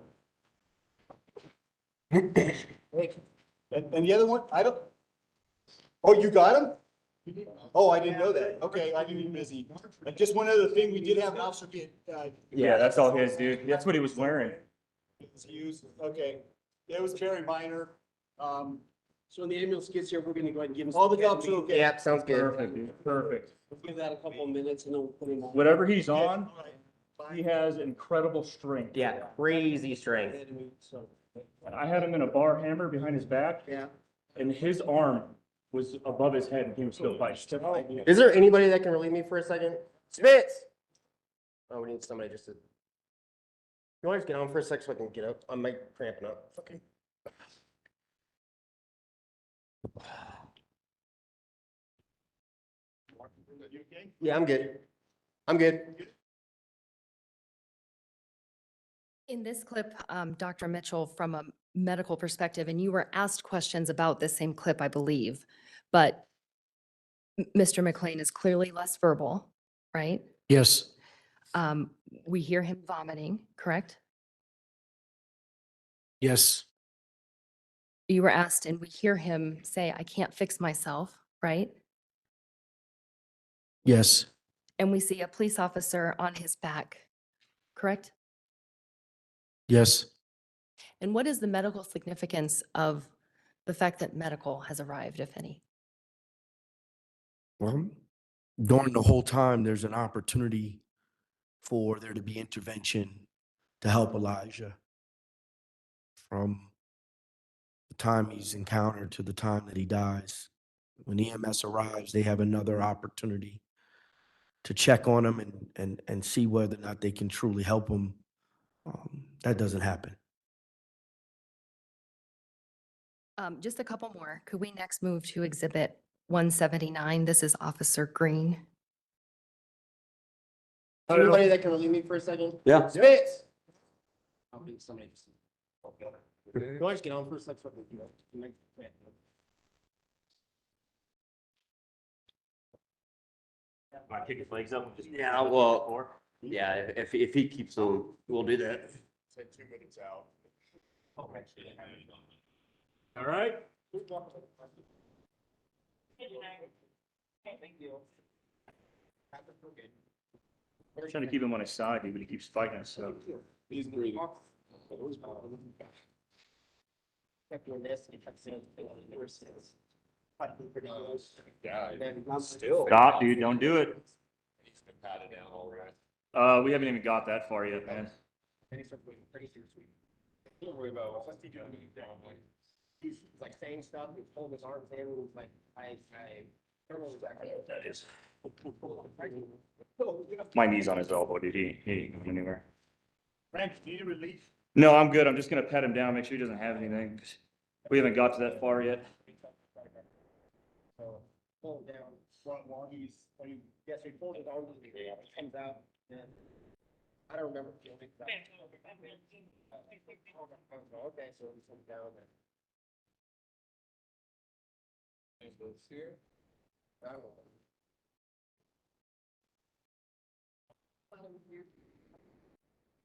And the other one, I don't, oh, you got him? Oh, I didn't know that. Okay, I knew you were busy. And just one other thing, we did have an officer get, Yeah, that's all his, dude. That's what he was wearing. used, okay. It was very minor. So when the ambulance gets here, we're gonna go ahead and give him. All the cops are okay. Yeah, sounds good. Perfect, dude. Perfect. Give that a couple of minutes and then we'll put him on. Whatever he's on, he has incredible strength. Yeah, crazy strength. I had him in a bar hammer behind his back, Yeah. and his arm was above his head, and he was still fighting. Is there anybody that can relieve me for a second? Spitz! Oh, we need somebody just to. You want to just get on for a sec so I can get up? I'm like cramping up. Okay. Yeah, I'm good. I'm good. In this clip, Dr. Mitchell, from a medical perspective, and you were asked questions about this same clip, I believe, but Mr. McClain is clearly less verbal, right? Yes. We hear him vomiting, correct? Yes. You were asked, and we hear him say, I can't fix myself, right? Yes. And we see a police officer on his back, correct? Yes. And what is the medical significance of the fact that medical has arrived, if any? Well, during the whole time, there's an opportunity for there to be intervention to help Elijah from the time he's encountered to the time that he dies. When EMS arrives, they have another opportunity to check on him and see whether or not they can truly help him. That doesn't happen. Just a couple more. Could we next move to Exhibit 179? This is Officer Green. Anybody that can relieve me for a second? Yeah. Spitz! I'll need somebody just. You want to just get on for a sec so I can, make. Want to kick his legs up? and just- Yeah, well, yeah, if he keeps on, we'll do that. Say 2 minutes out. All right? We're trying to keep him on his side, but he keeps fighting us, so. He's breathing. Stop, dude, don't do it. We haven't even got that far yet, man. Don't worry about what. He's like saying stuff, he's holding his arms in, he's like, I don't know exactly what that is. My knee's on his elbow, dude. He ain't going anywhere. Frank, do you need relief? No, I'm good. I'm just gonna pat him down, make sure he doesn't have anything. 'Cause we haven't got to that far yet. Pull it down, while he's, yes, he pulls his arms, he comes out, and I don't remember feeling that. Okay, so he's come down there. Here? I don't know.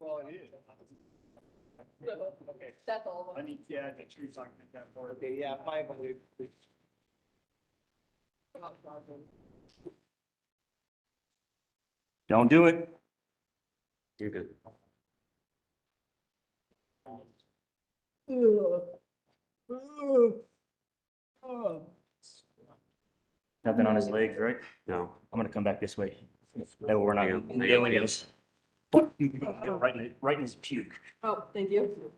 Well, it is. Okay. That's all. I need, yeah, make sure you're talking about that part. Okay, yeah, 500. Don't do it. You're good. Nothing on his legs, right? No. I'm gonna come back this way. That way we're not Hang on, hang on, nailing hang on. this. Right in his puke. Oh, thank you.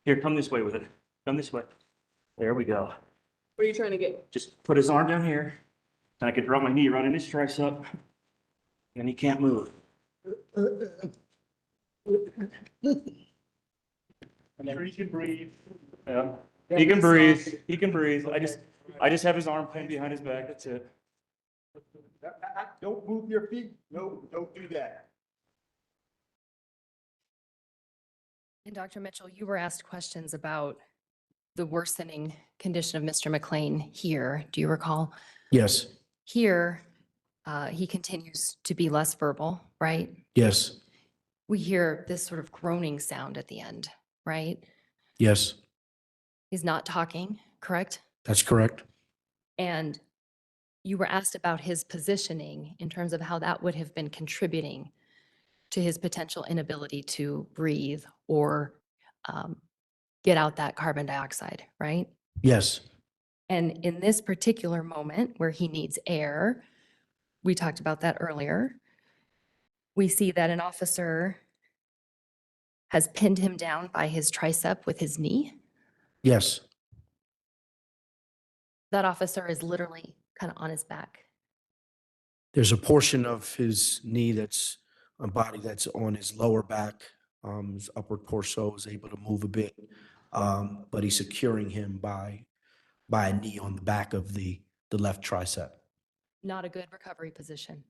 Here, come this way with it. Come this way. There we go. What are you trying to get? Just put his arm down here. And I could drop my knee right in his tricep. And he can't move. Sure he can breathe. Yeah. He can breathe. He can breathe. I just have his arm pinned behind his back. That's it. Don't move your feet. No, don't do that. And Dr. Mitchell, you were asked questions about the worsening condition of Mr. McClain here. Do you recall? Yes, Here, he continues to be less verbal, right? yes, We hear this sort of groaning sound at the end, right? yes, He's not talking, correct? that's correct. And you were asked about his positioning in terms of how that would have been contributing to his potential inability to breathe or get out that carbon dioxide, right? Yes, And in this particular moment where he needs air, we talked about that earlier. We see that an officer has pinned him down by his tricep with his knee. yes, That officer is literally kind of on his back. there's a portion of his knee that's a body that's on his lower back. His upper torso is able to move a bit, but he's securing him by a knee on the back of the left tricep. Not a good recovery position,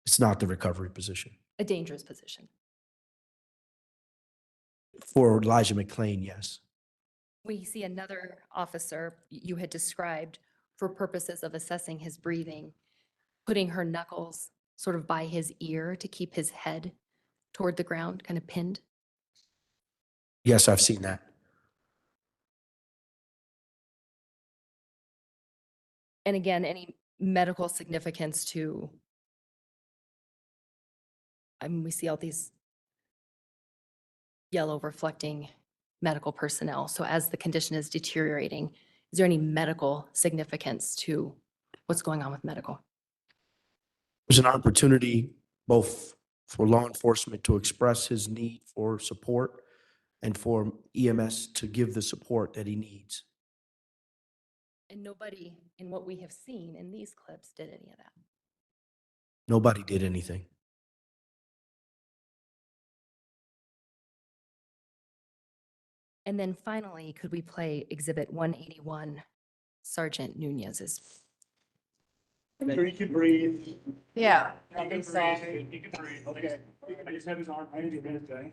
It's not the recovery position. a dangerous position. For Elijah McClain, yes. We see another officer you had described for purposes of assessing his breathing, putting her knuckles sort of by his ear to keep his head toward the ground, kind of pinned. Yes, I've seen that. And again, any medical significance to, I mean, we see all these yellow reflecting medical personnel. So as the condition is deteriorating, is there any medical significance to what's going on with medical? There's an opportunity both for law enforcement to express his need for support and for EMS to give the support that he needs. And nobody in what we have seen in these clips did any of that. Nobody did anything. And then finally, could we play Exhibit 181, Sergeant Nunez's? Sure he can breathe. Yeah. He can breathe. He can breathe. Okay. I just have his arm behind his back.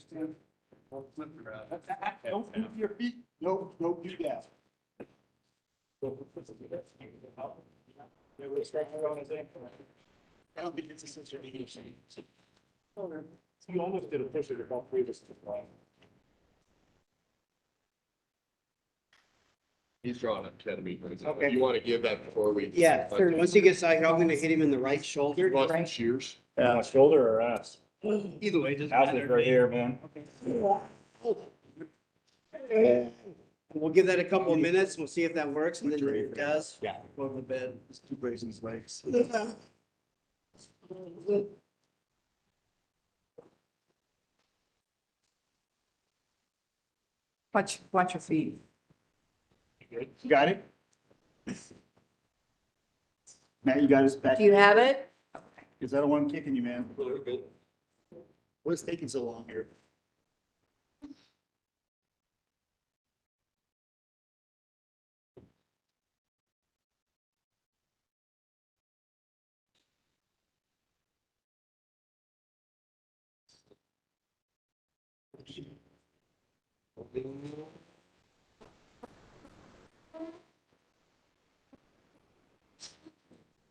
Don't move your feet. No, don't do that. I don't think it's a situation. You almost did a push it about previous. He's drawing a 10 meters. Okay. You want to give that before we? Yeah, once he gets out here, I'm gonna hit him in the right shoulder. Want some shears? Yeah, shoulder or ass? Either way, doesn't Ass is matter. right here, man. We'll give that a couple of minutes. We'll see if that works, and then if it does, Yeah. go to bed. There's two breaks in his legs. Watch your feet. You got it? Matt, you got his back? Do you have it? Because I don't want him kicking you, man. What is taking so long here?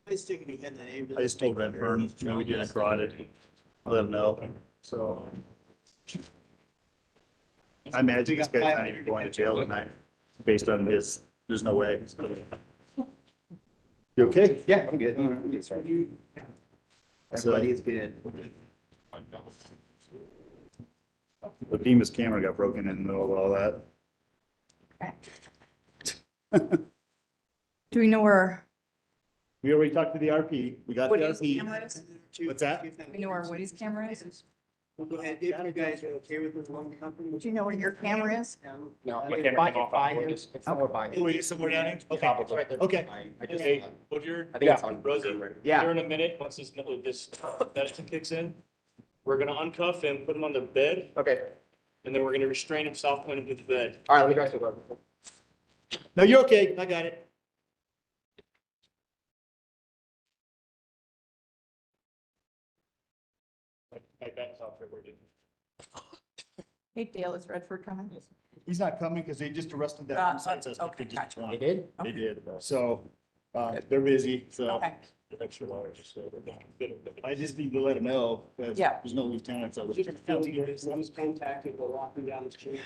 I just took it in the name. I just told Redburn, we didn't fraud it. Let him know, so. I imagine this guy's not even going to jail tonight, based on this, there's no way. You okay? Yeah, I'm good. Everybody's good. The Bemis camera got broken in the middle of all that. Do we know where, We already talked to the RP, we got the Woody's RP. camera is? What's that? We know where Woody's camera is? Go ahead, if you guys are okay with this one company. Do you know where your camera is? No, My camera came off on Woody's. It's somewhere by Oh, you somewhere down here? Okay, Probably. okay. I just, Hey, Woodyard, I think it's on. Rosie, Yeah. here in a minute, once this medicine kicks in, We're gonna uncuff him, put him on the bed, Okay, and then we're gonna restrain him, soft point him to the bed. all right, let me grab some. No, you're okay, I got it. My back's off there, we're good. Hey, Dale, is Redford coming? He's not coming because they just arrested that. okay, They just gotcha. won. They did? They did, so, they're busy, so. Okay. Extra large, so they're not good. I just need to let them know, because Yeah. there's no lieutenant, so. I was contacted, we're walking down the street.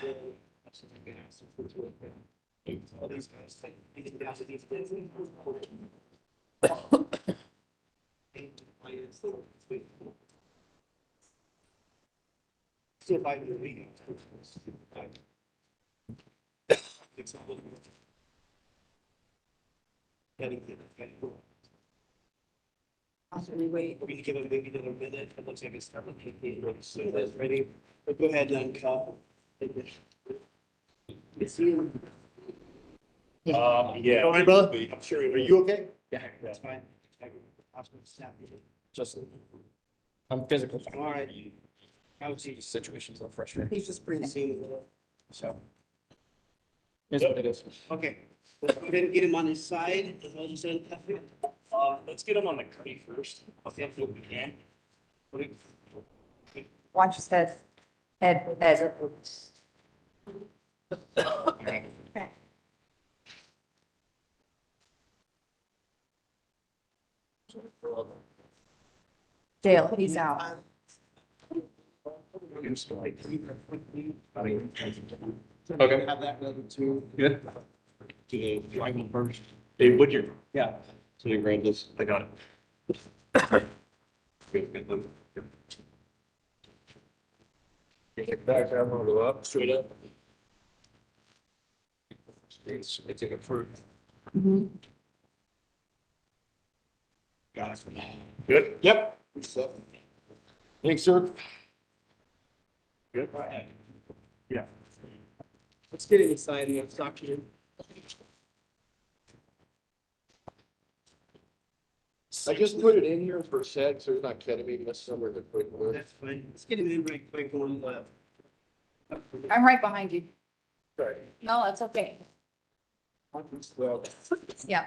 All these guys think, they get down to these things. See if I can read it. Possibly wait. We're gonna give it maybe another minute. It looks like it's starting to kick in. So that's ready. But go ahead and uncut. It's you. Yeah. All right, brother? I'm sure. Are you okay? Yeah, that's fine. I was gonna snap you. Just, I'm physical. All right. I would see. Situation's a little frustrating. He's just breathing. So, Is what it is. okay. Let's go ahead and get him on his side. As well as uncuff him. Let's get him on the crate first. Okay, if we can. Watch his head. Head. Okay. Dale, he's out. Okay. Have that ready too. Good. Do the final first. Hey, Woodyard. Yeah. So you grab this. I got it. Good, good, good. Kick back down, go up, straight up. It's a fruit. Mhm. Got it. Good? Yep. Thanks, sir. Good. Yeah. Let's get it inside and let's talk to him. I just put it in here for a sec, so it's not ketamine, that's somewhere to put it. That's fine. Let's get him in right quick on the left. I'm right behind you. Sorry. No, that's okay. Well, Yeah.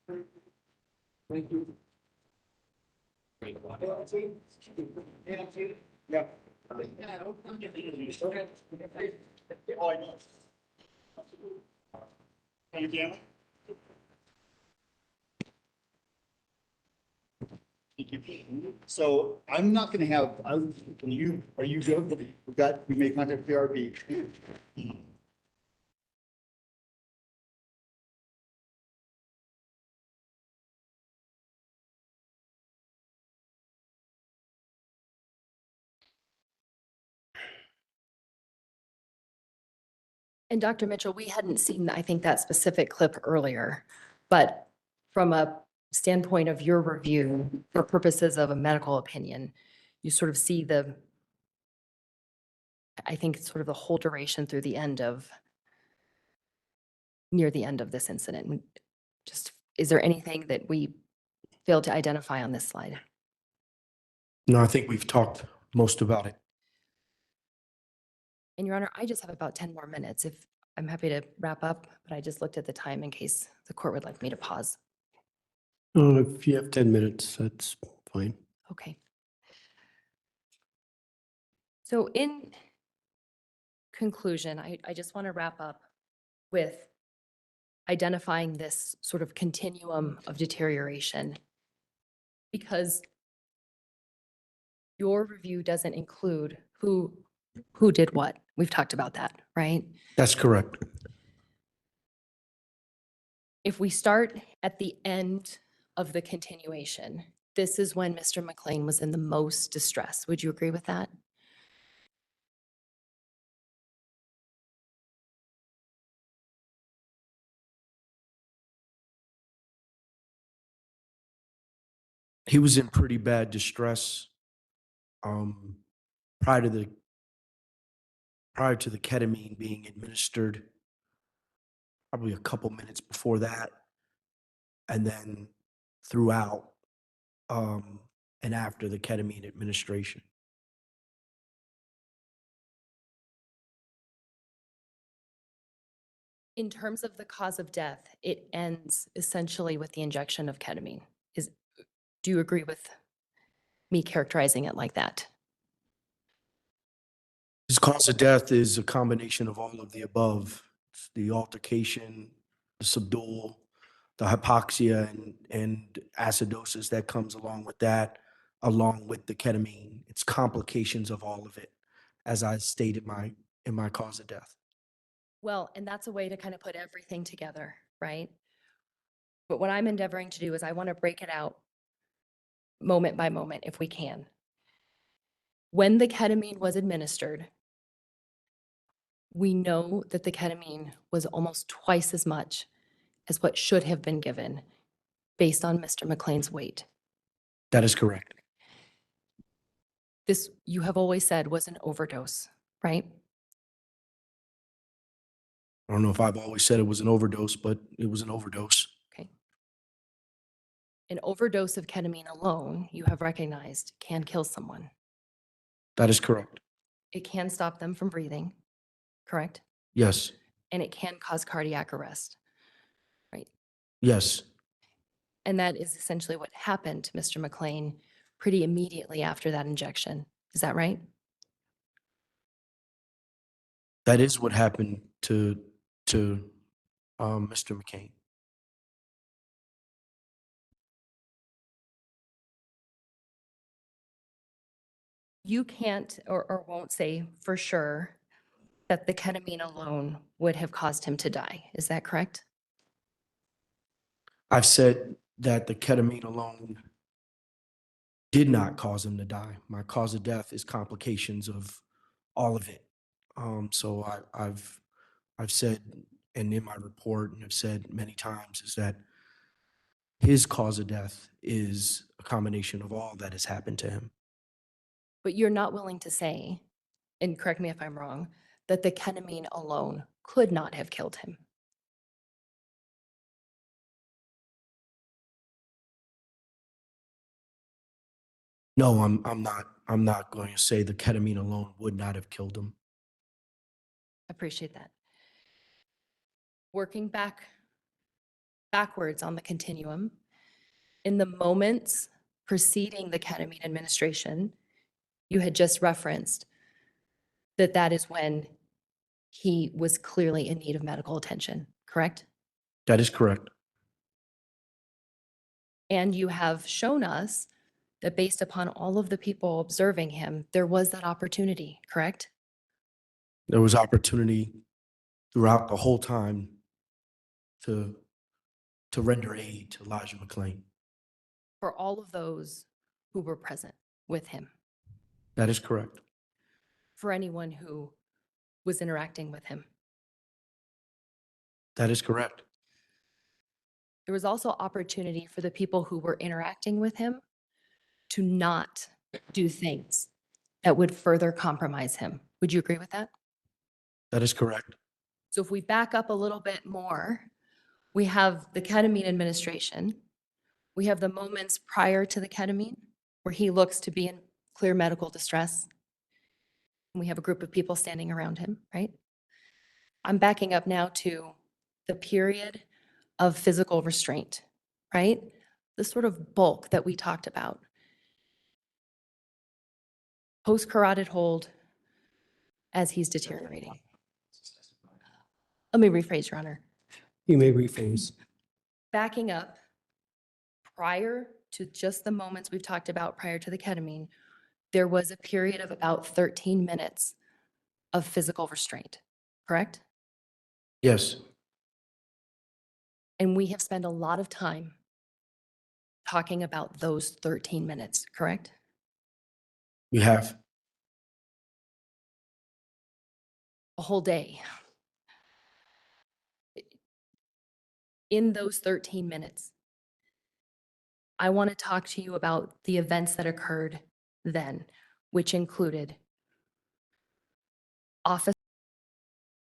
Thank you. Yeah. Thank you. So I'm not gonna have, are you good? We made contact with PRB. And Dr. Mitchell, we hadn't seen, I think, that specific clip earlier, but from a standpoint of your review, for purposes of a medical opinion, you sort of see I think sort of the whole duration through the end of, near the end of this incident. Just, is there anything that we failed to identify on this slide? No, I think we've talked most about it. And Your Honor, I just have about 10 more minutes. If I'm happy to wrap up, but I just looked at the time in case the court would like me to pause. If you have 10 minutes, that's fine. Okay. So in conclusion, I just want to wrap up with identifying this sort of continuum of deterioration, because your review doesn't include who did what. We've talked about that, right? That's correct. If we start at the end of the continuation, this is when Mr. McClain was in the most distress. Would you agree with that? He was in pretty bad distress. Prior to the ketamine being administered, probably a couple minutes before that, and then throughout. and after the ketamine administration. In terms of the cause of death, it ends essentially with the injection of ketamine. Do you agree with me characterizing it like that? His cause of death is a combination of all of the above. It's the altercation, the subdual, the hypoxia and acidosis that comes along with that, along with the ketamine. It's complications of all of it, as I stated in my cause of death. Well, and that's a way to kind of put everything together, right? But what I'm endeavoring to do is I want to break it out moment by moment if we can. When the ketamine was administered, we know that the ketamine was almost twice as much as what should have been given based on Mr. McClain's weight. That is correct. This, you have always said, was an overdose, right? I don't know if I've always said it was an overdose, but it was an overdose. Okay. An overdose of ketamine alone, you have recognized, can kill someone. That is correct. It can stop them from breathing, correct? Yes. And it can cause cardiac arrest, right? Yes. And that is essentially what happened to Mr. McClain pretty immediately after that injection. Is that right? That is what happened to Mr. McClain. You can't or won't say for sure that the ketamine alone would have caused him to die. Is that correct? I've said that the ketamine alone did not cause him to die. My cause of death is complications of all of it. So I've said, and in my report, and I've said many times, is that his cause of death is a combination of all that has happened to him. But you're not willing to say, and correct me if I'm wrong, that the ketamine alone could not have killed him. No, I'm not going to say the ketamine alone would not have killed him. Appreciate that. Working backwards on the continuum, in the moments preceding the ketamine administration, you had just referenced that that is when he was clearly in need of medical attention, correct? That is correct. And you have shown us that based upon all of the people observing him, there was that opportunity, correct? There was opportunity throughout the whole time to render aid to Elijah McClain. For all of those who were present with him, That is correct. for anyone who was interacting with him. That is correct. There was also opportunity for the people who were interacting with him to not do things that would further compromise him. Would you agree with that? That is correct. So if we back up a little bit more, we have the ketamine administration. We have the moments prior to the ketamine where he looks to be in clear medical distress. And we have a group of people standing around him, right? I'm backing up now to the period of physical restraint, right? The sort of bulk that we talked about. Post-carotid hold as he's deteriorating. Let me rephrase, Your Honor. You may rephrase. Backing up, prior to just the moments we've talked about prior to the ketamine, there was a period of about 13 minutes of physical restraint, correct? Yes. And we have spent a lot of time talking about those 13 minutes, correct? You have. A whole day. In those 13 minutes, I want to talk to you about the events that occurred then, which included officer